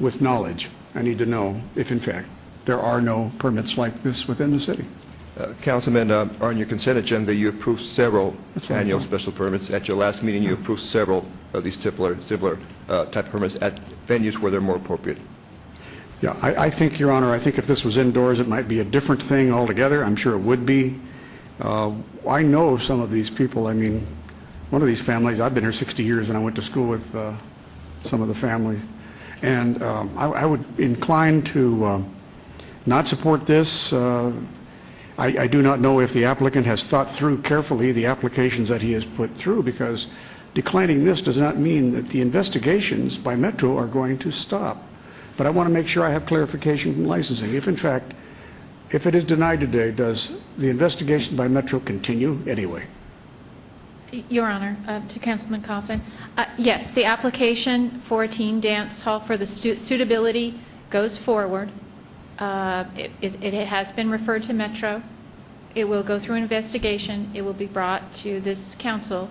with knowledge. I need to know if, in fact, there are no permits like this within the city. Councilman, on your consent agenda, you approved several annual special permits. At your last meeting, you approved several of these similar type permits at venues where they're more appropriate. Yeah, I think, Your Honor, I think if this was indoors, it might be a different thing altogether. I'm sure it would be. I know some of these people. I mean, one of these families, I've been here 60 years, and I went to school with some of the families. And I would incline to not support this. I do not know if the applicant has thought through carefully the applications that he has put through, because declining this does not mean that the investigations by Metro are going to stop. But I want to make sure I have clarification from licensing. If, in fact, if it is denied today, does the investigation by Metro continue anyway? Your Honor, to Councilman Coffin, yes, the application for a teen dance hall for the suitability goes forward. It has been referred to Metro. It will go through an investigation. It will be brought to this council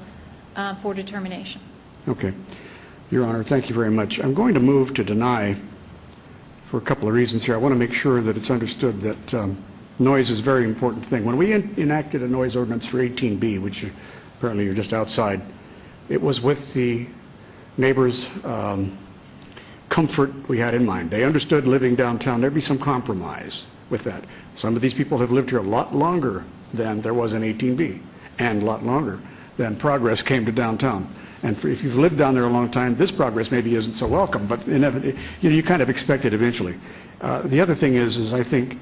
for determination. Okay. Your Honor, thank you very much. I'm going to move to deny for a couple of reasons here. I want to make sure that it's understood that noise is a very important thing. When we enacted a noise ordinance for 18B, which apparently you're just outside, it was with the neighbors' comfort we had in mind. They understood living downtown, there'd be some compromise with that. Some of these people have lived here a lot longer than there was in 18B, and a lot longer than progress came to downtown. And if you've lived down there a long time, this progress maybe isn't so welcome, but you kind of expect it eventually. The other thing is I think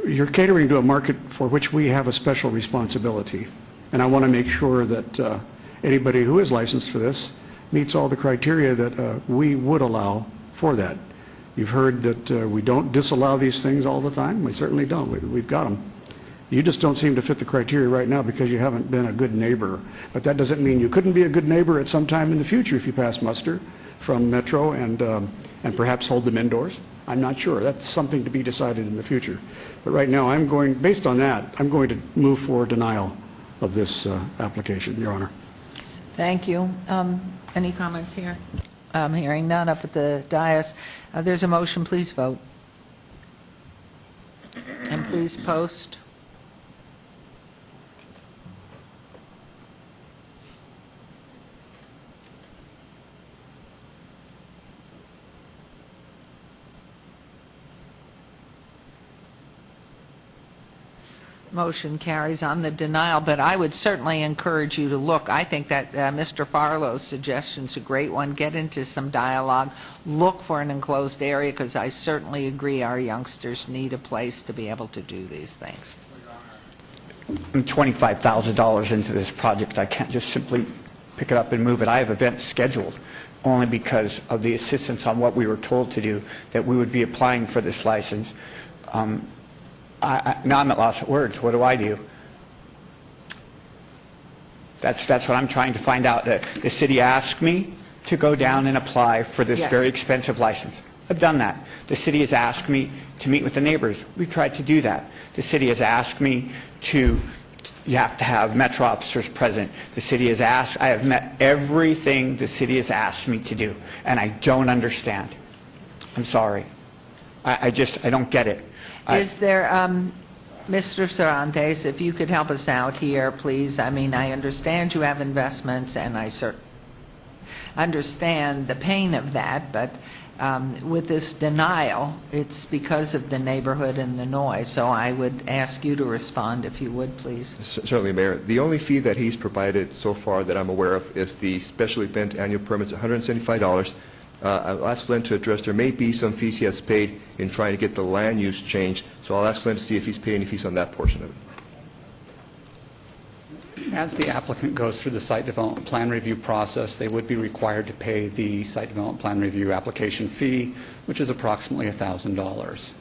you're catering to a market for which we have a special responsibility. And I want to make sure that anybody who is licensed for this meets all the criteria that we would allow for that. You've heard that we don't disallow these things all the time. We certainly don't. We've got them. You just don't seem to fit the criteria right now because you haven't been a good neighbor. But that doesn't mean you couldn't be a good neighbor at some time in the future if you pass muster from Metro and perhaps hold them indoors. I'm not sure. That's something to be decided in the future. But right now, based on that, I'm going to move for denial of this application, Your Honor. Thank you. Any comments here? Hearing none up at the dais. There's a motion. Please vote. And please post. Motion carries on the denial, but I would certainly encourage you to look. I think that Mr. Farlow's suggestion is a great one. Get into some dialogue. Look for an enclosed area, because I certainly agree our youngsters need a place to be able to do these things. I'm $25,000 into this project. I can't just simply pick it up and move it. I have events scheduled only because of the assistance on what we were told to do, that we would be applying for this license. Now I'm at loss of words. What do I do? That's what I'm trying to find out. The city asked me to go down and apply for this very expensive license. I've done that. The city has asked me to meet with the neighbors. We've tried to do that. The city has asked me you have to have Metro officers present. The city has asked, I have met everything the city has asked me to do, and I don't understand. I'm sorry. I don't get it. Is there, Mr. Cervantes, if you could help us out here, please. I mean, I understand you have investments, and I understand the pain of that, but with this denial, it's because of the neighborhood and the noise. So I would ask you to respond, if you would, please. Certainly, Mayor. The only fee that he's provided so far that I'm aware of is the special event annual permits, $175. I'll ask Glenn to address. There may be some fees he has paid in trying to get the land use changed, so I'll ask Glenn to see if he's paid any fees on that portion of it. As the applicant goes through the site development plan review process, they would be required to pay the site development plan review application fee, which is approximately $1,000.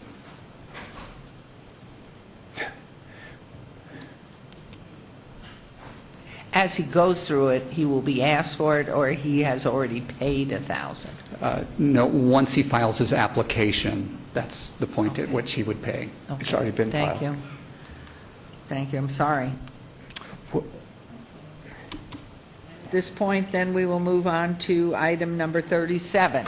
as he goes through it, he will be asked for it, or he has already paid $1,000? No, once he files his application, that's the point at which he would pay. It's already been filed. Thank you. Thank you, I'm sorry. At this point, then, we will move on to item number 37.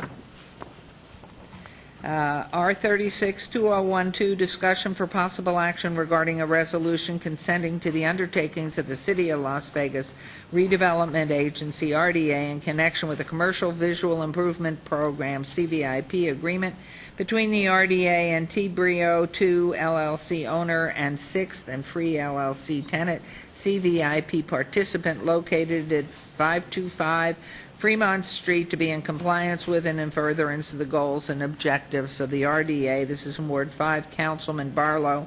R36-2012, discussion for possible action regarding a resolution consenting to the undertakings of the City of Las Vegas Redevelopment Agency, RDA, in connection with the Commercial Visual Improvement Program, CVIP, agreement between the RDA and T-Brio 2 LLC owner and 6th and Free LLC tenant, CVIP participant, located at 525 Fremont Street, to be in compliance with and in furtherance of the goals and objectives of the RDA. This is in Ward 5, Councilman Barlow.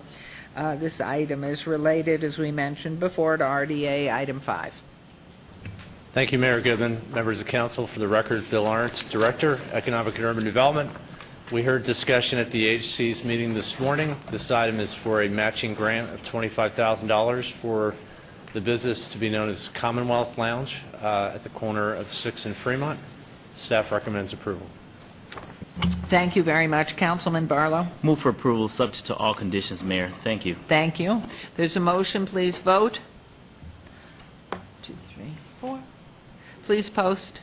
This item is related, as we mentioned before, to RDA item 5. Thank you, Mayor Goodman. Members of council, for the record, Bill Arndt, Director, Economic and Urban Development. We heard discussion at the agency's meeting this morning. This item is for a matching grant of $25,000 for the business to be known as Commonwealth Lounge at the corner of 6th and Fremont. Staff recommends approval. Thank you very much. Councilman Barlow. Move for approval, subject to all conditions, Mayor. Thank you. Thank you. There's a motion. Please vote. 2, 3, 4. Please post.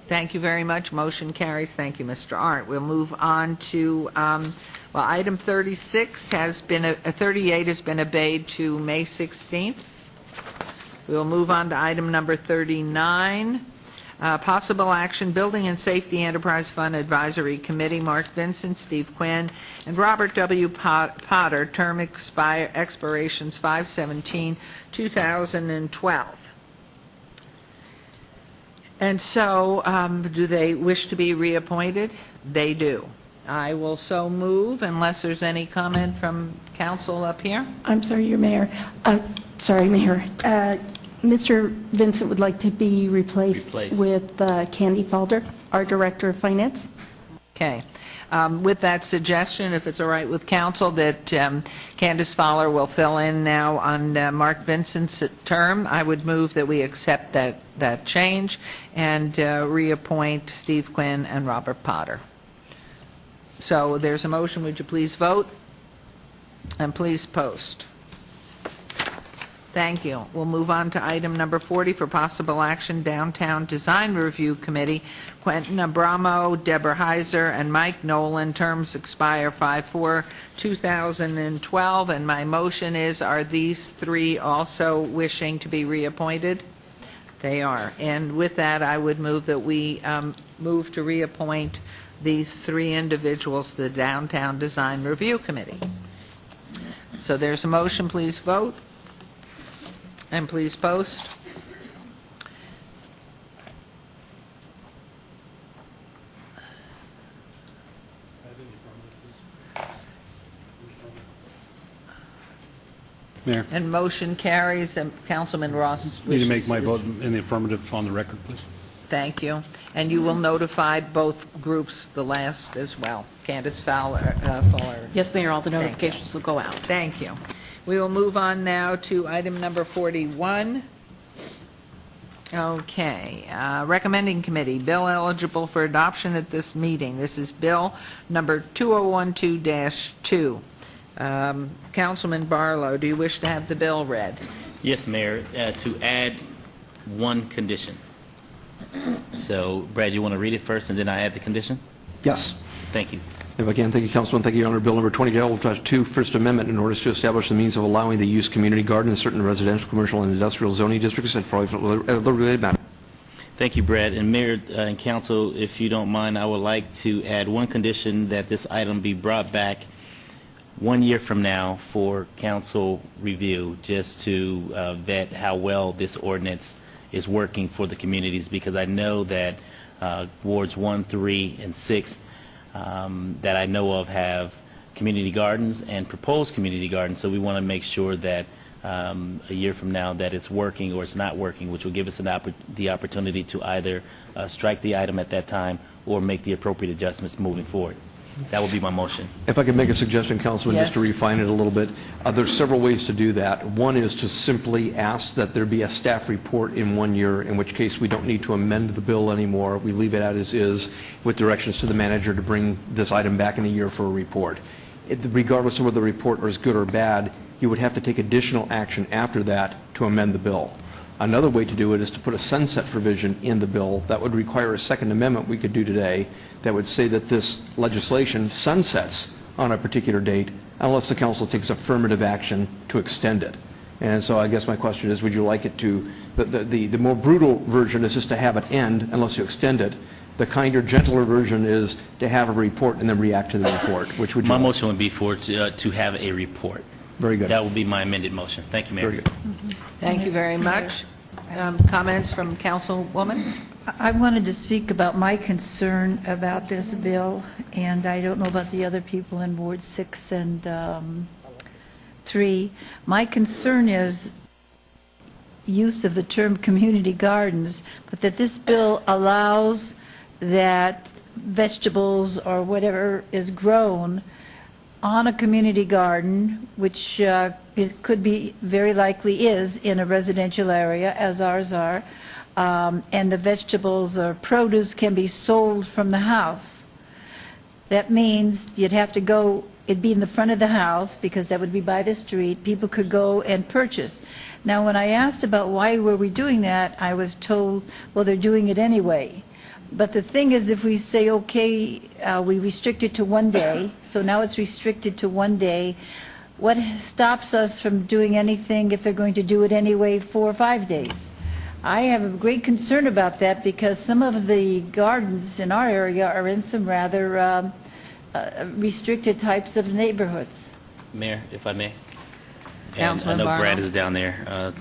Thank you very much. Motion carries. Thank you, Mr. Arndt. We'll move on to, item 36 has been, 38 has been obeyed to May 16th. We'll move on to item number 39. Possible action, Building and Safety Enterprise Fund Advisory Committee, Mark Vincent, Steve Quinn, and Robert W. Potter, term expirations 5/17/2012. And so, do they wish to be reappointed? They do. I will so move, unless there's any comment from council up here. I'm sorry, Your Mayor. Sorry, Mayor. Mr. Vincent would like to be replaced. With Candy Falder, our Director of Finance. Okay. With that suggestion, if it's all right with council, that Candace Fowler will fill in now on Mark Vincent's term, I would move that we accept that change and reappoint Steve Quinn and Robert Potter. So there's a motion. Would you please vote? And please post. Thank you. We'll move on to item number 40 for possible action, Downtown Design Review Committee, Quentin Abramo, Deborah Heiser, and Mike Nolan, terms expire 5/4/2012, and my motion is, are these three also wishing to be reappointed? They are. And with that, I would move that we move to reappoint these three individuals to the Downtown Design Review Committee. So there's a motion. Please vote. And please post. Mayor. And motion carries, and Councilman Ross Need wishes to make my vote in the affirmative on the record, please. Thank you. And you will notify both groups, the last as well. Candace Fowler. Yes, Mayor, all the notifications will go out. Thank you. We will move on now to item number 41. Okay. Recommending committee, bill eligible for adoption at this meeting. This is bill number 2012-2. Councilman Barlow, do you wish to have the bill read? Yes, Mayor, to add one condition. So, Brad, you want to read it first, and then I add the condition? Yes. Thank you. If I can, thank you, Councilman. Thank you, Your Honor. Bill number 2012-2, First Amendment, in order to establish the means of allowing the use of community garden in certain residential, commercial, and industrial zoning districts and related matter. Thank you, Brad. And Mayor and Council, if you don't mind, I would like to add one condition, that this item be brought back 1 year from now for council review, just to vet how well this ordinance is working for the communities, because I know that wards 1, 3, and 6 that I know of have community gardens and proposed community gardens, so we want to make sure that a year from now that it's working or it's not working, which will give us the opportunity to either strike the item at that time or make the appropriate adjustments moving forward. That would be my motion. If I could make a suggestion, Councilman, just to Yes. refine it a little bit, there's several ways to do that. One is to simply ask that there be a staff report in 1 year, in which case we don't need to amend the bill anymore. We leave it as is with directions to the manager to bring this item back in a year for a report. Regardless of whether the report is good or bad, you would have to take additional action after that to amend the bill. Another way to do it is to put a sunset provision in the bill that would require a second amendment we could do today that would say that this legislation sunsets on a particular date unless the council takes affirmative action to extend it. And so I guess my question is, would you like it to, the more brutal version is just to have it end unless you extend it. The kinder, gentler version is to have a report and then react to the report. Which would you My like? motion would be to have a report. Very good. That would be my amended motion. Thank you, Mayor. Very good. Thank you very much. Comments from Councilwoman? I wanted to speak about my concern about this bill, and I don't know about the other people in Ward 6 and 3. My concern is use of the term community gardens, but that this bill allows that vegetables or whatever is grown on a community garden, which could be, very likely is, in a residential area, as ours are, and the vegetables or produce can be sold from the house. That means you'd have to go, it'd be in the front of the house, because that would be by the street. People could go and purchase. Now, when I asked about why were we doing that, I was told, well, they're doing it anyway. But the thing is, if we say, okay, we restrict it to 1 day, so now it's restricted to 1 day, what stops us from doing anything if they're going to do it anyway 4 or 5 days? I have a great concern about that, because some of the gardens in our area are in some rather restricted types of neighborhoods. Mayor, if I may. And I Councilman know Barlow. Brad is down there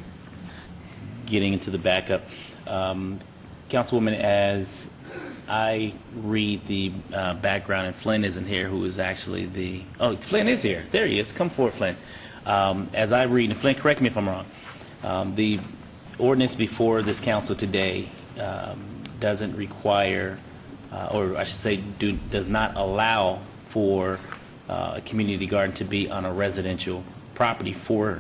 getting into the backup. Councilwoman, as I read the background, and Flynn isn't here, who is actually the, oh, Flynn is here. There he is. Come forward, Flynn. As I read, and Flynn, correct me if I'm wrong, the ordinance before this council today doesn't require, or I should say does not allow for a community garden to be on a residential property for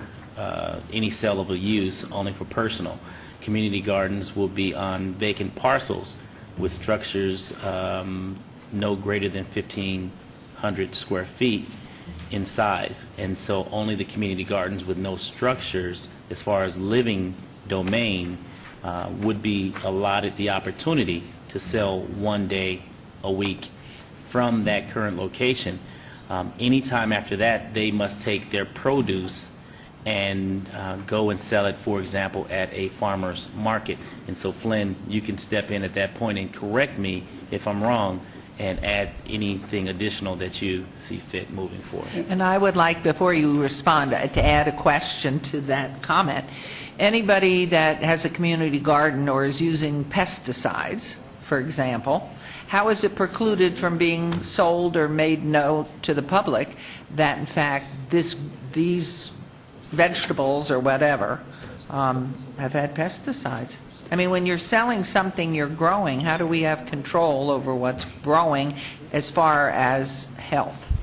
any sellable use, only for personal. Community gardens will be on vacant parcels with structures no greater than 1,500 square feet in size. And so only the community gardens with no structures as far as living domain would be allotted the opportunity to sell 1 day a week from that current location. Anytime after that, they must take their produce and go and sell it, for example, at a farmer's market. And so, Flynn, you can step in at that point and correct me if I'm wrong and add anything additional that you see fit moving forward. And I would like, before you respond, to add a question to that comment. Anybody that has a community garden or is using pesticides, for example, how is it precluded from being sold or made known to the public that, in fact, these vegetables or whatever have had pesticides? I mean, when you're selling something you're growing, how do we have control over what's growing as far as health?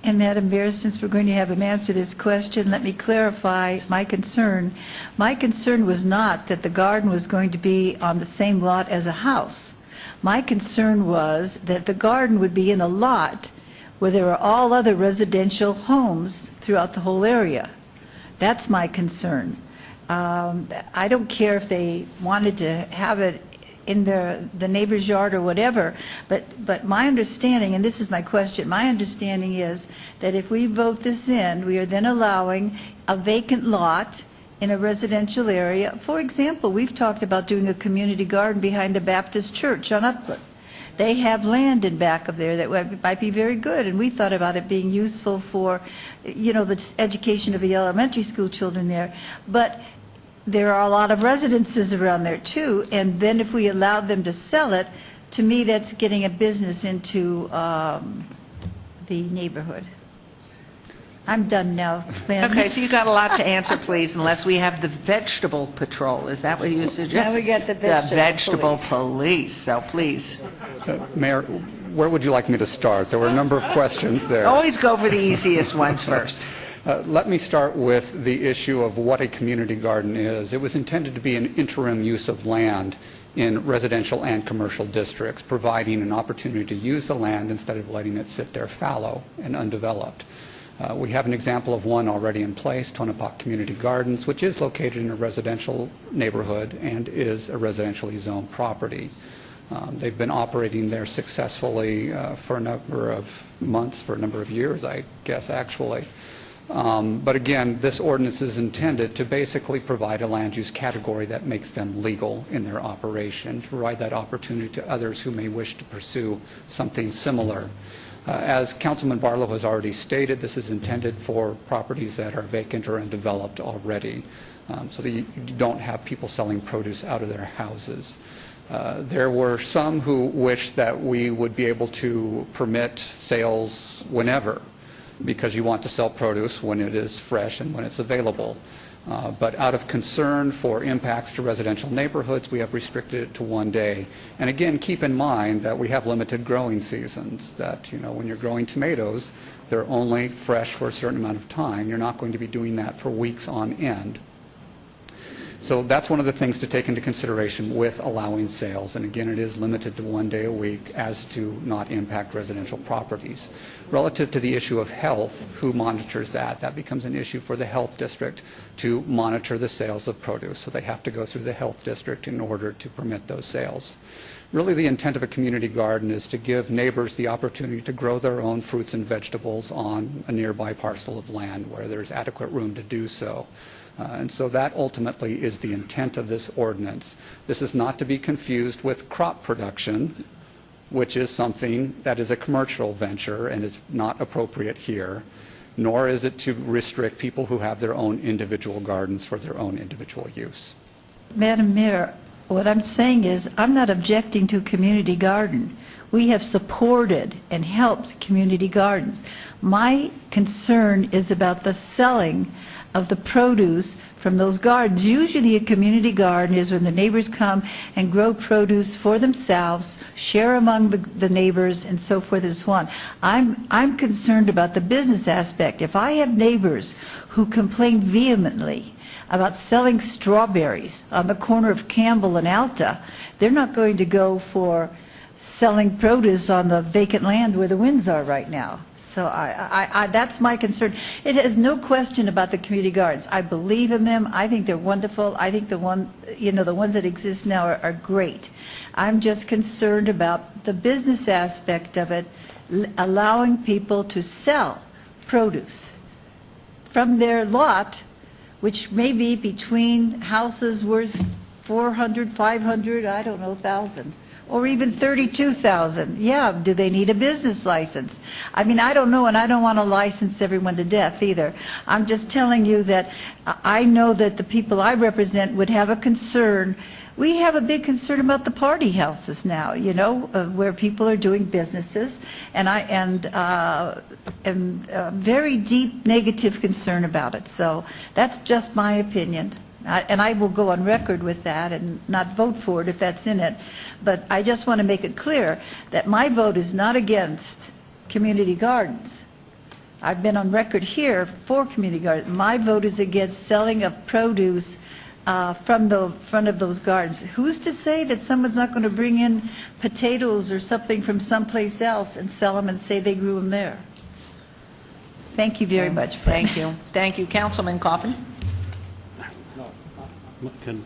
And Madam Mayor, since we're going to have him answer this question, let me clarify my concern. My concern was not that the garden was going to be on the same lot as a house. My concern was that the garden would be in a lot where there are all other residential homes throughout the whole area. That's my concern. I don't care if they wanted to have it in the neighbor's yard or whatever, but my understanding, and this is my question, my understanding is that if we vote this in, we are then allowing a vacant lot in a residential area. For example, we've talked about doing a community garden behind the Baptist church on Upland. They have land in back of there that might be very good, and we thought about it being useful for, you know, the education of the elementary school children there. But there are a lot of residences around there too, and then if we allowed them to sell it, to me that's getting a business into the neighborhood. I'm done now, Lynn. Okay, so you got a lot to answer, please, unless we have the vegetable patrol. Is that what you suggest? Now we got the vegetable police. So please. Mayor, where would you like me to start? There were a number of questions there. Always go for the easiest ones first. Let me start with the issue of what a community garden is. It was intended to be an interim use of land in residential and commercial districts, providing an opportunity to use the land instead of letting it sit there fallow and undeveloped. We have an example of one already in place, Tonopah Community Gardens, which is located in a residential neighborhood and is a residentially zoned property. They've been operating there successfully for a number of months, for a number of years, I guess, actually. But again, this ordinance is intended to basically provide a land use category that makes them legal in their operation, to provide that opportunity to others who may wish to pursue something similar. As Councilman Barlow has already stated, this is intended for properties that are vacant or undeveloped already, so that you don't have people selling produce out of their houses. There were some who wished that we would be able to permit sales whenever, because you want to sell produce when it is fresh and when it's available. But out of concern for impacts to residential neighborhoods, we have restricted it to 1 day. And again, keep in mind that we have limited growing seasons, that, you know, when you're growing tomatoes, they're only fresh for a certain amount of time. You're not going to be doing that for weeks on end. So that's one of the things to take into consideration with allowing sales. And again, it is limited to 1 day a week as to not impact residential properties. Relative to the issue of health, who monitors that? That becomes an issue for the health district to monitor the sales of produce. So they have to go through the health district in order to permit those sales. Really, the intent of a community garden is to give neighbors the opportunity to grow their own fruits and vegetables on a nearby parcel of land where there's adequate room to do so. And so that ultimately is the intent of this ordinance. This is not to be confused with crop production, which is something that is a commercial venture and is not appropriate here, nor is it to restrict people who have their own individual gardens for their own individual use. Madam Mayor, what I'm saying is I'm not objecting to a community garden. We have supported and helped community gardens. My concern is about the selling of the produce from those gardens. Usually a community garden is when the neighbors come and grow produce for themselves, share among the neighbors, and so forth and so on. I'm concerned about the business aspect. If I have neighbors who complain vehemently about selling strawberries on the corner of Campbell and Alta, they're not going to go for selling produce on the vacant land where the winds are right now. So that's my concern. It has no question about the community gardens. I believe in them. I think they're wonderful. I think the ones that exist now are great. I'm just concerned about the business aspect of it, allowing people to sell produce from their lot, which may be between houses worth 400, 500, I don't know, 1,000. Or even 32,000. Yeah, do they need a business license? I mean, I don't know, and I don't want to license everyone to death either. I'm just telling you that I know that the people I represent would have a concern. We have a big concern about the party houses now, you know, where people are doing businesses, and very deep negative concern about it. So that's just my opinion. And I will go on record with that and not vote for it if that's in it. But I just want to make it clear that my vote is not against community gardens. I've been on record here for community gardens. My vote is against selling of produce from the front of those gardens. Who's to say that someone's not going to bring in potatoes or something from someplace else and sell them and say they grew them there? Thank you very much. Thank you. Thank you. Councilman Coffin?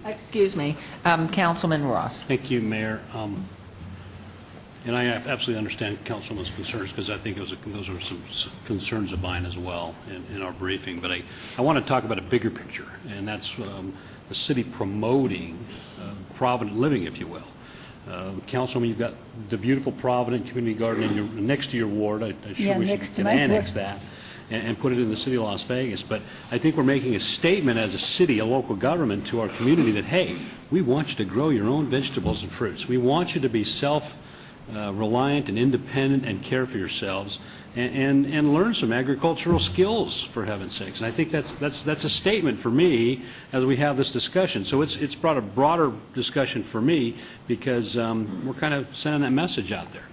Excuse me, Councilman Ross. Thank you, Mayor. And I absolutely understand Councilman's concerns, because I think those are some concerns of mine as well in our briefing. But I want to talk about a bigger picture, and that's the city promoting Provident living, if you will. Councilman, you've got the beautiful Provident Community Garden next to your ward. I sure wish you could annex that and put it in the city of Las Vegas. But I think we're making a statement as a city, a local government, to our community that, hey, we want you to grow your own vegetables and fruits. We want you to be reliant and independent and care for yourselves and learn some agricultural skills, for heaven's sakes. And I think that's a statement for me as we have this discussion. So it's brought a broader discussion for me because we're kind of sending that message out there.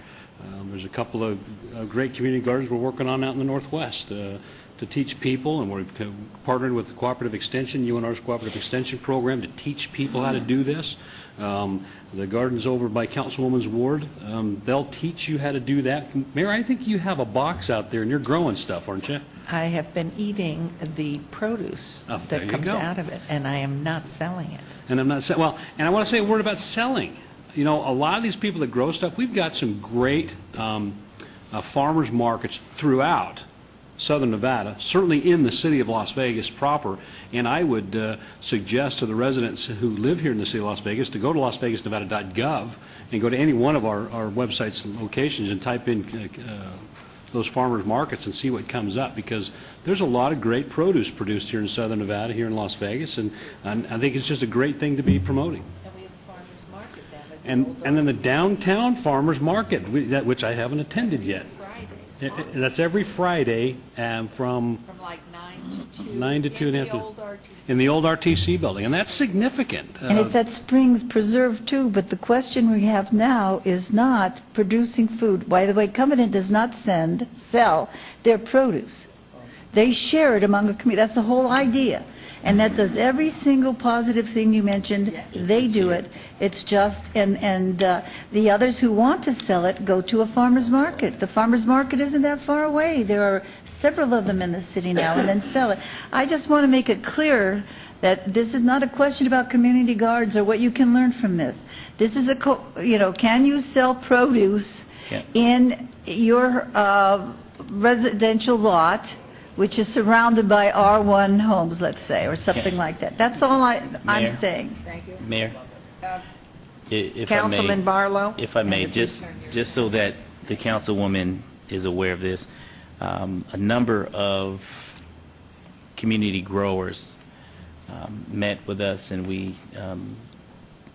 There's a couple of great community gardens we're working on out in the Northwest to teach people, and we've partnered with the Cooperative Extension, UNR's Cooperative Extension program, to teach people how to do this. The gardens over by Councilwoman's ward, they'll teach you how to do that. Mayor, I think you have a box out there and you're growing stuff, aren't you? I have been eating the produce there that you comes go. out of it, and I am not selling it. And I'm not well, and I want to say a word about selling. You know, a lot of these people that grow stuff, we've got some great farmers markets throughout Southern Nevada, certainly in the city of Las Vegas proper, and I would suggest to the residents who live here in the city of Las Vegas to go to lasvegasnevada.gov and go to any one of our websites and locations and type in those farmers markets and see what comes up, because there's a lot of great produce produced here in Southern Nevada, here in Las Vegas, and I think it's just a great thing to be promoting. And we have a farmer's market down at And then the downtown farmers market, which I haven't attended yet. That's every Friday from like 9 to 2. 9 to 2 in the the afternoon. old RTC. In the old RTC building, and that's significant. And it's at Springs Preserve too, but the question we have now is not producing food. By the way, Covenant does not sell their produce. They share it among a community. That's the whole idea. And that does every single positive thing you mentioned. They do it. It's just, and the others who want to sell it go to a farmer's market. The farmer's market isn't that far away. There are several of them in the city now, and then sell it. I just want to make it clear that this is not a question about community gardens or what you can learn from this. This is can you sell produce in your residential lot, which is surrounded by R1 homes, let's say, or something like that. That's all I'm saying. Thank you. Mayor, if Councilman Barlow? If I may, just so that the councilwoman is aware of this, a number of community growers met with us, and we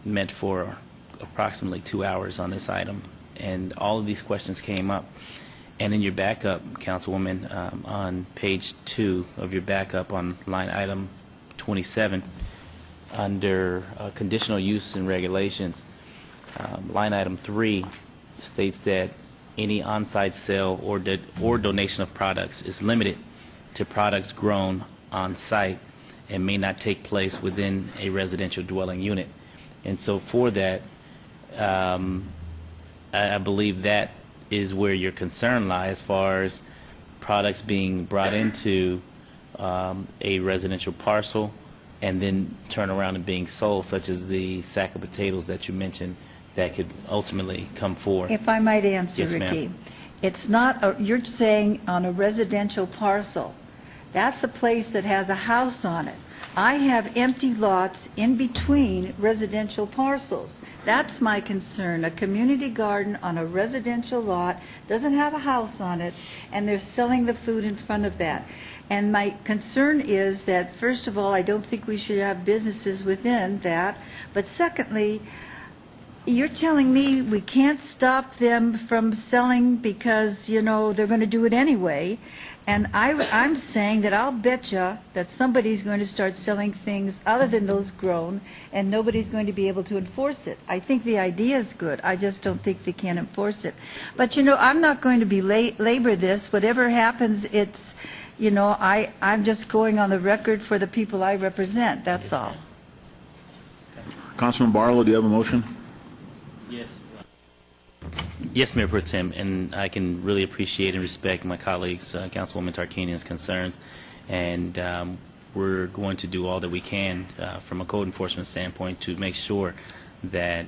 met for approximately 2 hours on this item, and all of these questions came up. And in your backup, Councilwoman, on page 2 of your backup on line item 27, under conditional use and regulations, line item 3 states that any on-site sale or donation of products is limited to products grown on-site and may not take place within a residential dwelling unit. And so for that, I believe that is where your concern lies, as far as products being brought into a residential parcel and then turn around and being sold, such as the sack of potatoes that you mentioned that could ultimately come forward. If I might answer, Yes, ma'am. Ricky. It's not, you're saying on a residential parcel. That's a place that has a house on it. I have empty lots in between residential parcels. That's my concern. A community garden on a residential lot doesn't have a house on it, and they're selling the food in front of that. And my concern is that, first of all, I don't think we should have businesses within that, but secondly, you're telling me we can't stop them from selling because, they're going to do it anyway. And I'm saying that I'll betcha that somebody's going to start selling things other than those grown, and nobody's going to be able to enforce it. I think the idea is good. I just don't think they can enforce it. But, I'm not going to be labor this. Whatever happens, it's, I'm just going on the record for the people I represent. That's all. Councilman Barlow, do you have a motion? Yes. Yes, Mayor Pro Tem, and I can really appreciate and respect my colleagues, Councilwoman Tarkanian's concerns, and we're going to do all that we can from a code enforcement standpoint to make sure that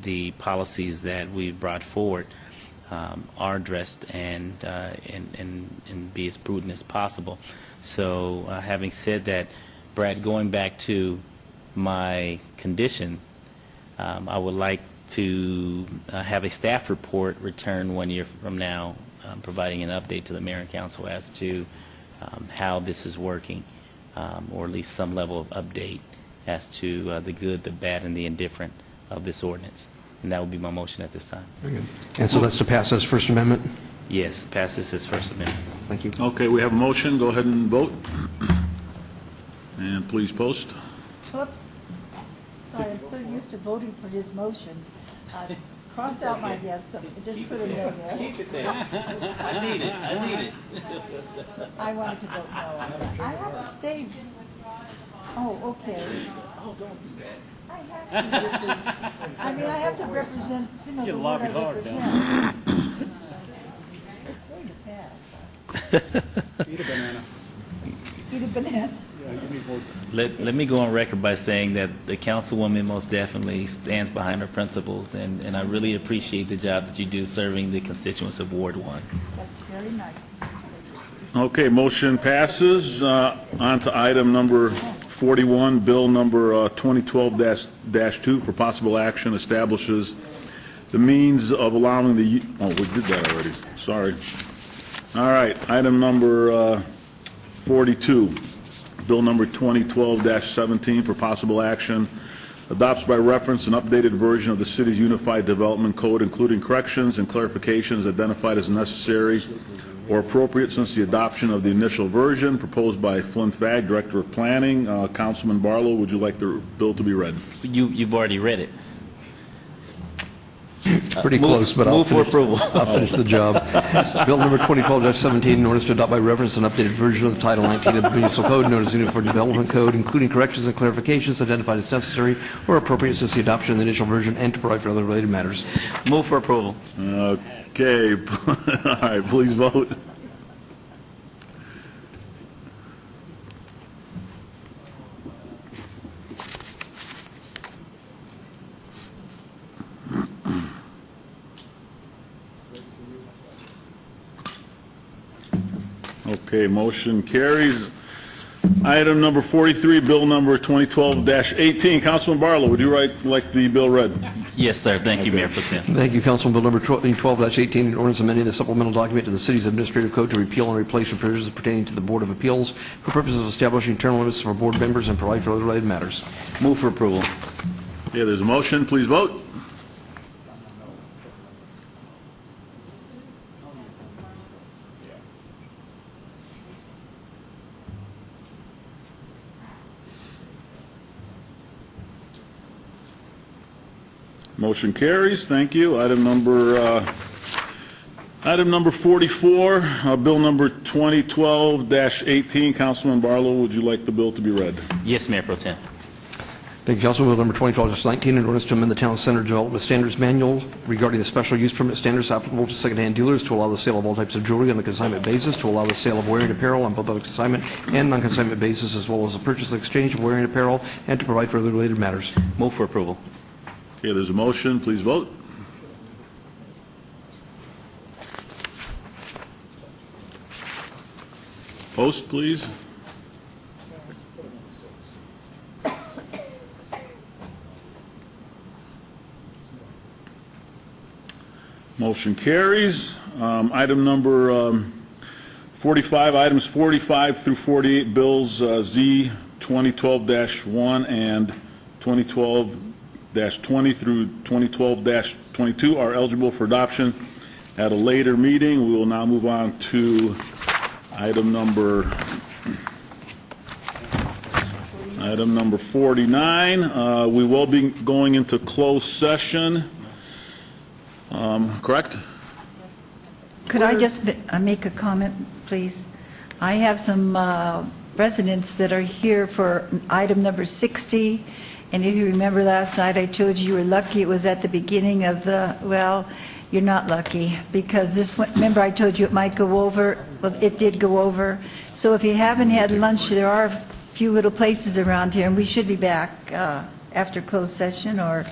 the policies that we've brought forward are addressed and be as prudent as possible. So having said that, Brad, going back to my condition, I would like to have a staff report returned 1 year from now, providing an update to the mayor and council as to how this is working, or at least some level of update as to the good, the bad, and the indifferent of this ordinance. And that would be my motion at this time. Very good. And so that's to pass as First Amendment? Yes, passes as First Amendment. Thank you. Okay, we have a motion. Go ahead and vote. And please post. Oops. Sorry, I'm so used to voting for his motions. Cross out my yes, so just put a no there. Keep it there. I need it. I wanted to vote no on that. I have to stay. Oh, okay. Oh, don't do that. I have to. I mean, I have to represent, the You word lobby I hard, represent. It's going to pass. Eat a banana. Eat a banana. Let me go on record by saying that the councilwoman most definitely stands behind her principles, and I really appreciate the job that you do serving the constituents of Ward 1. That's very nice. Okay, motion passes. On to item number 41, bill number 2012-2 for possible action establishes the means of allowing the, oh, we did that already. Sorry. All right, item number 42. Bill number 2012-17 for possible action adopts by reference an updated version of the city's Unified Development Code, including corrections and clarifications identified as necessary or appropriate since the adoption of the initial version, proposed by Flynn Fagg, Director of Planning. Councilman Barlow, would you like the bill to be read? You've already read it. Pretty close, but I'll finish the job. Bill number 2012-17, an ordinance to adopt by reference an updated version of the Title 19 of the Municipal Code, known as the Unified Development Code, including corrections and clarifications identified as necessary or appropriate since the adoption of the initial version, and to provide for other related matters. Move for approval. Okay. All right, please vote. Okay, motion carries. Item number 43, bill number 2012-18. Councilman Barlow, would you like the bill read? Yes, sir. Thank you, Mayor Pro Tem. Thank you, Councilman. Bill number 2012-18, an ordinance amending the supplemental document to the city's administrative code to repeal and replace with provisions pertaining to the Board of Appeals for purposes of establishing term limits for board members and provide for other related matters. Move for approval. Yeah, there's a motion. Please vote. Motion carries. Thank you. Item number 44, bill number 2012-18. Councilman Barlow, would you like the bill to be read? Yes, Mayor Pro Tem. Thank you, Councilman. Bill number 2012-19, an ordinance to amend the Town Center Development Standards Manual regarding the special use permit standards applicable to secondhand dealers to allow the sale of all types of jewelry on a consignment basis, to allow the sale of wearing apparel on both a consignment and non-consignment basis, as well as the purchase and exchange of wearing apparel, and to provide for other related matters. Move for approval. Okay, there's a motion. Please vote. Post, please. Motion carries. Item number 45, items 45 through 48, bills Z 2012-1 and 2012-20 through 2012-22 are eligible for adoption at a later meeting. We will now move on to item number 49. We will be going into closed session. Correct? Could I just make a comment, please? I have some residents that are here for item number 60, and if you remember last night, I told you were lucky it was at the beginning of the, well, you're not lucky, because this one, remember I told you it might go over? Well, it did go over. So if you haven't had lunch, there are a few little places around here, and we should be back after closed session, or...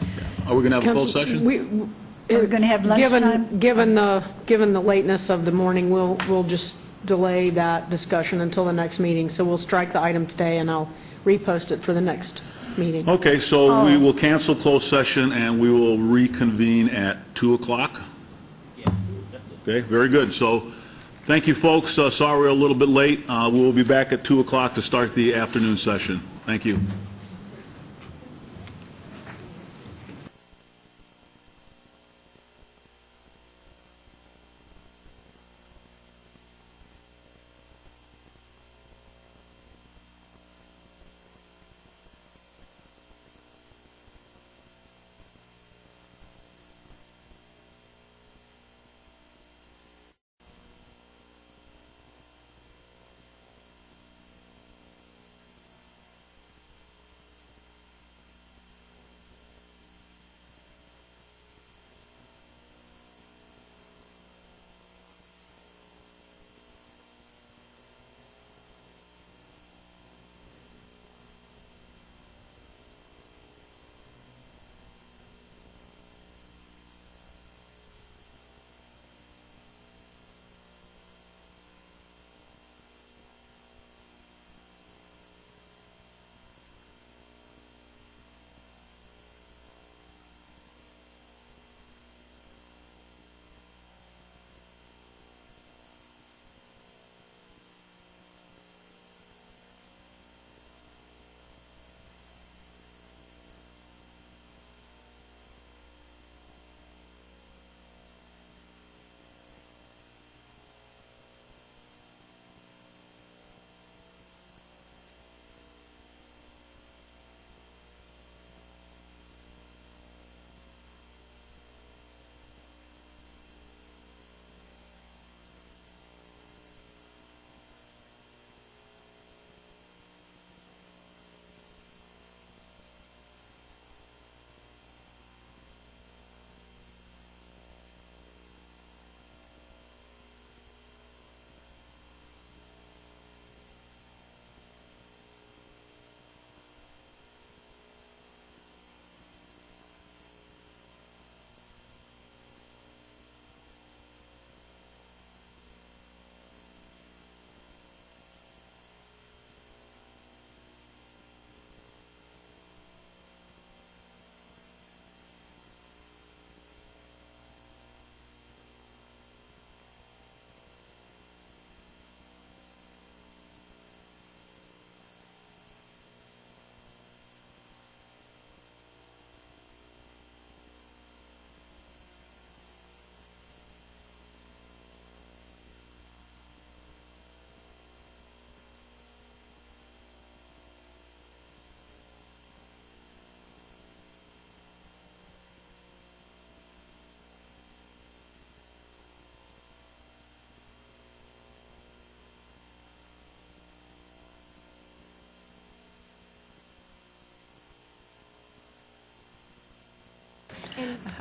Are we going to have a closed session? Are we going to have lunchtime? Given the lateness of the morning, we'll just delay that discussion until the next meeting. So we'll strike the item today, and I'll repost it for the next meeting. Okay, so we will cancel closed session, and we will reconvene at 2 o'clock? Okay, very good. So thank you, folks. Sorry we're a little bit late. We'll be back at 2 o'clock to start the afternoon session. Thank you.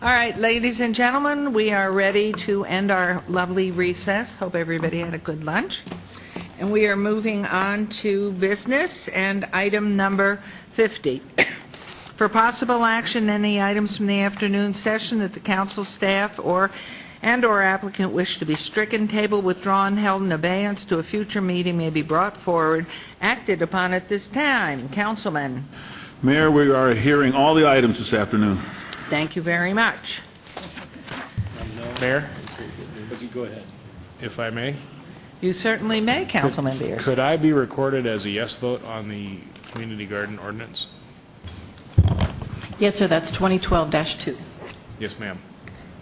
All right, ladies and gentlemen, we are ready to end our lovely recess. Hope everybody had a good lunch. And we are moving on to business and item number 50. For possible action, any items from the afternoon session that the council staff or applicant wish to be stricken, tabled, withdrawn, held in abeyance to a future meeting may be brought forward, acted upon at this time. Councilman. Mayor, we are hearing all the items this afternoon. Thank you very much. Mayor? Go ahead. If I may? You certainly may, Councilman Beers. Could I be recorded as a yes vote on the community garden ordinance? Yes, sir, that's 2012-2. Yes, ma'am.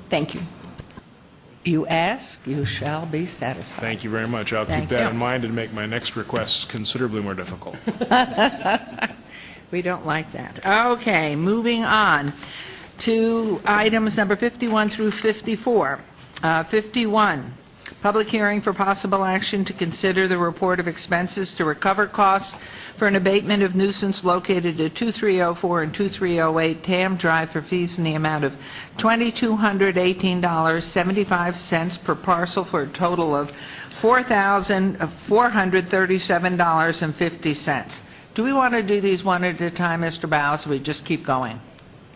Thank you. You ask, you shall be satisfied. Thank you very much. I'll keep that in mind and make my next request considerably more difficult. We don't like that. Okay, moving on to items number 51 through 54. 51, public hearing for possible action to consider the report of expenses to recover costs for an abatement of nuisance located at 2304 and 2308 Tam Drive for fees in the amount of $2,218.75 per parcel for a total of $4,437.50. Do we want to do these one at a time, Mr. Bowes? We just keep going.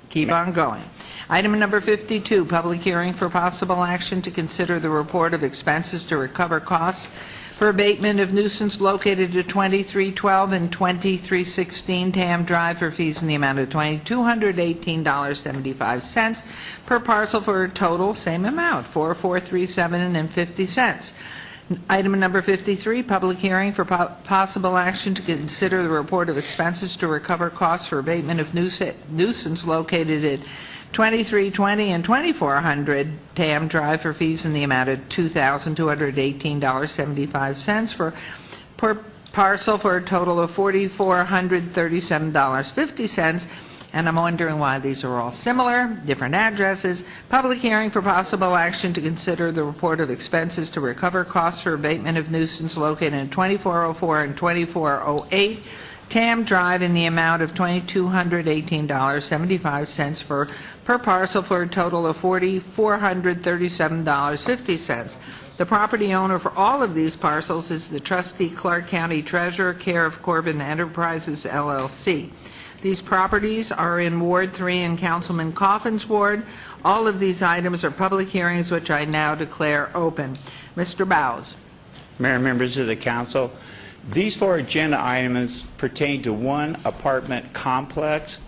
Keep on going. Item number 52, public hearing for possible action to consider the report of expenses to recover costs for abatement of nuisance located at 2312 and 2316 Tam Drive for fees in the amount of $2,218.75 per parcel for a total, same amount, $4,437.50. Item number 53, public hearing for possible action to consider the report of expenses to recover costs for abatement of nuisance located at 2320 and 2400 Tam Drive for fees in the amount of $2,218.75 per parcel for a total of $4,437.50. And I'm wondering why these are all similar, different addresses. Public hearing for possible action to consider the report of expenses to recover costs for abatement of nuisance located in 2404 and 2408 Tam Drive in the amount of $2,218.75 per parcel for a total of $4,437.50. The property owner for all of these parcels is the trustee Clark County Treasurer, care of Corbin Enterprises, LLC. These properties are in Ward 3 and Councilman Coffin's ward. All of these items are public hearings, which I now declare open. Mr. Bowes. Mayor and members of the council, these four agenda items pertain to one apartment complex.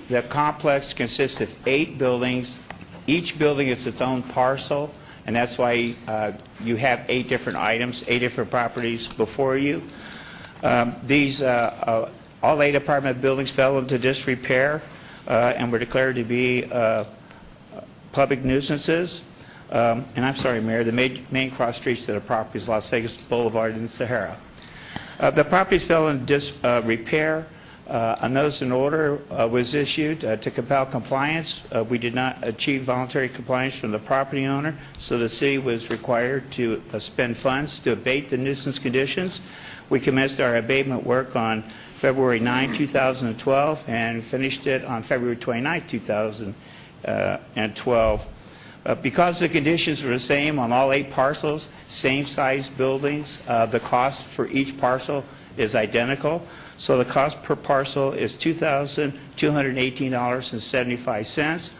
The complex consists of 8 buildings. Each building is its own parcel, and that's why you have 8 different items, 8 different properties before you. All 8 apartment buildings fell into disrepair and were declared to be public nuisances. And I'm sorry, Mayor, the main cross streets to the properties, Las Vegas Boulevard and Sahara. The properties fell into disrepair. A notice and order was issued to compel compliance. We did not achieve voluntary compliance from the property owner, so the city was required to spend funds to abate the nuisance conditions. We commenced our abatement work on February 9, 2012, and finished it on February 29, 2012. Because the conditions were the same on all 8 parcels, same size buildings, the cost for each parcel is identical. So the cost per parcel is $2,218.75.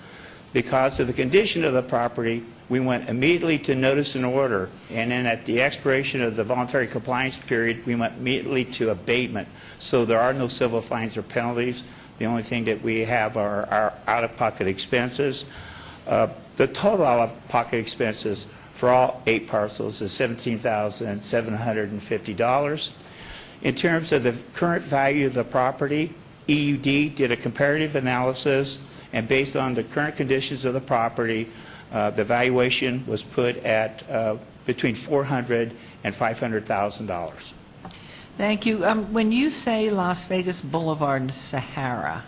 Because of the condition of the property, we went immediately to notice and order, and then at the expiration of the voluntary compliance period, we went immediately to abatement. So there are no civil fines or penalties. The only thing that we have are our out-of-pocket expenses. The total out-of-pocket expenses for all 8 parcels is $17,750. In terms of the current value of the property, EUD did a comparative analysis, and based on the current conditions of the property, the valuation was put at between $400,000 and $500,000. Thank you. When you say Las Vegas Boulevard and Sahara,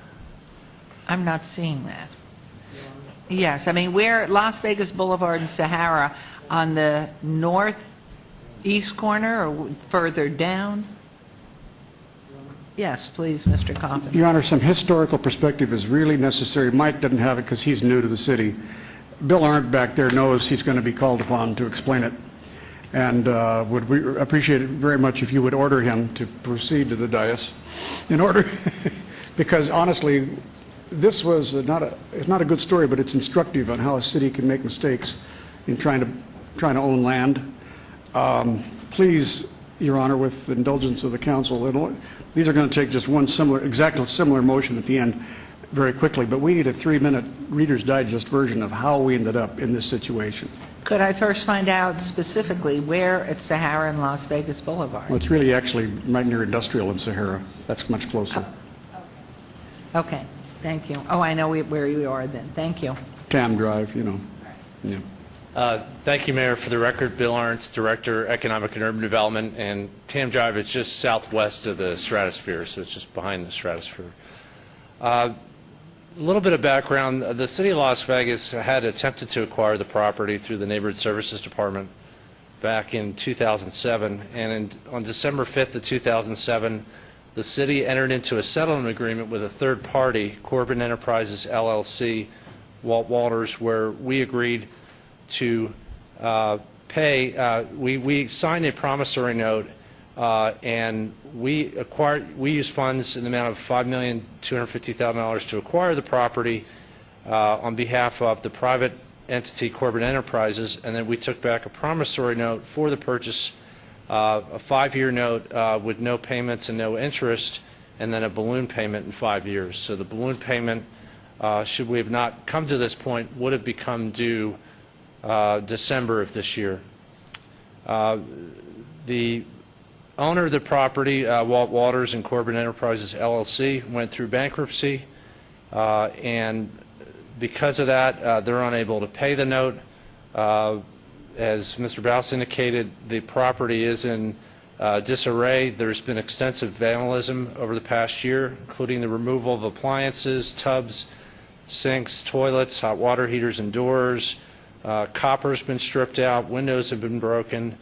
I'm not seeing that. Yes, I mean, where Las Vegas Boulevard and Sahara, on the northeast corner or further down? Yes, please, Mr. Coffin. Your Honor, some historical perspective is really necessary. Mike doesn't have it because he's new to the city. Bill Arndt back there knows he's going to be called upon to explain it, and would we appreciate it very much if you would order him to proceed to the dais in order, because honestly, this was it's not a good story, but it's instructive on how a city can make mistakes in trying to own land. Please, Your Honor, with the indulgence of the council, these are going to take just one exactly similar motion at the end very quickly, but we need a 3-minute Reader's Digest version of how we ended up in this situation. Could I first find out specifically where at Sahara and Las Vegas Boulevard? Well, it's really actually right near Industrial and Sahara. That's much closer. Okay, thank you. Oh, I know where you are then. Thank you. Tam Drive, you know. Yeah. Thank you, Mayor. For the record, Bill Arntz, Director, Economic and Urban Development, and Tam Drive is just southwest of the Stratosphere, so it's just behind the Stratosphere. A little bit of background. The City of Las Vegas had attempted to acquire the property through the Neighborhood Services Department back in 2007, and on December 5th of 2007, the city entered into a settlement agreement with a third party, Corbin Enterprises, LLC, Walt Walters, where we agreed to pay. We signed a promissory note, and we used funds in the amount of $5,250,000 to acquire the property on behalf of the private entity Corbin Enterprises, and then we took back a promissory note for the purchase, a 5-year note with no payments and no interest, and then a balloon payment in 5 years. So the balloon payment, should we have not come to this point, would have become due December of this year. The owner of the property, Walt Walters and Corbin Enterprises LLC, went through bankruptcy, and because of that, they're unable to pay the note. As Mr. Baus indicated, the property is in disarray. There's been extensive vandalism over the past year, including the removal of appliances, tubs, sinks, toilets, hot water heaters and doors. Copper's been stripped out, windows have been broken,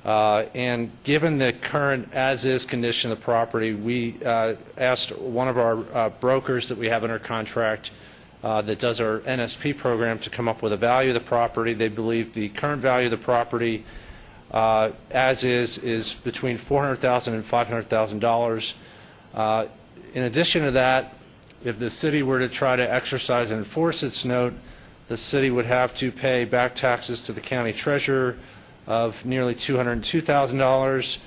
and given the current as-is condition of the property, we asked one of our brokers that we have under contract that does our NSP program to come up with a value of the property. They believe the current value of the property as is between $400,000 and $500,000. In addition to that, if the city were to try to exercise and enforce its note, the city would have to pay back taxes to the county treasurer of nearly $202,000,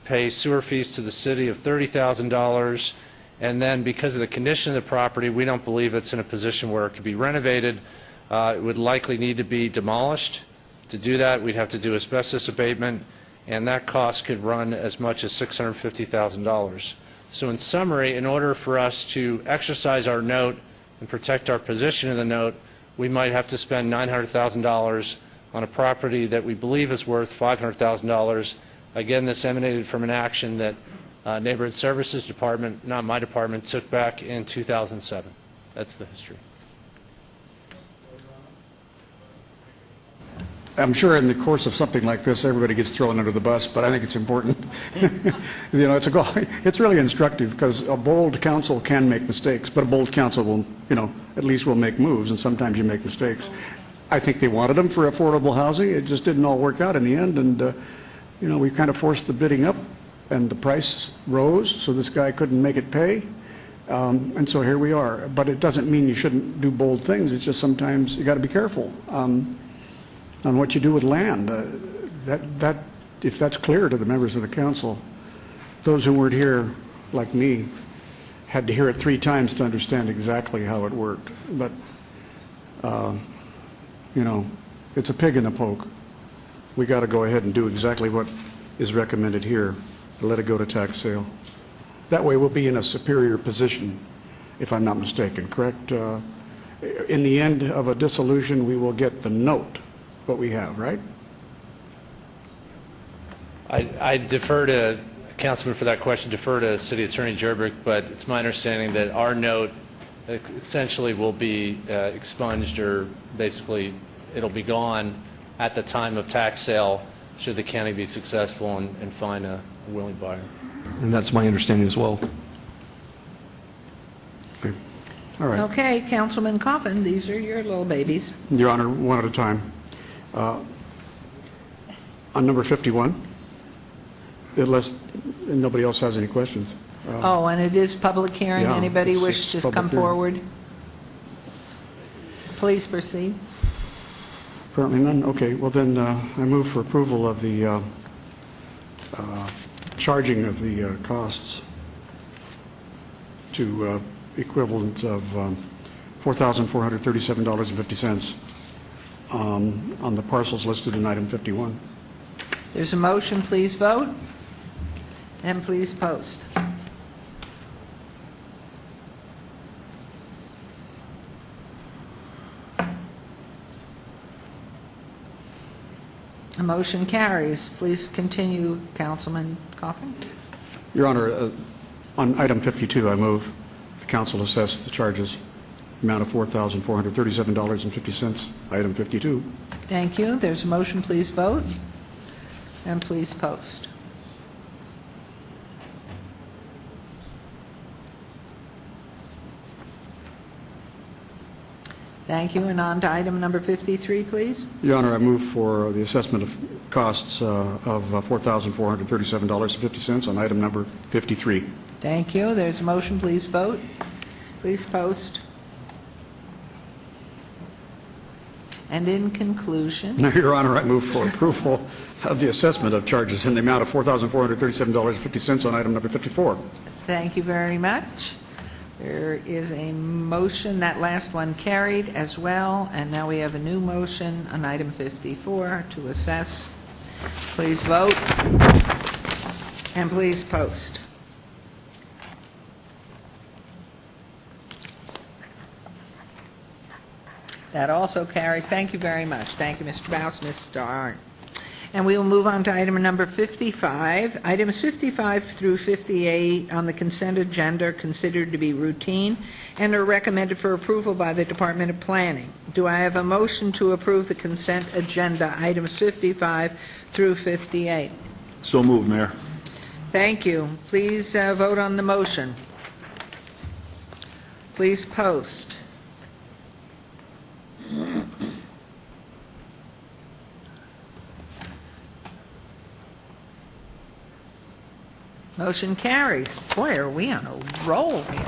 pay sewer fees to the city of $30,000, and then because of the condition of the property, we don't believe it's in a position where it could be renovated. It would likely need to be demolished. To do that, we'd have to do asbestos abatement, and that cost could run as much as $650,000. So in summary, in order for us to exercise our note and protect our position in the note, we might have to spend $900,000 on a property that we believe is worth $500,000. Again, this emanated from an action that Neighborhood Services Department, not my department, took back in 2007. That's the history. I'm sure in the course of something like this, everybody gets thrown under the bus, but I think it's important. You know, it's really instructive because a bold council can make mistakes, but a bold council will, you know, at least will make moves, and sometimes you make mistakes. I think they wanted them for affordable housing. It just didn't all work out in the end, and, you know, we kind of forced the bidding up, and the price rose, so this guy couldn't make it pay, and so here we are. But it doesn't mean you shouldn't do bold things. It's just sometimes you got to be careful on what you do with land. If that's clear to the members of the council, those who weren't here, like me, had to hear it 3 times to understand exactly how it worked. But, you know, it's a pig in a poke. We got to go ahead and do exactly what is recommended here, let it go to tax sale. That way we'll be in a superior position, if I'm not mistaken, correct? In the end of a dissolution, we will get the note, what we have, right? I defer to Councilman for that question, defer to City Attorney Jerbrick, but it's my understanding that our note essentially will be expunged, or basically it'll be gone at the time of tax sale should the county be successful and find a willing buyer. And that's my understanding as well. All right. Okay, Councilman Coffin, these are your little babies. Your Honor, one at a time. On number 51, unless nobody else has any questions. Oh, and it is public hearing. Yeah, Anybody it's wish to public come hearing. forward? Please proceed. Apparently none. Okay, well then, I move for approval of the charging of the costs to equivalent of $4,437.50 on the parcels listed in item 51. There's a motion, please vote, and please post. The motion carries. Please continue, Councilman Coffin. Your Honor, on item 52, I move the council assess the charges amount of $4,437.50, item 52. Thank you. There's a motion, please vote, and please post. Thank you, and on to item number 53, please. Your Honor, I move for the assessment of costs of $4,437.50 on item number 53. Thank you. There's a motion, please vote. Please post. And in conclusion, Now, Your Honor, I move for approval of the assessment of charges in the amount of $4,437.50 on item number 54. thank you very much. There is a motion, that last one carried as well, and now we have a new motion on item 54 to assess. Please vote, and please post. That also carries. Thank you very much. Thank you, Mr. Baus, Mr. Arndt. And we will move on to item number 55. Items 55 through 58 on the consent agenda are considered to be routine and are recommended for approval by the Department of Planning. Do I have a motion to approve the consent agenda, items 55 through 58? So moved, Mayor. Thank you. Please vote on the motion. Please post. Motion carries. Boy, are we on a roll here.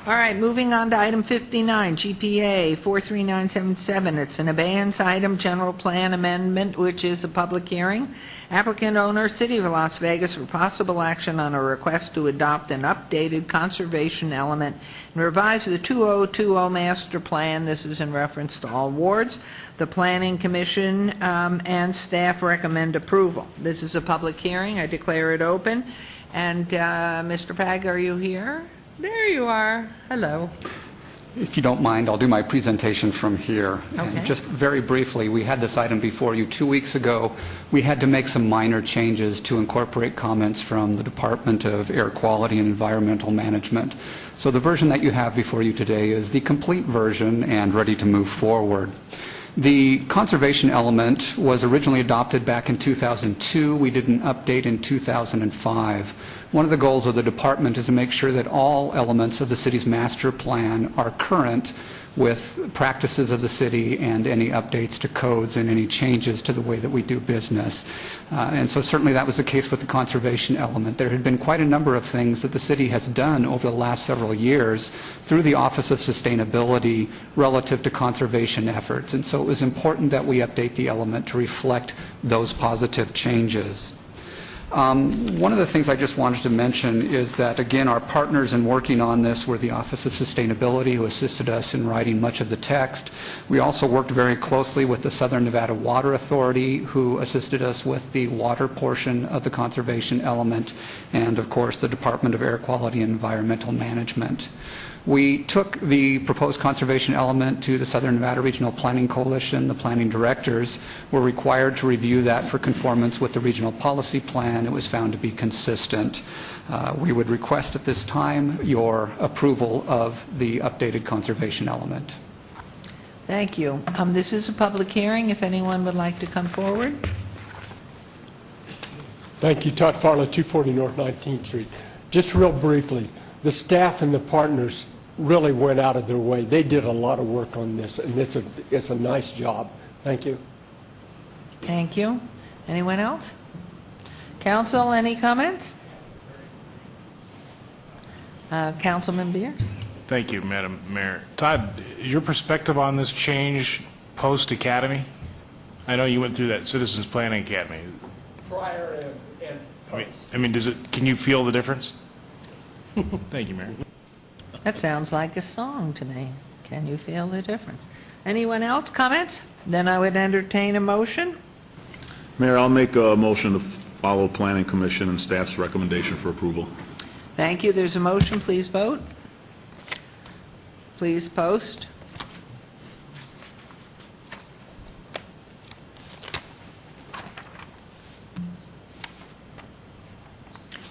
All right, moving on to item 59, GPA 43977. It's an abeyance item, general plan amendment, which is a public hearing. Applicant owner, City of Las Vegas, for possible action on a request to adopt an updated conservation element and revise the 2020 master plan. This is in reference to all wards. The Planning Commission and staff recommend approval. This is a public hearing. I declare it open. And Mr. Pag, are you here? There you are. Hello. If you don't mind, I'll do my presentation from here. Okay. And just very briefly, we had this item before you 2 weeks ago. We had to make some minor changes to incorporate comments from the Department of Air Quality and Environmental Management. So the version that you have before you today is the complete version and ready to move forward. The conservation element was originally adopted back in 2002. We did an update in 2005. One of the goals of the department is to make sure that all elements of the city's master plan are current with practices of the city and any updates to codes and any changes to the way that we do business. And so certainly that was the case with the conservation element. There had been quite a number of things that the city has done over the last several years through the Office of Sustainability relative to conservation efforts. And so it was important that we update the element to reflect those positive changes. One of the things I just wanted to mention is that, again, our partners in working on this were the Office of Sustainability, who assisted us in writing much of the text. We also worked very closely with the Southern Nevada Water Authority, who assisted us with the water portion of the conservation element, and, of course, the Department of Air Quality and Environmental Management. We took the proposed conservation element to the Southern Nevada Regional Planning Coalition. The planning directors were required to review that for conformance with the regional policy plan. It was found to be consistent. We would request at this time your approval of the updated conservation element. Thank you. This is a public hearing. If anyone would like to come forward. Thank you. Todd Farley, 240 North 19th Street. Just real briefly, the staff and the partners really went out of their way. They did a lot of work on this, and it's a nice job. Thank you. Thank you. Anyone else? Council, any comments? Councilman Beers? Thank you, Madam Mayor. Todd, your perspective on this change post-Academy? I know you went through that Citizens Planning Academy. Prior and I mean, can you feel the difference? Thank you, Mayor. That sounds like a song to me. Can you feel the difference? Anyone else? Comments? Then I would entertain a motion. Mayor, I'll make a motion to follow Planning Commission and staff's recommendation for approval. Thank you. There's a motion. Please vote. Please post.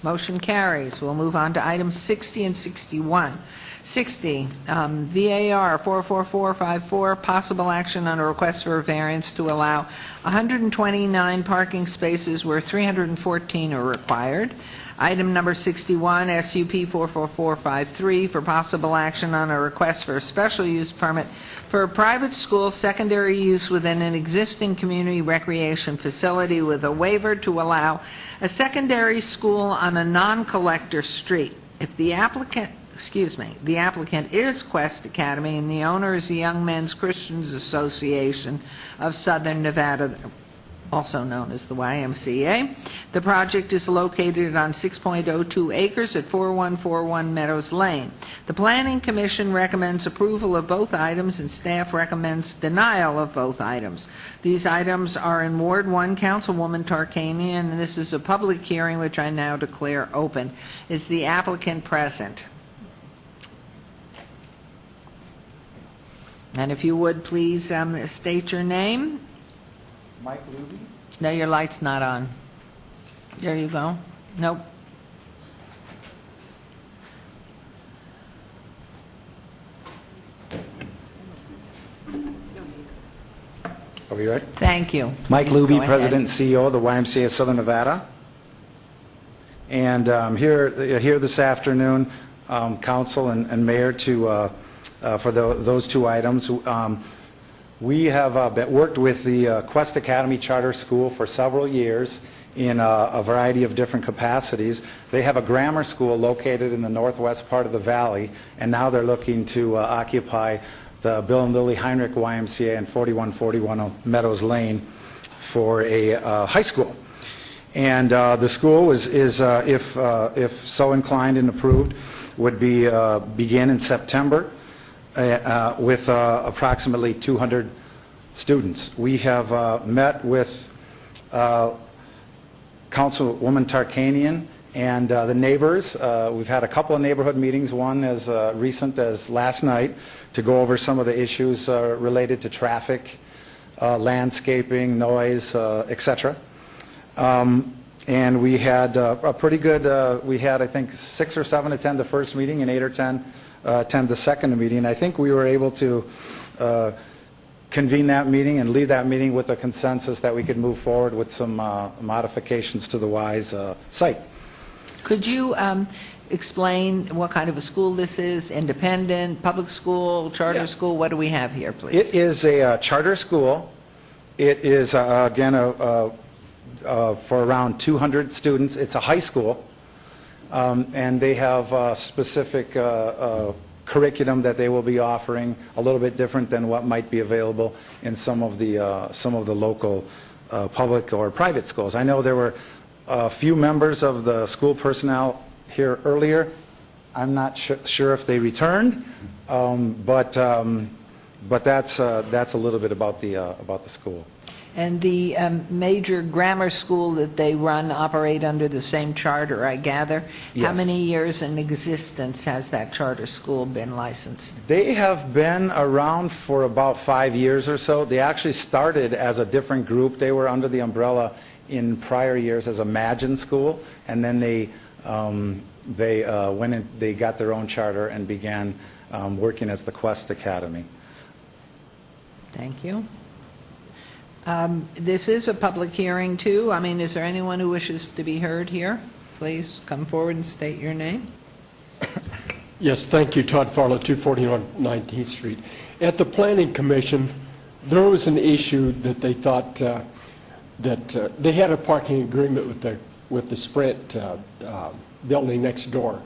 Motion carries. We'll move on to items 60 and 61. 60, VAR 44454, possible action on a request for a variance to allow 129 parking spaces where 314 are required. Item number 61, SUP 44453, for possible action on a request for a special use permit for a private school secondary use within an existing community recreation facility with a waiver to allow a secondary school on a non-collector street. If the applicant is Quest Academy and the owner is the Young Men's Christians Association of Southern Nevada, also known as the YMCA. The project is located on 6.02 acres at 4141 Meadows Lane. The Planning Commission recommends approval of both items and staff recommends denial of both items. These items are in Ward 1, Councilwoman Tarkanian, and this is a public hearing which I now declare open. Is the applicant present? And if you would, please state your name. Mike Luby. No, your light's not on. There you go. Nope. Are we ready? Thank you. Mike Please go Luby, ahead. President and CEO of the YMCA of Southern Nevada. And here this afternoon, Council and Mayor, for those two items. We have worked with the Quest Academy Charter School for several years in a variety of different capacities. They have a grammar school located in the northwest part of the valley, and now they're looking to occupy the Bill and Lily Heinrich YMCA in 4141 Meadows Lane for a high school. And the school is if so inclined and approved, would begin in September. With approximately 200 students. We have met with Councilwoman Tarkanian and the neighbors. We've had a couple of neighborhood meetings, one as recent as last night, to go over some of the issues related to traffic, landscaping, noise, etc. And we had a pretty good, we had I think 6 or 7 attend the first meeting and 8 or 10 attend the second meeting. I think we were able to convene that meeting and leave that meeting with a consensus that we could move forward with some modifications to the WISE site. Could you explain what kind of a school this is? Independent, public school, charter school? What do we have here, please? It is a charter school. It is, again, for around 200 students. It's a high school. And they have a specific curriculum that they will be offering, a little bit different than what might be available in some of the local public or private schools. I know there were a few members of the school personnel here earlier. I'm not sure if they returned, but that's a little bit about the school. And the major grammar school that they run operate under the same charter, I gather. Yes. How many years in existence has that charter school been licensed? They have been around for about 5 years or so. They actually started as a different group. They were under the umbrella in prior years as Imagine School, and then they went and they got their own charter and began working as the Quest Academy. Thank you. This is a public hearing, too. I mean, is there anyone who wishes to be heard here? Please come forward and state your name. Yes, thank you, Todd Farlow, 241 19th Street. At the Planning Commission, there was an issue that they thought that they had a parking agreement with the Sprint building next door.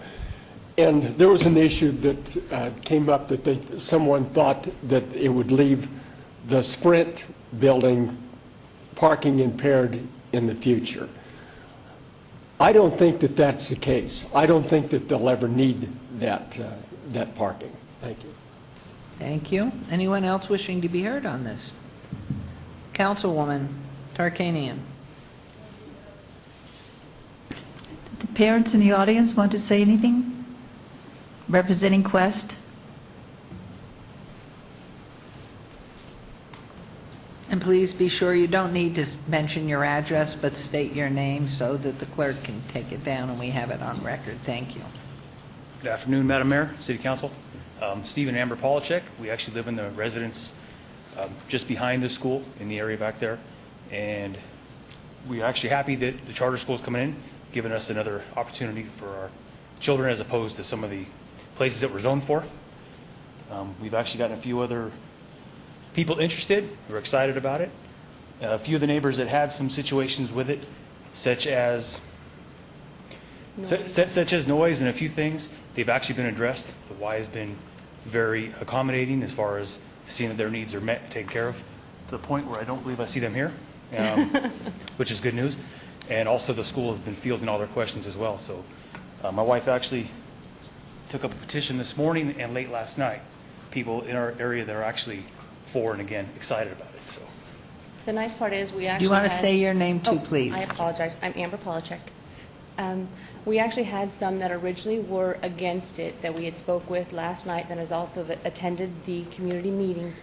And there was an issue that came up that someone thought that it would leave the Sprint building parking impaired in the future. I don't think that that's the case. I don't think that they'll ever need that parking. Thank you. Thank you. Anyone else wishing to be heard on this? Councilwoman Tarkanian. The parents in the audience want to say anything? Representing Quest? And please be sure you don't need to mention your address, but state your name so that the clerk can take it down and we have it on record. Thank you. Good afternoon, Madam Mayor, City Council. Stephen Amber Polachek. We actually live in the residence just behind the school in the area back there. And we're actually happy that the charter school is coming in, giving us another opportunity for our children as opposed to some of the places that we're zoned for. We've actually gotten a few other people interested. We're excited about it. A few of the neighbors that had some situations with it, such as noise and a few things, they've actually been addressed. The Y has been very accommodating as far as seeing that their needs are met and taken care of, to the point where I don't believe I see them here, which is good news. And also the school has been fielding all their questions as well. So my wife actually took up a petition this morning and late last night. People in our area that are actually for and again excited about it. So the nice part is we actually Do you want to say your name too, please? I apologize. I'm Amber Polachek. We actually had some that originally were against it that we had spoke with last night that has also attended the community meetings.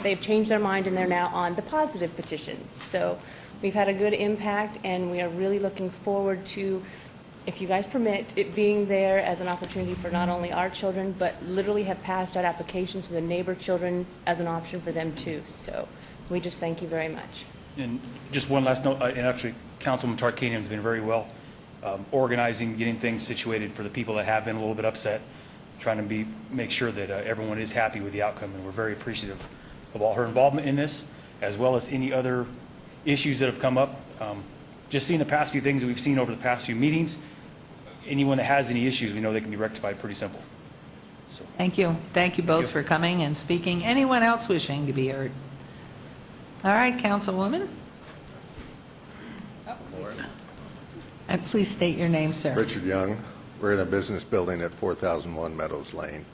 They've changed their mind and they're now on the positive petition. So we've had a good impact and we are really looking forward to, if you guys permit, it being there as an opportunity for not only our children, but literally have passed out applications to the neighbor children as an option for them too. So we just thank you very much. And just one last note, and actually Councilman Tarkanian has been very well organizing, getting things situated for the people that have been a little bit upset, trying to make sure that everyone is happy with the outcome, and we're very appreciative of all her involvement in this, as well as any other issues that have come up. Just seeing the past few things that we've seen over the past few meetings, anyone that has any issues, we know they can be rectified pretty simple. So. Thank you. Thank you both for coming and speaking. Anyone else wishing to be heard? All right, Councilwoman. And please state your name, sir. Richard Young. We're in a business building at 4001 Meadows Lane.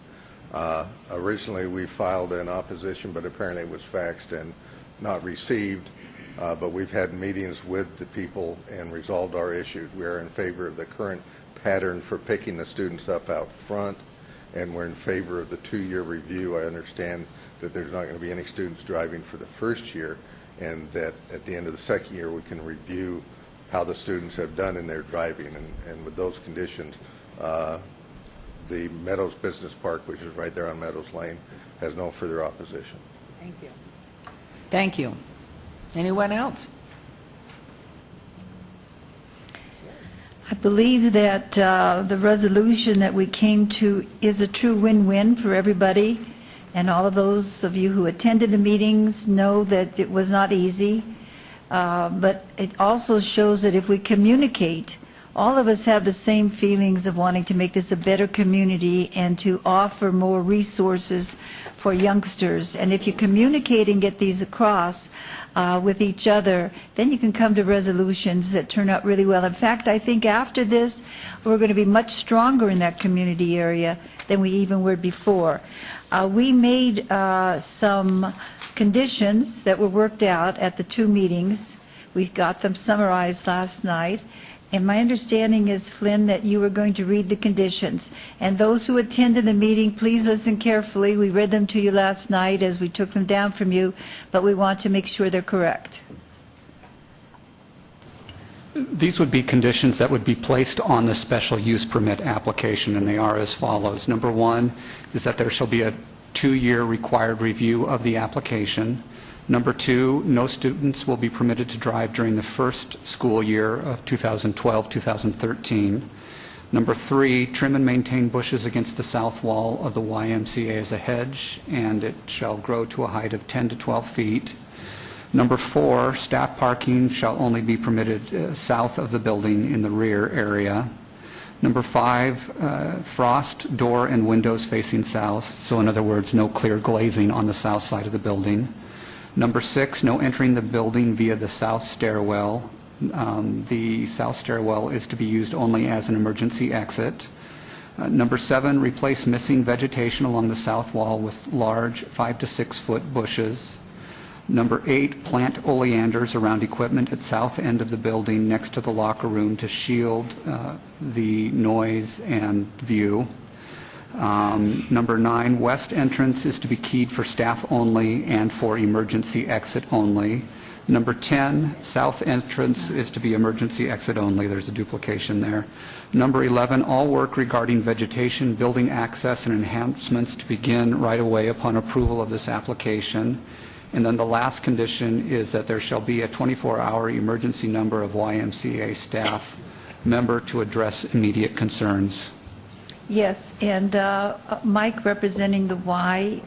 Originally, we filed an opposition, but apparently it was faxed and not received. But we've had meetings with the people and resolved our issues. We are in favor of the current pattern for picking the students up out front, and we're in favor of the 2-year review. I understand that there's not going to be any students driving for the first year, and that at the end of the second year we can review how the students have done in their driving. And with those conditions, the Meadows Business Park, which is right there on Meadows Lane, has no further opposition. Thank you. Thank you. Anyone else? I believe that the resolution that we came to is a true win-win for everybody, and all of those of you who attended the meetings know that it was not easy, but it also shows that if we communicate, all of us have the same feelings of wanting to make this a better community and to offer more resources for youngsters. And if you communicate and get these across with each other, then you can come to resolutions that turn out really well. In fact, I think after this, we're going to be much stronger in that community area than we even were before. We made some conditions that were worked out at the 2 meetings. We got them summarized last night. And my understanding is, Flynn, that you were going to read the conditions. And those who attended the meeting, please listen carefully. We read them to you last night as we took them down from you, but we want to make sure they're correct. These would be conditions that would be placed on the special use permit application, and they are as follows. Number 1 is that there shall be a 2-year required review of the application. Number 2, no students will be permitted to drive during the first school year of 2012-2013. Number 3, trim and maintain bushes against the south wall of the YMCA as a hedge, and it shall grow to a height of 10 to 12 feet. Number 4, staff parking shall only be permitted south of the building in the rear area. Number 5, frost door and windows facing south, so in other words, no clear glazing on the south side of the building. Number 6, no entering the building via the south stairwell. The south stairwell is to be used only as an emergency exit. Number 7, replace missing vegetation along the south wall with large 5 to 6 foot bushes. Number 8, plant oleanders around equipment at south end of the building next to the locker room to shield the noise and view. Number 9, west entrance is to be keyed for staff only and for emergency exit only. Number 10, south entrance is to be emergency exit only. There's a duplication there. Number 11, all work regarding vegetation, building access, and enhancements to begin right away upon approval of this application. And then the last condition is that there shall be a 24-hour emergency number of YMCA staff member to address immediate concerns. Yes, and Mike, representing the Y,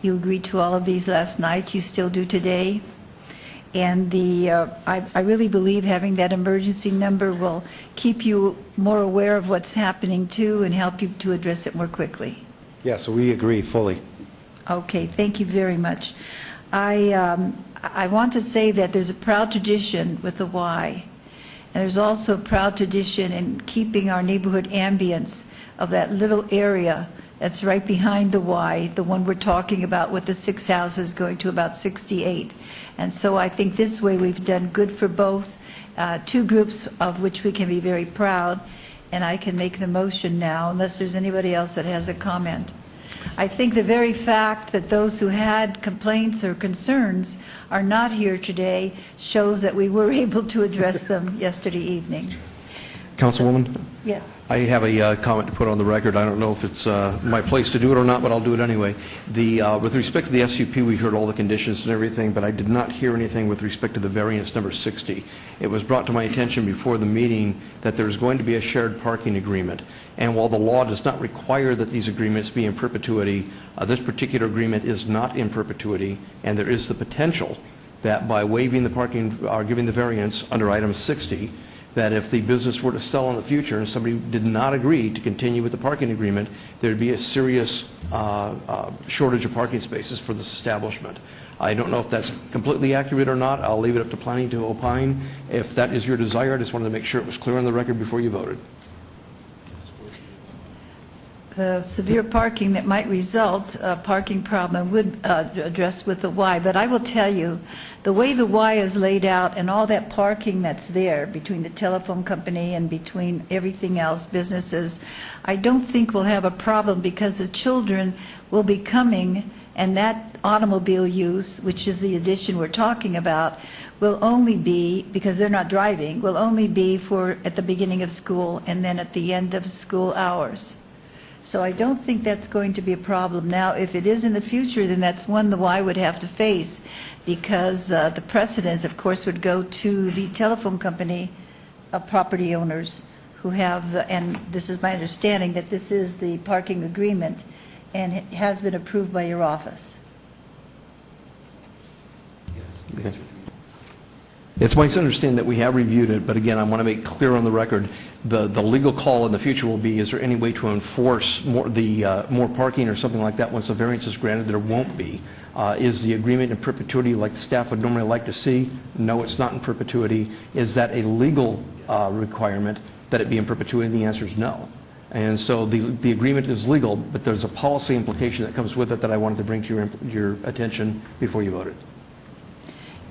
you agreed to all of these last night. You still do today. And I really believe having that emergency number will keep you more aware of what's happening too and help you to address it more quickly. Yes, we agree fully. Okay, thank you very much. I want to say that there's a proud tradition with the Y, and there's also a proud tradition in keeping our neighborhood ambience of that little area that's right behind the Y, the one we're talking about with the 6 houses going to about 68. And so I think this way we've done good for both, two groups of which we can be very proud, and I can make the motion now unless there's anybody else that has a comment. I think the very fact that those who had complaints or concerns are not here today shows that we were able to address them yesterday evening. Councilwoman? Yes. I have a comment to put on the record. I don't know if it's my place to do it or not, but I'll do it anyway. With respect to the SUP, we heard all the conditions and everything, but I did not hear anything with respect to the variance number 60. It was brought to my attention before the meeting that there's going to be a shared parking agreement. And while the law does not require that these agreements be in perpetuity, this particular agreement is not in perpetuity, and there is the potential that by waiving the parking or giving the variance under item 60, that if the business were to sell in the future and somebody did not agree to continue with the parking agreement, there'd be a serious shortage of parking spaces for this establishment. I don't know if that's completely accurate or not. I'll leave it up to planning to opine. If that is your desire, I just wanted to make sure it was clear on the record before you voted. The severe parking that might result, a parking problem would address with the Y. But I will tell you, the way the Y is laid out and all that parking that's there between the telephone company and between everything else, businesses, I don't think we'll have a problem because the children will be coming, and that automobile use, which is the addition we're talking about, will only be, because they're not driving, will only be for at the beginning of school and then at the end of school hours. So I don't think that's going to be a problem. Now, if it is in the future, then that's one the Y would have to face, because the precedent, of course, would go to the telephone company property owners who have, and this is my understanding, that this is the parking agreement, and it has been approved by your office. Okay. It's my understanding that we have reviewed it, but again, I want to make clear on the record, the legal call in the future will be, is there any way to enforce more parking or something like that once the variance is granted? There won't be. Is the agreement in perpetuity like the staff would normally like to see? No, it's not in perpetuity. Is that a legal requirement that it be in perpetuity? And the answer is no. And so the agreement is legal, but there's a policy implication that comes with it that I wanted to bring to your attention before you voted.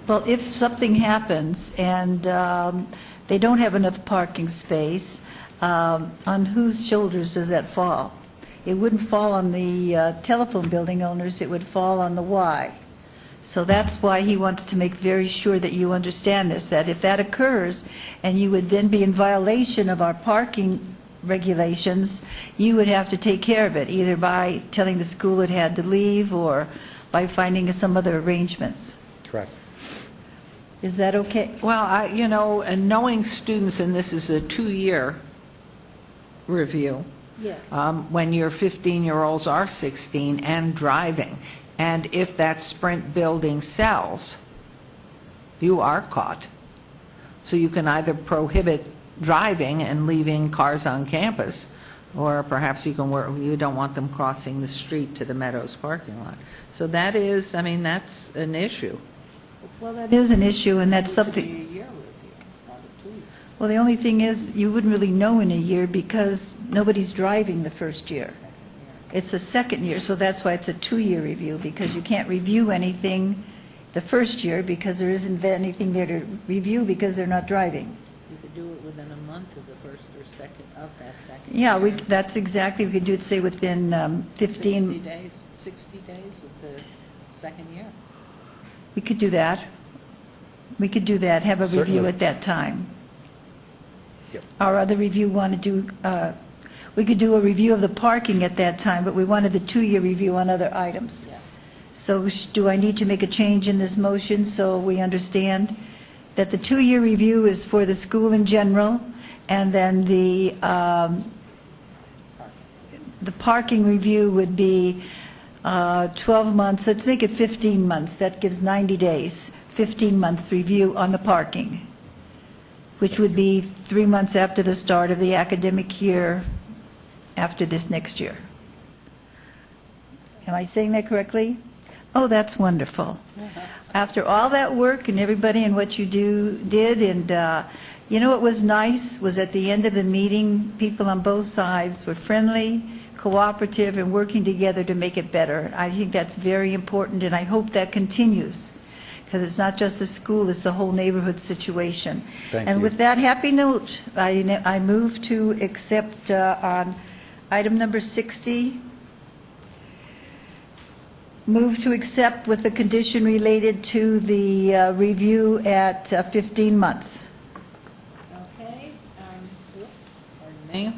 Well, if something happens and they don't have enough parking space, on whose shoulders does that fall? It wouldn't fall on the telephone building owners, it would fall on the Y. So that's why he wants to make very sure that you understand this, that if that occurs and you would then be in violation of our parking regulations, you would have to take care of it, either by telling the school it had to leave or by finding some other arrangements. Correct. Is that okay? Well, and knowing students, and this is a 2-year review. Yes. When your 15-year-olds are 16 and driving. And if that Sprint building sells, you are caught. So you can either prohibit driving and leaving cars on campus, or perhaps you can work, you don't want them crossing the street to the Meadows parking lot. So that is, I mean, that's an issue. Well, that is an issue, and that's something. Well, the only thing is, you wouldn't really know in a year because nobody's driving the first year. It's the second year, so that's why it's a 2-year review, because you can't review anything the first year because there isn't anything there to review because they're not driving. You could do it within a month of the first or second of that second Yeah, year. that's exactly, we could do it, say, within 15. 60 days of the second year. We could do that. We could do that, have a review Certainly. at that time. Yep. Our other review wanted to, we could do a review of the parking at that time, but we wanted the 2-year review on other items. Yeah. So do I need to make a change in this motion so we understand that the 2-year review is for the school in general, and then the parking review would be 12 months, let's make it 15 months, that gives 90 days, 15-month review on the parking, which would be 3 months after the start of the academic year after this next year. Am I saying that correctly? Oh, that's wonderful. After all that work and everybody and what you did, and you know what was nice was at the end of the meeting, people on both sides were friendly, cooperative, and working together to make it better. I think that's very important, and I hope that continues, because it's not just the school, it's the whole neighborhood situation. Thank And you. with that happy note, I move to accept on item number 60, move to accept with the condition related to the review at 15 months. Okay. Pardon me.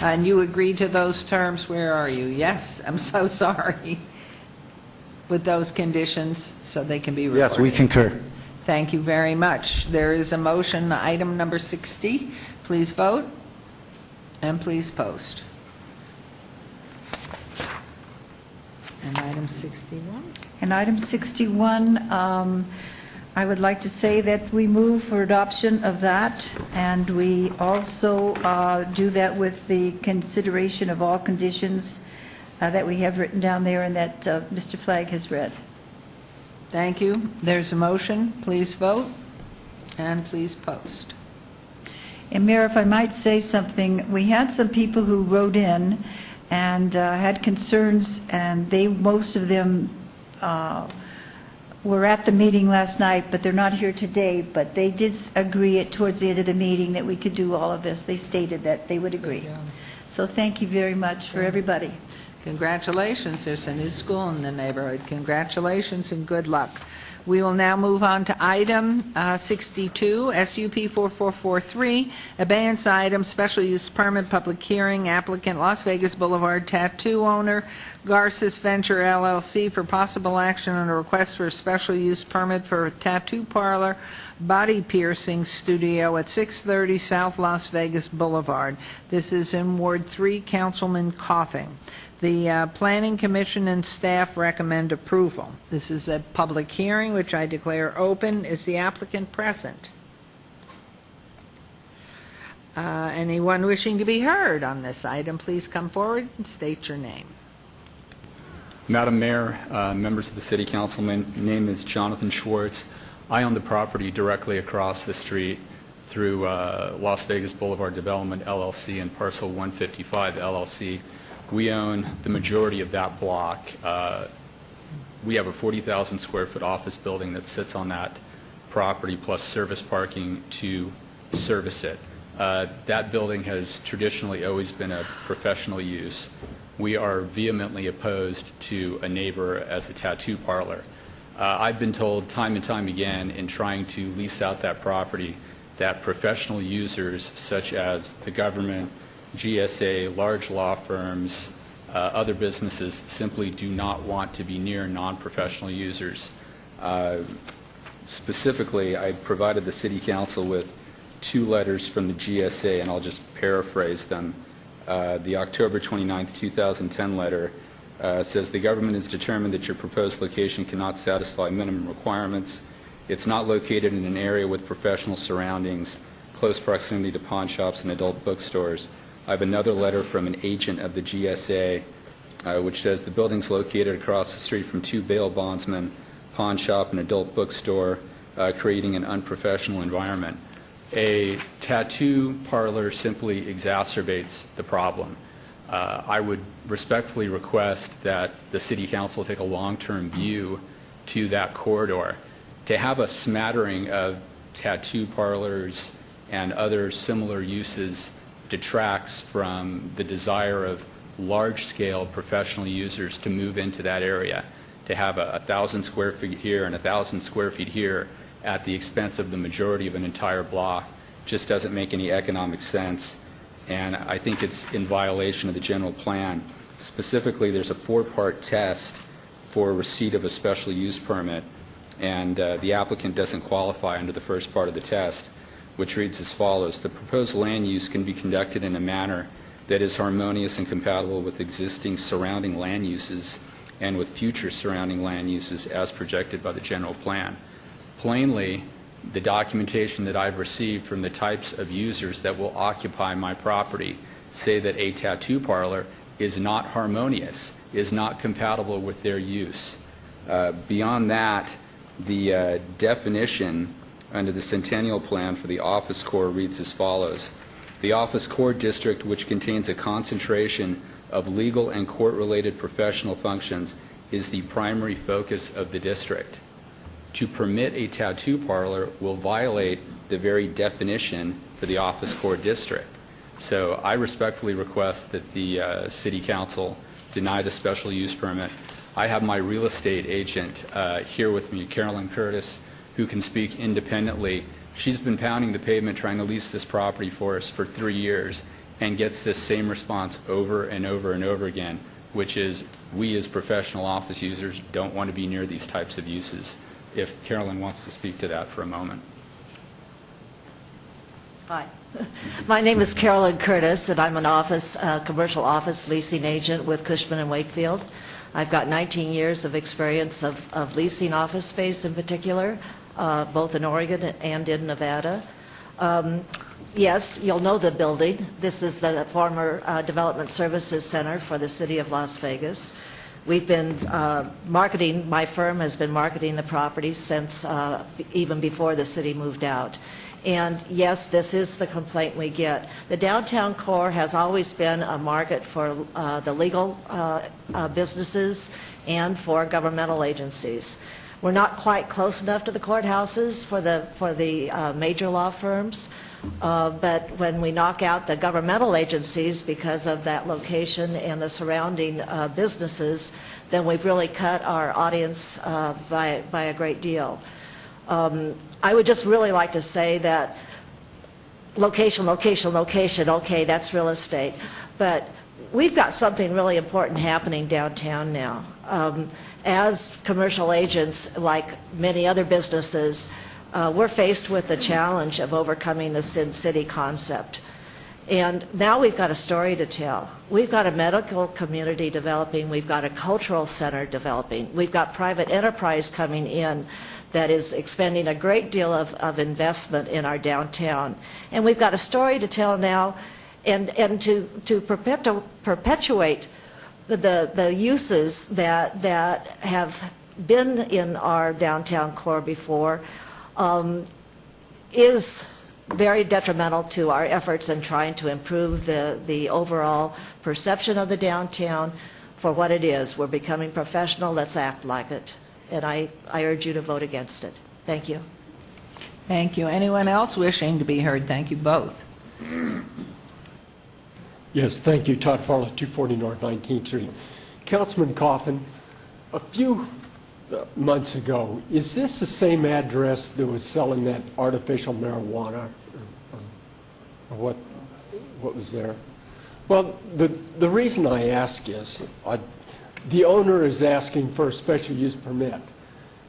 And you agree to those terms, where are you? Yes, I'm so sorry. With those conditions, so they can be recorded. Yes, we concur. Thank you very much. There is a motion, item number 60. Please vote, and please post. And item 61? And item 61, I would like to say that we move for adoption of that, and we also do that with the consideration of all conditions that we have written down there and that Mr. Flagg has read. Thank you. There's a motion. Please vote, and please post. And Mayor, if I might say something, we had some people who wrote in and had concerns, and most of them were at the meeting last night, but they're not here today, but they did agree towards the end of the meeting that we could do all of this. They stated that they would agree. So thank you very much for everybody. Congratulations. There's a new school in the neighborhood. Congratulations and good luck. We will now move on to item 62, SUP 4443, abeyance item, special use permit, public hearing, applicant Las Vegas Boulevard tattoo owner, Garces Venture LLC, for possible action on a request for a special use permit for a tattoo parlor, body piercing studio at 630 South Las Vegas Boulevard. This is in Ward 3, Councilman Coughing. The Planning Commission and staff recommend approval. This is a public hearing, which I declare open. Is the applicant present? Anyone wishing to be heard on this item, please come forward and state your name. Madam Mayor, members of the City Council, my name is Jonathan Schwartz. I own the property directly across the street through Las Vegas Boulevard Development LLC and Parcel 155 LLC. We own the majority of that block. We have a 40,000 square foot office building that sits on that property, plus service parking to service it. That building has traditionally always been a professional use. We are vehemently opposed to a neighbor as a tattoo parlor. I've been told time and time again in trying to lease out that property that professional users such as the government, GSA, large law firms, other businesses simply do not want to be near non-professional users. Specifically, I provided the City Council with 2 letters from the GSA, and I'll just paraphrase them. The October 29th, 2010 letter says the government has determined that your proposed location cannot satisfy minimum requirements. It's not located in an area with professional surroundings, close proximity to pawn shops and adult bookstores. I have another letter from an agent of the GSA which says the building's located across the street from 2 bail bondsmen, pawn shop, and adult bookstore, creating an unprofessional environment. A tattoo parlor simply exacerbates the problem. I would respectfully request that the City Council take a long-term view to that corridor. To have a smattering of tattoo parlors and other similar uses detracts from the desire of large-scale professional users to move into that area. To have 1,000 square feet here and 1,000 square feet here at the expense of the majority of an entire block just doesn't make any economic sense, and I think it's in violation of the general plan. Specifically, there's a 4-part test for receipt of a special use permit, and the applicant doesn't qualify under the first part of the test, which reads as follows: the proposed land use can be conducted in a manner that is harmonious and compatible with existing surrounding land uses and with future surrounding land uses as projected by the general plan. Plainly, the documentation that I've received from the types of users that will occupy my property say that a tattoo parlor is not harmonious, is not compatible with their use. Beyond that, the definition under the Centennial Plan for the office core reads as follows: the office core district, which contains a concentration of legal and court-related professional functions, is the primary focus of the district. To permit a tattoo parlor will violate the very definition for the office core district. So I respectfully request that the City Council deny the special use permit. I have my real estate agent here with me, Carolyn Curtis, who can speak independently. She's been pounding the pavement trying to lease this property for us for 3 years and gets this same response over and over and over again, which is we as professional office users don't want to be near these types of uses. If Carolyn wants to speak to that for a moment. Hi. My name is Carolyn Curtis, and I'm an commercial office leasing agent with Cushman & Wakefield. I've got 19 years of experience of leasing office space in particular, both in Oregon and in Nevada. Yes, you'll know the building. This is the former Development Services Center for the City of Las Vegas. We've been marketing, my firm has been marketing the property since even before the city moved out. And yes, this is the complaint we get. The downtown core has always been a market for the legal businesses and for governmental agencies. We're not quite close enough to the courthouses for the major law firms, but when we knock out the governmental agencies because of that location and the surrounding businesses, then we've really cut our audience by a great deal. I would just really like to say that location, location, location, okay, that's real estate. But we've got something really important happening downtown now. As commercial agents, like many other businesses, we're faced with the challenge of overcoming the Sin City concept. And now we've got a story to tell. We've got a medical community developing. We've got a cultural center developing. We've got private enterprise coming in that is expending a great deal of investment in our downtown. And we've got a story to tell now, and to perpetuate the uses that have been in our downtown core before is very detrimental to our efforts in trying to improve the overall perception of the downtown for what it is. We're becoming professional. Let's act like it. And I urge you to vote against it. Thank you. Thank you. Anyone else wishing to be heard? Thank you both. Yes, thank you. Todd Farlow, 240 North 19th Street. Councilman Coffin, a few months ago, is this the same address that was selling that artificial marijuana? Or what was there? Well, the reason I ask is the owner is asking for a special use permit.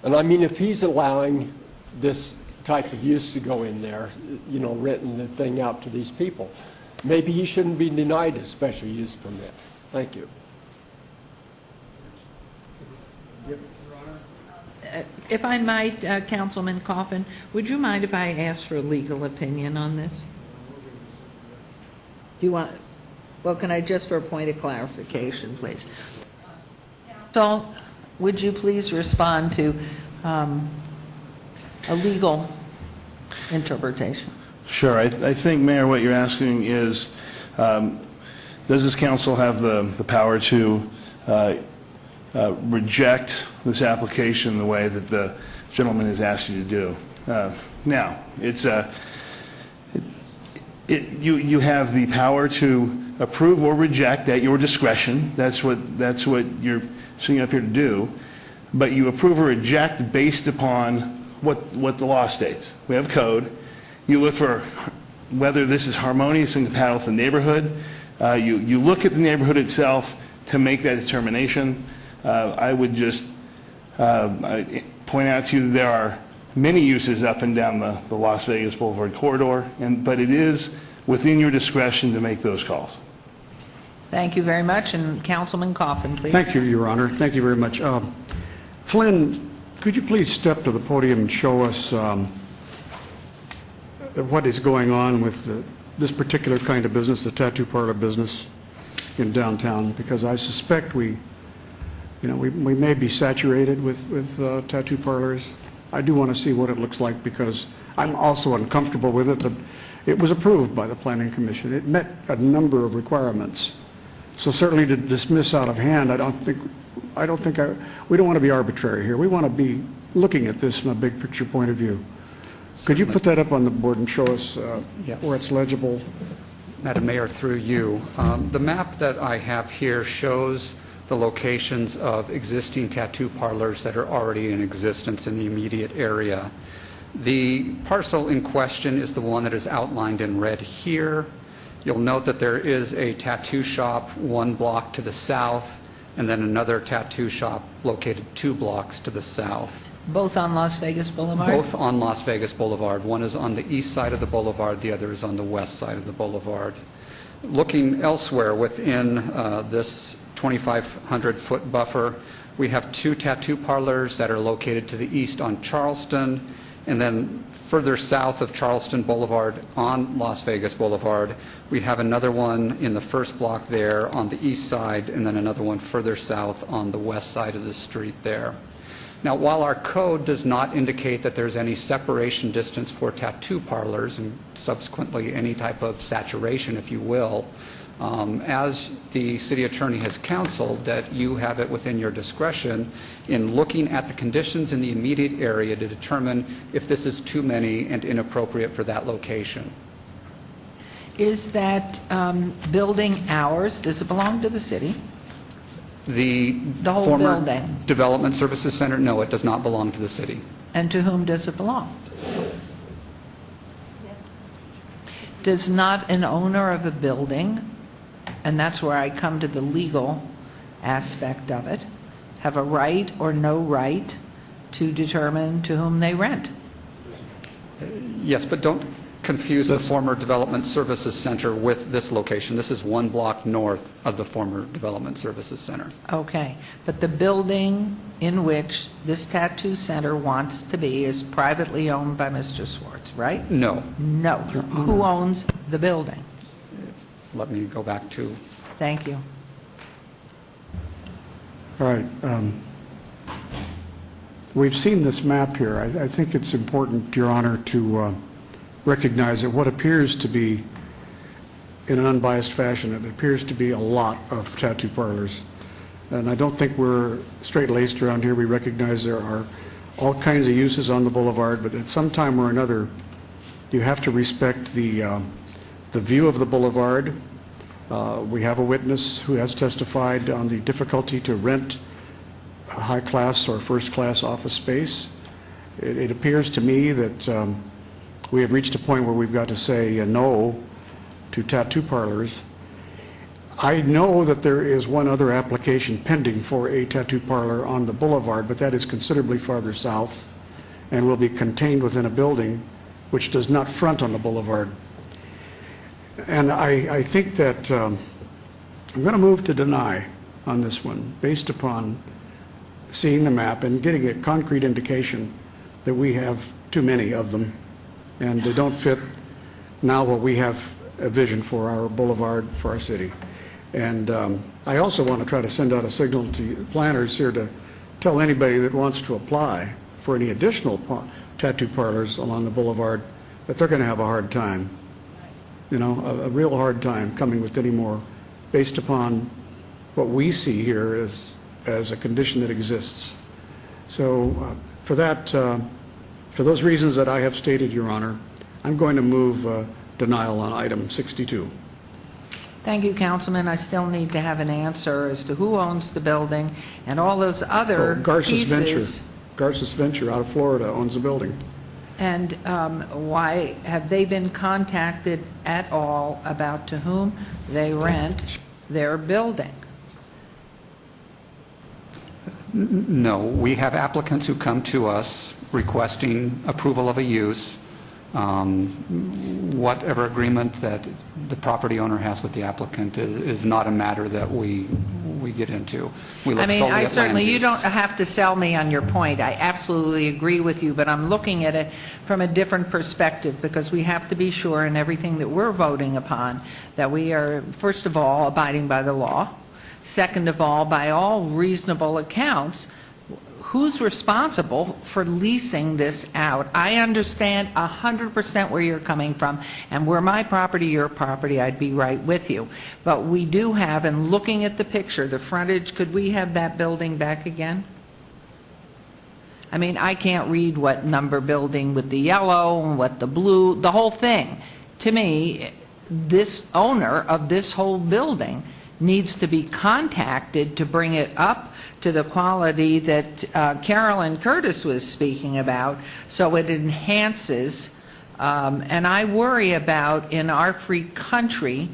And I mean, if he's allowing this type of use to go in there, you know, renting the thing out to these people, maybe he shouldn't be denied a special use permit. Thank you. If I might, Councilman Coffin, would you mind if I ask for a legal opinion on this? Do you want, well, can I just for a point of clarification, please? So, would you please respond to a legal interpretation? Sure. I think, Mayor, what you're asking is, does this council have the power to reject this application the way that the gentleman has asked you to do? Now, it's you have the power to approve or reject at your discretion. That's what you're sitting up here to do. But you approve or reject based upon what the law states. We have code. You look for whether this is harmonious and compatible with the neighborhood. You look at the neighborhood itself to make that determination. I would just point out to you that there are many uses up and down the Las Vegas Boulevard corridor, but it is within your discretion to make those calls. Thank you very much. And Councilman Coffin, please. Thank you, Your Honor. Thank you very much. Flynn, could you please step to the podium and show us what is going on with this particular kind of business, the tattoo parlor business in downtown? Because I suspect we may be saturated with tattoo parlors. I do want to see what it looks like because I'm also uncomfortable with it, but it was approved by the Planning Commission. It met a number of requirements. So certainly to dismiss out of hand, we don't want to be arbitrary here. We want to be looking at this from a big picture point of view. Could you put that up on the board and show us Yes. where it's legible? Madam Mayor, through you, the map that I have here shows the locations of existing tattoo parlors that are already in existence in the immediate area. The parcel in question is the one that is outlined in red here. You'll note that there is a tattoo shop 1 block to the south, and then another tattoo shop located 2 blocks to the south. Both on Las Vegas Boulevard? Both on Las Vegas Boulevard. One is on the east side of the boulevard, the other is on the west side of the boulevard. Looking elsewhere within this 2,500-foot buffer, we have 2 tattoo parlors that are located to the east on Charleston, and then further south of Charleston Boulevard on Las Vegas Boulevard, we have another one in the first block there on the east side, and then another one further south on the west side of the street there. Now, while our code does not indicate that there's any separation distance for tattoo parlors and subsequently any type of saturation, if you will, as the city attorney has counseled, that you have it within your discretion in looking at the conditions in the immediate area to determine if this is too many and inappropriate for that location. Is that building ours? Does it belong to the city? The whole former building? Development Services Center, no, it does not belong to the city. And to whom does it belong? Does not an owner of a building, and that's where I come to the legal aspect of it, have a right or no right to determine to whom they rent? Yes, but don't confuse the former Development Services Center with this location. This is 1 block north of the former Development Services Center. Okay, but the building in which this tattoo center wants to be is privately owned by Mr. Swartz, right? No. No. Who owns the building? Let me go back to... Thank you. All right. We've seen this map here. I think it's important, Your Honor, to recognize that what appears to be, in an unbiased fashion, it appears to be a lot of tattoo parlors. And I don't think we're straight-laced around here. We recognize there are all kinds of uses on the boulevard, but at some time or another, you have to respect the view of the boulevard. We have a witness who has testified on the difficulty to rent a high-class or first-class office space. It appears to me that we have reached a point where we've got to say no to tattoo parlors. I know that there is one other application pending for a tattoo parlor on the boulevard, but that is considerably farther south and will be contained within a building which does not front on the boulevard. And I think that I'm going to move to deny on this one, based upon seeing the map and getting a concrete indication that we have too many of them, and they don't fit now what we have a vision for our boulevard, for our city. And I also want to try to send out a signal to planners here to tell anybody that wants to apply for any additional tattoo parlors along the boulevard that they're going to have a hard time, a real hard time coming with any more, based upon what we see here as a condition that exists. So for that, for those reasons that I have stated, Your Honor, I'm going to move denial on item 62. Thank you, Councilman. I still need to have an answer as to who owns the building and all those other pieces. Garces Venture out of Florida owns the building. And why have they been contacted at all about to whom they rent their building? No, we have applicants who come to us requesting approval of a use. Whatever agreement that the property owner has with the applicant is not a matter that we get into. We look solely at land certainly, you use. don't have to sell me on your point. I absolutely agree with you, but I'm looking at it from a different perspective, because we have to be sure in everything that we're voting upon that we are, first of all, abiding by the law. Second of all, by all reasonable accounts, who's responsible for leasing this out? I understand 100% where you're coming from, and were my property your property, I'd be right with you. But we do have, and looking at the picture, the frontage, could we have that building back again? I mean, I can't read what number building with the yellow and what the blue, the whole thing. To me, this owner of this whole building needs to be contacted to bring it up to the quality that Carolyn Curtis was speaking about, so it enhances. And I worry about, in our free country,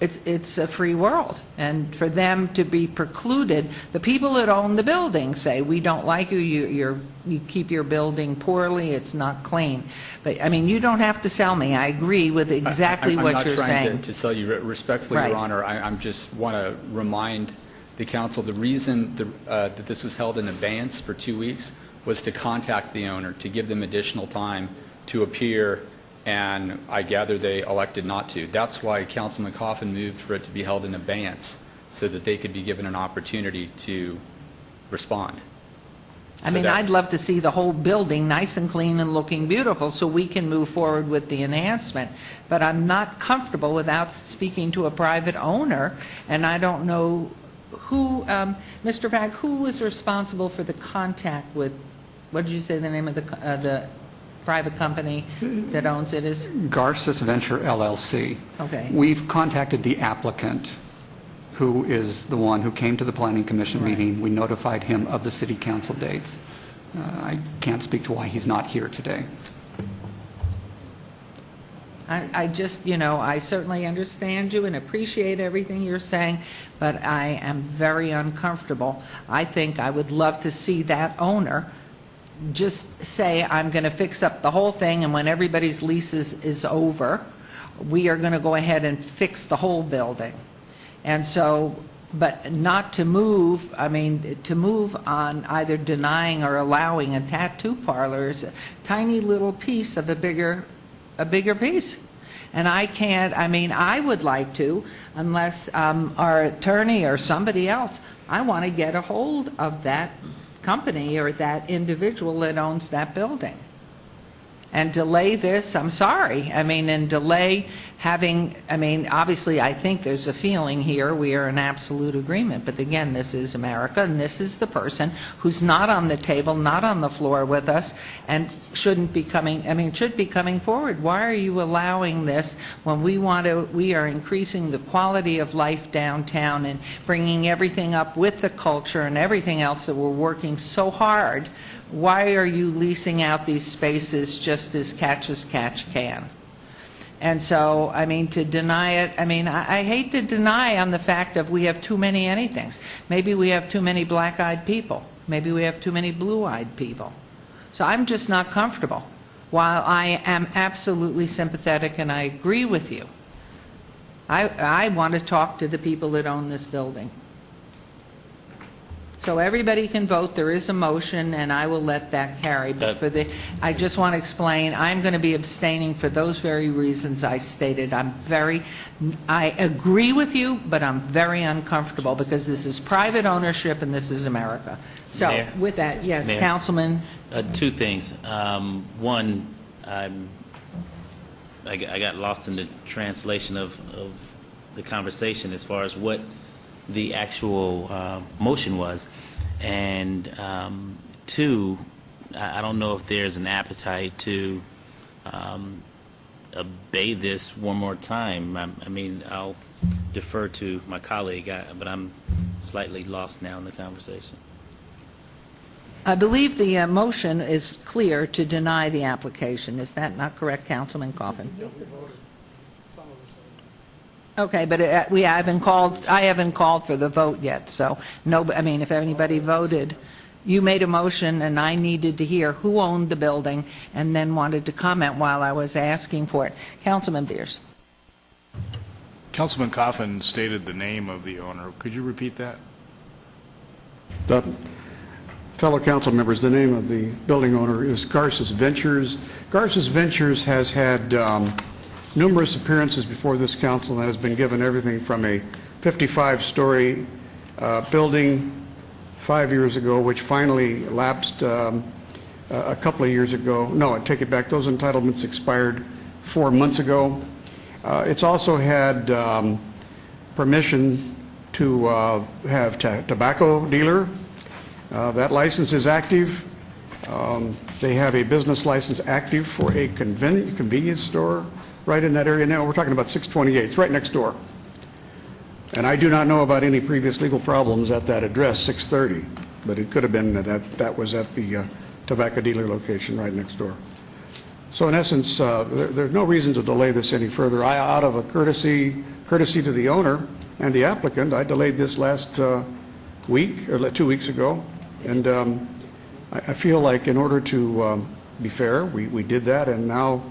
it's a free world, and for them to be precluded, the people that own the building say, we don't like you, you keep your building poorly, it's not clean. But, I mean, you don't have to sell me. I agree with exactly what you're saying. I'm not trying to sell you respectfully, Right. Your Honor. I just want to remind the council the reason that this was held in abeyance for 2 weeks was to contact the owner, to give them additional time to appear, and I gather they elected not to. That's why Councilman Coffin moved for it to be held in abeyance, so that they could be given an opportunity to respond. I mean, I'd love to see the whole building nice and clean and looking beautiful so we can move forward with the enhancement. But I'm not comfortable without speaking to a private owner, and I don't know who, Mr. Vag, who was responsible for the contact with, what did you say the name of the private company that owns it is? Garces Venture LLC. Okay. We've contacted the applicant, who is the one who came to the Planning Commission meeting. We notified him of the city council dates. I can't speak to why he's not here today. I just, I certainly understand you and appreciate everything you're saying, but I am very uncomfortable. I think I would love to see that owner just say, I'm going to fix up the whole thing, and when everybody's lease is over, we are going to go ahead and fix the whole building. And so, but not to move, to move on either denying or allowing a tattoo parlor is a tiny little piece of a bigger piece. And I can't, I would like to, unless our attorney or somebody else, I want to get a hold of that company or that individual that owns that building. And delay this, I'm sorry, and delay having, obviously I think there's a feeling here we are in absolute agreement, but again, this is America, and this is the person who's not on the table, not on the floor with us, and shouldn't be coming, should be coming forward. Why are you allowing this when we are increasing the quality of life downtown and bringing everything up with the culture and everything else that we're working so hard? Why are you leasing out these spaces just as catch can? And so, to deny it, I hate to deny on the fact of we have too many anythings. Maybe we have too many black-eyed people. Maybe we have too many blue-eyed people. So I'm just not comfortable. while I am absolutely sympathetic and I agree with you, I want to talk to the people that own this building. So everybody can vote, there is a motion, and I will let that carry. But I just want to explain, I'm going to be abstaining for those very reasons I stated. I agree with you, but I'm very uncomfortable because this is private ownership and this is America. So Mayor? with that, yes, Mayor? Councilman. Two things. One, I got lost in the translation of the conversation as far as what the actual motion was. And two, I don't know if there's an appetite to obey this one more time. I mean, I'll defer to my colleague, but I'm slightly lost now in the conversation. I believe the motion is clear to deny the application. Is that not correct, Councilman Coffin? Okay, but I haven't called for the vote yet, so no, I mean, if anybody voted, you made a motion and I needed to hear who owned the building and then wanted to comment while I was asking for it. Councilman Beers. Councilman Coffin stated the name of the owner. Could you repeat that? Fellow council members, the name of the building owner is Garces Ventures. Garces Ventures has had numerous appearances before this council and has been given everything from a 55-story building 5 years ago, which finally lapsed a couple of years ago. No, I take it back. Those entitlements expired 4 months ago. It's also had permission to have tobacco dealer. That license is active. They have a business license active for a convenience store right in that area now. We're talking about 628. It's right next door. And I do not know about any previous legal problems at that address, 630, but it could have been that was at the tobacco dealer location right next door. So in essence, there's no reason to delay this any further. Out of a courtesy to the owner and the applicant, I delayed this last week, or 2 weeks ago, and I feel like in order to be fair, we did that, and now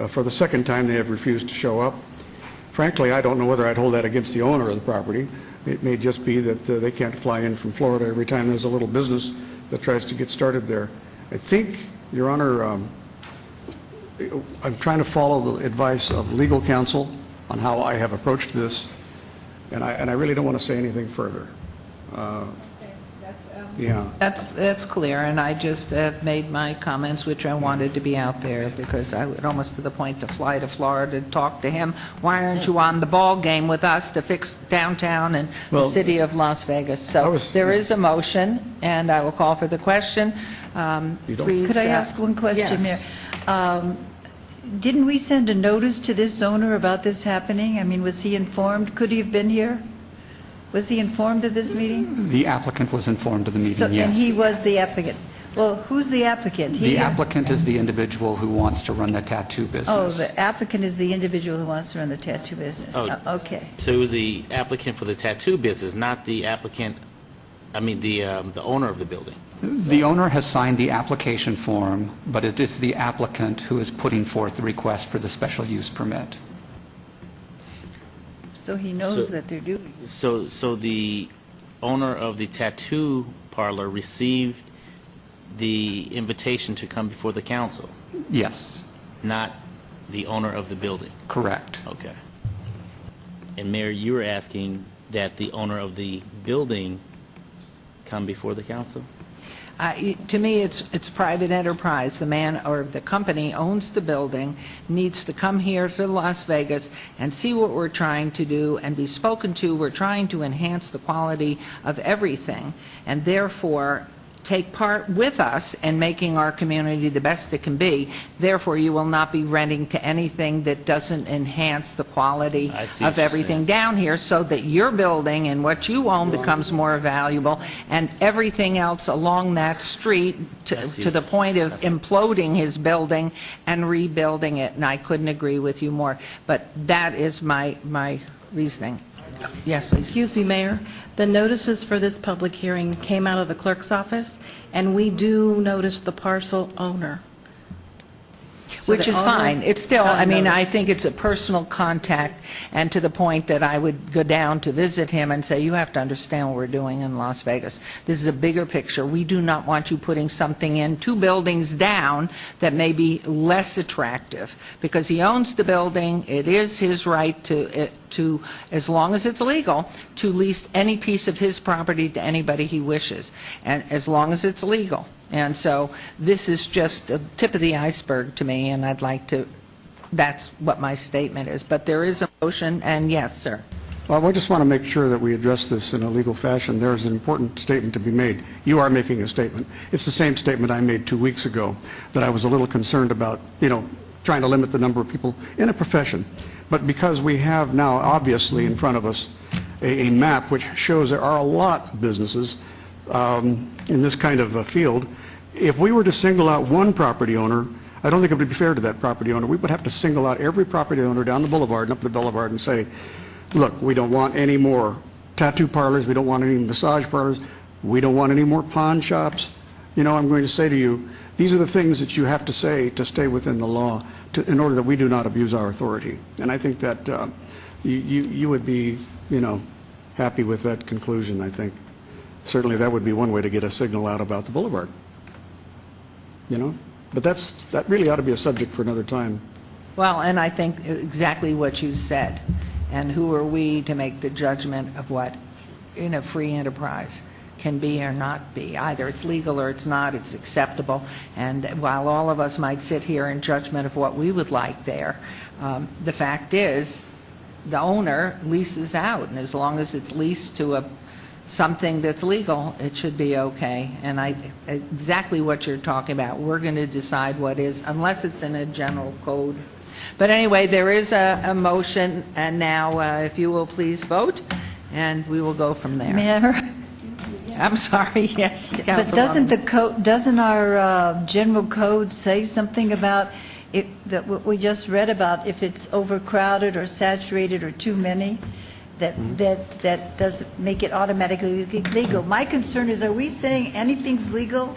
for the second time they have refused to show up. Frankly, I don't know whether I'd hold that against the owner of the property. It may just be that they can't fly in from Florida every time there's a little business that tries to get started there. I think, Your Honor, I'm trying to follow the advice of legal counsel on how I have approached this, and I really don't want to say anything further. Yeah. That's clear, and I just have made my comments, which I wanted to be out there, because I would almost to the point to fly to Florida to talk to him. Why aren't you on the ball game with us to fix downtown and the city of Las Vegas? So there is a motion, and I will call for the question. Please. Could I ask one question, yes. Mayor? Didn't we send a notice to this owner about this happening? I mean, was he informed? Could he have been here? Was he informed of this meeting? The applicant was informed of the meeting, yes. And he was the applicant. Well, who's the applicant? The applicant is the individual who wants to run the tattoo business. Oh, the applicant is the individual who wants to run the tattoo business. Oh. Okay. So it was the applicant for the tattoo business, not the applicant, the owner of the building. The owner has signed the application form, but it is the applicant who is putting forth the request for the special use permit. So he knows that they're doing it. So the owner of the tattoo parlor received the invitation to come before the council? Yes. Not the owner of the building? Correct. Okay. And Mayor, you were asking that the owner of the building come before the council? To me, it's private enterprise. The man or the company owns the building, needs to come here to Las Vegas and see what we're trying to do and be spoken to. We're trying to enhance the quality of everything, and therefore take part with us in making our community the best it can be. Therefore, you will not be renting to anything that doesn't enhance the quality of everything down here, so that your building and what you own becomes more valuable, and everything else along that street to the point of imploding his building and rebuilding it. And I couldn't agree with you more. But that is my reasoning. Yes, please. Excuse me, Mayor. The notices for this public hearing came out of the clerk's office, and we do notice the parcel owner. So which the is owner fine. It's still, got I mean, I notice. think it's a personal contact, and to the point that I would go down to visit him and say, you have to understand what we're doing in Las Vegas. This is a bigger picture. We do not want you putting something in 2 buildings down that may be less attractive, because he owns the building. It is his right to, as long as it's legal, to lease any piece of his property to anybody he wishes, and as long as it's legal. And so this is just the tip of the iceberg to me, and I'd like to, that's what my statement is. But there is a motion, and yes, sir. Well, I just want to make sure that we address this in a legal fashion. There's an important statement to be made. You are making a statement. It's the same statement I made 2 weeks ago, that I was a little concerned about, trying to limit the number of people in a profession. But because we have now, obviously, in front of us, a map which shows there are a lot of businesses in this kind of a field, if we were to single out one property owner, I don't think it would be fair to that property owner. We would have to single out every property owner down the boulevard and up the boulevard and say, look, we don't want any more tattoo parlors, we don't want any massage parlors, we don't want any more pawn shops. I'm going to say to you, these are the things that you have to say to stay within the law in order that we do not abuse our authority. And I think that you would be, happy with that conclusion, I think. Certainly that would be one way to get a signal out about the boulevard. But that really ought to be a subject for another time. Well, and I think exactly what you said. And who are we to make the judgment of what, in a free enterprise, can be or not be? Either it's legal or it's not, it's acceptable. And while all of us might sit here in judgment of what we would like there, the fact is, the owner leases out. And as long as it's leased to something that's legal, it should be okay. And exactly what you're talking about, we're going to decide what is, unless it's in a general code. But anyway, there is a motion, and now if you will please vote, and we will go from there. Mayor? I'm sorry, yes, But doesn't our general code say something about that what we just read about, if it's overcrowded or saturated or too many, that doesn't make it automatically legal? My concern is, are we saying anything's legal?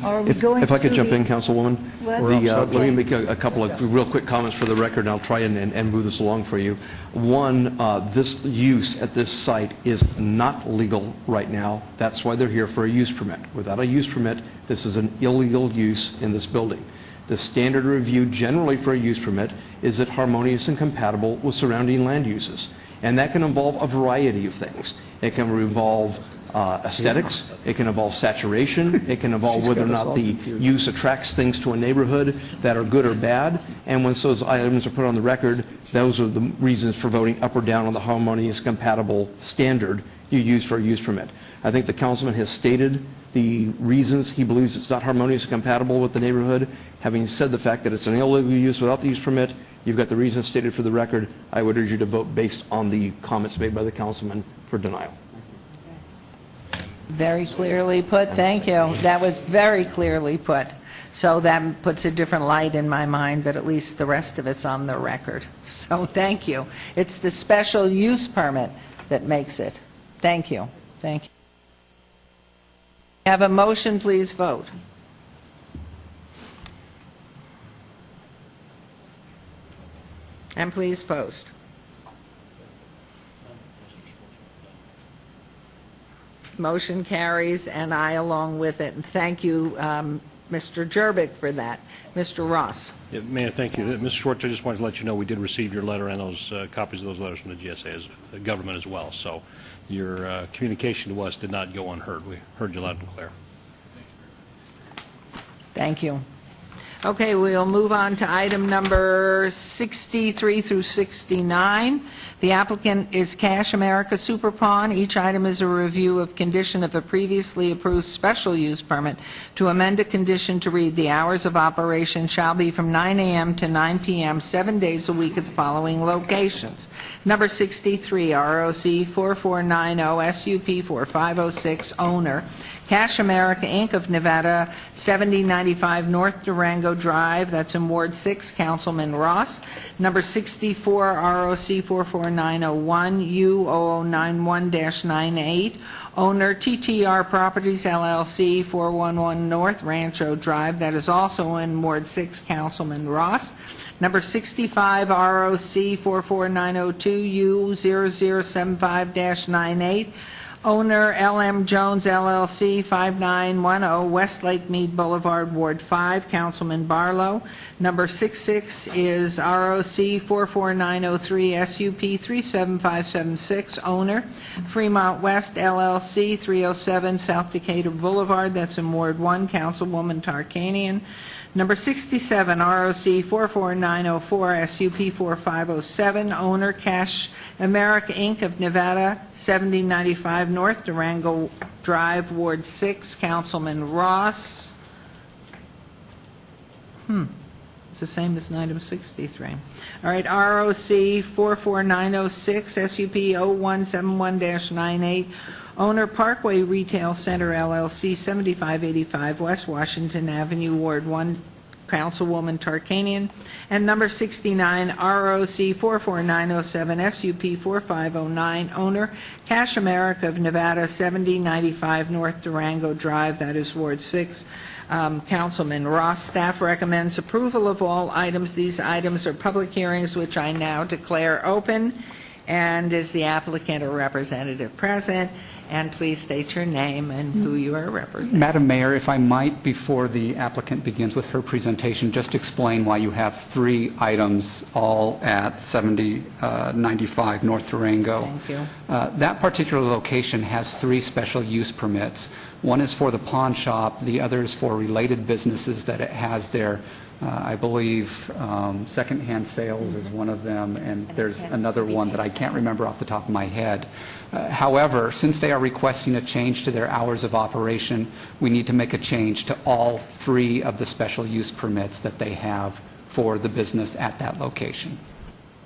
Or are we going If I could through jump in, Councilwoman? What? Let me make a couple of real quick comments for the record, and I'll try and move this along for you. One, this use at this site is not legal right now. That's why they're here for a use permit. Without a use permit, this is an illegal use in this building. The standard review generally for a use permit is it harmonious and compatible with surrounding land uses. And that can involve a variety of things. It can involve aesthetics, it can involve saturation, it can involve whether or not the use attracts things to a neighborhood that are good or bad, and once those items are put on the record, those are the reasons for voting up or down on the harmonious compatible standard you use for a use permit. I think the councilman has stated the reasons he believes it's not harmonious and compatible with the neighborhood. Having said the fact that it's an illegal use without the use permit, you've got the reasons stated for the record. I would urge you to vote based on the comments made by the councilman for denial. Very clearly put, thank you. That was very clearly put. So that puts a different light in my mind, but at least the rest of it's on the record. So thank you. It's the special use permit that makes it. Thank you. Thank you. Have a motion, please vote. And please post. Motion carries, and I along with it. And thank you, Mr. Jerbick, for that. Mr. Ross. Yeah, Mayor, thank you. Mr. Schwartz, I just wanted to let you know we did receive your letter and those copies of those letters from the GSA, the government as well. So your communication to us did not go unheard. We heard you loud and clear. Thank you. Okay, we'll move on to item number 63 through 69. The applicant is Cash America Superpawn. Each item is a review of condition of a previously approved special use permit to amend a condition to read the hours of operation shall be from 9 a.m. to 9 p.m. 7 days a week at the following locations. Number 63, ROC 4490, SUP 4506, owner Cash America, Inc. of Nevada, 7095 North Durango Drive, that's in Ward 6, Councilman Ross. Number 64, ROC 44901, U0091-98, owner TTR Properties LLC, 411 North Rancho Drive, that is also in Ward 6, Councilman Ross. Number 65, ROC 44902, U0075-98, owner LM Jones LLC, 5910 West Lake Mead Boulevard, Ward 5, Councilman Barlow. Number 66 is ROC 44903, SUP 37576, owner Fremont West LLC, 307 South Decatur Boulevard, that's in Ward 1, Councilwoman Tarkanian. Number 67, ROC 44904, SUP 4507, owner Cash America, Inc. of Nevada, 7095 North Durango Drive, Ward 6, Councilman Ross. It's the same as item 63. All right, ROC 44906, SUP 0171-98, owner Parkway Retail Center LLC, 7585 West Washington Avenue, Ward 1, Councilwoman Tarkanian. And number 69, ROC 44907, SUP 4509, owner Cash America of Nevada, 7095 North Durango Drive, that is Ward 6, Councilman Ross. Staff recommends approval of all items. These items are public hearings, which I now declare open. And is the applicant or representative present? And please state your name and who you are representing. Madam Mayor, if I might, before the applicant begins with her presentation, just explain why you have 3 items all at 7095 North Durango. Thank you. That particular location has 3 special use permits. One is for the pawn shop, the other is for related businesses that it has there. I believe secondhand sales is one of them, and there's another one that I can't remember off the top of my head. However, since they are requesting a change to their hours of operation, we need to make a change to all 3 of the special use permits that they have for the business at that location.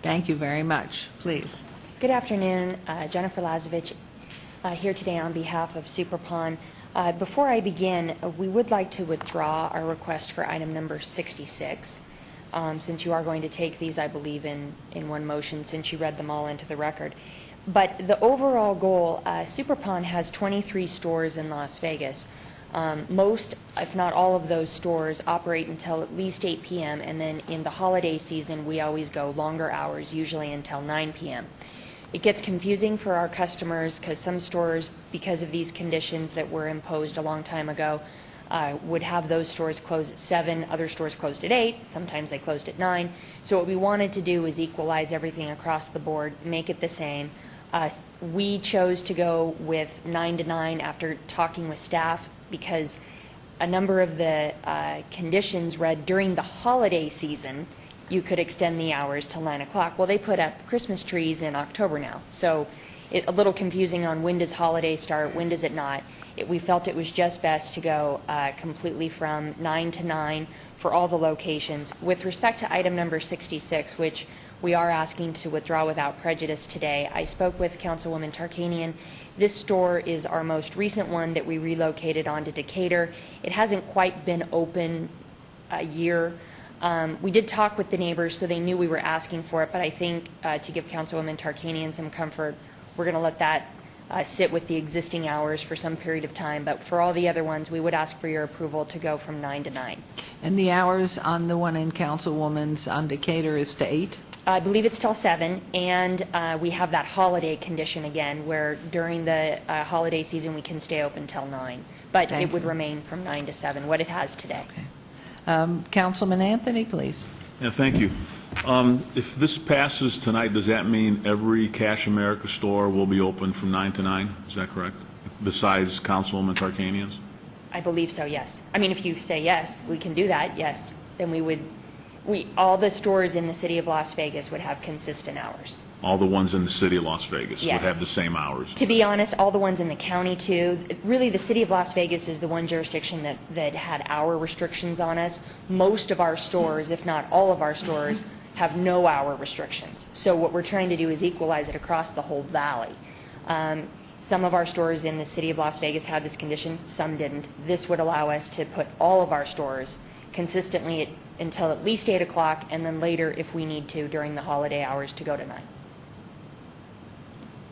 Thank you very much. Please. Good afternoon. Jennifer Lazovich here today on behalf of Superpon. Before I begin, we would like to withdraw our request for item number 66, since you are going to take these, I believe, in one motion, since you read them all into the record. But the overall goal, Superpon has 23 stores in Las Vegas. Most, if not all of those stores, operate until at least 8 p.m., and then in the holiday season, we always go longer hours, usually until 9 p.m. It gets confusing for our customers because some stores, because of these conditions that were imposed a long time ago, would have those stores close at 7, other stores closed at 8, sometimes they closed at 9. So what we wanted to do is equalize everything across the board, make it the same. We chose to go with 9 to 9 after talking with staff because a number of the conditions read during the holiday season you could extend the hours till 9 o'clock. Well, they put up Christmas trees in October now, so a little confusing on when does holiday start, when does it not. We felt it was just best to go completely from 9 to 9 for all the locations. With respect to item number 66, which we are asking to withdraw without prejudice today, I spoke with Councilwoman Tarkanian. This store is our most recent one that we relocated onto Decatur. It hasn't quite been open a year. We did talk with the neighbors, so they knew we were asking for it, but I think to give Councilwoman Tarkanian some comfort, we're going to let that sit with the existing hours for some period of time. But for all the other ones, we would ask for your approval to go from 9 to 9. And the hours on the one in Councilwoman's on Decatur is to 8? I believe it's till 7, and we have that holiday condition again, where during the holiday season we can stay open till 9. But it would remain from 9 to 7, what it has today. Okay. Councilman Anthony, please. Yeah, thank you. If this passes tonight, does that mean every Cash America store will be open from 9 to 9? Is that correct? Besides Councilwoman Tarkanian's? I believe so, yes. I mean, if you say yes, we can do that, yes. Then all the stores in the city of Las Vegas would have consistent hours. All the ones in the city of Las Vegas Yes. would have the same hours? To be honest, all the ones in the county too. Really, the city of Las Vegas is the one jurisdiction that had hour restrictions on us. Most of our stores, if not all of our stores, have no hour restrictions. So what we're trying to do is equalize it across the whole valley. Some of our stores in the city of Las Vegas had this condition, some didn't. This would allow us to put all of our stores consistently until at least 8 o'clock, and then later, if we need to, during the holiday hours, to go to 9.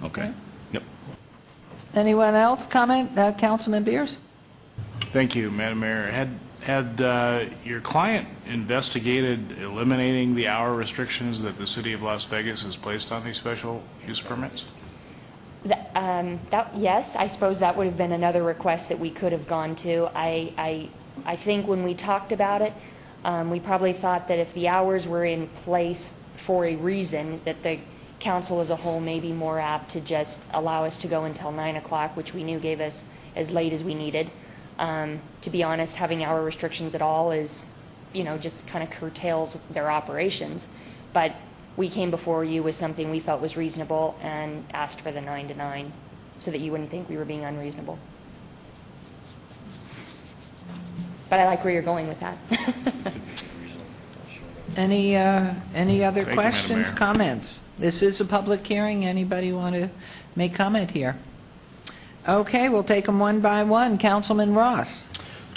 Okay. Yep. Anyone else comment? Councilman Beers? Thank you, Madam Mayor. Had your client investigated eliminating the hour restrictions that the city of Las Vegas has placed on these special use permits? Yes, I suppose that would have been another request that we could have gone to. I think when we talked about it, we probably thought that if the hours were in place for a reason, that the council as a whole may be more apt to just allow us to go until 9 o'clock, which we knew gave us as late as we needed. To be honest, having hour restrictions at all is, just kind of curtails their operations. But we came before you with something we felt was reasonable and asked for the 9 to 9 so that you wouldn't think we were being unreasonable. But I like where you're going with that. Any other Thank you, questions, Madam Mayor. comments? This is a public hearing. Anybody want to make comment here? Okay, we'll take them one by one. Councilman Ross.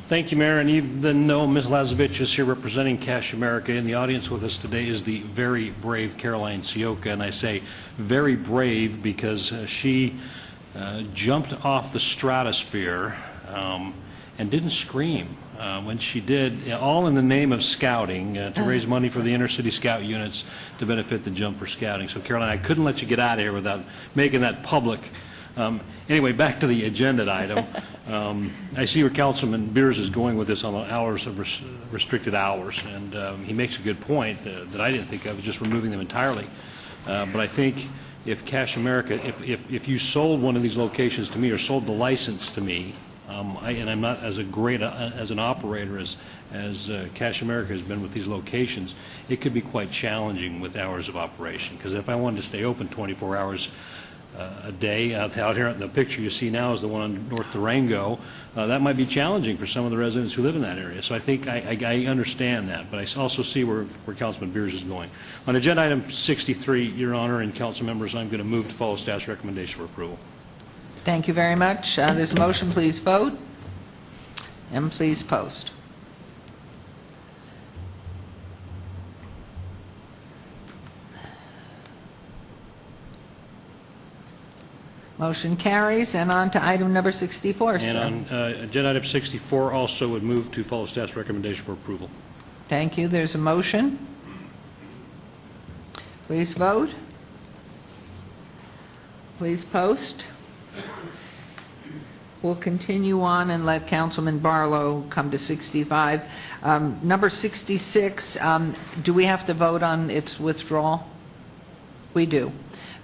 Thank you, Mayor, and even though Ms. Lazovich is here representing Cash America, in the audience with us today is the very brave Caroline Sioka, and I say very brave because she jumped off the stratosphere and didn't scream when she did, all in the name of scouting, to raise money for the inner city scout units to benefit the Jump for Scouting. So, Caroline, I couldn't let you get out of here without making that public. Anyway, back to the agenda item. I see where Councilman Beers is going with this on the hours of restricted hours, and he makes a good point that I didn't think of, just removing them entirely. But I think if Cash America, if you sold one of these locations to me or sold the license to me, and I'm not as great as an operator as Cash America has been with these locations, it could be quite challenging with hours of operation. Because if I wanted to stay open 24 hours a day, out here, the picture you see now is the one on North Durango, that might be challenging for some of the residents who live in that area. So I think I understand that, but I also see where Councilman Beers is going. On agenda item 63, Your Honor and council members, I'm going to move to follow staff's recommendation for approval. Thank you very much. There's a motion. Please vote. And please post. Motion carries. And on to item number 64, sir. And on agenda item 64, also would move to follow staff's recommendation for approval. Thank you. There's a motion. Please vote. Please post. We'll continue on and let Councilman Barlow come to 65. Number 66, do we have to vote on its withdrawal? We do.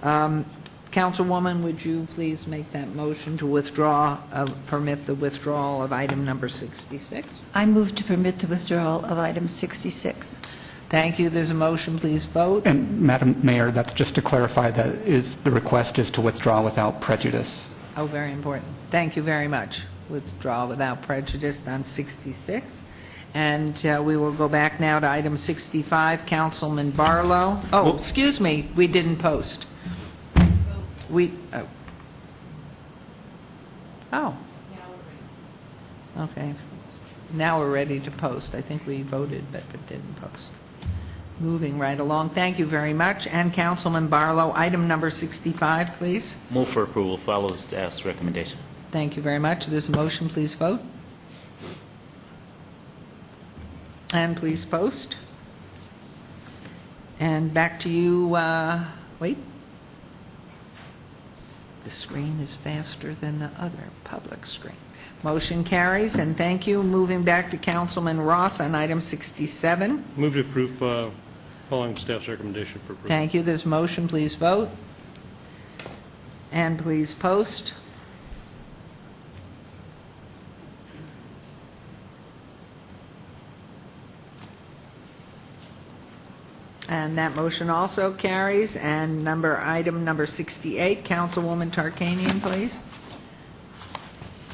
Councilwoman, would you please make that motion to withdraw, permit the withdrawal of item number 66? I move to permit the withdrawal of item 66. Thank you. There's a motion. Please vote. And Madam Mayor, that's just to clarify that the request is to withdraw without prejudice. Oh, very important. Thank you very much. Withdraw without prejudice on 66. And we will go back now to item 65, Councilman Barlow. Oh, excuse me, we didn't post. Oh. Okay. Now we're ready to post. I think we voted but didn't post. Moving right along. Thank you very much. And Councilman Barlow, item number 65, please. Move for approval. Follow staff's recommendation. Thank you very much. There's a motion. Please vote. And please post. And back to you. Wait. The screen is faster than the other public screen. Motion carries, and thank you. Moving back to Councilman Ross on item 67. Move to approve following staff's recommendation for approval. Thank you. There's motion. Please vote. And please post. And that motion also carries. And item number 68, Councilwoman Tarkanian, please.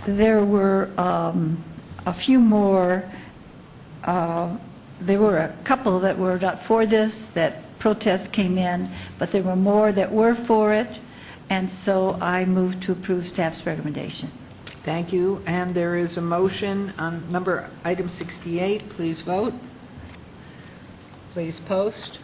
There were a few more. There were a couple that were not for this, that protests came in, but there were more that were for it. and so I move to approve staff's recommendation. Thank you. And there is a motion on item 68. Please vote. Please post.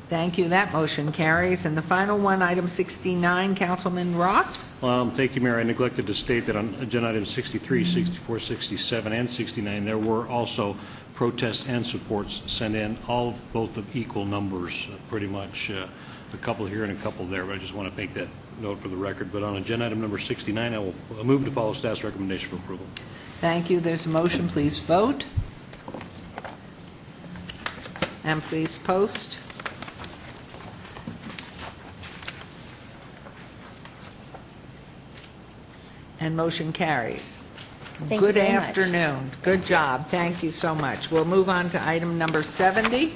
Thank you. That motion carries. And the final one, item 69, Councilman Ross. Thank you, Mayor. I neglected to state that on agenda items 63, 64, 67, and 69, there were also protests and supports sent in, both of equal numbers, pretty much a couple here and a couple there, but I just want to make that note for the record. But on agenda item number 69, I will move to follow staff's recommendation for approval. Thank you. There's a motion. Please vote. And please post. And motion carries. Thank you Good very much. afternoon. Good job. Thank you so much. We'll move on to item number 70.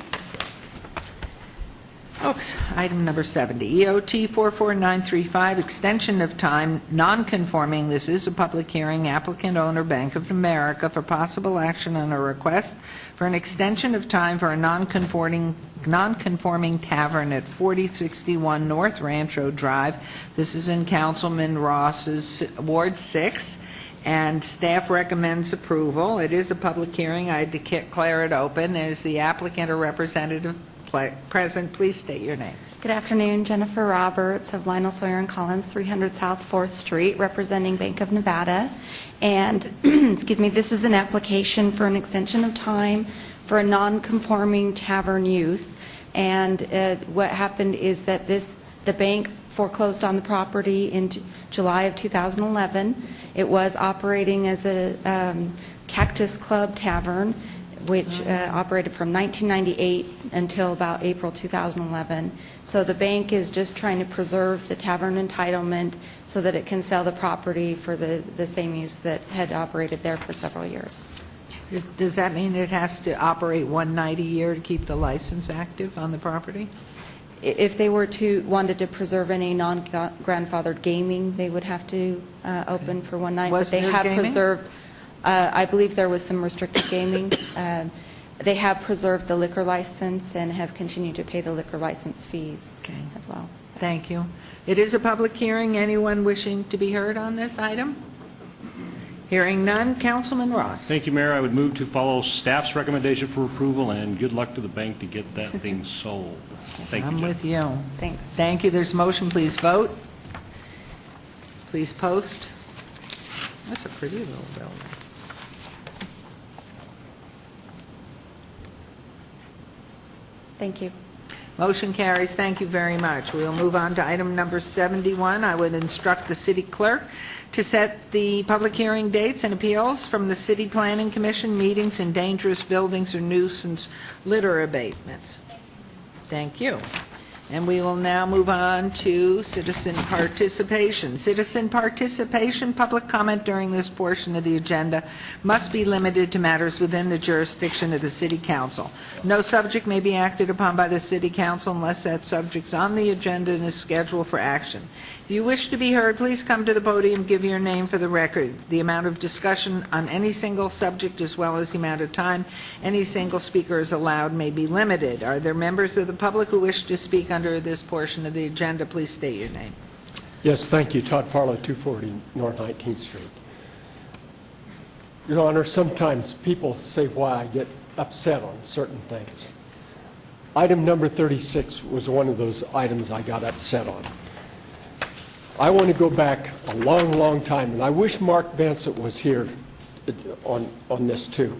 Item number 70, EOT 44935, extension of time, non-conforming. This is a public hearing. Applicant owner, Bank of America, for possible action on a request for an extension of time for a non-conforming tavern at 4061 North Rancho Drive. This is in Councilman Ross's Ward 6, and staff recommends approval. It is a public hearing. I declare it open. Is the applicant or representative present? Please state your name. Good afternoon, Jennifer Roberts of Lionel Sawyer and Collins, 300 South 4th Street, representing Bank of Nevada. And, excuse me, this is an application for an extension of time for a non-conforming tavern use. And what happened is that the bank foreclosed on the property in July of 2011. It was operating as a Cactus Club Tavern, which operated from 1998 until about April 2011. So the bank is just trying to preserve the tavern entitlement so that it can sell the property for the same use that had operated there for several years. Does that mean it has to operate one night a year to keep the license active on the property? If they wanted to preserve any non-grandfathered gaming, they would have to open for one night. Was but they there have gaming? preserved. I believe there was some restricted gaming. They have preserved the liquor license and have continued to pay the liquor license fees as well. Thank you. It is a public hearing. Anyone wishing to be heard on this item? Hearing none, Councilman Ross. Thank you, Mayor. I would move to follow staff's recommendation for approval, and good luck to the bank to get that thing sold. Thank you, I'm Jen. with you. Thanks. Thank you. There's a motion. Please vote. Please post. That's a pretty little building. Thank you. Motion carries. Thank you very much. We'll move on to item number 71. I would instruct the city clerk to set the public hearing dates and appeals from the City Planning Commission meetings in dangerous buildings or nuisance litter abatements. Thank you. And we will now move on to citizen participation. Citizen participation, public comment during this portion of the agenda must be limited to matters within the jurisdiction of the City Council. No subject may be acted upon by the City Council unless that subject's on the agenda and is scheduled for action. If you wish to be heard, please come to the podium, give your name for the record. The amount of discussion on any single subject, as well as the amount of time any single speaker is allowed, may be limited. Are there members of the public who wish to speak under this portion of the agenda? Please state your name. Yes, thank you. Todd Farlow, 240 North 19th Street. Your Honor, sometimes people say why I get upset on certain things. Item number 36 was one of those items I got upset on. I want to go back a long, long time, and I wish Mark Vincent was here on this too.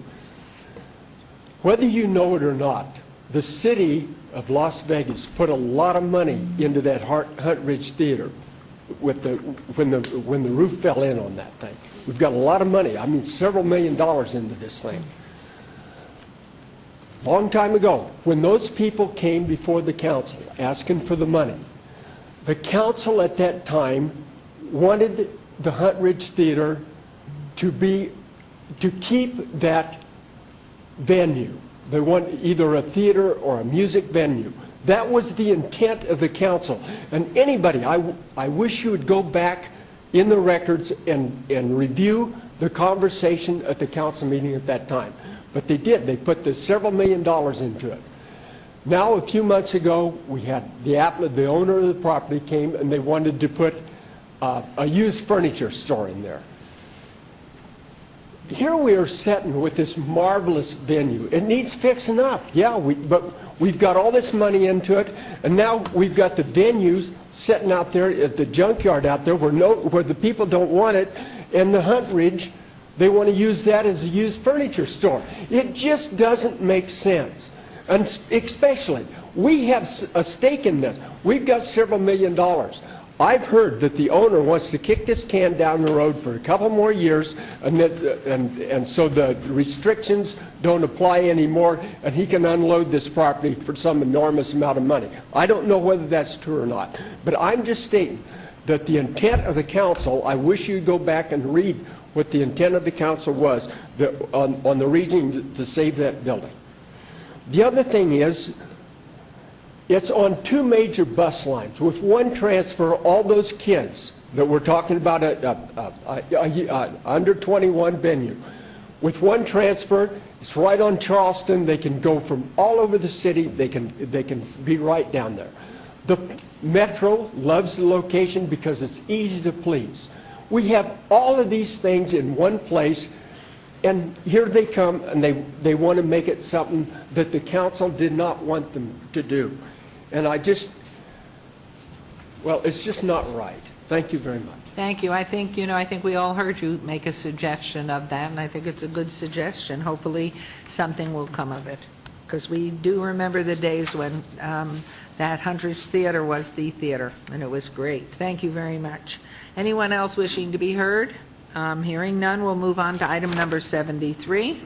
Whether you know it or not, the city of Las Vegas put a lot of money into that Hunt Ridge Theater when the roof fell in on that thing. We've got a lot of money, I mean several $1 million into this thing. Long time ago, when those people came before the council asking for the money, the council at that time wanted the Hunt Ridge Theater to keep that venue. They want either a theater or a music venue. That was the intent of the council. And anybody, I wish you would go back in the records and review the conversation at the council meeting at that time. But they did. They put the several $1 million into it. Now, a few months ago, we had the owner of the property came and they wanted to put a used furniture store in there. Here we are sitting with this marvelous venue. It needs fixing up, yeah, but we've got all this money into it, and now we've got the venues sitting out there at the junkyard out there where the people don't want it, and the Hunt Ridge, they want to use that as a used furniture store. It just doesn't make sense. And especially, we have a stake in this. We've got several $1 million. I've heard that the owner wants to kick this can down the road for a couple more years, and so the restrictions don't apply anymore, and he can unload this property for some enormous amount of money. I don't know whether that's true or not, but I'm just stating that the intent of the council, I wish you'd go back and read what the intent of the council was on the reason to save that building. The other thing is, it's on 2 major bus lines. With one transfer, all those kids that we're talking about, under 21 venue, with one transfer, it's right on Charleston. They can go from all over the city. They can be right down there. The Metro loves the location because it's easy to please. We have all of these things in one place, and here they come, and they want to make it something that the council did not want them to do. And it's just not right. Thank you very much. Thank you. I think we all heard you make a suggestion of that, and I think it's a good suggestion. Hopefully something will come of it, because we do remember the days when that Hunt Ridge Theater was the theater, and it was great. Thank you very much. Anyone else wishing to be heard? Hearing none, we'll move on to item number 73.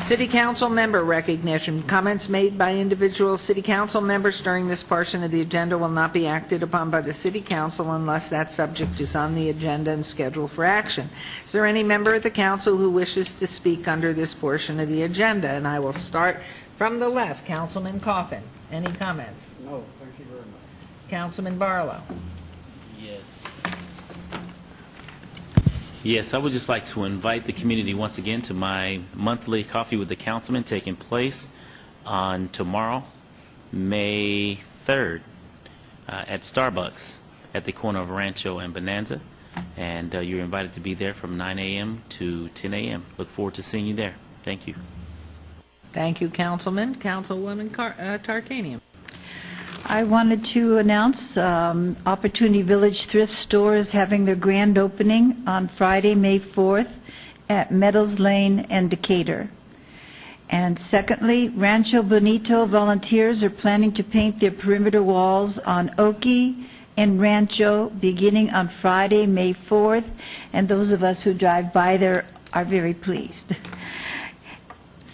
City Council member recognition. Comments made by individual City Council members during this portion of the agenda will not be acted upon by the City Council unless that subject is on the agenda and scheduled for action. Is there any member of the Council who wishes to speak under this portion of the agenda? And I will start from the left. Councilman Coffin. Any comments? No, thank you very much. Councilman Barlow. Yes, I would just like to invite the community once again to my monthly Coffee with the Councilman taking place on tomorrow, May 3rd, at Starbucks at the corner of Rancho and Bonanza. And you're invited to be there from 9 a.m. to 10 a.m. Look forward to seeing you there. Thank you. Thank you, Councilman. Councilwoman Tarkanian. I wanted to announce Opportunity Village Thrift Store is having their grand opening on Friday, May 4th at Meadows Lane and Decatur. And secondly, Rancho Bonito volunteers are planning to paint their perimeter walls on Oki and Rancho beginning on Friday, May 4th, and those of us who drive by there are very pleased.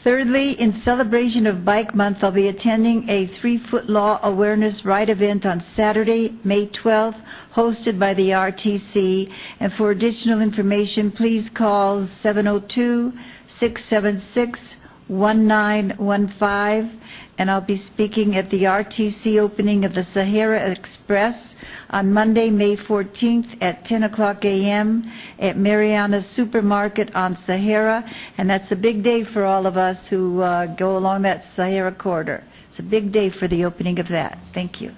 Thirdly, in celebration of Bike Month, I'll be attending a 3-foot law awareness ride event on Saturday, May 12th, hosted by the RTC. And for additional information, please call 702-676-1915. And I'll be speaking at the RTC opening of the Sahara Express on Monday, May 14th at 10 o'clock a.m. at Mariana's Supermarket on Sahara. And that's a big day for all of us who go along that Sahara corridor. It's a big day for the opening of that. Thank you.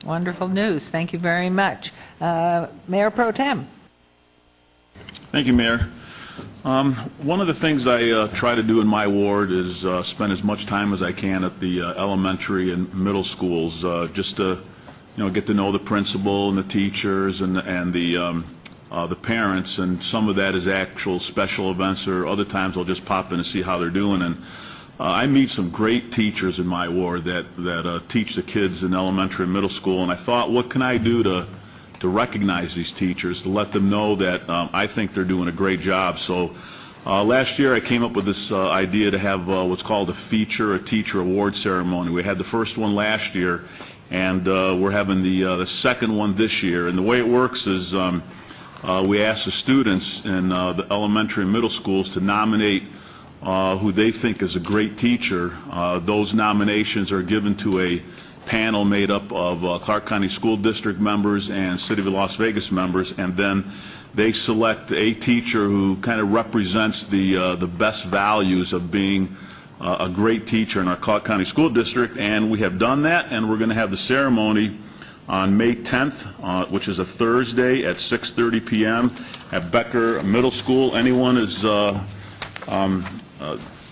Wonderful news. Thank you very much. Mayor Pro Tem. Thank you, Mayor. One of the things I try to do in my ward is spend as much time as I can at the elementary and middle schools, just to, get to know the principal and the teachers and the parents. And some of that is actual special events, or other times I'll just pop in to see how they're doing. And I meet some great teachers in my ward that teach the kids in elementary and middle school. And I thought, what can I do to recognize these teachers, to let them know that I think they're doing a great job. So last year I came up with this idea to have what's called a teacher award ceremony. We had the first one last year, and we're having the second one this year. And the way it works is we ask the students in the elementary and middle schools to nominate who they think is a great teacher. Those nominations are given to a panel made up of Clark County School District members and City of Las Vegas members, and then they select a teacher who kind of represents the best values of being a great teacher in our Clark County School District, and we have done that, and we're going to have the ceremony on May 10th, which is a Thursday at 6:30 p.m. at Becker Middle School. Anyone is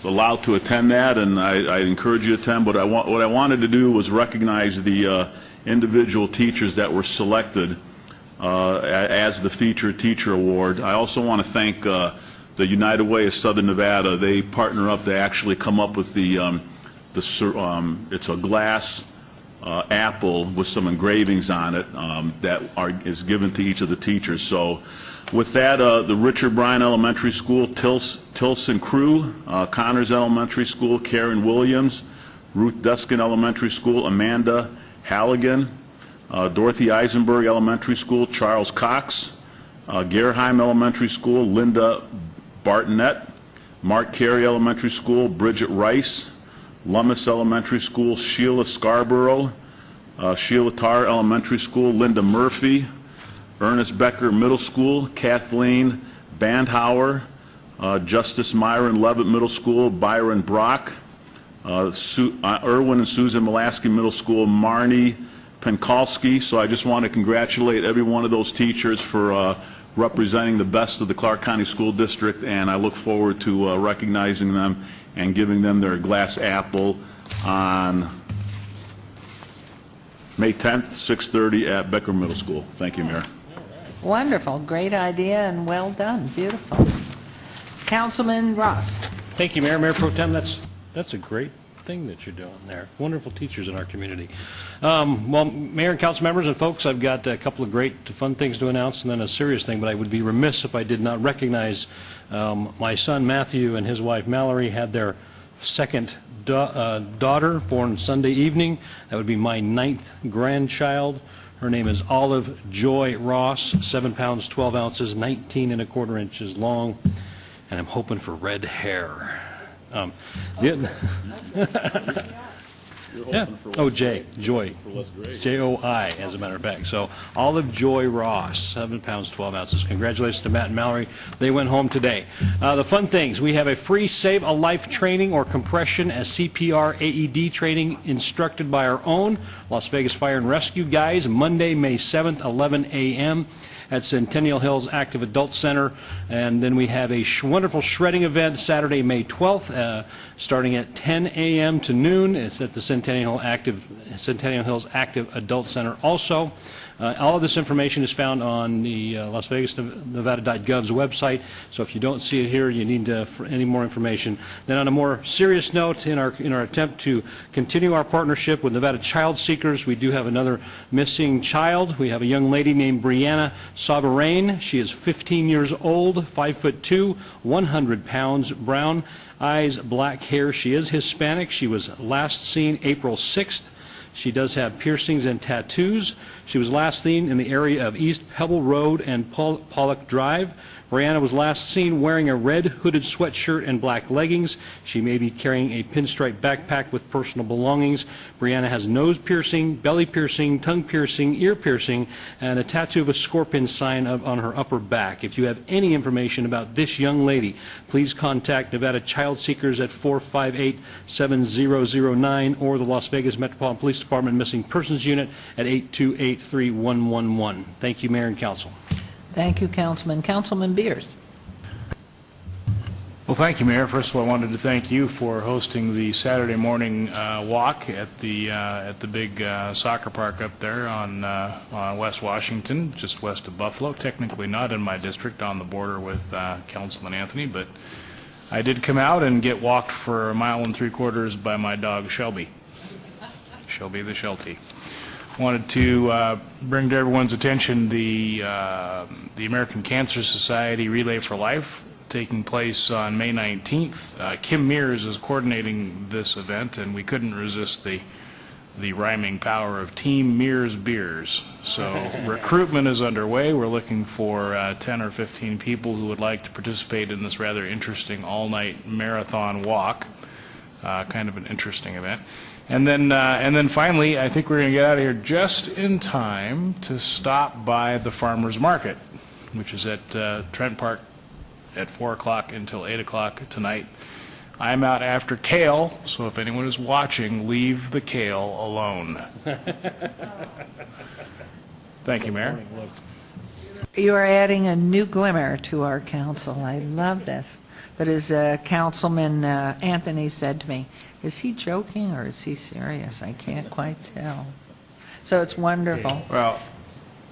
allowed to attend that, and I encourage you to attend. But what I wanted to do was recognize the individual teachers that were selected as the Featured Teacher Award. I also want to thank the United Way of Southern Nevada. They partner up to actually come up with it's a glass apple with some engravings on it that is given to each of the teachers. So with that, the Richard Bryan Elementary School, Tilson Crew, Connors Elementary School, Karen Williams, Ruth Deskin Elementary School, Amanda Halligan, Dorothy Eisenberg Elementary School, Charles Cox, Gerheim Elementary School, Linda Bartonette, Mark Carey Elementary School, Bridget Rice, Lummis Elementary School, Sheila Scarborough, Sheila Tarr Elementary School, Linda Murphy, Ernest Becker Middle School, Kathleen Bandhauer, Justice Myron Levitt Middle School, Byron Brock, Irwin and Susan Mulaski Middle School, Marnie Penkalski. So I just want to congratulate every one of those teachers for representing the best of the Clark County School District, and I look forward to recognizing them and giving them their glass apple on May 10th, 6:30 at Becker Middle School. Thank you, Mayor. Wonderful, great idea, and well done, beautiful. Councilman Ross. Thank you, Mayor. Mayor Pro Tem, that's a great thing that you're doing there. Wonderful teachers in our community. Well, Mayor and council members and folks, I've got a couple of great fun things to announce and then a serious thing, but I would be remiss if I did not recognize my son Matthew and his wife Mallory had their second daughter born Sunday evening. That would be my 9th grandchild. Her name is Olive Joy Ross, 7 pounds, 12 ounces, 19 1/4 inches long, and I'm hoping for red hair. Yeah. Oh, Joy. J-O-I, as a matter of fact. So, Olive Joy Ross, 7 pounds, 12 ounces. Congratulations to Matt and Mallory. They went home today. The fun things, we have a free Save a Life training or compression as CPR AED training instructed by our own Las Vegas Fire and Rescue guys, Monday, May 7th, 11 a.m. at Centennial Hills Active Adult Center. And then we have a wonderful shredding event Saturday, May 12th, starting at 10 a.m. to noon. It's at the Centennial Hills Active Adult Center also. All of this information is found on the LasVegasNevada.gov's website, so if you don't see it here, you need any more information. Then on a more serious note, in our attempt to continue our partnership with Nevada Child Seekers, we do have another missing child. We have a young lady named Brianna Sovereign. She is 15 years old, 5'2", 100 pounds, brown eyes, black hair. She is Hispanic. She was last seen April 6th. She does have piercings and tattoos. She was last seen in the area of East Pebble Road and Pollock Drive. Brianna was last seen wearing a red hooded sweatshirt and black leggings. She may be carrying a pinstripe backpack with personal belongings. Brianna has nose piercing, belly piercing, tongue piercing, ear piercing, and a tattoo of a scorpion sign on her upper back. If you have any information about this young lady, please contact Nevada Child Seekers at 458-7009 or the Las Vegas Metropolitan Police Department Missing Persons Unit at 828-3111. Thank you, Mayor and Council. Thank you, Councilman. Councilman Beers. Well, thank you, Mayor. First of all, I wanted to thank you for hosting the Saturday morning walk at the big soccer park up there on West Washington, just west of Buffalo. Technically not in my district, on the border with Councilman Anthony, but I did come out and get walked for 1 3/4 by my dog Shelby. Shelby the Sheltie. Wanted to bring to everyone's attention the American Cancer Society Relay for Life taking place on May 19th. Kim Mears is coordinating this event, and we couldn't resist the rhyming power of Team Mears Beers. So recruitment is underway. We're looking for 10 or 15 people who would like to participate in this rather interesting all-night marathon walk. Kind of an interesting event. And then finally, I think we're going to get out of here just in time to stop by the Farmers Market, which is at Trent Park at 4 o'clock until 8 o'clock tonight. I'm out after kale, so if anyone is watching, leave the kale alone. Thank you, Mayor. You are adding a new glimmer to our council. I love this. But as Councilman Anthony said to me, is he joking or is he serious? I can't quite tell. So it's wonderful. Well,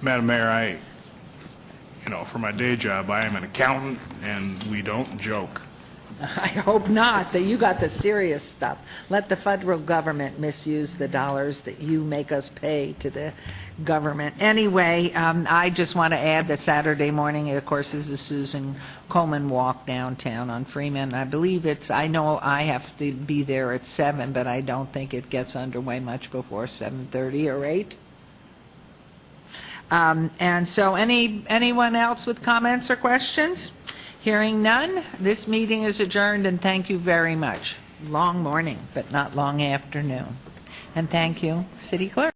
Madam Mayor, for my day job, I am an accountant, and we don't joke. I hope not, that you got the serious stuff. Let the federal government misuse the dollars that you make us pay to the government. Anyway, I just want to add that Saturday morning, of course, is the Susan Coleman Walk downtown on Freeman. I believe I know I have to be there at 7, but I don't think it gets underway much before 7:30 or 8. And so anyone else with comments or questions? Hearing none, this meeting is adjourned, and thank you very much. Long morning, but not long afternoon. And thank you, City Clerk.